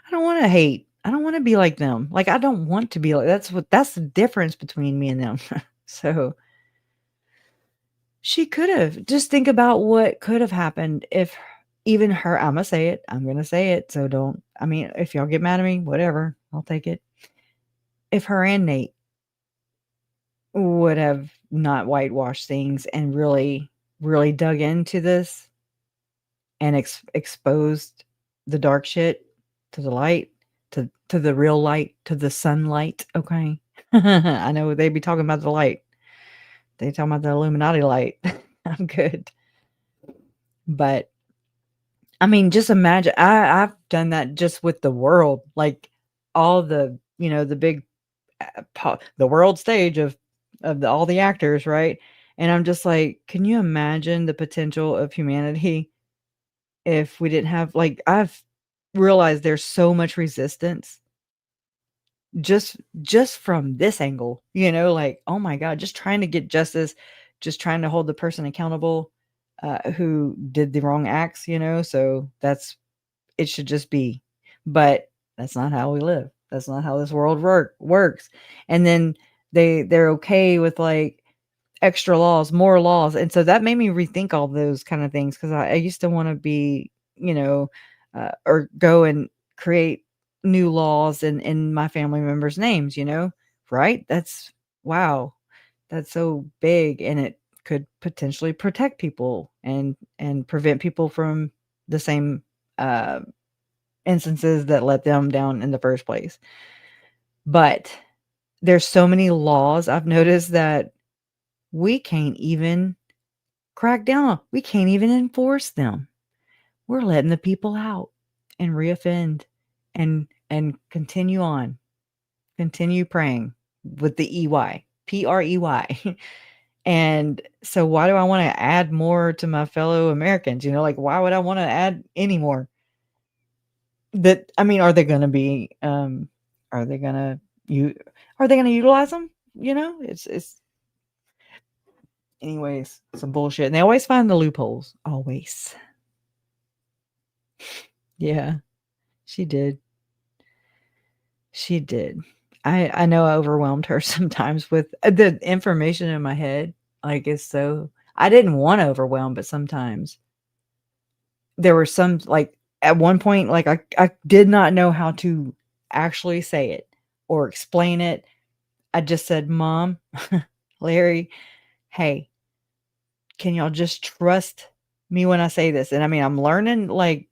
I don't want to hate. I don't want to be like them. Like, I don't want to be like, that's the difference between me and them. So she could have, just think about what could have happened if even her, I'm going to say it. So if y'all get mad at me, whatever, I'll take it. If her and Nate would have not whitewashed things and really, really dug into this and exposed the dark shit to the light, to the real light, to the sunlight. Okay. I know they be talking about the light. They talking about the Illuminati light. I'm good. But I mean, just imagine, I've done that just with the world, like all the, the big, the world stage of all the actors, right? And I'm just like, can you imagine the potential of humanity if we didn't have, like, I've realized there's so much resistance just from this angle, like, oh my God, just trying to get justice, just trying to hold the person accountable who did the wrong acts, so it should just be. But that's not how we live. That's not how this world works. And then they're okay with like extra laws, more laws. And so that made me rethink all those kind of things, because I used to want to be, or go and create new laws in my family members' names, right? Wow. That's so big, and it could potentially protect people and prevent people from the same instances that let them down in the first place. But there's so many laws I've noticed that we can't even crack down on. We can't even enforce them. We're letting the people out and reoffend and continue on. Continue praying with the EY, PREY. And so why do I want to add more to my fellow Americans? Like, why would I want to add any more? Are they going to be, are they going to utilize them? It's anyways, some bullshit. And they always find the loopholes. Always. Yeah, she did. She did. I know I overwhelmed her sometimes with the information in my head. Like, I didn't want to overwhelm, but sometimes there were some, like, at one point, like, I did not know how to actually say it or explain it. I just said, Mom, Larry, hey, can y'all just trust me when I say this? And I'm learning, like,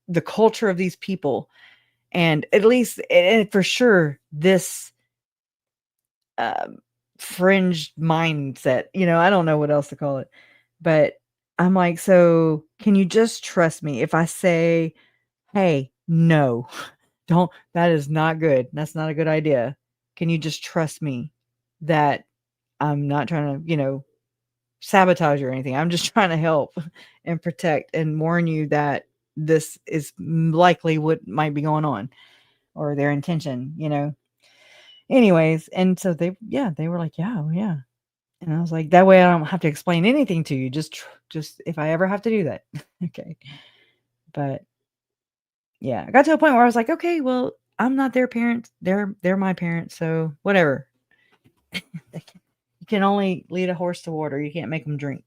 the culture of these people, and at least, and for sure, this fringe mindset, I don't know what else to call it, but I'm like, so can you just trust me if I say, hey, no, that is not good. That's not a good idea. Can you just trust me that I'm not trying to, sabotage you or anything? I'm just trying to help and protect and warn you that this is likely what might be going on, or their intention, Anyways, and so they were like, yeah, And I was like, that way I don't have to explain anything to you. Just if I ever have to do that. Okay. But yeah, I got to a point where I was like, okay, well, I'm not their parent. They're my parents. So whatever. You can only lead a horse to water. You can't make them drink.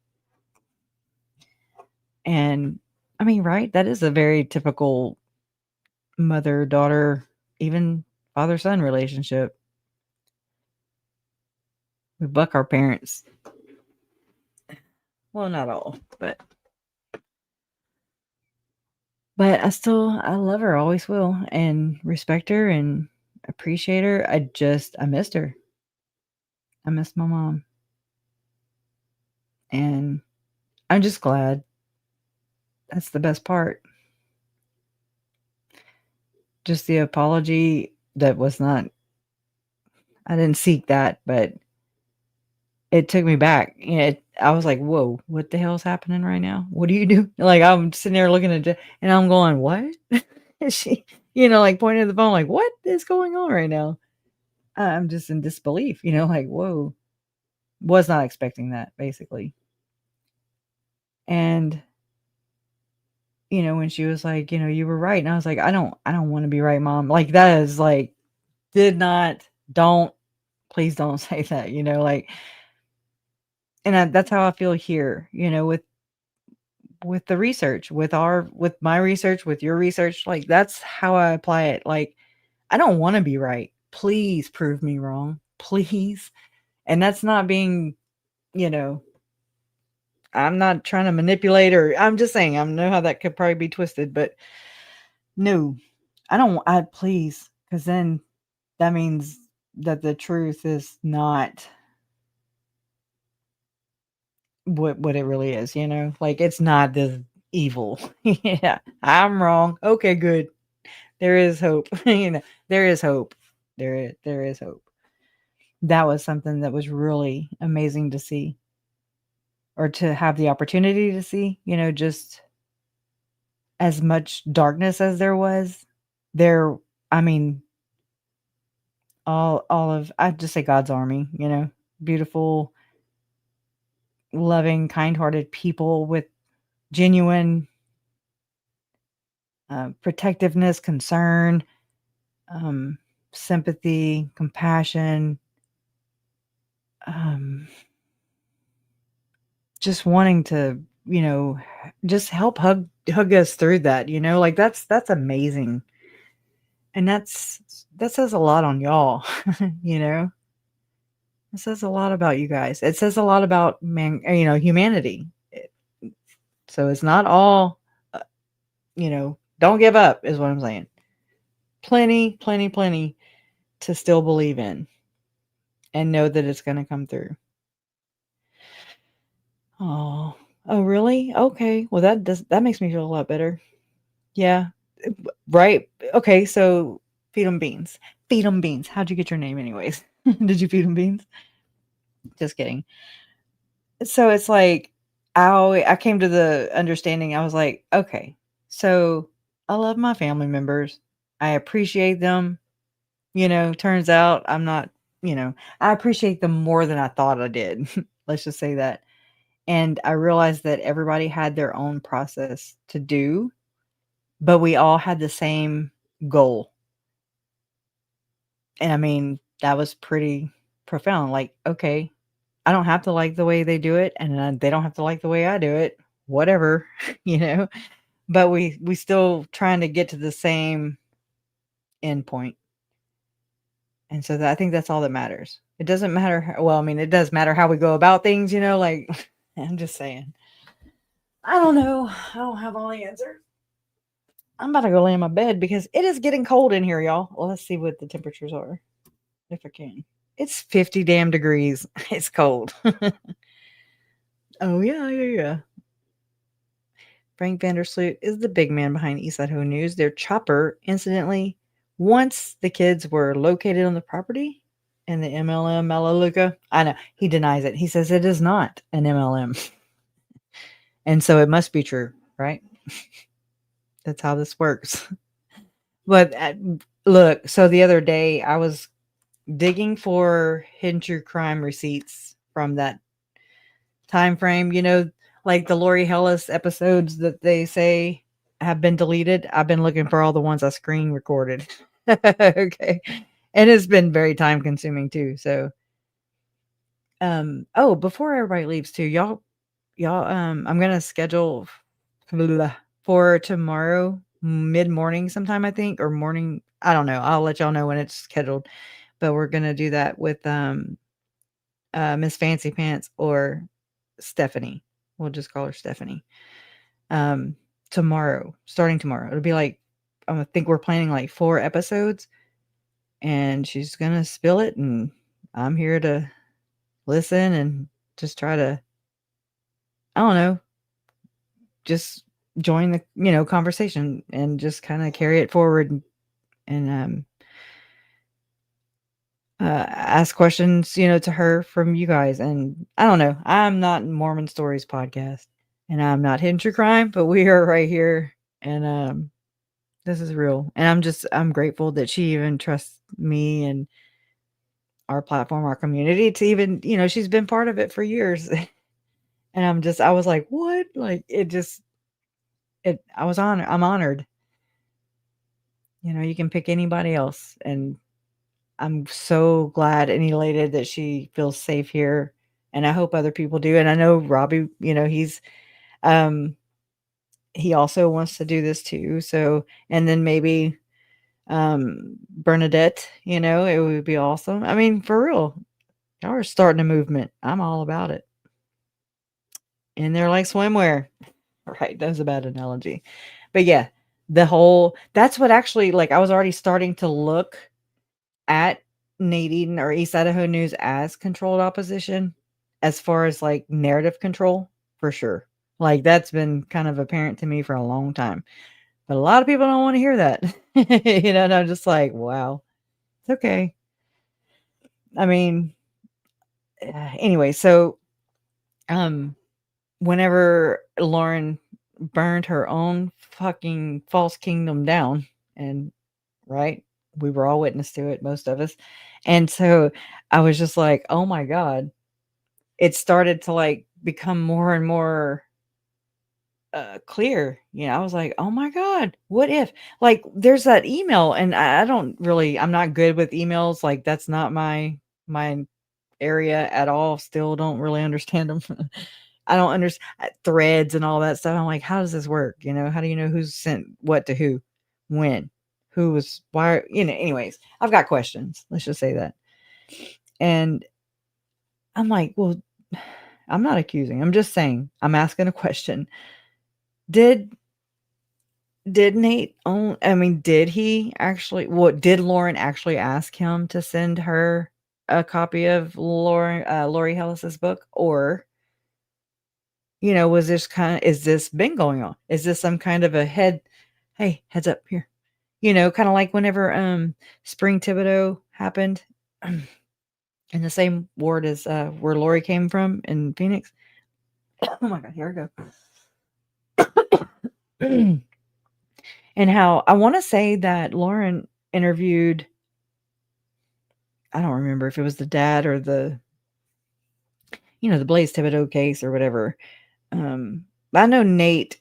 And I mean, right? That is a very typical mother-daughter, even father-son relationship. We buck our parents. Well, not all, but I love her, always will, and respect her and appreciate her. I missed her. I missed my mom. And I'm just glad. That's the best part. Just the apology that was not, I didn't seek that, but it took me back. I was like, whoa, what the hell's happening right now? What do you do? Like, I'm sitting there looking at it and I'm going, what? She, like pointing at the phone, like, what is going on right now? I'm just in disbelief, like, whoa. Was not expecting that, basically. And, when she was like, you were right. And I was like, I don't want to be right, Mom. Like, that is like, please don't say that, like, and that's how I feel here, with the research, with my research, with your research, like, that's how I apply it. Like, I don't want to be right. Please prove me wrong. Please. And that's not being, I'm not trying to manipulate, or I'm just saying, I know how that could probably be twisted, but no, please, because then that means that the truth is not what it really is, like, it's not this evil. Yeah, I'm wrong. Okay, good. There is hope. There is hope. There is hope. That was something that was really amazing to see, or to have the opportunity to see, just as much darkness as there was there. I mean, all of, I'd just say God's army, beautiful, loving, kind-hearted people with genuine protectiveness, concern, sympathy, compassion, just wanting to, just help hug us through that, like, that's amazing. And that says a lot on y'all. It says a lot about you guys. It says a lot about humanity. So it's not all, don't give up is what I'm saying. Plenty to still believe in and know that it's going to come through. Oh, really? Okay. Well, that makes me feel a lot better. Yeah. Right. Okay. So feed them beans. Feed them beans. How'd you get your name anyways? Did you feed them beans? Just kidding. So it's like, I came to the understanding. I was like, okay, so I love my family members. I appreciate them. Turns out I'm not, I appreciate them more than I thought I did. Let's just say that. And I realized that everybody had their own process to do, but we all had the same goal. And I mean, that was pretty profound. Like, okay, I don't have to like the way they do it, and they don't have to like the way I do it. Whatever, but we still trying to get to the same end point. And so I think that's all that matters. It doesn't matter. Well, I mean, it does matter how we go about things, like, I'm just saying. I don't know. I don't have all the answers. I'm about to go lay in my bed because it is getting cold in here, y'all. Well, let's see what the temperatures are, if I can. It's 50 damn degrees. It's cold. Oh, yeah. Frank Vandersloot is the big man behind East Idaho News. Their chopper, incidentally, once the kids were located on the property in the MLM Melaleuca, I know, he denies it. He says it is not an MLM. And so it must be true, right? That's how this works. But look, so the other day I was digging for hidden true crime receipts from that time frame, like the Lori Hellis episodes that they say have been deleted. I've been looking for all the ones I screen recorded. Okay. And it's been very time consuming too. So, before everybody leaves too, y'all, I'm going to schedule for tomorrow mid-morning sometime, I think, or morning. I don't know. I'll let y'all know when it's scheduled, but we're going to do that with, Miss Fancy Pants or Stephanie. We'll just call her Stephanie. Starting tomorrow. It'll be like, I think we're planning like 4 episodes, and she's going to spill it, and I'm here to listen and just try to, I don't know, just join the, conversation and just kind of carry it forward and ask questions, to her from you guys. And I don't know, I'm not Mormon Stories podcast and I'm not Hidden True Crime, but we are right here. And this is real. And I'm grateful that she even trusts me and our platform, our community to even, she's been part of it for years. And I was like, what? Like I'm honored. You can pick anybody else. And I'm so glad and elated that she feels safe here. And I hope other people do. And I know Robbie, he also wants to do this too. So, and then maybe, Bernadette, it would be awesome. I mean, for real, y'all are starting a movement. I'm all about it. And they're like swimwear. Right. That was a bad analogy. But yeah, that's what actually, like, I was already starting to look at Nate Eden or East Idaho News as controlled opposition as far as like narrative control, for sure. Like, that's been kind of apparent to me for a long time. But a lot of people don't want to hear that. And I'm just like, wow, it's okay. I mean, anyway, so whenever Lauren burned her own fucking false kingdom down, and right, we were all witness to it, most of us. And so I was just like, oh my God, it started to like become more and more clear. I was like, oh my God, what if, like, there's that email, and I'm not good with emails. Like, that's not my area at all. Still don't really understand them. I don't understand threads and all that stuff. I'm like, how does this work? How do you know who's sent what to who, when, who was, why, anyways, I've got questions. Let's just say that. And I'm like, well, I'm not accusing. I'm just saying, I'm asking a question. Did Nate own, I mean, did did Lauren actually ask him to send her a copy of Lori Hellis's book? Or, is this been going on? Is this some kind of a heads up here? Kind of like whenever Spring Thibodeau happened in the same ward as where Lori came from in Phoenix. Oh my God, here I go. And how I want to say that Lauren interviewed, I don't remember if it was the dad or the Blaze Thibodeau case or whatever. But I know Nate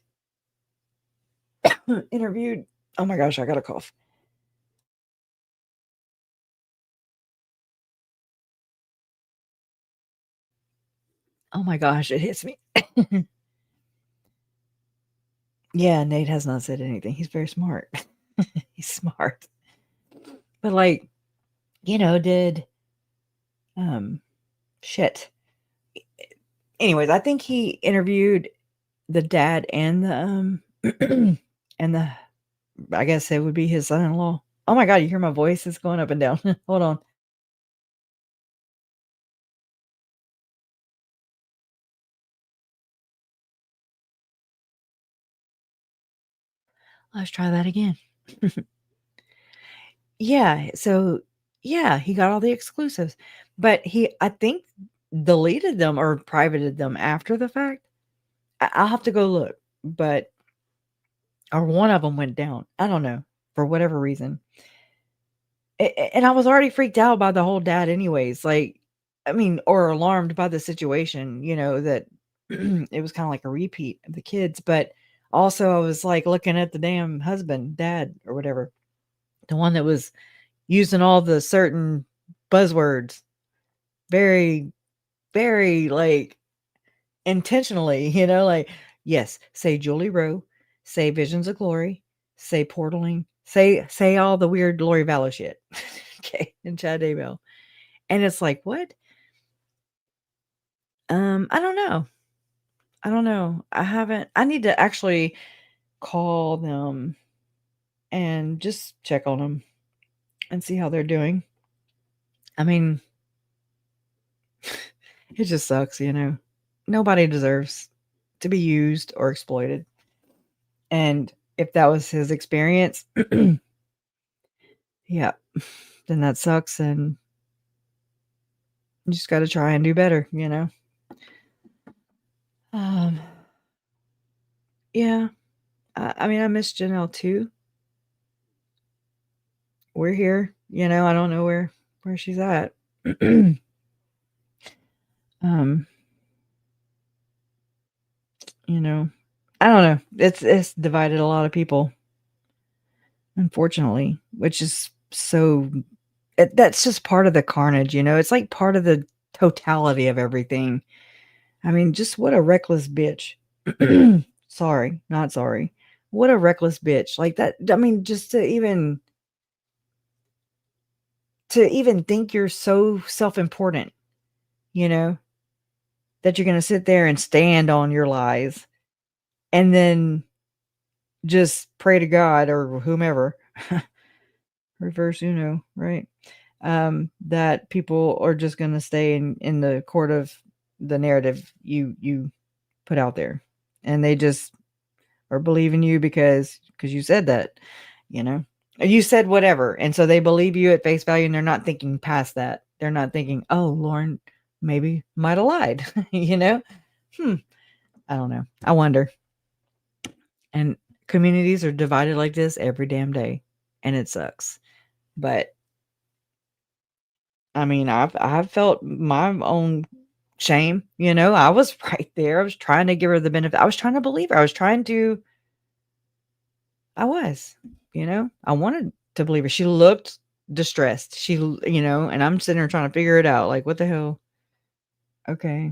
interviewed, oh my gosh, I got a cough. Oh my gosh, it hits me. Yeah, Nate has not said anything. He's very smart. He's smart. But like, did shit. Anyways, I think he interviewed the dad and the and the, I guess it would be his son-in-law. Oh my God, you hear my voice is going up and down. Hold on. Let's try that again. Yeah, so yeah, he got all the exclusives, but I think, deleted them or privated them after the fact. I'll have to go look, but or one of them went down. I don't know, for whatever reason. And I was already freaked out by the whole dad anyways. Like, I mean, or alarmed by the situation, that it was kind of like a repeat of the kids. But also I was like looking at the damn husband, dad, or whatever, the one that was using all the certain buzzwords very, very like intentionally, like, yes, say Julie Rowe, say Visions of Glory, say portaling, say all the weird Lori Vallow shit. Okay, and Chad Daybell. And it's like, what? I don't know. I need to actually call them and just check on them and see how they're doing. I mean, it just sucks, Nobody deserves to be used or exploited. And if that was his experience, yeah, then that sucks. And you just got to try and do better, Yeah. I mean, I miss Janelle too. We're here, I don't know where she's at. I don't know. It's divided a lot of people, unfortunately, which is that's just part of the carnage, It's like part of the totality of everything. I mean, just what a reckless bitch. Sorry, not sorry. What a reckless bitch. Like that. I mean, just to even think you're so self-important, that you're going to sit there and stand on your lies and then just pray to God or whomever, reverse Uno, right? That people are just going to stay in the court of the narrative you put out there, and they just are believing you because you said that, you said whatever, and so they believe you at face value, and they're not thinking past that. They're not thinking, oh, Lauren maybe might have lied. I don't know. I wonder. And communities are divided like this every damn day, and it sucks. But I mean, I've felt my own shame, I was right there. I was trying to give her the benefit. I was trying to believe her. I was, I wanted to believe her. She looked distressed. And I'm sitting there trying to figure it out. Like, what the hell? Okay.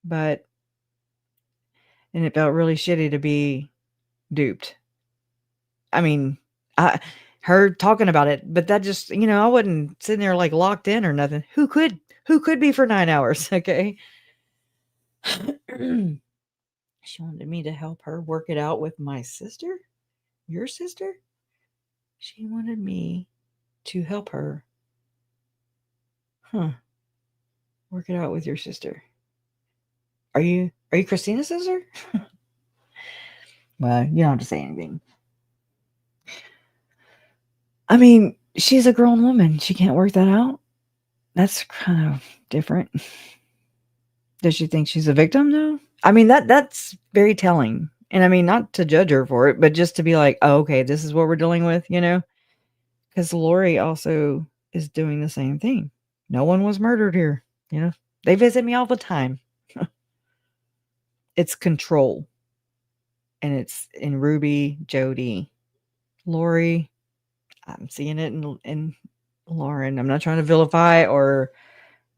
But, and it felt really shitty to be duped. I mean, her talking about it, but that just, I wasn't sitting there like locked in or nothing. Who could be for 9 hours? Okay. She wanted me to help her work it out with my sister. Your sister? She wanted me to help her. Work it out with your sister. Are you Christina's sister? Well, you don't have to say anything. I mean, she's a grown woman. She can't work that out. That's kind of different. Does she think she's a victim though? I mean, that's very telling. And I mean, not to judge her for it, but just to be like, oh, okay, this is what we're dealing with, because Lori also is doing the same thing. No one was murdered here. They visit me all the time. It's control. And it's in Ruby, Jody, Lori. I'm seeing it in Lauren. I'm not trying to vilify or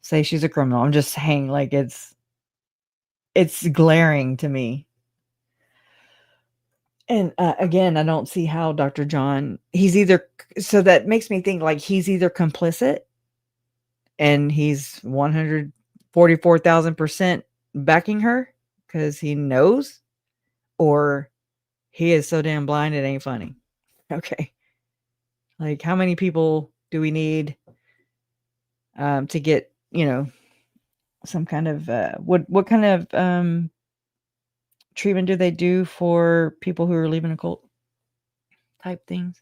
say she's a criminal. I'm just saying, like, it's glaring to me. And again, I don't see how Dr. John, so that makes me think like he's either complicit and he's 144,000% backing her because he knows, or he is so damn blind it ain't funny. Okay. Like, how many people do we need to get, some kind of what kind of treatment do they do for people who are leaving a cult type things?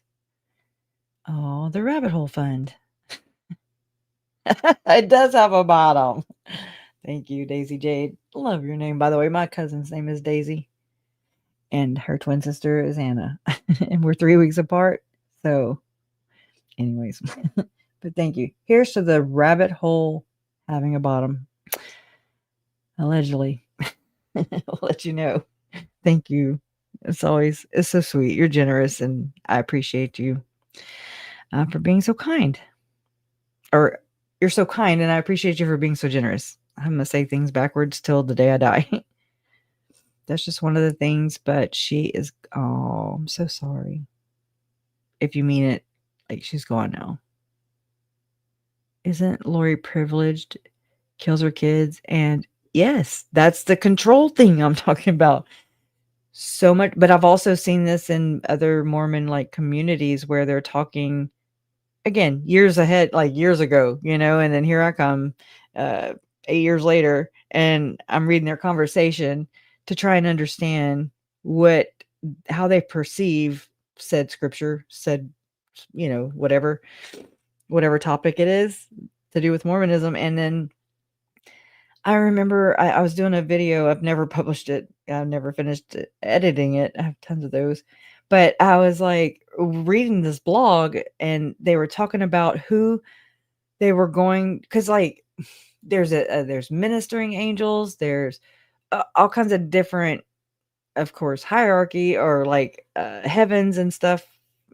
Oh, the rabbit hole fund. It does have a bottom. Thank you, Daisy Jade. Love your name, by the way. My cousin's name is Daisy, and her twin sister is Anna, and we're 3 weeks apart. So, anyways, But thank you. Here's to the rabbit hole having a bottom. Allegedly. I'll let you know. Thank you. It's so sweet. You're generous, and I appreciate you for being so kind. Or you're so kind, and I appreciate you for being so generous. I'm going to say things backwards till the day I die. That's just one of the things, but she is, oh, I'm so sorry. If you mean it, like she's gone now. Isn't Lori privileged? Kills her kids. And yes, that's the control thing I'm talking about. So much, but I've also seen this in other Mormon like communities where they're talking again years ahead, like years ago, and then here I come 8 years later, and I'm reading their conversation to try and understand how they perceive said scripture, said whatever topic it is to do with Mormonism. And then I remember I was doing a video. I've never published it. I've never finished editing it. I have tons of those. But I was like reading this blog, and they were talking about who they were going, because like there's ministering angels, there's all kinds of different, of course, hierarchy or like heavens and stuff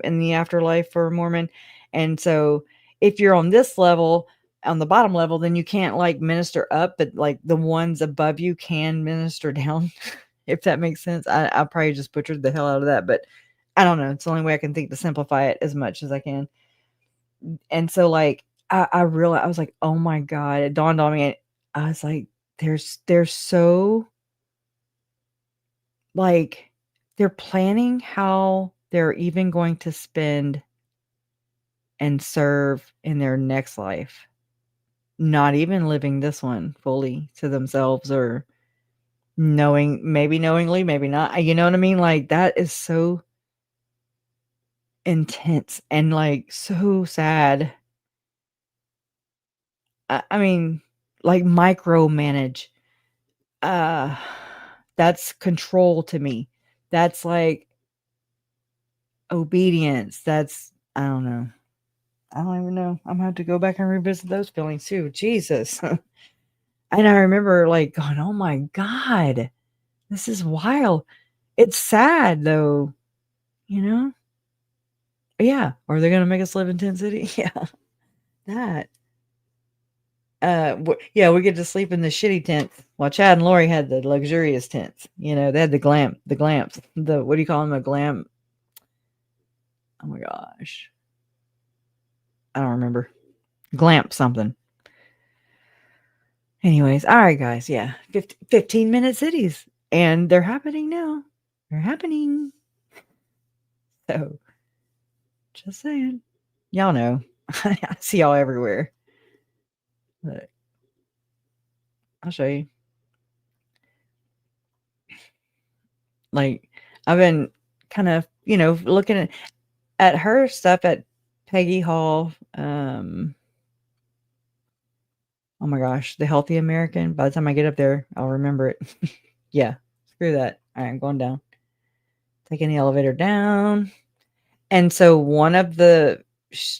in the afterlife for a Mormon. And so if you're on this level, on the bottom level, then you can't like minister up, but like the ones above you can minister down, if that makes sense. I probably just butchered the hell out of that, but I don't know. It's the only way I can think to simplify it as much as I can. And so like I realized, I was like, oh my God, it dawned on me. I was like, they're so like, they're planning how they're even going to spend and serve in their next life. Not even living this one fully to themselves, or maybe knowingly, maybe not. You know what I mean? Like that is so intense and like so sad. I mean, like micromanage. That's control to me. That's like obedience. That's, I don't know. I don't even know. I'm gonna have to go back and revisit those feelings too. Jesus. And I remember like going, oh my God, this is wild. It's sad though, Yeah. Are they gonna make us live in Tent City? Yeah. That. Yeah, we get to sleep in the shitty tents while Chad and Lori had the luxurious tents. They had the glamps, what do you call them? A glam. Oh my gosh. I don't remember. Glamp something. Anyways, all right, guys. Yeah. 15-minute cities. And they're happening now. They're happening. So, just saying. Y'all know. I see y'all everywhere. Look. I'll show you. Like, I've been kind of, looking at her stuff at Peggy Hall. Oh my gosh, the Healthy American. By the time I get up there, I'll remember it. Yeah, screw that. All right, I'm going down. Taking the elevator down. And so one of the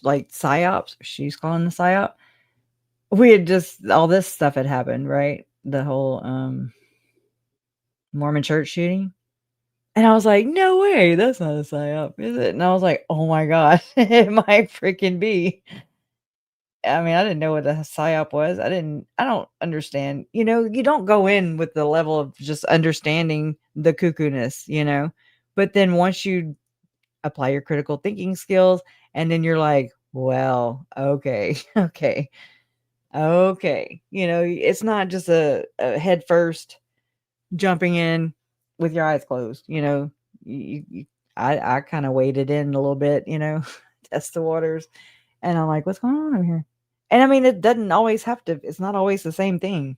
like psyops, she's calling the psyop. We had just, all this stuff had happened, right? The whole Mormon church shooting. And I was like, no way, that's not a psyop, is it? And I was like, oh my God, it might freaking be. I mean, I didn't know what a psyop was. I don't understand. You don't go in with the level of just understanding the cuckoo-ness, But then once you apply your critical thinking skills, and then you're like, well, okay, okay. It's not just a head first jumping in with your eyes closed, I kind of waded in a little bit, test the waters. And I'm like, what's going on over here? And I mean, it doesn't always have to, it's not always the same thing,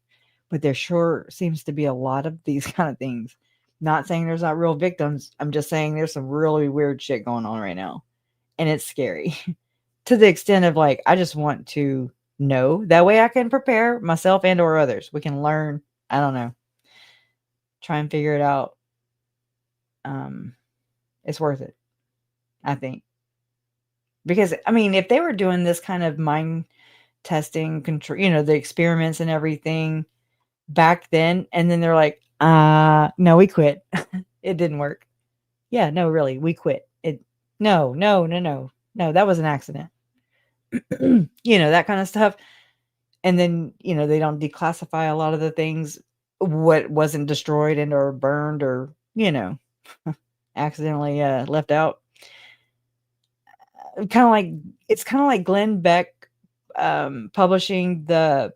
but there sure seems to be a lot of these kind of things. Not saying there's not real victims. I'm just saying there's some really weird shit going on right now. And it's scary to the extent of like, I just want to know. That way I can prepare myself and or others. We can learn. I don't know. Try and figure it out. It's worth it, I think. Because I mean, if they were doing this kind of mind testing, control, the experiments and everything back then, and then they're like, no, we quit. It didn't work. Yeah, no, really, we quit. No, that was an accident. That kind of stuff. And then, they don't declassify a lot of the things, what wasn't destroyed and or burned or, accidentally left out. It's kind of like Glenn Beck publishing the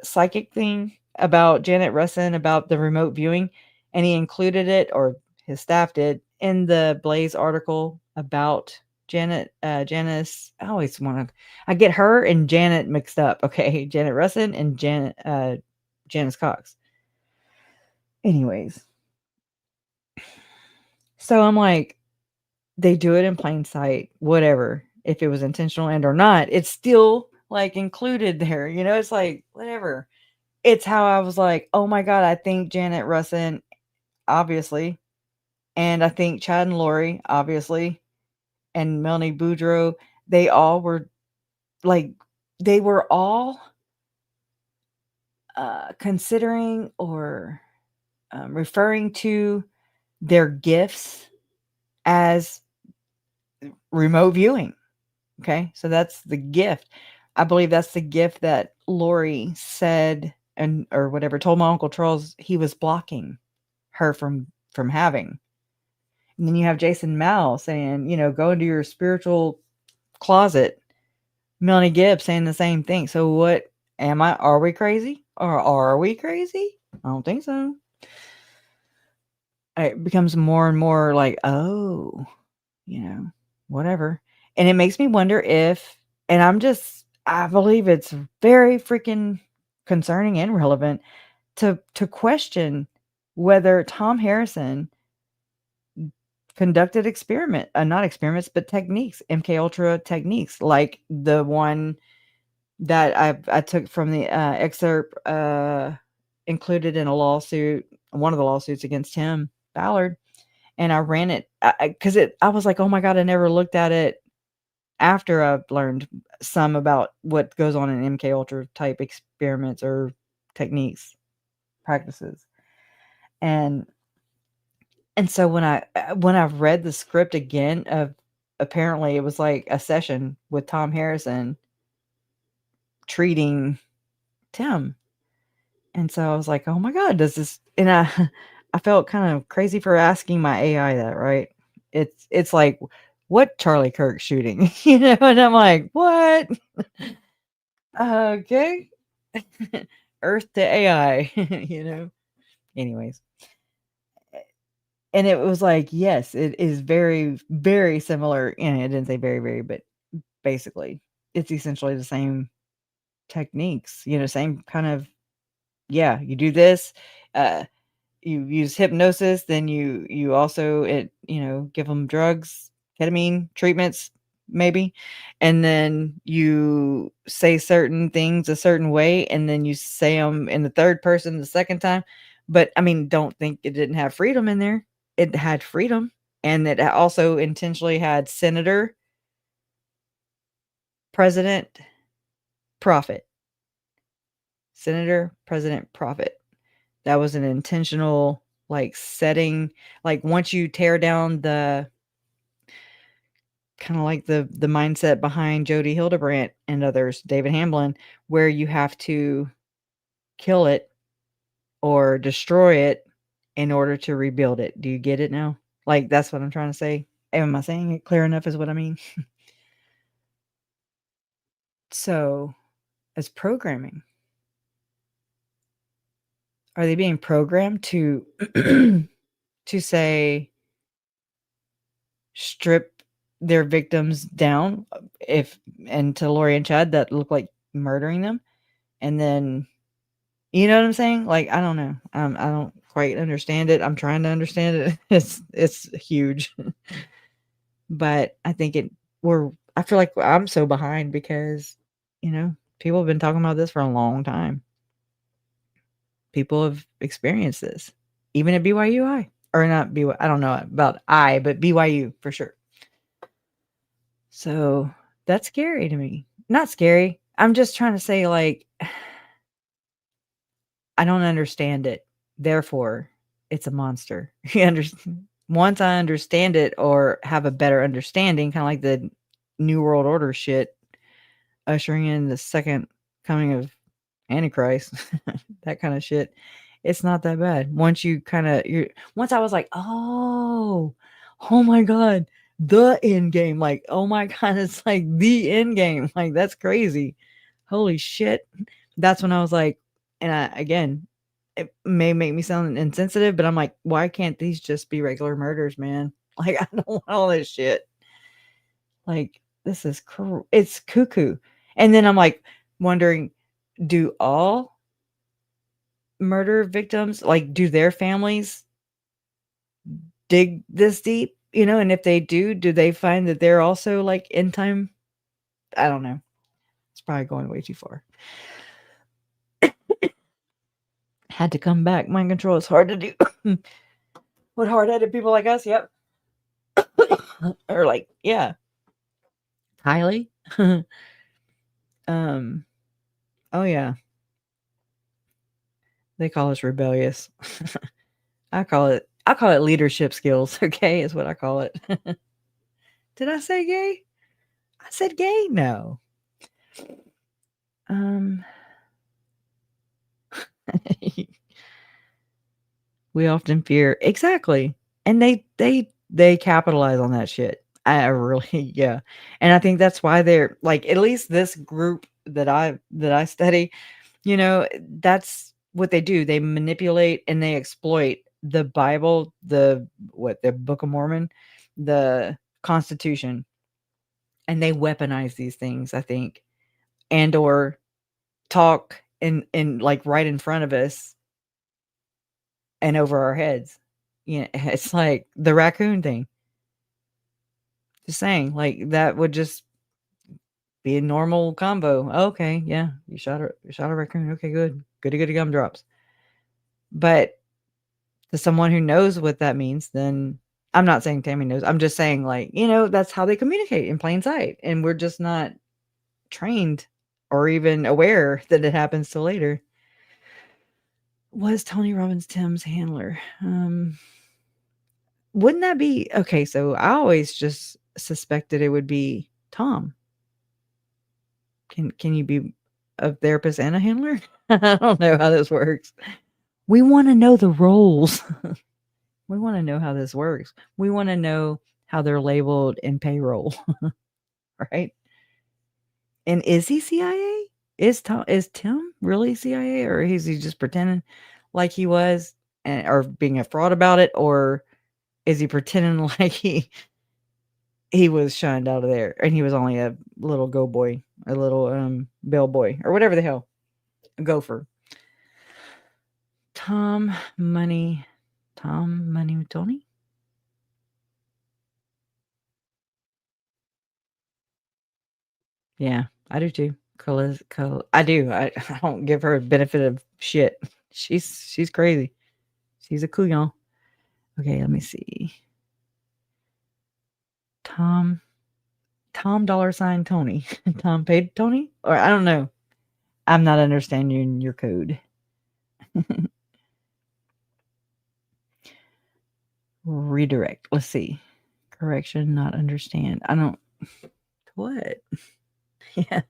psychic thing about Janet Russin about the remote viewing, and he included it, or his staff did, in the Blaze article about Janice. I get her and Janet mixed up. Okay, Janet Russin and Janice Cox. Anyways, so I'm like, they do it in plain sight, whatever. If it was intentional and or not, it's still like included there. It's like, whatever. It's how I was like, oh my God, I think Janet Russin, obviously. And I think Chad and Lori, obviously. And Melanie Boudreaux, they all were like, they were all considering or referring to their gifts as remote viewing. Okay, so that's the gift. I believe that's the gift that Lori said or whatever, told my Uncle Charles he was blocking her from having. And then you have Jason Mal saying, go into your spiritual closet. Melanie Gibbs saying the same thing. So what are we crazy? Or are we crazy? I don't think so. It becomes more and more like, oh, whatever. And it makes me wonder if, and I believe it's very freaking concerning and relevant to question whether Tom Harrison conducted not experiments, but techniques, MK Ultra techniques, like the one that I took from the excerpt included in one of the lawsuits against him, Ballard. And I ran it because I was like, oh my God, I never looked at it after I've learned some about what goes on in MK Ultra type experiments or techniques, practices. And so when I've read the script again of, apparently it was like a session with Tom Harrison treating Tim. And so I was like, oh my God, does this, and I felt kind of crazy for asking my AI that, right? It's like, what Charlie Kirk shooting, and I'm like, what? Okay. Earth to AI, anyways. And it was like, yes, it is very, very similar. And it didn't say very, very, but basically it's essentially the same techniques, same kind of, you do this, you use hypnosis, then you also give them drugs, ketamine treatments, maybe, and then you say certain things a certain way, and then you say them in the third person the second time. But I mean, don't think it didn't have freedom in there. It had freedom, and it also intentionally had senator, president, prophet. Senator, president, prophet. That was an intentional setting. Like once you tear down the kind of like the mindset behind Jody Hildebrandt and others, David Hamblin, where you have to kill it or destroy it in order to rebuild it. Do you get it now? Like, that's what I'm trying to say. Am I saying it clear enough is what I mean? So, as programming, are they being programmed to to say strip their victims down, and to Lori and Chad that look like murdering them, and then you know what I'm saying? Like, I don't know. I don't quite understand it. I'm trying to understand it. It's huge. But I think I feel like I'm so behind because, people have been talking about this for a long time. People have experienced this, even at BYU or not BYU. I don't know about but BYU for sure. So that's scary to me. Not scary. I'm just trying to say, like, I don't understand it. Therefore, it's a monster. You understand? Once I understand it or have a better understanding, kind of like the New World Order shit, ushering in the second coming of Antichrist, that kind of shit. It's not that bad. Once you once I was like, oh my God, the end game. Like, oh my God, it's like the end game. Like, that's crazy. Holy shit. That's when I was like, and again, it may make me sound insensitive, but I'm like, why can't these just be regular murders, man? Like, I don't want all this shit. Like, this is it's cuckoo. And then I'm like wondering, do all murder victims, like, do their families dig this deep? And if they do they find that they're also like end time? I don't know. It's probably going way too far. Had to come back. Mind control is hard to do. With hard-headed people like us, yep. Or like, yeah. Tylee. Oh yeah. They call us rebellious. I call it leadership skills, okay, is what I call it. Did I say gay? I said gay? No. We often fear. Exactly. And they capitalize on that shit. I really, yeah. And I think that's why they're like, at least this group that I study, that's what they do. They manipulate and they exploit the Bible, the Book of Mormon, the Constitution, and they weaponize these things, I think, and or talk in like right in front of us and over our heads. It's like the raccoon thing. Just saying, like, that would just be a normal combo. Okay, yeah, you shot a raccoon. Okay, good. Goody gumdrops. But to someone who knows what that means, then I'm not saying Tammy knows. I'm just saying, like, that's how they communicate in plain sight. And we're just not trained or even aware that it happens till later. Was Tony Robbins Tim's handler? Wouldn't that be okay? So I always just suspected it would be Tom. Can you be a therapist and a handler? I don't know how this works. We want to know the roles. We want to know how this works. We want to know how they're labeled in payroll, right? And is he CIA? Is Tim really CIA, or is he just pretending like he was, or being a fraud about it, or is he pretending like he was shunned out of there and he was only a little go boy, a little bellboy, or whatever the hell, a gopher? Tom Money Tony. Yeah, I do too. I do. I don't give her a benefit of shit. She's crazy. She's a couillon. Okay, let me see. Tom $sign Tony. Tom paid Tony? Or I don't know. I'm not understanding your code. Redirect. Let's see. Correction, not understand. I don't. What? Yeah.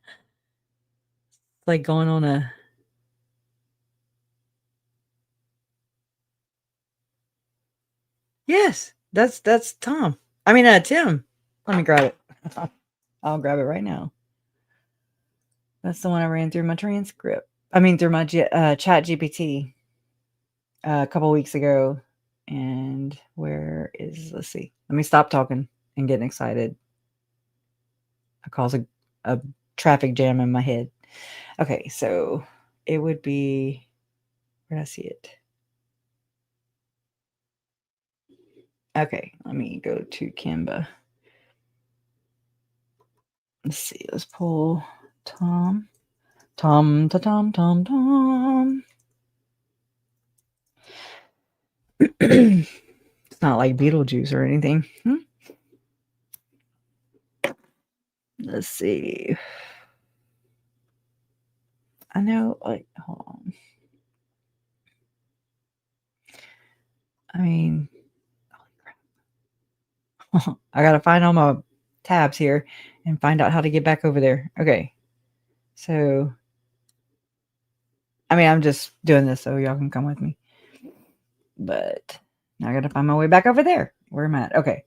It's like going on a. Yes, that's Tom. I mean, Tim. Let me grab it. I'll grab it right now. That's the one I ran through my transcript. I mean, through my chat GPT a couple weeks ago. And where is, let's see. Let me stop talking and getting excited. I cause a traffic jam in my head. Okay, so it would be, where did I see it? Okay, let me go to Canva. Let's see, let's pull Tom. It's not like Beetlejuice or anything. Let's see. I know, like, hold on. I mean, holy crap. I gotta find all my tabs here and find out how to get back over there. Okay. So, I mean, I'm just doing this so y'all can come with me. But now I gotta find my way back over there. Where am I at? Okay.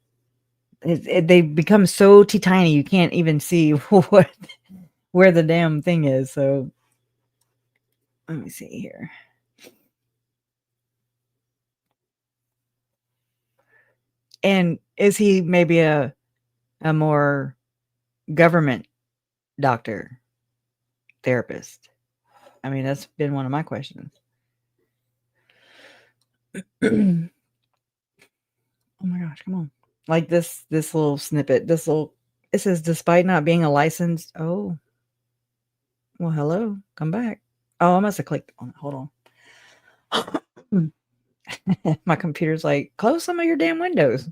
They become so tiny you can't even see where the damn thing is. So, let me see here. And is he maybe a more government doctor, therapist? I mean, that's been one of my questions. Oh my gosh, come on. Like this little snippet, it says, despite not being a licensed, oh, well, hello, come back. Oh, I must have clicked on it. Hold on. My computer's like, close some of your damn windows.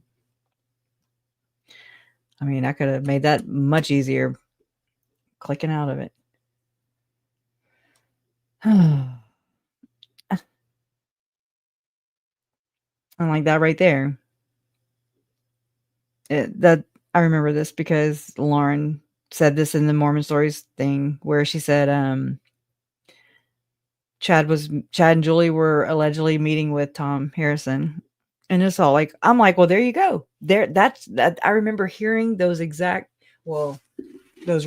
I mean, I could have made that much easier clicking out of it. And like that right there. That I remember this because Lauren said this in the Mormon Stories thing where she said Chad and Julie were allegedly meeting with Tom Harrison. And it's all like, I'm like, well, there you go. That I remember hearing those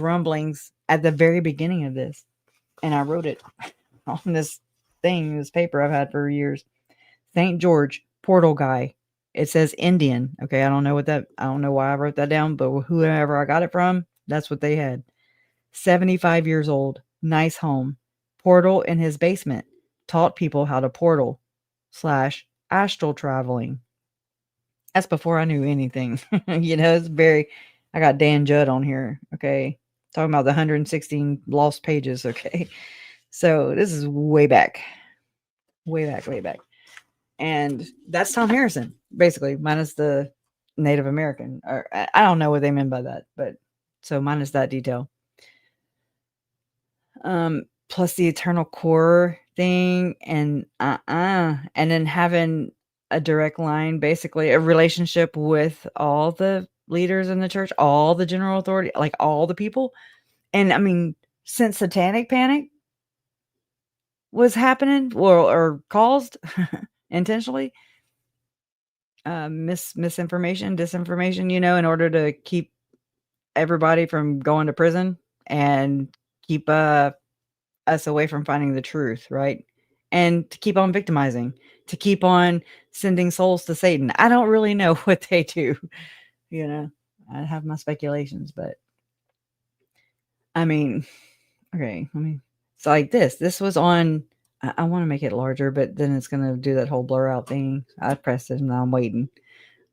rumblings at the very beginning of this. And I wrote it on this paper I've had for years. St. George, portal guy. It says Indian. Okay, I don't know why I wrote that down, but whoever I got it from, that's what they had. 75 years old, nice home, portal in his basement, taught people how to portal / astral traveling. That's before I knew anything. It's I got Dan Judd on here. Okay. Talking about the 116 lost pages. Okay. So this is way back. And that's Tom Harrison, basically, minus the Native American. Or I don't know what they meant by that, but so minus that detail. Plus the eternal core thing, and then having a direct line, basically a relationship with all the leaders in the church, all the general authority, like all the people. And I mean, since Satanic Panic was happening or caused intentionally, misinformation, disinformation, in order to keep everybody from going to prison and keep us away from finding the truth, right? And to keep on victimizing, to keep on sending souls to Satan. I don't really know what they do, I have my speculations, but I mean, okay, it's like this was on, I want to make it larger, but then it's going to do that whole blur out thing. I pressed it and now I'm waiting.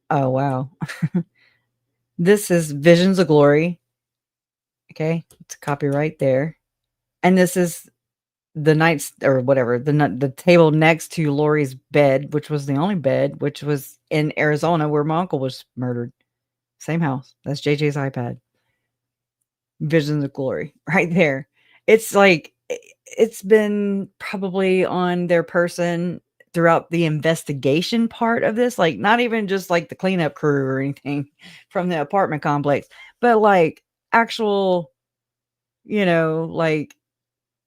Oh, wow. This is Visions of Glory. Okay. It's a copyright there. And this is the nights or whatever, the table next to Lori's bed, which was the only bed, which was in Arizona where my uncle was murdered. Same house. That's JJ's iPad. Visions of Glory right there. It's like, it's been probably on their person throughout the investigation part of this, like not even just like the cleanup crew or anything from the apartment complex, but like actual, like,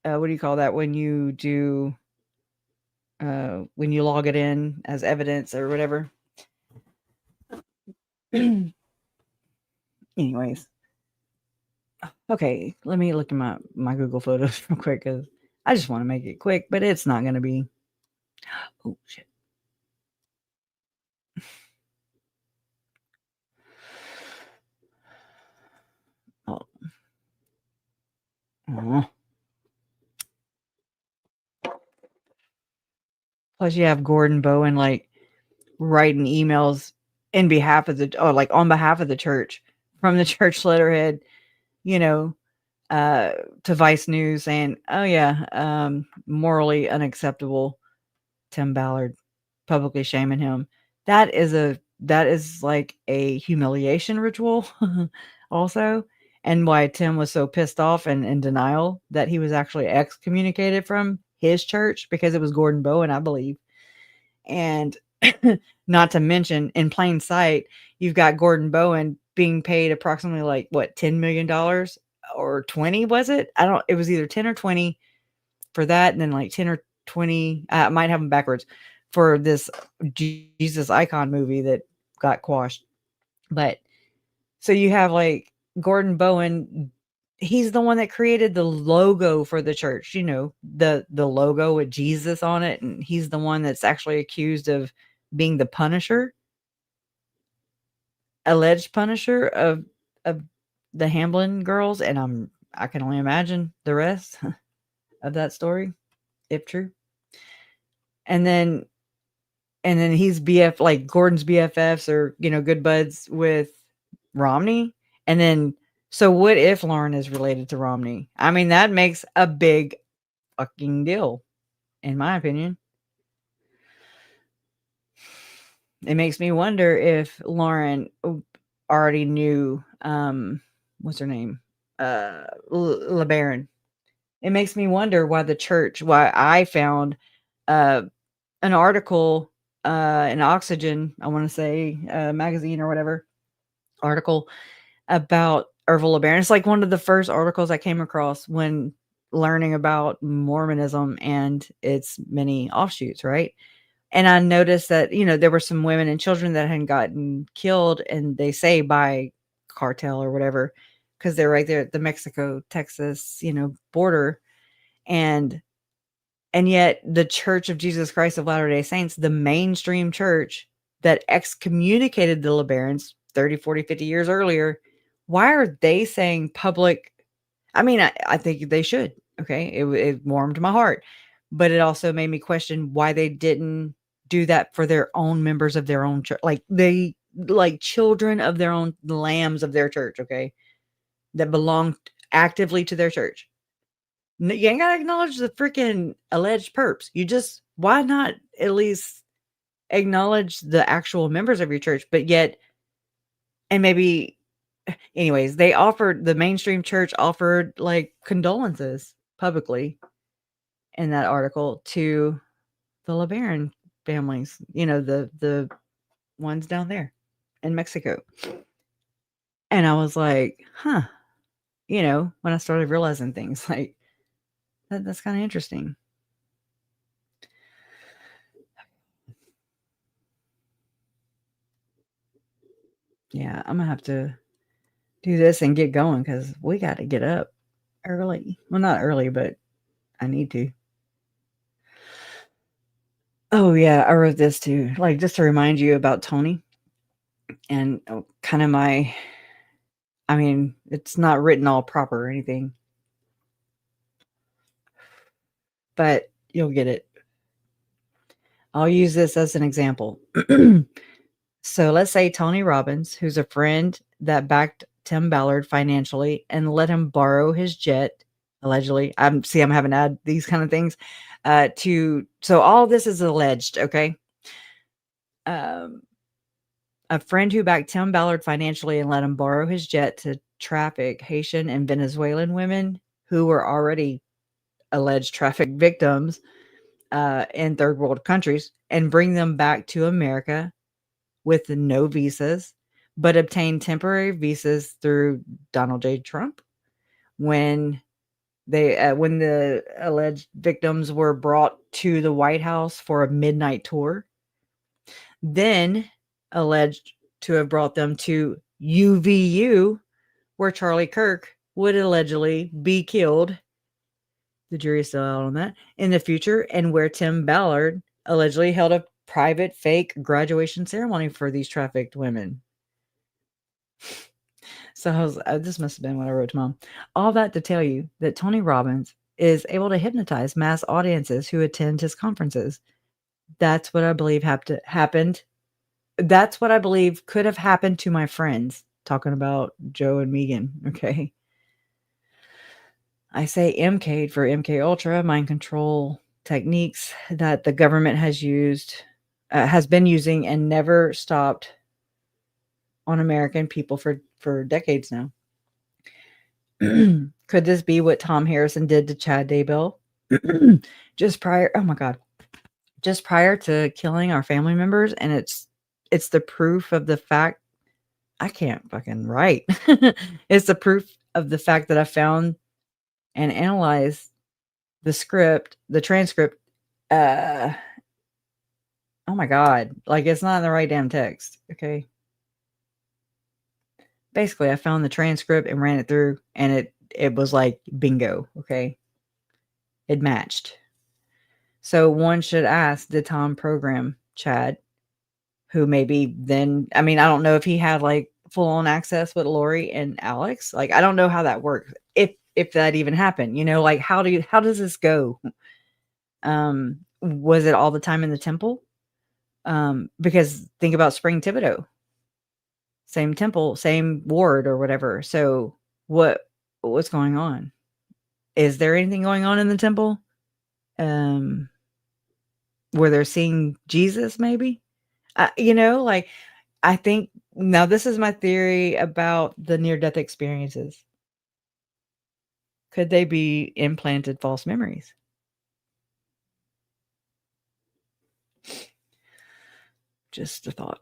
what do you call that when you do, when you log it in as evidence or whatever. Anyways. Okay, let me look at my Google Photos real quick because I just want to make it quick, but it's not going to be. Oh, shit. Oh. Plus, you have Gordon Bowen like writing emails in behalf of on behalf of the church from the church letterhead, to Vice News saying, "Oh yeah, morally unacceptable." Tim Ballard publicly shaming him. That is like a humiliation ritual, also, and why Tim was so pissed off and in denial that he was actually excommunicated from his church because it was Gordon Bowen, I believe. And not to mention, in plain sight, you've got Gordon Bowen being paid approximately like what, $10 million or 20, was it? It was either 10 or 20 for that, and then like 10 or 20, I might have them backwards, for this Jesus Icon movie that got quashed. But so you have like Gordon Bowen, he's the one that created the logo for the church, the logo with Jesus on it, and he's the one that's actually accused of being the punisher, alleged punisher of the Hamblin girls, and I can only imagine the rest of that story, if true. And then he's like Gordon's BFFs or good buds with Romney. And then, so what if Lauren is related to Romney? I mean, that makes a big fucking deal, in my opinion. It makes me wonder if Lauren already knew, what's her name? LeBaron. It makes me wonder why I found an article, in Oxygen, I want to say, magazine or whatever, article about Ervil LeBaron. It's like one of the first articles I came across when learning about Mormonism and its many offshoots, right? And I noticed that, there were some women and children that had gotten killed, and they say by cartel or whatever, because they're right there at the Mexico-Texas, border. And yet the Church of Jesus Christ of Latter-day Saints, the mainstream church that excommunicated the LeBarons 30, 40, 50 years earlier, why are they saying public? I mean, I think they should. Okay. It warmed my heart, but it also made me question why they didn't do that for their own members of their own church. Like children of their own, lambs of their church. Okay. That belonged actively to their church. You ain't got to acknowledge the freaking alleged perps. Why not at least acknowledge the actual members of your church? But yet, and maybe, anyways, the mainstream church offered like condolences publicly in that article to the LeBaron families, the ones down there in Mexico. And I was like, when I started realizing things like that's kind of interesting. Yeah, I'm gonna have to do this and get going because we got to get up early. Well, not early, but I need to. Oh yeah, I wrote this too, like just to remind you about Tony and kind of I mean, it's not written all proper or anything, but you'll get it. I'll use this as an example. So let's say Tony Robbins, who's a friend that backed Tim Ballard financially and let him borrow his jet, allegedly. I'm having to add these kind of things so all this is alleged, okay? A friend who backed Tim Ballard financially and let him borrow his jet to traffic Haitian and Venezuelan women who were already alleged traffic victims in third world countries and bring them back to America with no visas, but obtain temporary visas through Donald J. Trump. When the alleged victims were brought to the White House for a midnight tour, then alleged to have brought them to UVU, where Charlie Kirk would allegedly be killed. The jury is still out on that in the future, and where Tim Ballard allegedly held a private fake graduation ceremony for these trafficked women. So this must have been what I wrote to Mom. All that to tell you that Tony Robbins is able to hypnotize mass audiences who attend his conferences. That's what I believe happened. That's what I believe could have happened to my friends, talking about Joe and Megan. Okay. I say MK for MK Ultra, mind control techniques that the government has been using and never stopped on American people for decades now. Could this be what Tom Harrison did to Chad Daybell just prior? Oh my God. Just prior to killing our family members. And it's the proof of the fact I can't fucking write. It's the proof of the fact that I found and analyzed the transcript. Oh my God. Like it's not in the right damn text. Okay. Basically, I found the transcript and ran it through, and it was like bingo. Okay. It matched. So one should ask, did Tom program Chad? Who maybe then, I mean, I don't know if he had like full on access with Lori and Alex. Like, I don't know how that works. If that even happened, like, how does this go? Was it all the time in the temple? Because think about Spring Thibodeau, same temple, same ward or whatever. So what's going on? Is there anything going on in the temple? Where they're seeing Jesus, maybe? Like, I think now this is my theory about the near-death experiences. Could they be implanted false memories? Just a thought.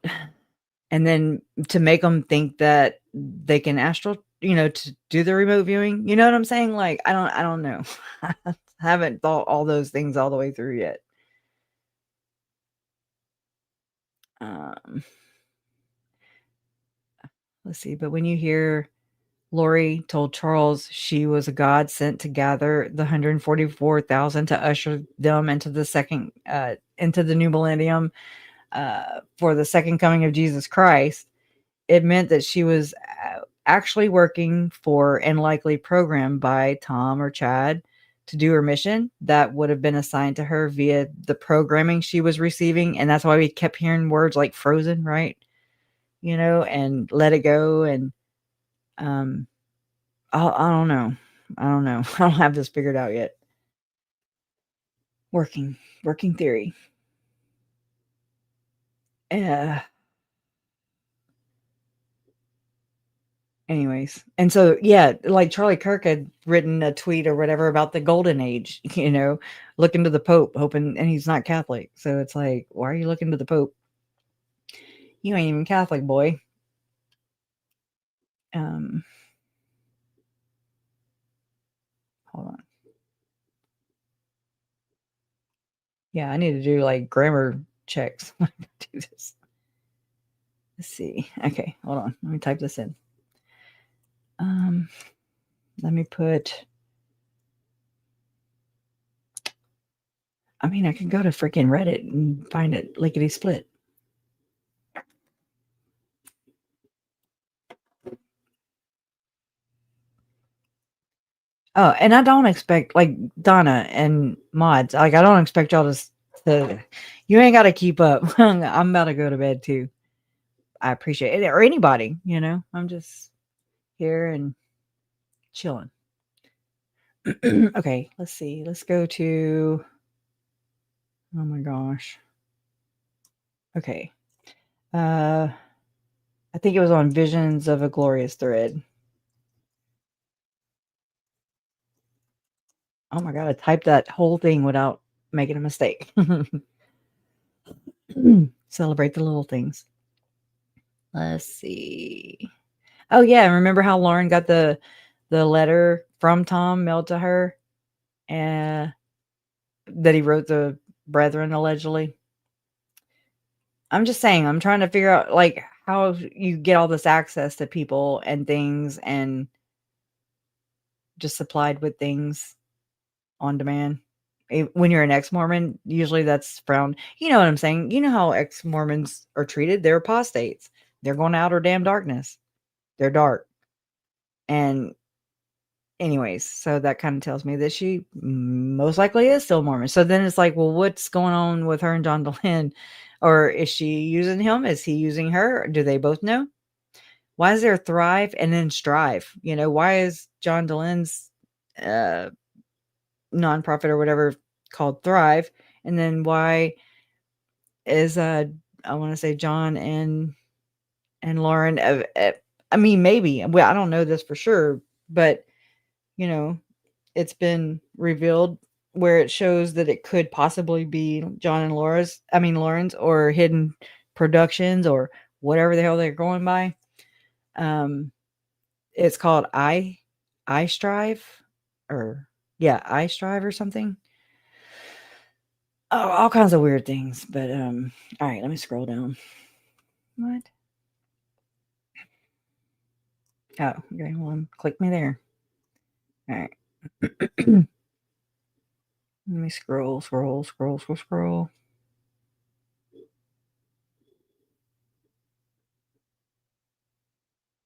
And then to make them think that they can astral, to do the remote viewing. You know what I'm saying? Like, I don't know. I haven't thought all those things all the way through yet. Let's see. But when you hear Lori told Charles she was a god sent to gather the 144,000 to usher them into the new millennium, for the second coming of Jesus Christ, it meant that she was actually working for and likely programmed by Tom or Chad to do her mission that would have been assigned to her via the programming she was receiving. And that's why we kept hearing words like frozen, right? And let it go. And I don't know. I don't have this figured out yet. Working theory. Anyways, and so yeah, like Charlie Kirk had written a tweet or whatever about the golden age, looking to the Pope, hoping, and he's not Catholic, so it's like, why are you looking to the Pope? You ain't even Catholic, boy. Hold on. Yeah, I need to do like grammar checks when I do this. Let's see. Okay, hold on. Let me type this in. Let me put. I mean, I can go to freaking Reddit and find it lickety split. Oh, and I don't expect, like, Donna and mods, like, I don't expect y'all to you ain't got to keep up. I'm about to go to bed too. I appreciate it, or anybody, I'm just here and chilling. Okay, let's see. Let's go to, oh my gosh. Okay. I think it was on Visions of a Glorious Thread. Oh my God, I typed that whole thing without making a mistake. Celebrate the little things. Let's see. Oh yeah, remember how Lauren got the letter from Tom mailed to her, and that he wrote the brethren allegedly? I'm just saying, I'm trying to figure out like how you get all this access to people and things and just supplied with things on demand. When you're an ex-Mormon, usually that's frowned. You know what I'm saying? You know how ex-Mormons are treated. They're apostates. They're going to outer damn darkness. They're dark. And anyways, so that kind of tells me that she most likely is still Mormon. So then it's like, well, what's going on with her and John Dehlin? Or is she using him? Is he using her? Do they both know? Why is there Thrive and then Strive? Why is John Dehlin's nonprofit or whatever called Thrive? And then why is I want to say John and Lauren, I mean, maybe, well, I don't know this for sure, but it's been revealed where it shows that it could possibly be John and Lauren's or hidden productions or whatever the hell they're going by. It's called I Strive or something. Oh, all kinds of weird things. But all right, let me scroll down. What? Oh, okay. Well, click me there. All right. Let me scroll.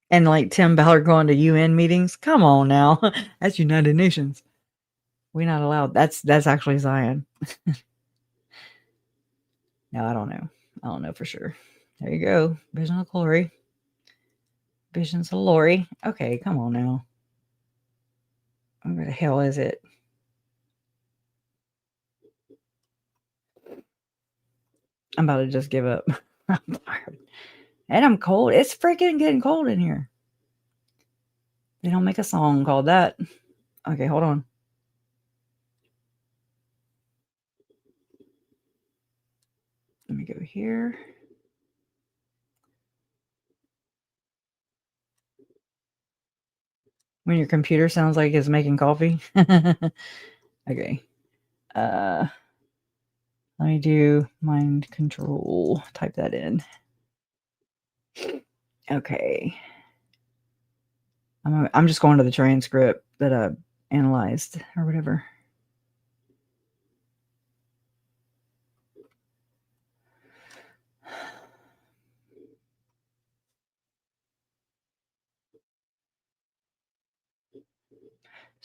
And like Tim Ballard going to UN meetings. Come on now. That's United Nations. We're not allowed. That's actually Zion. No, I don't know. I don't know for sure. There you go. Vision of Glory. Visions of Lori. Okay, come on now. Where the hell is it? I'm about to just give up. I'm tired. And I'm cold. It's freaking getting cold in here. They don't make a song called that. Okay, hold on. Let me go here. When your computer sounds like it's making coffee. Okay. Let me do mind control. Type that in. Okay. I'm just going to the transcript that I analyzed or whatever.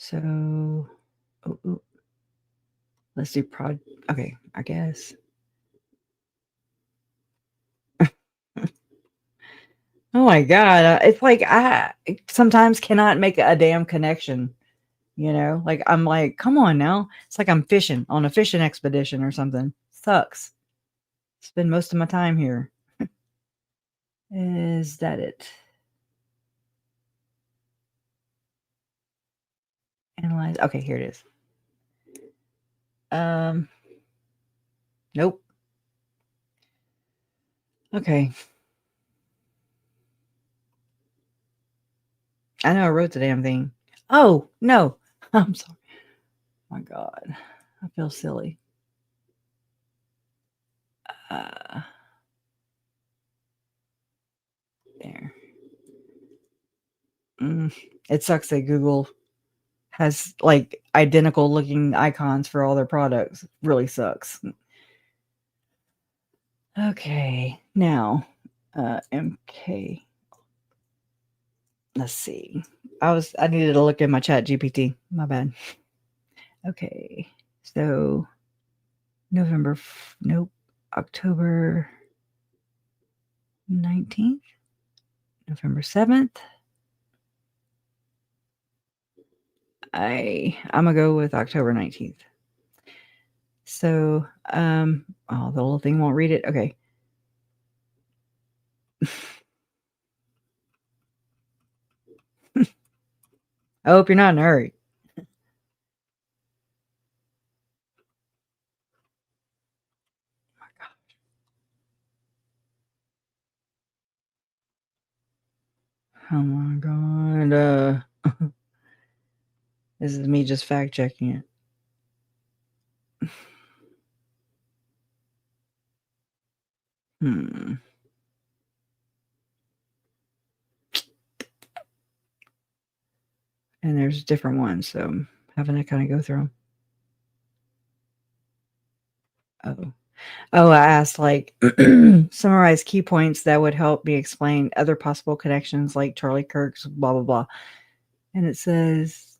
So, let's do okay, I guess. Oh my God. It's like I sometimes cannot make a damn connection. Like I'm like, come on now. It's like I'm fishing on a fishing expedition or something. Sucks. Spend most of my time here. Is that it? Analyze. Okay, here it is. Nope. Okay. I know I wrote the damn thing. Oh, no. I'm sorry. My God. I feel silly. There. It sucks that Google has like identical looking icons for all their products. Really sucks. Okay. Now, MK. Let's see. I needed to look at my chat GPT. My bad. Okay. So October 19th, November 7th. I'm gonna go with October 19th. So, the little thing won't read it. Okay. I hope you're not in a hurry. Oh my God. This is me just fact checking it. And there's different ones, so I'm having to kind of go through them. Oh, I asked like summarize key points that would help me explain other possible connections like Charlie Kirk's blah, blah, blah. And it says,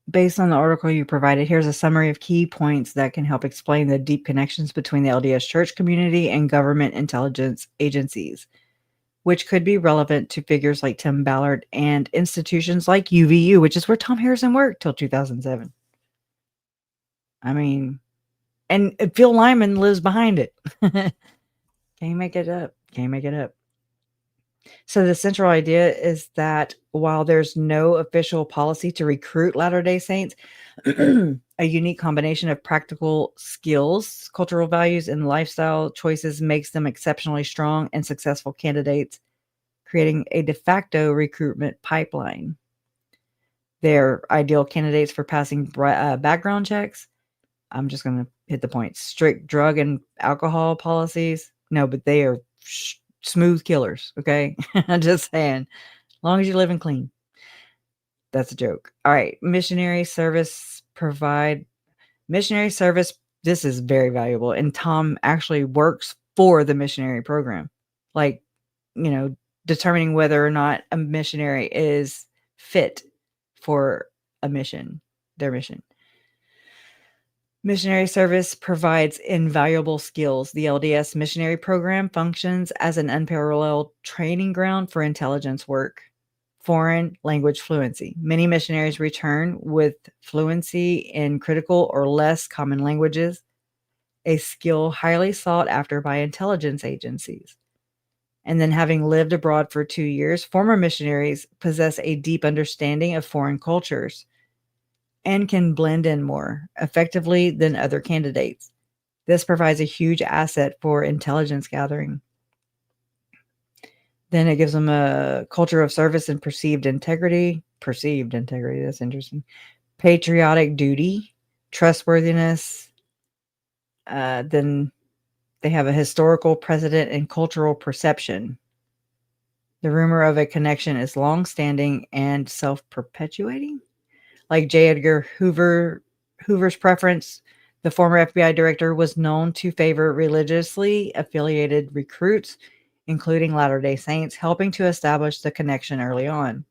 based on the article you provided, here's a summary of key points that can help explain the deep connections between the LDS church community and government intelligence agencies, which could be relevant to figures like Tim Ballard and institutions like UVU, which is where Tom Harrison worked till 2007. I mean, and Phil Lyman lives behind it. Can't make it up. So the central idea is that while there's no official policy to recruit Latter-day Saints, a unique combination of practical skills, cultural values, and lifestyle choices makes them exceptionally strong and successful candidates, creating a de facto recruitment pipeline. They're ideal candidates for passing background checks. I'm just going to hit the point. Strict drug and alcohol policies. No, but they are smooth killers. Okay. I'm just saying, as long as you're living clean. That's a joke. All right. Missionary service. This is very valuable. And Tom actually works for the missionary program. Like, determining whether or not a missionary is fit for a mission, their mission. Missionary service provides invaluable skills. The LDS missionary program functions as an unparalleled training ground for intelligence work. Foreign language fluency. Many missionaries return with fluency in critical or less common languages, a skill highly sought after by intelligence agencies. And then, having lived abroad for 2 years, former missionaries possess a deep understanding of foreign cultures and can blend in more effectively than other candidates. This provides a huge asset for intelligence gathering. Then it gives them a culture of service and perceived integrity. Perceived integrity, that's interesting. Patriotic duty, trustworthiness. Then they have a historical precedent and cultural perception. The rumor of a connection is long-standing and self-perpetuating. Like J. Edgar Hoover's preference, the former FBI director was known to favor religiously affiliated recruits, including Latter-day Saints, helping to establish the connection early on.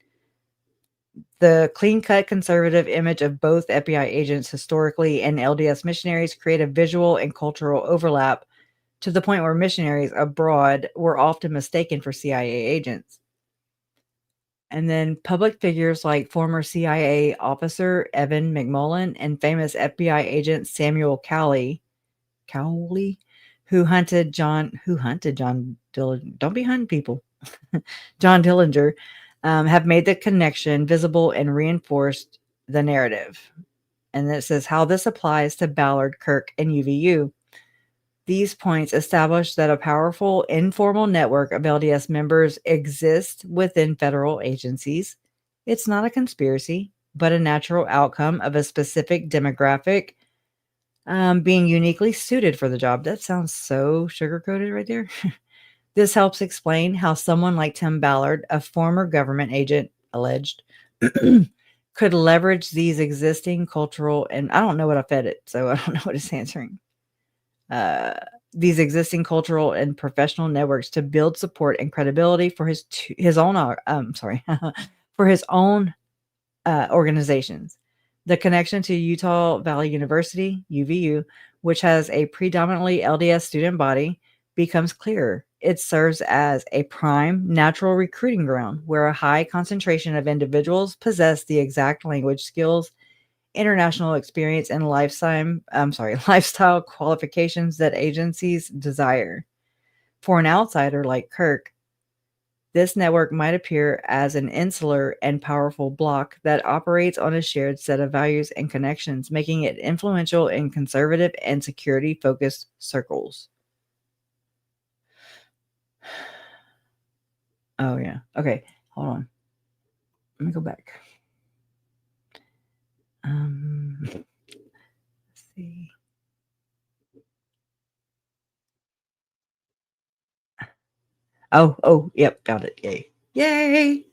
The clean-cut conservative image of both FBI agents historically and LDS missionaries create a visual and cultural overlap to the point where missionaries abroad were often mistaken for CIA agents. And then public figures like former CIA officer Evan McMullen and famous FBI agent Samuel Cowley, who hunted John Dillinger. Don't be hunting people. John Dillinger, have made the connection visible and reinforced the narrative. And it says how this applies to Ballard, Kirk, and UVU. These points establish that a powerful informal network of LDS members exists within federal agencies. It's not a conspiracy, but a natural outcome of a specific demographic being uniquely suited for the job. That sounds so sugar-coated right there. This helps explain how someone like Tim Ballard, a former government agent, alleged, could leverage these existing cultural, and I don't know what I fed it, so I don't know what it's answering. These existing cultural and professional networks to build support and credibility for his own for his own organizations. The connection to Utah Valley University, UVU, which has a predominantly LDS student body, becomes clearer. It serves as a prime natural recruiting ground where a high concentration of individuals possess the exact language skills, international experience, and lifestyle qualifications that agencies desire. For an outsider like Kirk, this network might appear as an insular and powerful block that operates on a shared set of values and connections, making it influential in conservative and security-focused circles. Oh, yeah. Okay, hold on. Let me go back. Let's see. Oh, yep, got it. Yay.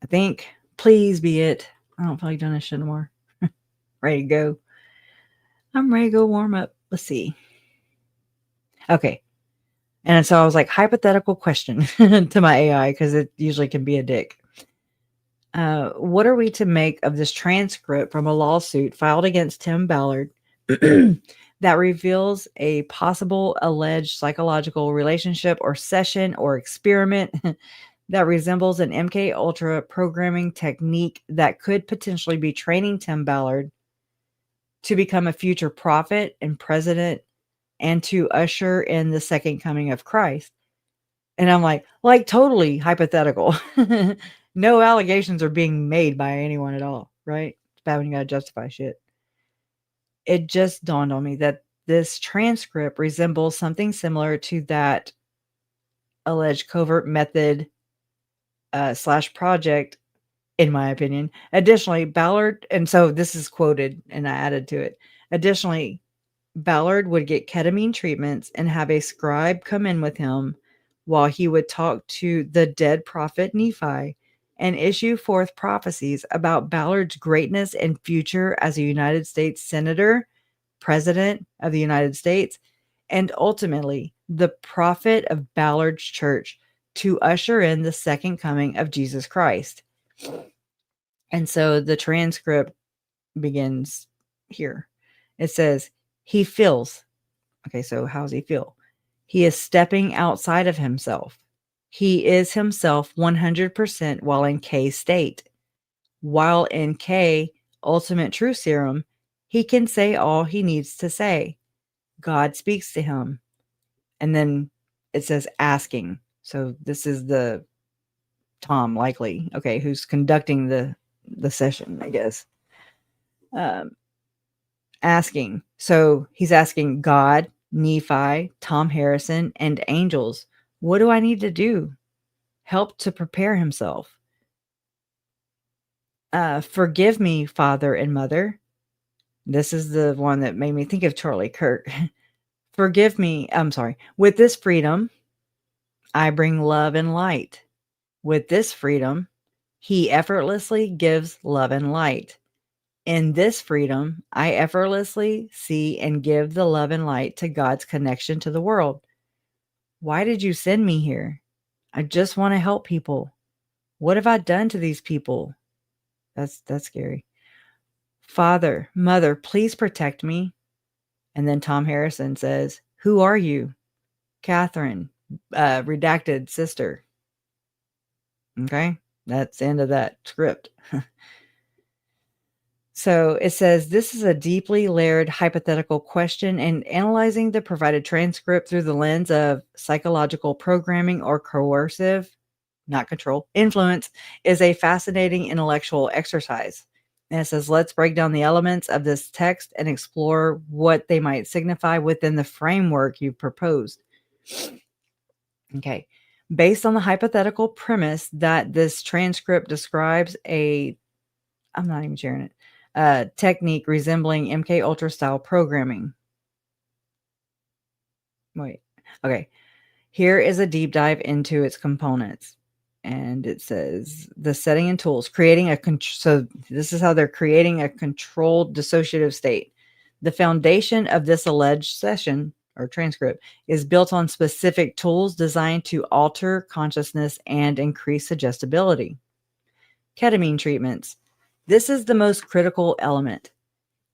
I think, please be it. I don't feel like doing this shit anymore. Ready to go. I'm ready to go warm up. Let's see. Okay. And so I was like, hypothetical question to my AI, because it usually can be a dick. What are we to make of this transcript from a lawsuit filed against Tim Ballard that reveals a possible alleged psychological relationship or session or experiment that resembles an MK Ultra programming technique that could potentially be training Tim Ballard to become a future prophet and president and to usher in the second coming of Christ? And I'm like totally hypothetical. No allegations are being made by anyone at all, right? It's bad when you gotta justify shit. It just dawned on me that this transcript resembles something similar to that alleged covert method / project, in my opinion. Additionally, Ballard, and so this is quoted and I added to it. Additionally, Ballard would get ketamine treatments and have a scribe come in with him while he would talk to the dead prophet Nephi and issue forth prophecies about Ballard's greatness and future as a United States Senator, President of the United States, and ultimately the prophet of Ballard's church to usher in the second coming of Jesus Christ. And so the transcript begins here. It says, he feels. Okay, so how does he feel? He is stepping outside of himself. He is himself 100% while in K state. While in K, ultimate truth serum, he can say all he needs to say. God speaks to him. And then it says asking. So this is the Tom, likely, okay, who's conducting the session, I guess. Asking. So he's asking God, Nephi, Tom Harrison, and angels, what do I need to do? Help to prepare himself. Forgive me, Father and Mother. This is the one that made me think of Charlie Kirk. Forgive me. I'm sorry. With this freedom, I bring love and light. With this freedom, he effortlessly gives love and light. In this freedom, I effortlessly see and give the love and light to God's connection to the world. Why did you send me here? I just want to help people. What have I done to these people? That's scary. Father, Mother, please protect me. And then Tom Harrison says, who are you? Catherine, redacted sister. Okay, that's the end of that script. So it says, this is a deeply layered hypothetical question, and analyzing the provided transcript through the lens of psychological programming or coercive, not control, influence is a fascinating intellectual exercise. And it says, let's break down the elements of this text and explore what they might signify within the framework you've proposed. Okay. Based on the hypothetical premise that this transcript describes I'm not even sharing it, technique resembling MK Ultra style programming. Wait, okay. Here is a deep dive into its components. And it says the setting and tools, creating so this is how they're creating a controlled dissociative state. The foundation of this alleged session or transcript is built on specific tools designed to alter consciousness and increase suggestibility. Ketamine treatments. This is the most critical element.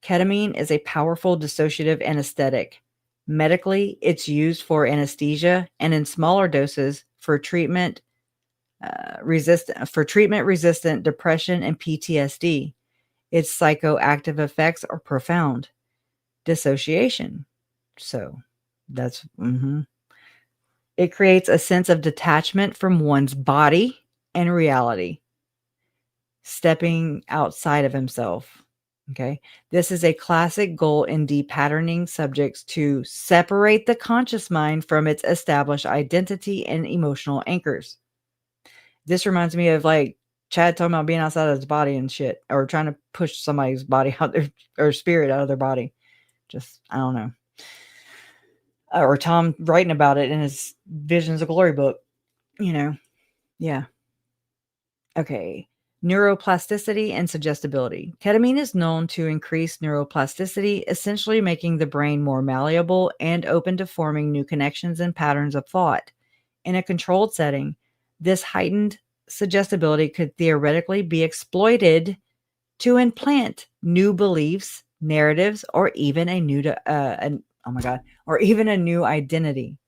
Ketamine is a powerful dissociative anesthetic. Medically, it's used for anesthesia and in smaller doses for treatment resistant depression and PTSD. Its psychoactive effects are profound. Dissociation. So that's it creates a sense of detachment from one's body and reality. Stepping outside of himself. Okay. This is a classic goal in depatterning subjects to separate the conscious mind from its established identity and emotional anchors. This reminds me of like Chad talking about being outside of his body and shit, or trying to push somebody's body out there or spirit out of their body. Just, I don't know. Or Tom writing about it in his Visions of Glory book, Yeah. Okay. Neuroplasticity and suggestibility. Ketamine is known to increase neuroplasticity, essentially making the brain more malleable and open to forming new connections and patterns of thought. In a controlled setting, this heightened suggestibility could theoretically be exploited to implant new beliefs, narratives, or even a new identity.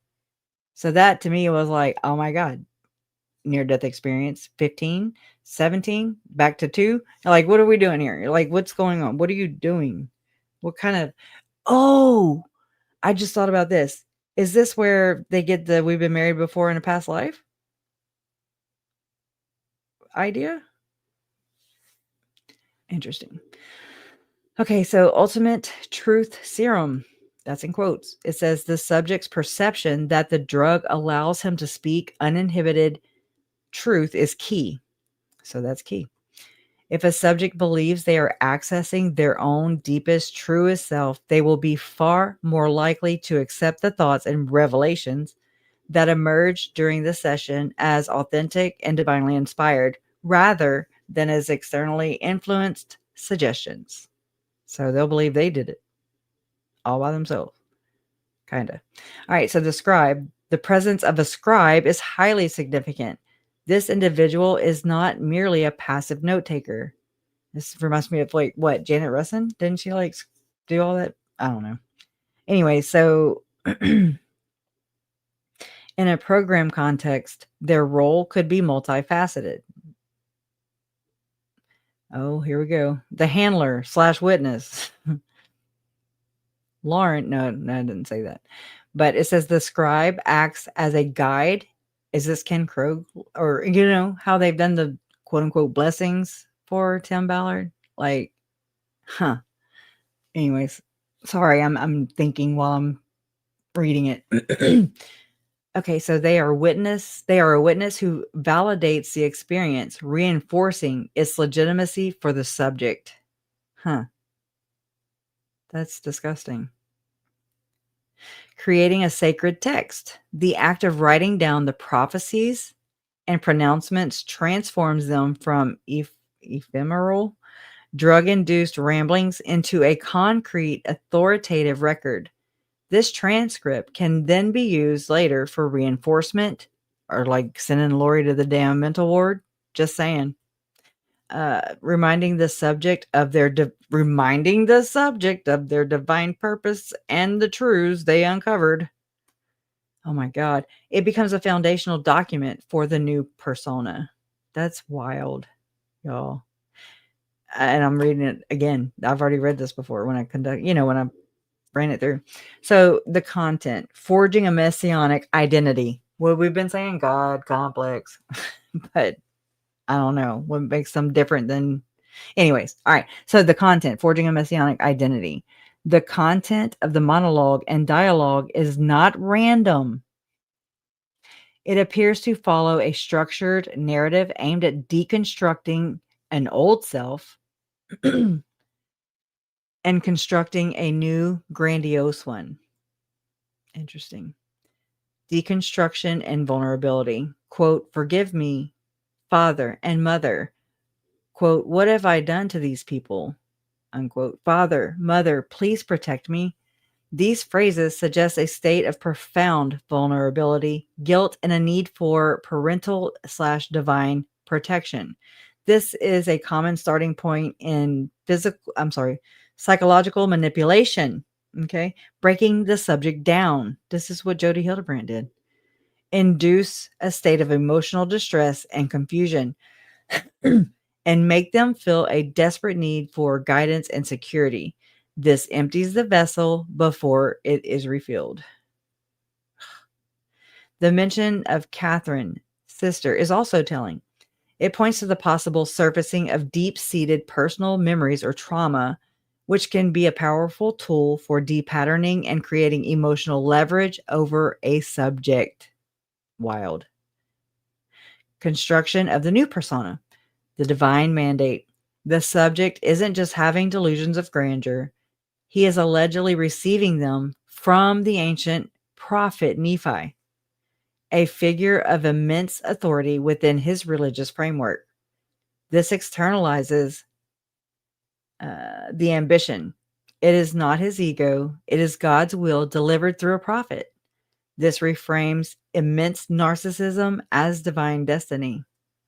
So that to me was like, oh my God. Near-death experience, 15, 17, back to 2. Like, what are we doing here? Like, what's going on? What are you doing? What kind of... I just thought about this. Is this where they get the "we've been married before in a past life" idea? Interesting. Okay, so ultimate truth serum. That's in quotes. It says the subject's perception that the drug allows him to speak uninhibited truth is key. So that's key. If a subject believes they are accessing their own deepest, truest self, they will be far more likely to accept the thoughts and revelations that emerge during the session as authentic and divinely inspired, rather than as externally influenced suggestions. So they'll believe they did it all by themselves. Kind of. All right. So the scribe, the presence of a scribe is highly significant. This individual is not merely a passive note taker. This reminds me of like what Janet Russin, didn't she like do all that? I don't know. Anyway, so in a program context, their role could be multifaceted. Oh, here we go. The handler / witness. Lauren, no, I didn't say that. But it says the scribe acts as a guide. Is this Ken Krogh? Or, you know, how they've done the quote unquote blessings for Tim Ballard? Like, huh. Anyways, sorry, I'm thinking while I'm reading it. Okay, so they are a witness who validates the experience, reinforcing its legitimacy for the subject. Huh. That's disgusting. Creating a sacred text. The act of writing down the prophecies and pronouncements transforms them from ephemeral, drug-induced ramblings into a concrete, authoritative record. This transcript can then be used later for reinforcement, or like sending Lori to the damn mental ward. Just saying. Reminding the subject of their divine purpose and the truths they uncovered. Oh my God. It becomes a foundational document for the new persona. That's wild, y'all. And I'm reading it again. I've already read this before when I ran it through. So the content, forging a messianic identity. What we've been saying, God complex, but I don't know what makes them different than. Anyways, all right. So the content, forging a messianic identity. The content of the monologue and dialogue is not random. It appears to follow a structured narrative aimed at deconstructing an old self and constructing a new grandiose one. Interesting. Deconstruction and vulnerability. Quote, forgive me, Father and Mother. Quote, what have I done to these people? Unquote. Father, Mother, please protect me. These phrases suggest a state of profound vulnerability, guilt, and a need for parental / divine protection. This is a common starting point in psychological manipulation. Okay. Breaking the subject down. This is what Jody Hildebrandt did. Induce a state of emotional distress and confusion and make them feel a desperate need for guidance and security. This empties the vessel before it is refilled. The mention of Catherine's sister is also telling. It points to the possible surfacing of deep-seated personal memories or trauma, which can be a powerful tool for depatterning and creating emotional leverage over a subject. Wild. Construction of the new persona. The divine mandate. The subject isn't just having delusions of grandeur. He is allegedly receiving them from the ancient prophet Nephi, a figure of immense authority within his religious framework. This externalizes the ambition. It is not his ego. It is God's will delivered through a prophet. This reframes immense narcissism as divine destiny.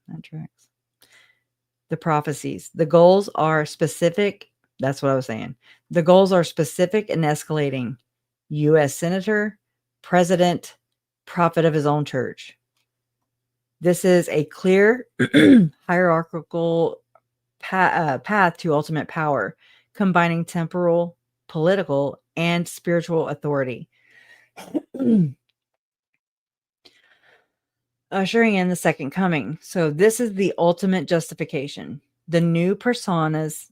That tracks. The prophecies. The goals are specific. That's what I was saying. The goals are specific and escalating. U.S. Senator, President, prophet of his own church. This is a clear hierarchical path to ultimate power, combining temporal, political, and spiritual authority. Ushering in the second coming. So this is the ultimate justification. The new persona's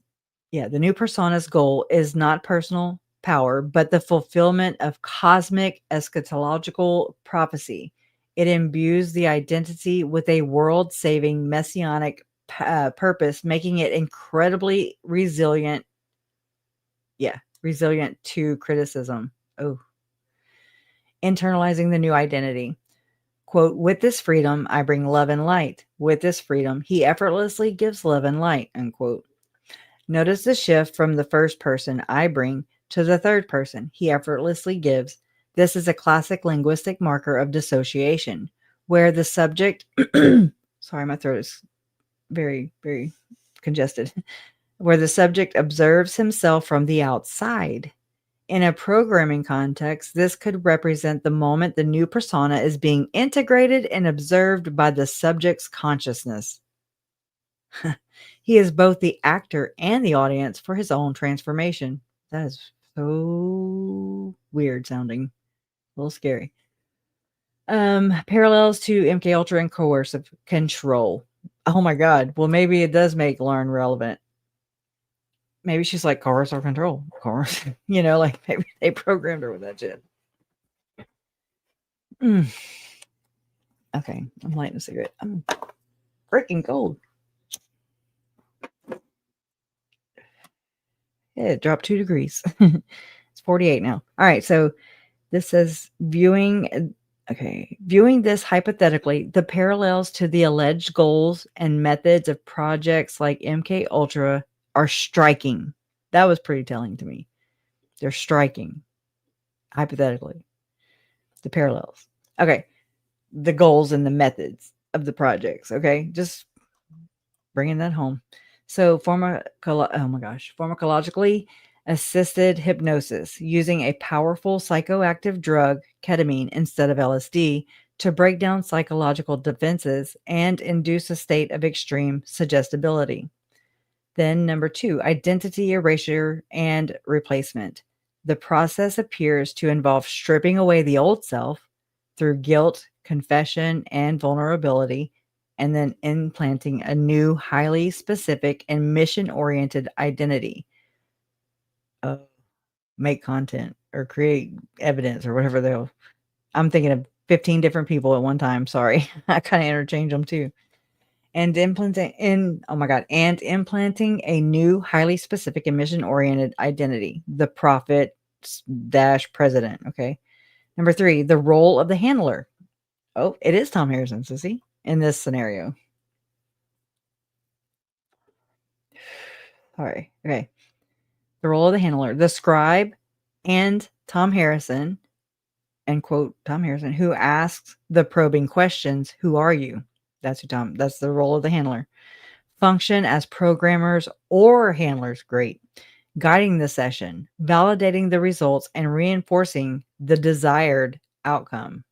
goal is not personal power, but the fulfillment of cosmic eschatological prophecy. It imbues the identity with a world-saving messianic purpose, making it incredibly resilient. Yeah, resilient to criticism. Oh. Internalizing the new identity. Quote, with this freedom, I bring love and light. With this freedom, he effortlessly gives love and light, unquote. Notice the shift from the first person, I bring, to the third person, he effortlessly gives. This is a classic linguistic marker of dissociation, where the subject, sorry, my throat is very, very congested, where the subject observes himself from the outside. In a programming context, this could represent the moment the new persona is being integrated and observed by the subject's consciousness. He is both the actor and the audience for his own transformation. That is so weird sounding. A little scary. Parallels to MK Ultra and coercive control. Oh my God. Well, maybe it does make Lauren relevant. Maybe she's like coercive control, of course. Like maybe they programmed her with that shit. Okay, I'm lighting a cigarette. I'm freaking cold. Yeah, it dropped 2 degrees. It's 48 now. All right, so this says viewing this hypothetically, the parallels to the alleged goals and methods of projects like MK Ultra are striking. That was pretty telling to me. They're striking, hypothetically. The parallels. Okay. The goals and the methods of the projects. Okay. Just bringing that home. So pharmacologically assisted hypnosis using a powerful psychoactive drug, ketamine, instead of LSD to break down psychological defenses and induce a state of extreme suggestibility. Then number 2, identity erasure and replacement. The process appears to involve stripping away the old self through guilt, confession, and vulnerability, and then implanting a new, highly specific and mission-oriented identity. Make content or create evidence or whatever they'll. I'm thinking of 15 different people at one time. Sorry. I kind of interchange them too. And implanting a new, highly specific and mission-oriented identity. The prophet -- president. Okay. Number 3, the role of the handler. Oh, it is Tom Harrison, sissy, in this scenario. All right. Okay. The role of the handler, the scribe, and Tom Harrison, end quote, Tom Harrison, who asks the probing questions. Who are you? That's the role of the handler. Function as programmers or handlers. Great. Guiding the session, validating the results, and reinforcing the desired outcome.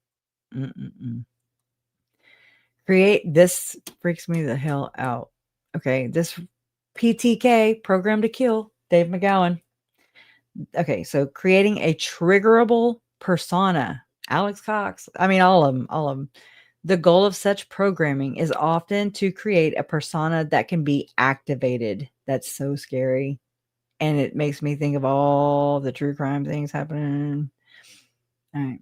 This freaks me the hell out. Okay, this PTK, Program to Kill, Dave McGowan. Okay, so creating a triggerable persona. Alex Cox. I mean, all of them. The goal of such programming is often to create a persona that can be activated. That's so scary. And it makes me think of all the true crime things happening. All right.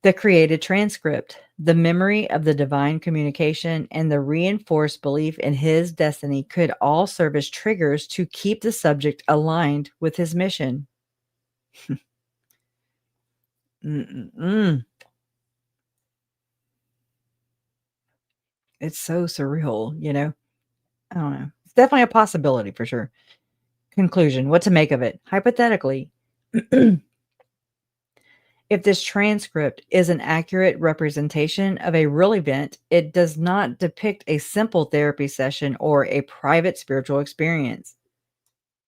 The created transcript, the memory of the divine communication, and the reinforced belief in his destiny could all serve as triggers to keep the subject aligned with his mission. It's so surreal, I don't know. It's definitely a possibility for sure. Conclusion, what to make of it? Hypothetically, if this transcript is an accurate representation of a real event, it does not depict a simple therapy session or a private spiritual experience.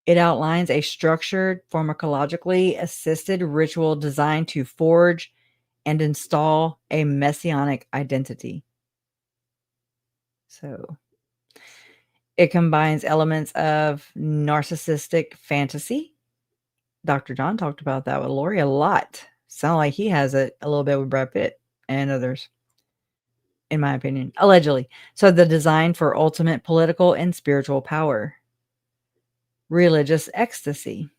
It outlines a structured, pharmacologically assisted ritual designed to forge and install a messianic identity. So it combines elements of narcissistic fantasy. Dr. John talked about that with Lori a lot. sound like he has it a little bit with Brad Pitt and others, in my opinion, allegedly. So the design for ultimate political and spiritual power, religious ecstasy,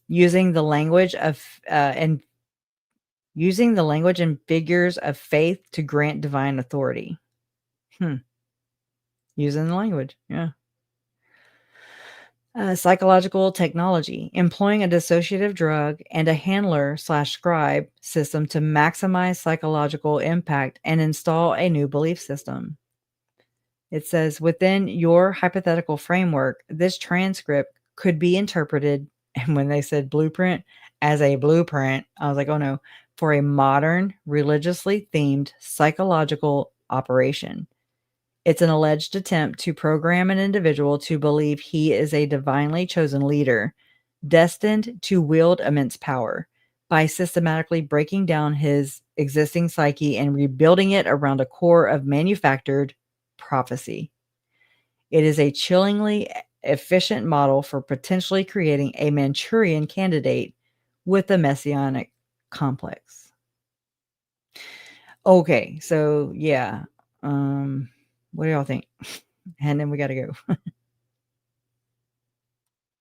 using the language and figures of faith to grant divine authority. Using the language, yeah. Psychological technology, employing a dissociative drug and a handler/scribe system to maximize psychological impact and install a new belief system. It says, within your hypothetical framework, this transcript could be interpreted, and when they said blueprint, as a blueprint, I was like, oh no, for a modern, religiously themed psychological operation. It's an alleged attempt to program an individual to believe he is a divinely chosen leader, destined to wield immense power, by systematically breaking down his existing psyche and rebuilding it around a core of manufactured prophecy. It is a chillingly efficient model for potentially creating a Manchurian candidate with a messianic complex. Okay, so yeah. What do y'all think? And then we got to go.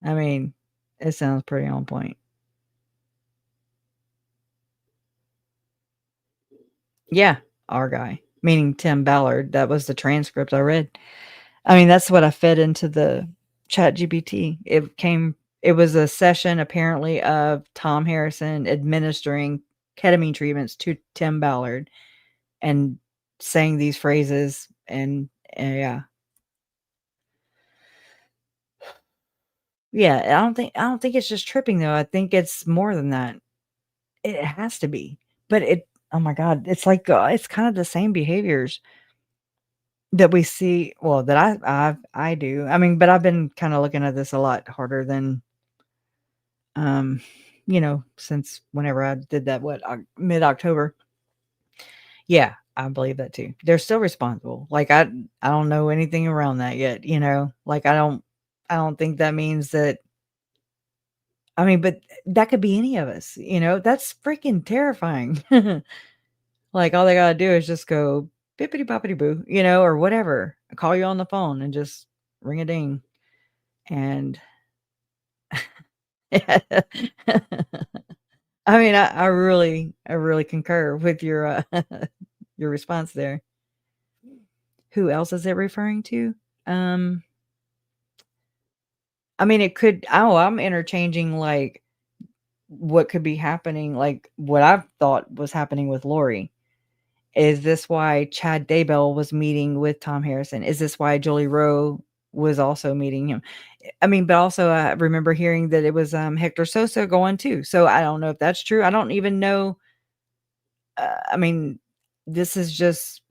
I mean, it sounds pretty on point. Yeah, our guy, meaning Tim Ballard. That was the transcript I read. I mean, that's what I fed into the ChatGPT. It was a session apparently of Tom Harrison administering ketamine treatments to Tim Ballard and saying these phrases and yeah. Yeah, I don't think it's just tripping though. I think it's more than that. It has to be. But oh my God, it's like it's kind of the same behaviors that we see, well, that I do. I mean, but I've been kind of looking at this a lot harder than since whenever I did that mid-October. Yeah, I believe that too. They're still responsible. Like I don't know anything around that yet, Like I don't think that means that. I mean, but that could be any of us, That's freaking terrifying. Like all they gotta do is just go bippity boppity boo, or whatever. Call you on the phone and just ring a ding. And I mean, I really concur with your your response there. Who else is it referring to? I mean, it could. Oh, I'm interchanging like what could be happening, like what I thought was happening with Lori. Is this why Chad Daybell was meeting with Tom Harrison? Is this why Julie Rowe was also meeting him? I mean, but also I remember hearing that it was Hector Sosa going too. So I don't know if that's true. I don't even know. I mean, this is just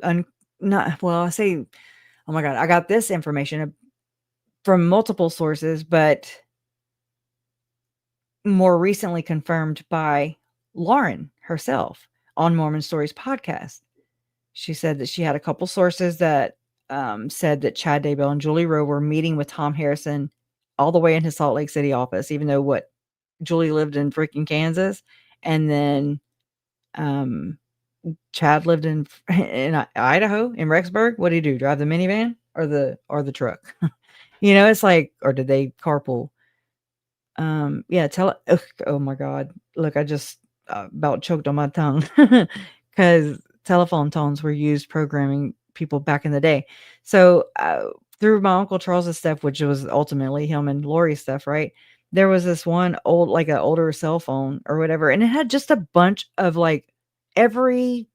not well. I say, oh my God, I got this information from multiple sources, but more recently confirmed by Lauren herself on Mormon Stories podcast. She said that she had a couple sources that said that Chad Daybell and Julie Rowe were meeting with Tom Harrison all the way in his Salt Lake City office, even though Julie lived in freaking Kansas. And then Chad lived in Idaho, in Rexburg. What did he do? Drive the minivan or the truck? It's like, or did they carpool? Yeah, oh my God. Look, I just about choked on my tongue because telephone tones were used programming people back in the day. So through my Uncle Charles's stuff, which was ultimately him and Lori's stuff, right? There was this one like an older cell phone or whatever, and it had just a bunch of like every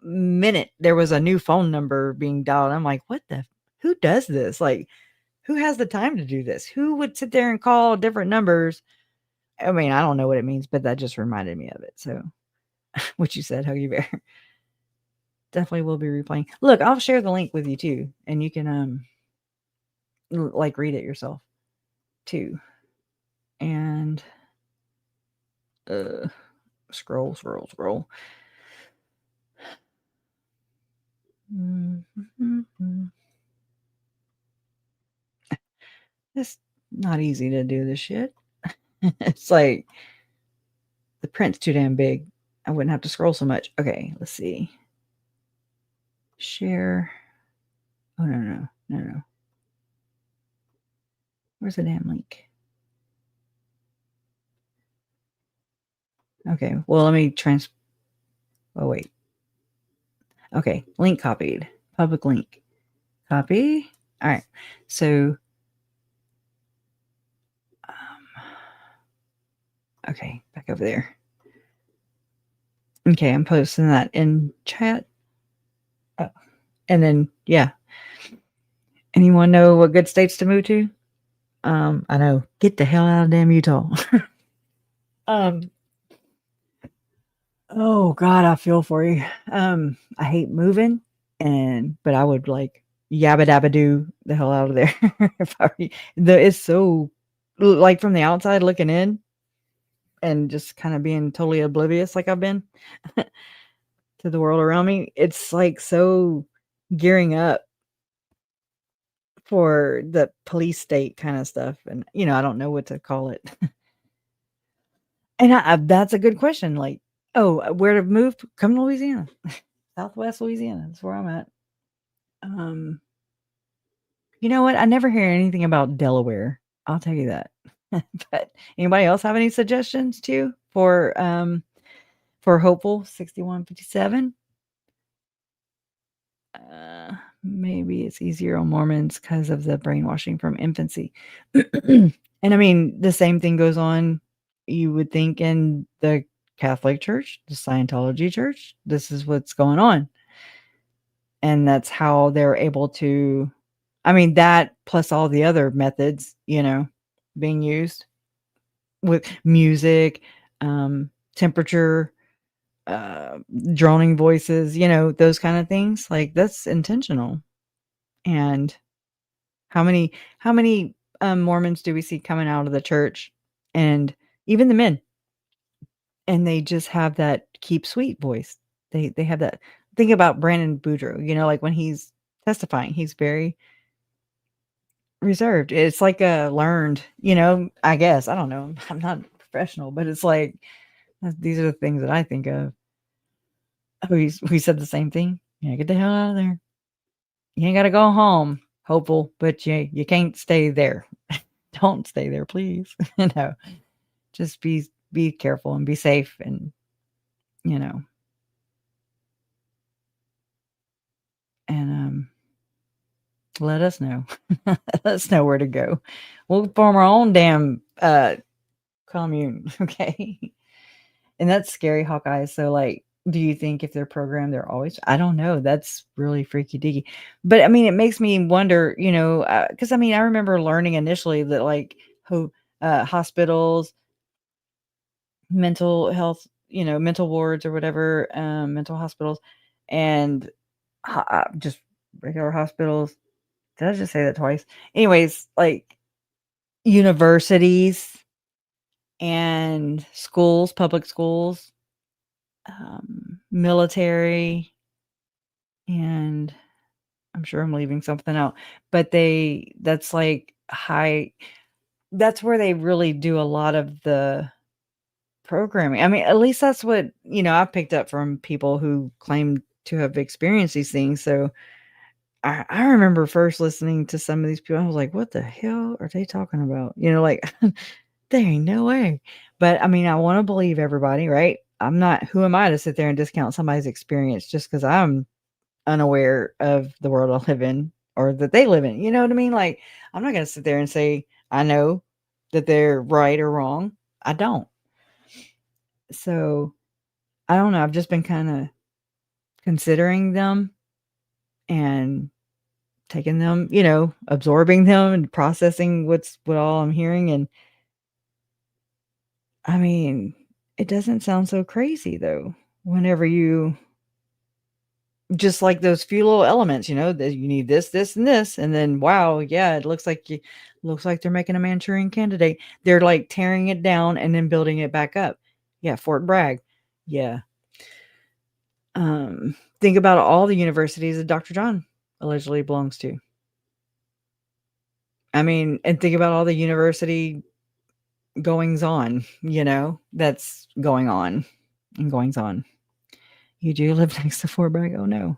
minute there was a new phone number being dialed. I'm like, who does this? Like, who has the time to do this? Who would sit there and call different numbers? I mean, I don't know what it means, but that just reminded me of it. So what you said, Huggy Bear. Definitely will be replaying. Look, I'll share the link with you too, and you can like read it yourself too. And scroll. It's not easy to do this shit. It's like the print's too damn big. I wouldn't have to scroll so much. Okay, let's see. Share. Oh, no. Where's the damn link? Okay, well, let me oh, wait. Okay, link copied. Public link. Copy. All right, so okay, back over there. Okay, I'm posting that in chat. Oh, and then, yeah. Anyone know what good states to move to? I know. Get the hell out of damn Utah. Oh God, I feel for you. I hate moving, but I would like yabba dabba do the hell out of there. If I it's so like from the outside looking in, and just kind of being totally oblivious, like I've been to the world around me. It's like so gearing up for the police state kind of stuff, and I don't know what to call it. And that's a good question. Like, oh, where to move? Come to Louisiana, Southwest Louisiana. That's where I'm at. You know what? I never hear anything about Delaware. I'll tell you that. But anybody else have any suggestions too for Hopeful 6157? Maybe it's easier on Mormons because of the brainwashing from infancy. And I mean, the same thing goes on, you would think, in the Catholic Church, the Scientology Church. This is what's going on. And that's how they're able to, I mean, that plus all the other methods, being used with music, temperature, droning voices, those kind of things. Like, that's intentional. And how many Mormons do we see coming out of the church, and even the men, and they just have that keep sweet voice. They have that. Think about Brandon Boudreaux, like when he's testifying, he's very reserved. It's like a learned, I guess. I don't know. I'm not professional, but it's like, these are the things that I think of. Oh, we said the same thing. Yeah, get the hell out of there. You ain't got to go home, Hopeful, but you can't stay there. Don't stay there, please. No, just be careful and be safe, and and let us know. Let us know where to go. We'll form our own damn commune, okay? And that's scary, Hawkeye. So, like, do you think if they're programmed, they're always? I don't know. That's really freaky deaky. But I mean, it makes me wonder, because I mean, I remember learning initially that like hospitals, mental health, mental wards or whatever, mental hospitals, and just regular hospitals. Did I just say that twice? Anyways, like universities and schools, public schools, military, and I'm sure I'm leaving something out, but that's like that's where they really do a lot of the programming. I mean, at least that's what, I picked up from people who claim to have experienced these things. So I remember first listening to some of these people, I was like, what the hell are they talking about? Like, there ain't no way. But I mean, I want to believe everybody, right? Who am I to sit there and discount somebody's experience just because I'm unaware of the world I live in or that they live in? You know what I mean? Like, I'm not going to sit there and say, I know that they're right or wrong. I don't. So I don't know. I've just been kind of considering them and taking them, absorbing them and processing what all I'm hearing. And I mean, it doesn't sound so crazy though. Whenever you just like those few little elements, that you need this, and this, and then wow, yeah, it looks like they're making a Manchurian candidate. They're like tearing it down and then building it back up. Yeah, Fort Bragg. Yeah. Think about all the universities that Dr. John allegedly belongs to. I mean, and think about all the university goings on, that's going on. and goings on. You do live next to Fort Bragg? Oh no.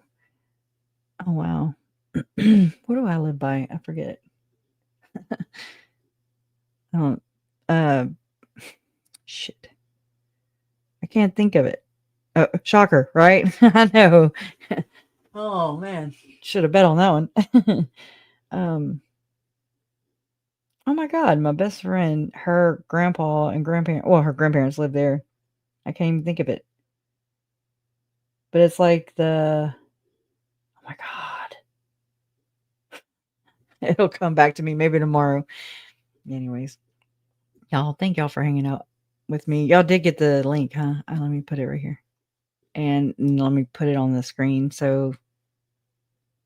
Oh wow. What do I live by? I forget. Oh, shit. I can't think of it. Shocker, right? I know. Oh man, should have bet on that one. Oh my God, my best friend, her grandpa and grandparents. Well, her grandparents live there. I can't even think of it. But it's like oh my God. It'll come back to me maybe tomorrow. Anyways, y'all, thank y'all for hanging out with me. Y'all did get the link, huh? Let me put it right here. And let me put it on the screen. So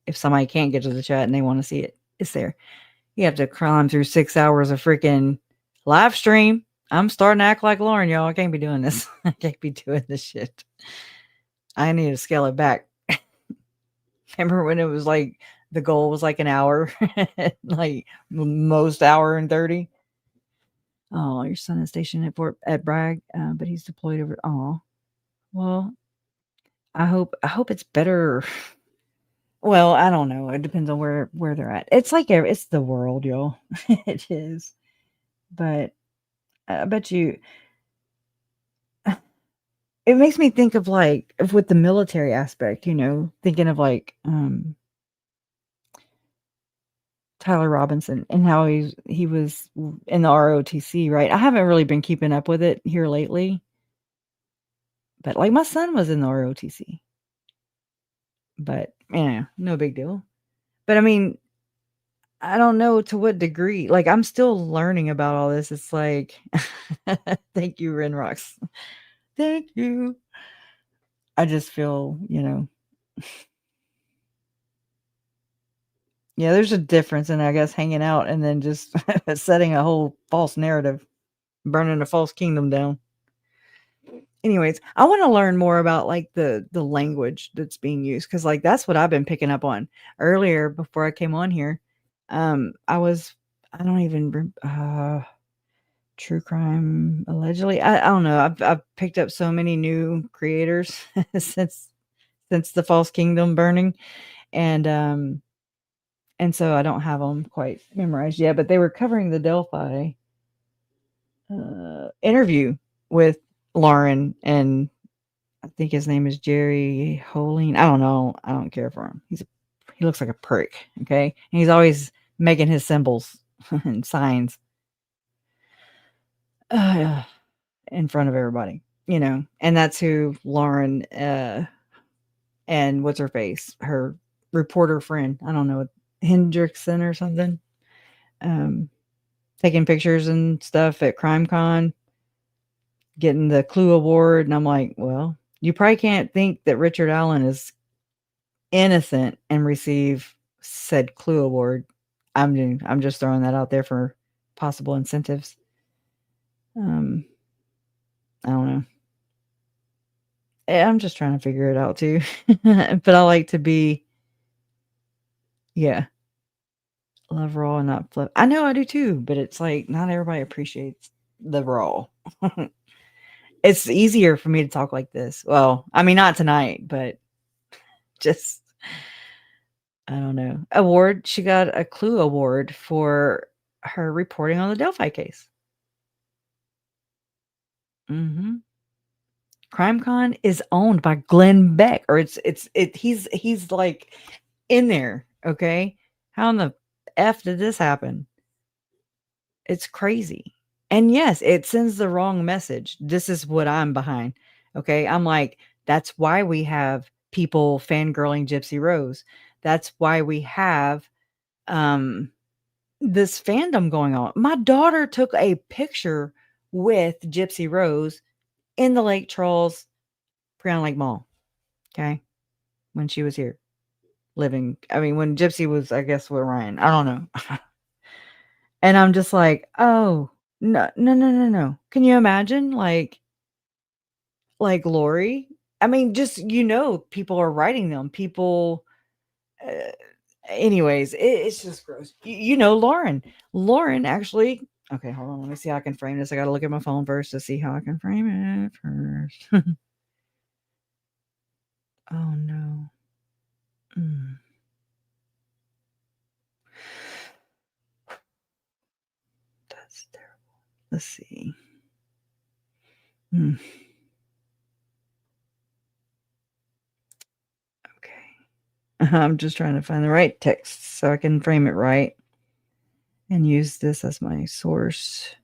if somebody can't get to the chat and they want to see it, it's there. You have to climb through 6 hours of freaking live stream. I'm starting to act like Lauren, y'all. I can't be doing this. I can't be doing this shit. I need to scale it back. Remember when it was like the goal was like an hour, like most hour and 30. Oh, your son is stationed at Bragg, but he's deployed over. Oh, well, I hope it's better. Well, I don't know. It depends on where they're at. It's like it's the world, y'all. It is, but I bet you. It makes me think of like with the military aspect, thinking of like Tyler Robinson and how he was in the ROTC, right? I haven't really been keeping up with it here lately. But like my son was in the ROTC. But no big deal. But I mean, I don't know to what degree. Like I'm still learning about all this. It's like thank you, Renrox. Thank you. I just feel, yeah, there's a difference in, I guess, hanging out and then just setting a whole false narrative, burning a false kingdom down. Anyways, I want to learn more about like the language that's being used because like that's what I've been picking up on earlier before I came on here. I don't even true crime allegedly. I don't know. I've picked up so many new creators since the false kingdom burning, and so I don't have them quite memorized yet. But they were covering the Delphi interview with Lauren, and I think his name is Jerry Holing. I don't know. I don't care for him. He looks like a prick. Okay, and he's always making his symbols and signs in front of everybody, and that's who Lauren and what's her face, her reporter friend. I don't know, Hendrickson or something. Taking pictures and stuff at CrimeCon, getting the Clue Award, and I'm like, well, you probably can't think that Richard Allen is innocent and receive said Clue Award. I'm just throwing that out there for possible incentives. I don't know. I'm just trying to figure it out too. But I like to be, love raw and not flip. I know I do too, but it's like not everybody appreciates the raw. It's easier for me to talk like this. Well, I mean, not tonight, but just, I don't know. Award. She got a Clue Award for her reporting on the Delphi case. CrimeCon is owned by Glenn Beck, or he's like in there. Okay. How in the F did this happen? It's crazy. And yes, it sends the wrong message. This is what I'm behind. Okay. I'm like, that's why we have people fangirling Gypsy Rose. That's why we have this fandom going on. My daughter took a picture with Gypsy Rose in the Lake Charles Pre-on Lake Mall. Okay. When she was here living. I mean, when Gypsy was, I guess, with Ryan. I don't know. And I'm just like, oh, no. Can you imagine? Like Lori? I mean, just, people are writing them. People, anyways, it's just gross. Lauren actually, okay, hold on. Let me see how I can frame this. I got to look at my phone first to see how I can frame it first. Oh no. That's terrible. Let's see. Okay. I'm just trying to find the right text so I can frame it right and use this as my source.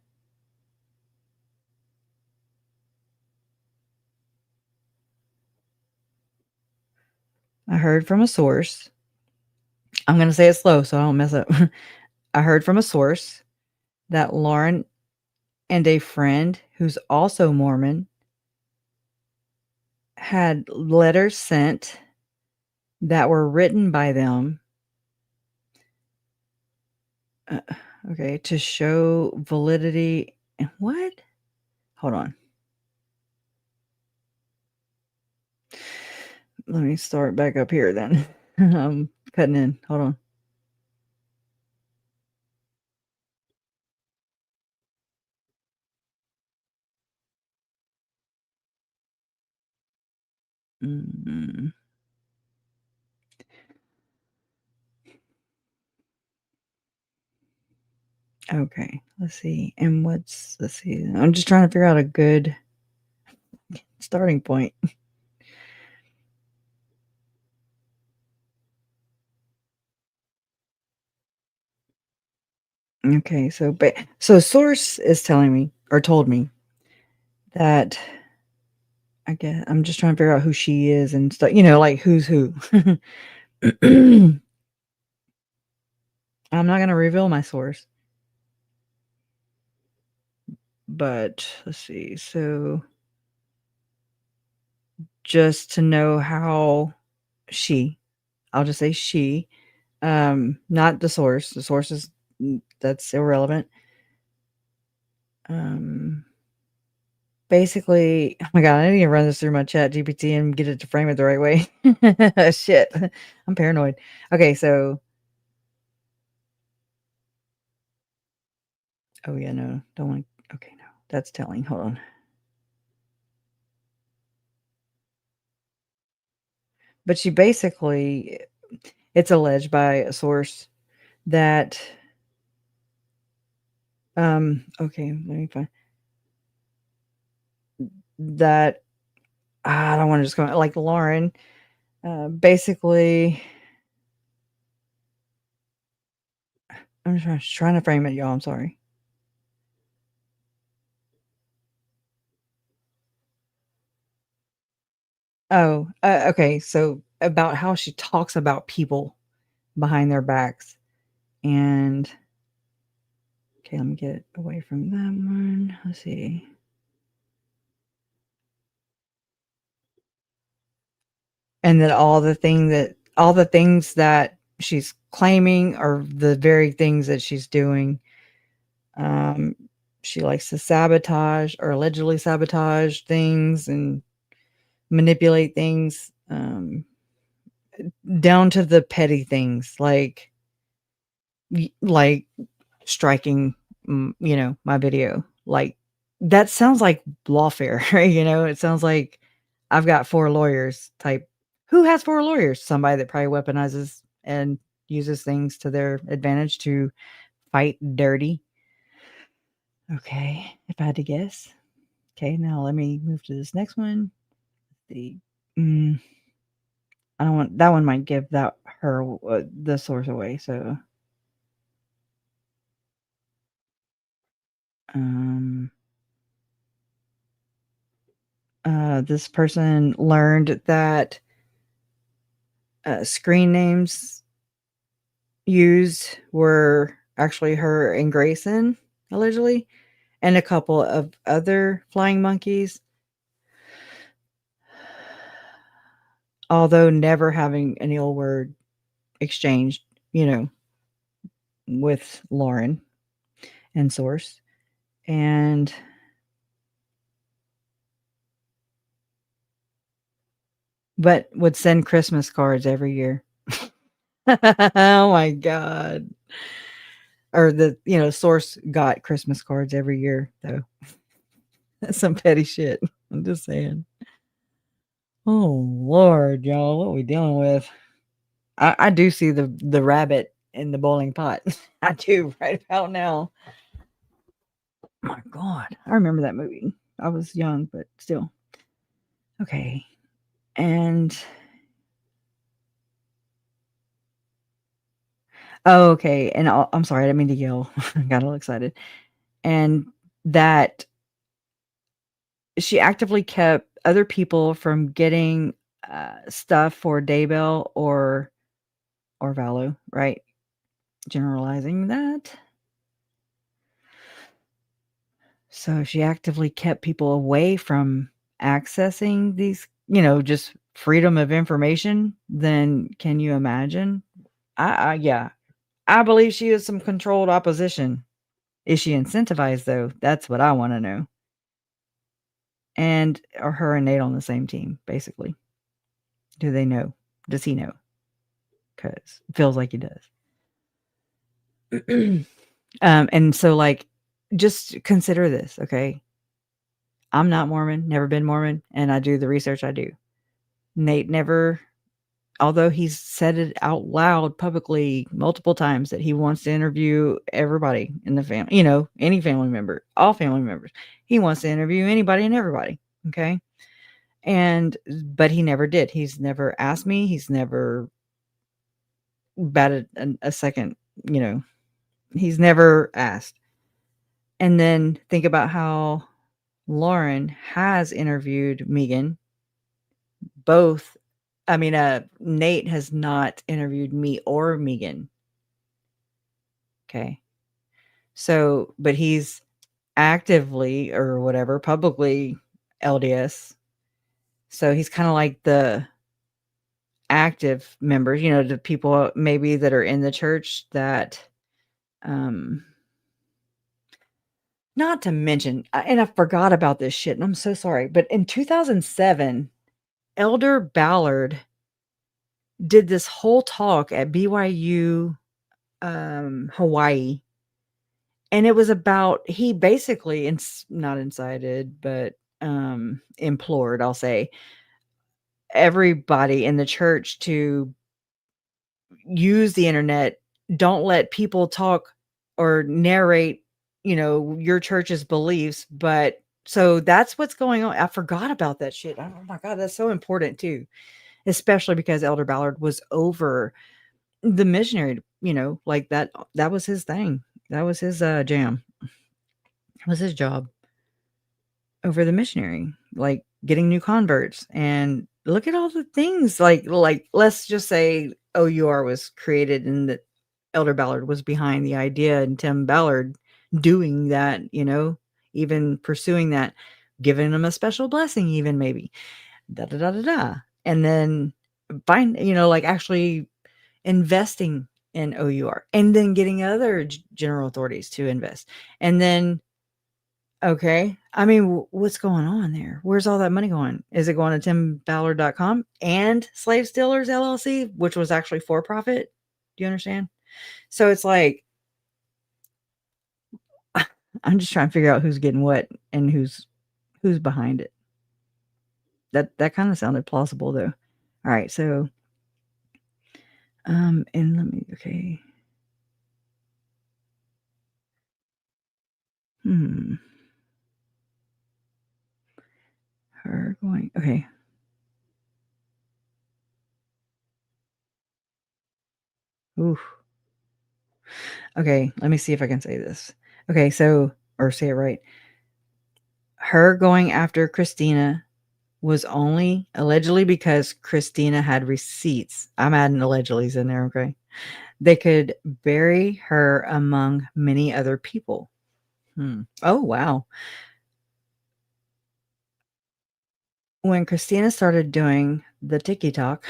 I heard from a source. I'm going to say it slow so I don't mess up. I heard from a source that Lauren and a friend who's also Mormon had letters sent that were written by them okay, to show validity. And what? Hold on. Let me start back up here then. I'm cutting in. Hold on. Okay, let's see. And let's see. I'm just trying to figure out a good starting point. Okay, so source is telling me or told me that I guess I'm just trying to figure out who she is and stuff, like who's who. I'm not going to reveal my source. But let's see. So just to know how I'll just say she, not the source. The source is that's irrelevant. Basically, oh my god, I need to run this through my chat GPT and get it to frame it the right way. Shit. I'm paranoid. Okay, so oh yeah, no, don't want okay, no. That's telling. Hold on. But she basically it's alleged by a source that okay, let me find that I don't want to just go like Lauren basically I'm just trying to frame it, y'all. I'm sorry. Oh, okay. So about how she talks about people behind their backs. And okay, let me get away from that one. Let's see. And that all the things that she's claiming are the very things that she's doing. She likes to sabotage or allegedly sabotage things and manipulate things down to the petty things like striking my video. Like that sounds like lawfare. It sounds like I've got 4 lawyers type. Who has 4 lawyers? Somebody that probably weaponizes and uses things to their advantage to fight dirty. Okay, if I had to guess. Okay, now let me move to this next one. I don't want that one might give her the source away. So, this person learned that screen names used were actually her and Grayson, allegedly, and a couple of other flying monkeys. Although never having an ill word exchanged, with Lauren and Source. And but would send Christmas cards every year. Oh my god. Or Source got Christmas cards every year, though. That's some petty shit. I'm just saying. Oh Lord, y'all, what are we dealing with? I do see the rabbit in the boiling pot. I do right about now. My God, I remember that movie. I was young, but still. Okay, and okay, and I'm sorry, I didn't mean to yell. I got all excited, and that she actively kept other people from getting stuff for Daybell or Vallow, right? Generalizing that. So she actively kept people away from accessing these, just freedom of information. Then can you imagine? Yeah, I believe she is some controlled opposition. Is she incentivized though? That's what I want to know. And are her and Nate on the same team, basically? Do they know? Does he know? Because it feels like he does. And so, like, just consider this, okay? I'm not Mormon, never been Mormon, and I do the research I do. Nate never, although he's said it out loud publicly multiple times that he wants to interview everybody in the family, any family member, all family members. He wants to interview anybody and everybody, okay? But he never did. He's never asked me. He's never batted a second, he's never asked. And then think about how Lauren has interviewed Megan. Nate has not interviewed me or Megan. Okay. So, but he's actively or whatever, publicly LDS. So he's kind of like the active members, the people maybe that are in the church that, not to mention, and I forgot about this shit, and I'm so sorry, but in 2007, Elder Ballard did this whole talk at BYU, Hawaii, and it was about, he basically, not incited, but implored, I'll say, everybody in the church to use the internet. Don't let people talk or narrate, your church's beliefs. But so that's what's going on. I forgot about that shit. Oh my God, that's so important too, especially because Elder Ballard was over the missionary, like that was his thing. That was his jam. It was his job over the missionary, like getting new converts. And look at all the things, like let's just say OUR was created and that Elder Ballard was behind the idea, and Tim Ballard doing that, even pursuing that, giving them a special blessing, even maybe da da da da da. And then actually investing in OUR, and then getting other general authorities to invest. And then, okay, what's going on there? Where's all that money going? Is it going to timballard.com and Slave Stealers LLC, which was actually for profit? Do you understand? So it's like, I'm just trying to figure out who's getting what and who's behind it. That kind of sounded plausible though. All right, so and let me, okay. Her going, okay. Oof. Okay, let me see if I can say this. Okay, so, or say it right. Her going after Christina was only allegedly because Christina had receipts. I'm adding allegedly's in there, okay? They could bury her among many other people. Oh, wow. When Christina started doing the TikTok,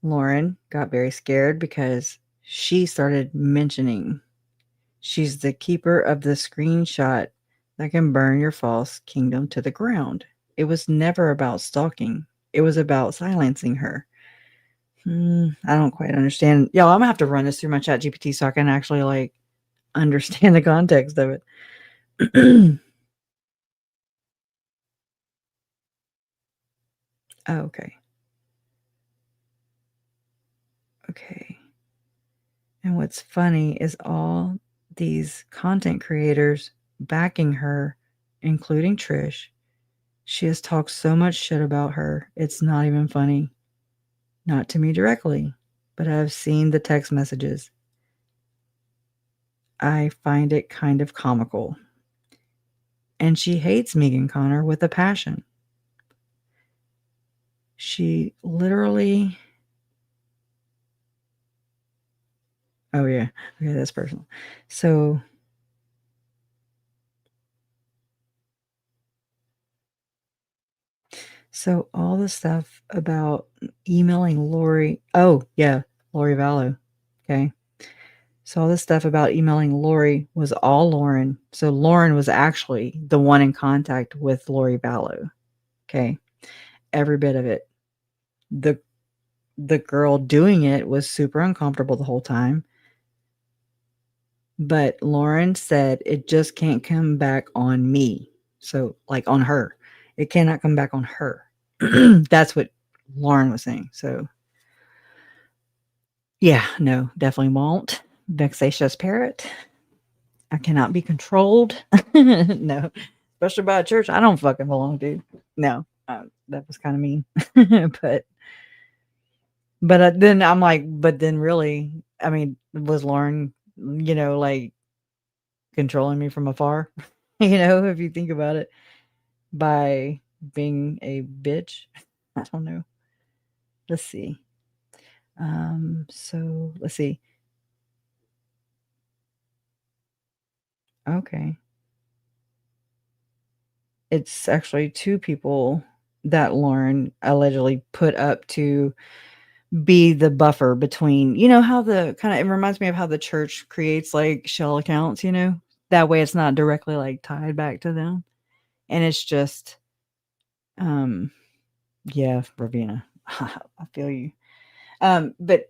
Lauren got very scared because she started mentioning she's the keeper of the screenshot that can burn your false kingdom to the ground. It was never about stalking. It was about silencing her. I don't quite understand. Y'all, I'm gonna have to run this through my chat GPT so I can actually understand the context of it. Oh, okay. Okay. And what's funny is all these content creators backing her, including Trish. She has talked so much shit about her. It's not even funny. Not to me directly, but I've seen the text messages. I find it kind of comical. And she hates Megan Connor with a passion. She literally... Oh, yeah. Okay, that's personal. So... So all the stuff about emailing Lori... Oh, yeah. Lori Vallow. Okay. So all this stuff about emailing Lori was all Lauren. So Lauren was actually the one in contact with Lori Vallow. Okay. Every bit of it. The girl doing it was super uncomfortable the whole time. But Lauren said it just can't come back on me. So like on her. It cannot come back on her. That's what Lauren was saying. So yeah, no, definitely won't. Vexatious parrot. I cannot be controlled. No, especially by a church I don't fucking belong to. No, that was kind of mean. but then I'm like, but then really, I mean, was Lauren, like controlling me from afar? If you think about it, by being a bitch. I don't know. Let's see. So let's see. Okay. It's actually 2 people that Lauren allegedly put up to be the buffer between, how it reminds me of how the church creates like shell accounts, that way it's not directly like tied back to them. And it's just, yeah, Ravina, I feel you. But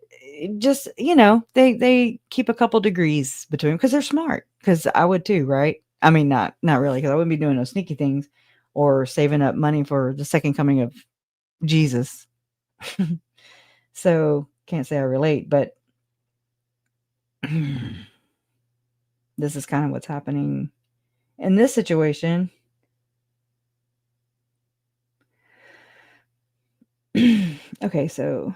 just, they keep a couple degrees between, because they're smart, because I would too, right? I mean, not really, because I wouldn't be doing those sneaky things or saving up money for the second coming of Jesus. So can't say I relate, but this is kind of what's happening in this situation. Okay, so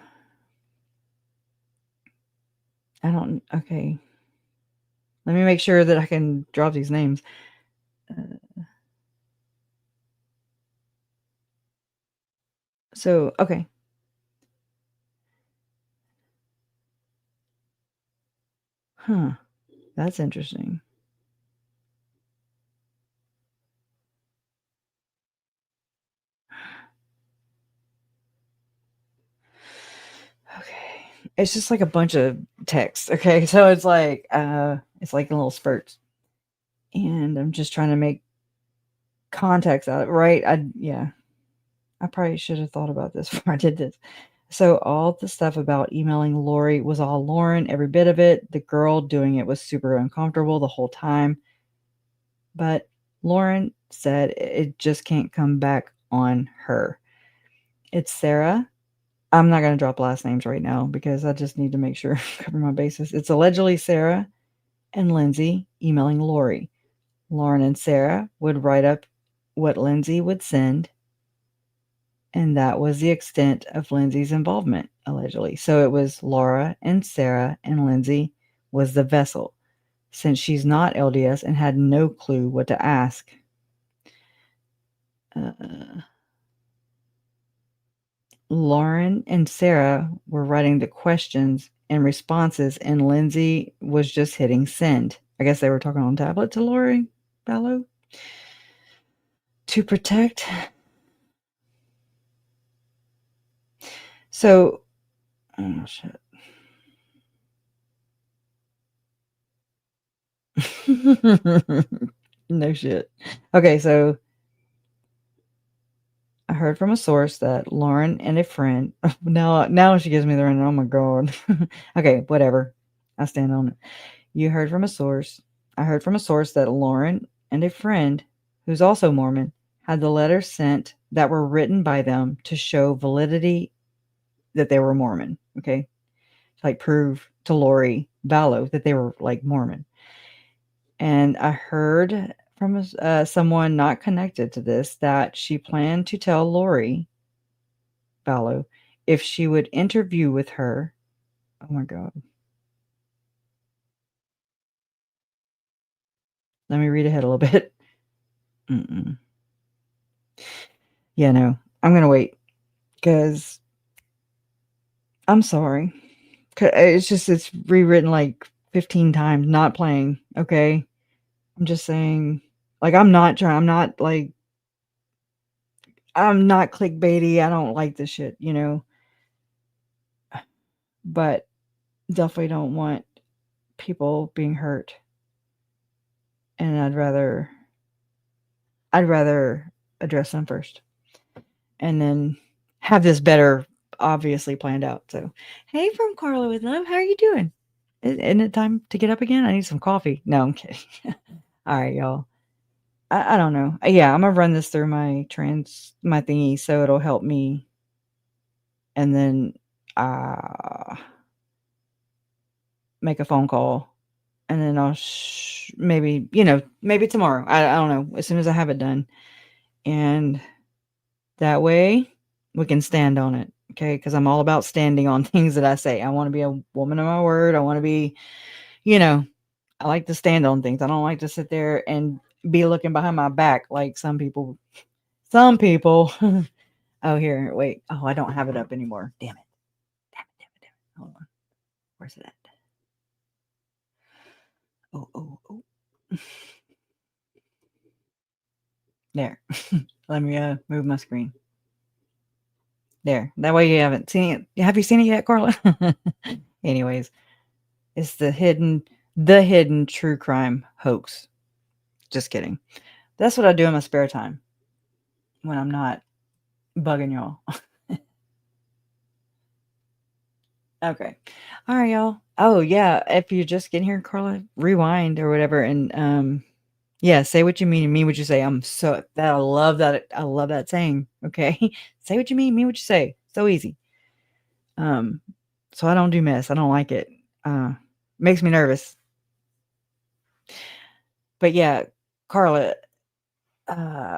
okay. Let me make sure that I can drop these names. So, okay. Huh. That's interesting. Okay. It's just like a bunch of text. Okay. So it's like in little spurts. And I'm just trying to make context out of it, right? I probably should have thought about this before I did this. So all the stuff about emailing Lori was all Lauren, every bit of it. The girl doing it was super uncomfortable the whole time. But Lauren said it just can't come back on her. It's Sarah. I'm not going to drop last names right now because I just need to make sure I cover my bases. It's allegedly Sarah and Lindsay emailing Lori. Lauren and Sarah would write up what Lindsay would send, and that was the extent of Lindsay's involvement, allegedly. So it was Laura and Sarah, and Lindsay was the vessel, since she's not LDS and had no clue what to ask. Lauren and Sarah were writing the questions and responses, and Lindsay was just hitting send. I guess they were talking on tablet to Lori Vallow to protect. So, oh shit. No shit. Okay, so I heard from a source that Lauren and a friend. Now she gives me the rundown. Oh my god. Okay, whatever. I stand on it. I heard from a source that Lauren and a friend, who's also Mormon, had the letters sent that were written by them to show validity that they were Mormon. Okay. Like prove to Lori Vallow that they were like Mormon. And I heard from someone not connected to this that she planned to tell Lori Vallow if she would interview with her. Oh my God. Let me read ahead a little bit. Yeah, no, I'm going to wait because I'm sorry. It's rewritten like 15 times, not playing. Okay. I'm just saying, like, I'm not clickbaity. I don't like this shit, but definitely don't want people being hurt. And I'd rather address them first and then have this better obviously planned out. So, hey, from Carla with love. How are you doing? Isn't it time to get up again? I need some coffee. No, I'm kidding. All right, y'all. I don't know. Yeah, I'm gonna run this through my thingy so it'll help me. And then make a phone call. And then I'll maybe tomorrow. I don't know. As soon as I have it done. And that way we can stand on it. Okay. Because I'm all about standing on things that I say. I want to be a woman of my word. I want to be, I like to stand on things. I don't like to sit there and be looking behind my back like some people. Oh, here. Wait. Oh, I don't have it up anymore. Damn it. Hold on. Where's it at? Oh. There. Let me move my screen. There. That way you haven't seen it. Have you seen it yet, Carla? Anyways, it's the hidden true crime hoax. Just kidding. That's what I do in my spare time when I'm not bugging y'all. Okay. All right, y'all. Oh, yeah. If you're just getting here, Carla, rewind or whatever. And, yeah, say what you mean and mean what you say. I love that. I love that saying. Okay. Say what you mean what you say. So easy. So I don't do mess. I don't like it. Makes me nervous. But yeah, Carla,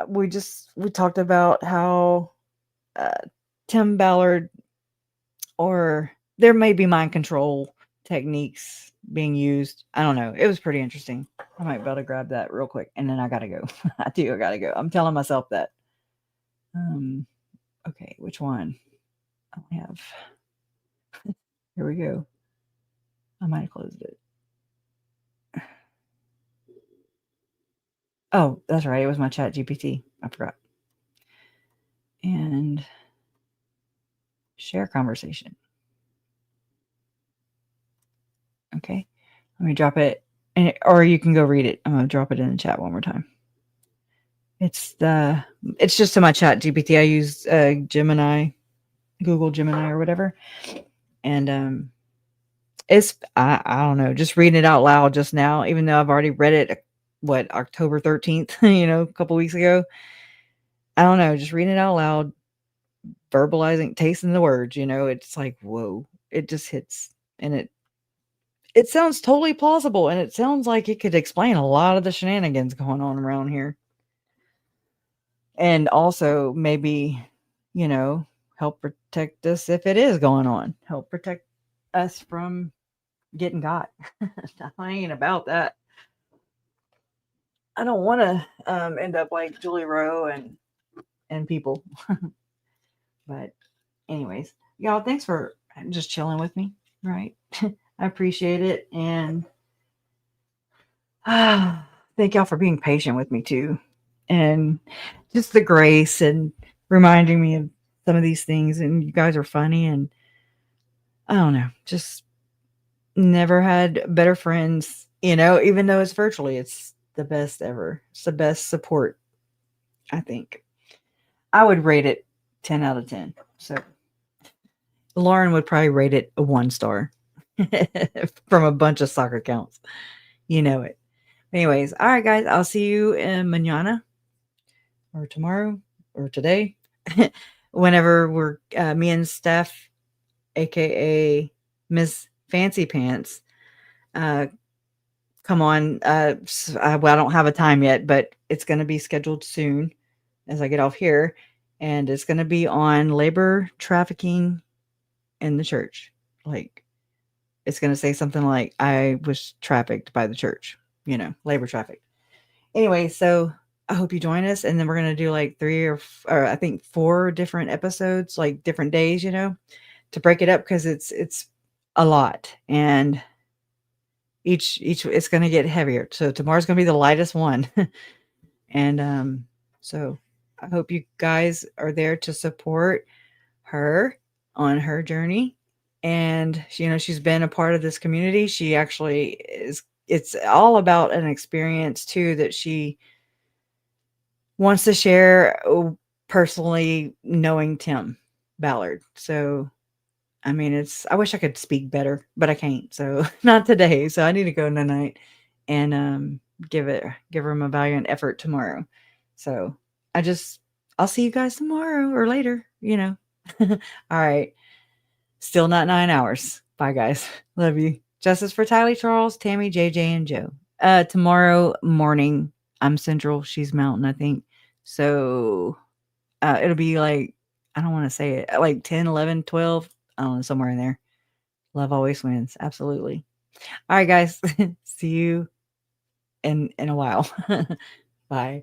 we talked about how Tim Ballard, or there may be mind control techniques being used. I don't know. It was pretty interesting. I might be able to grab that real quick, and then I gotta go. I gotta go. I'm telling myself that. Okay, which one? I only have. Here we go. I might have closed it. Oh, that's right. It was my chat GPT. I forgot. And share conversation. Okay. Let me drop it. Or you can go read it. I'm going to drop it in the chat one more time. It's just to my chat GPT. I use Gemini, Google Gemini or whatever. And it's, I don't know, just reading it out loud just now, even though I've already read it, October 13th, a couple weeks ago. I don't know, just reading it out loud, verbalizing, tasting the words, it's like, whoa, it just hits. And it sounds totally plausible. And it sounds like it could explain a lot of the shenanigans going on around here. And also maybe, help protect us if it is going on. Help protect us from getting got. I ain't about that. I don't want to end up like Julie Rowe and people. But anyways, y'all, thanks for just chilling with me, right? I appreciate it. And thank y'all for being patient with me too. And just the grace and reminding me of some of these things. And you guys are funny. And I don't know, just never had better friends, even though it's virtually, it's the best ever. It's the best support, I think. I would rate it 10 out of 10. So Lauren would probably rate it a 1 star from a bunch of soccer counts. You know it. Anyways, all right, guys, I'll see you in mañana. or tomorrow or today, whenever we're me and Steph, aka Miss Fancy Pants, come on. Well, I don't have a time yet, but it's going to be scheduled soon as I get off here, and it's going to be on labor trafficking in the church. Like, it's going to say something like, I was trafficked by the church, labor trafficked. Anyway, so I hope you join us. And then we're going to do like 3 or I think 4 different episodes, like different days, to break it up, because it's a lot. And each it's going to get heavier. So tomorrow's going to be the lightest one. And so I hope you guys are there to support her on her journey. And she's been a part of this community. She actually is. It's all about an experience too that she wants to share, personally, knowing Tim Ballard. So I mean, I wish I could speak better, but I can't. So not today. So I need to go tonight and give him a valiant effort tomorrow. So I'll see you guys tomorrow or later, All right. Still not 9 hours. Bye, guys. Love you. Justice for Tylee, Charles, Tammy, JJ, and Joe. Tomorrow morning, I'm Central. She's Mountain, I think. So it'll be like, I don't want to say it, like 10, 11, 12. I don't know, somewhere in there. Love always wins. Absolutely. All right, guys. See you in a while. Bye.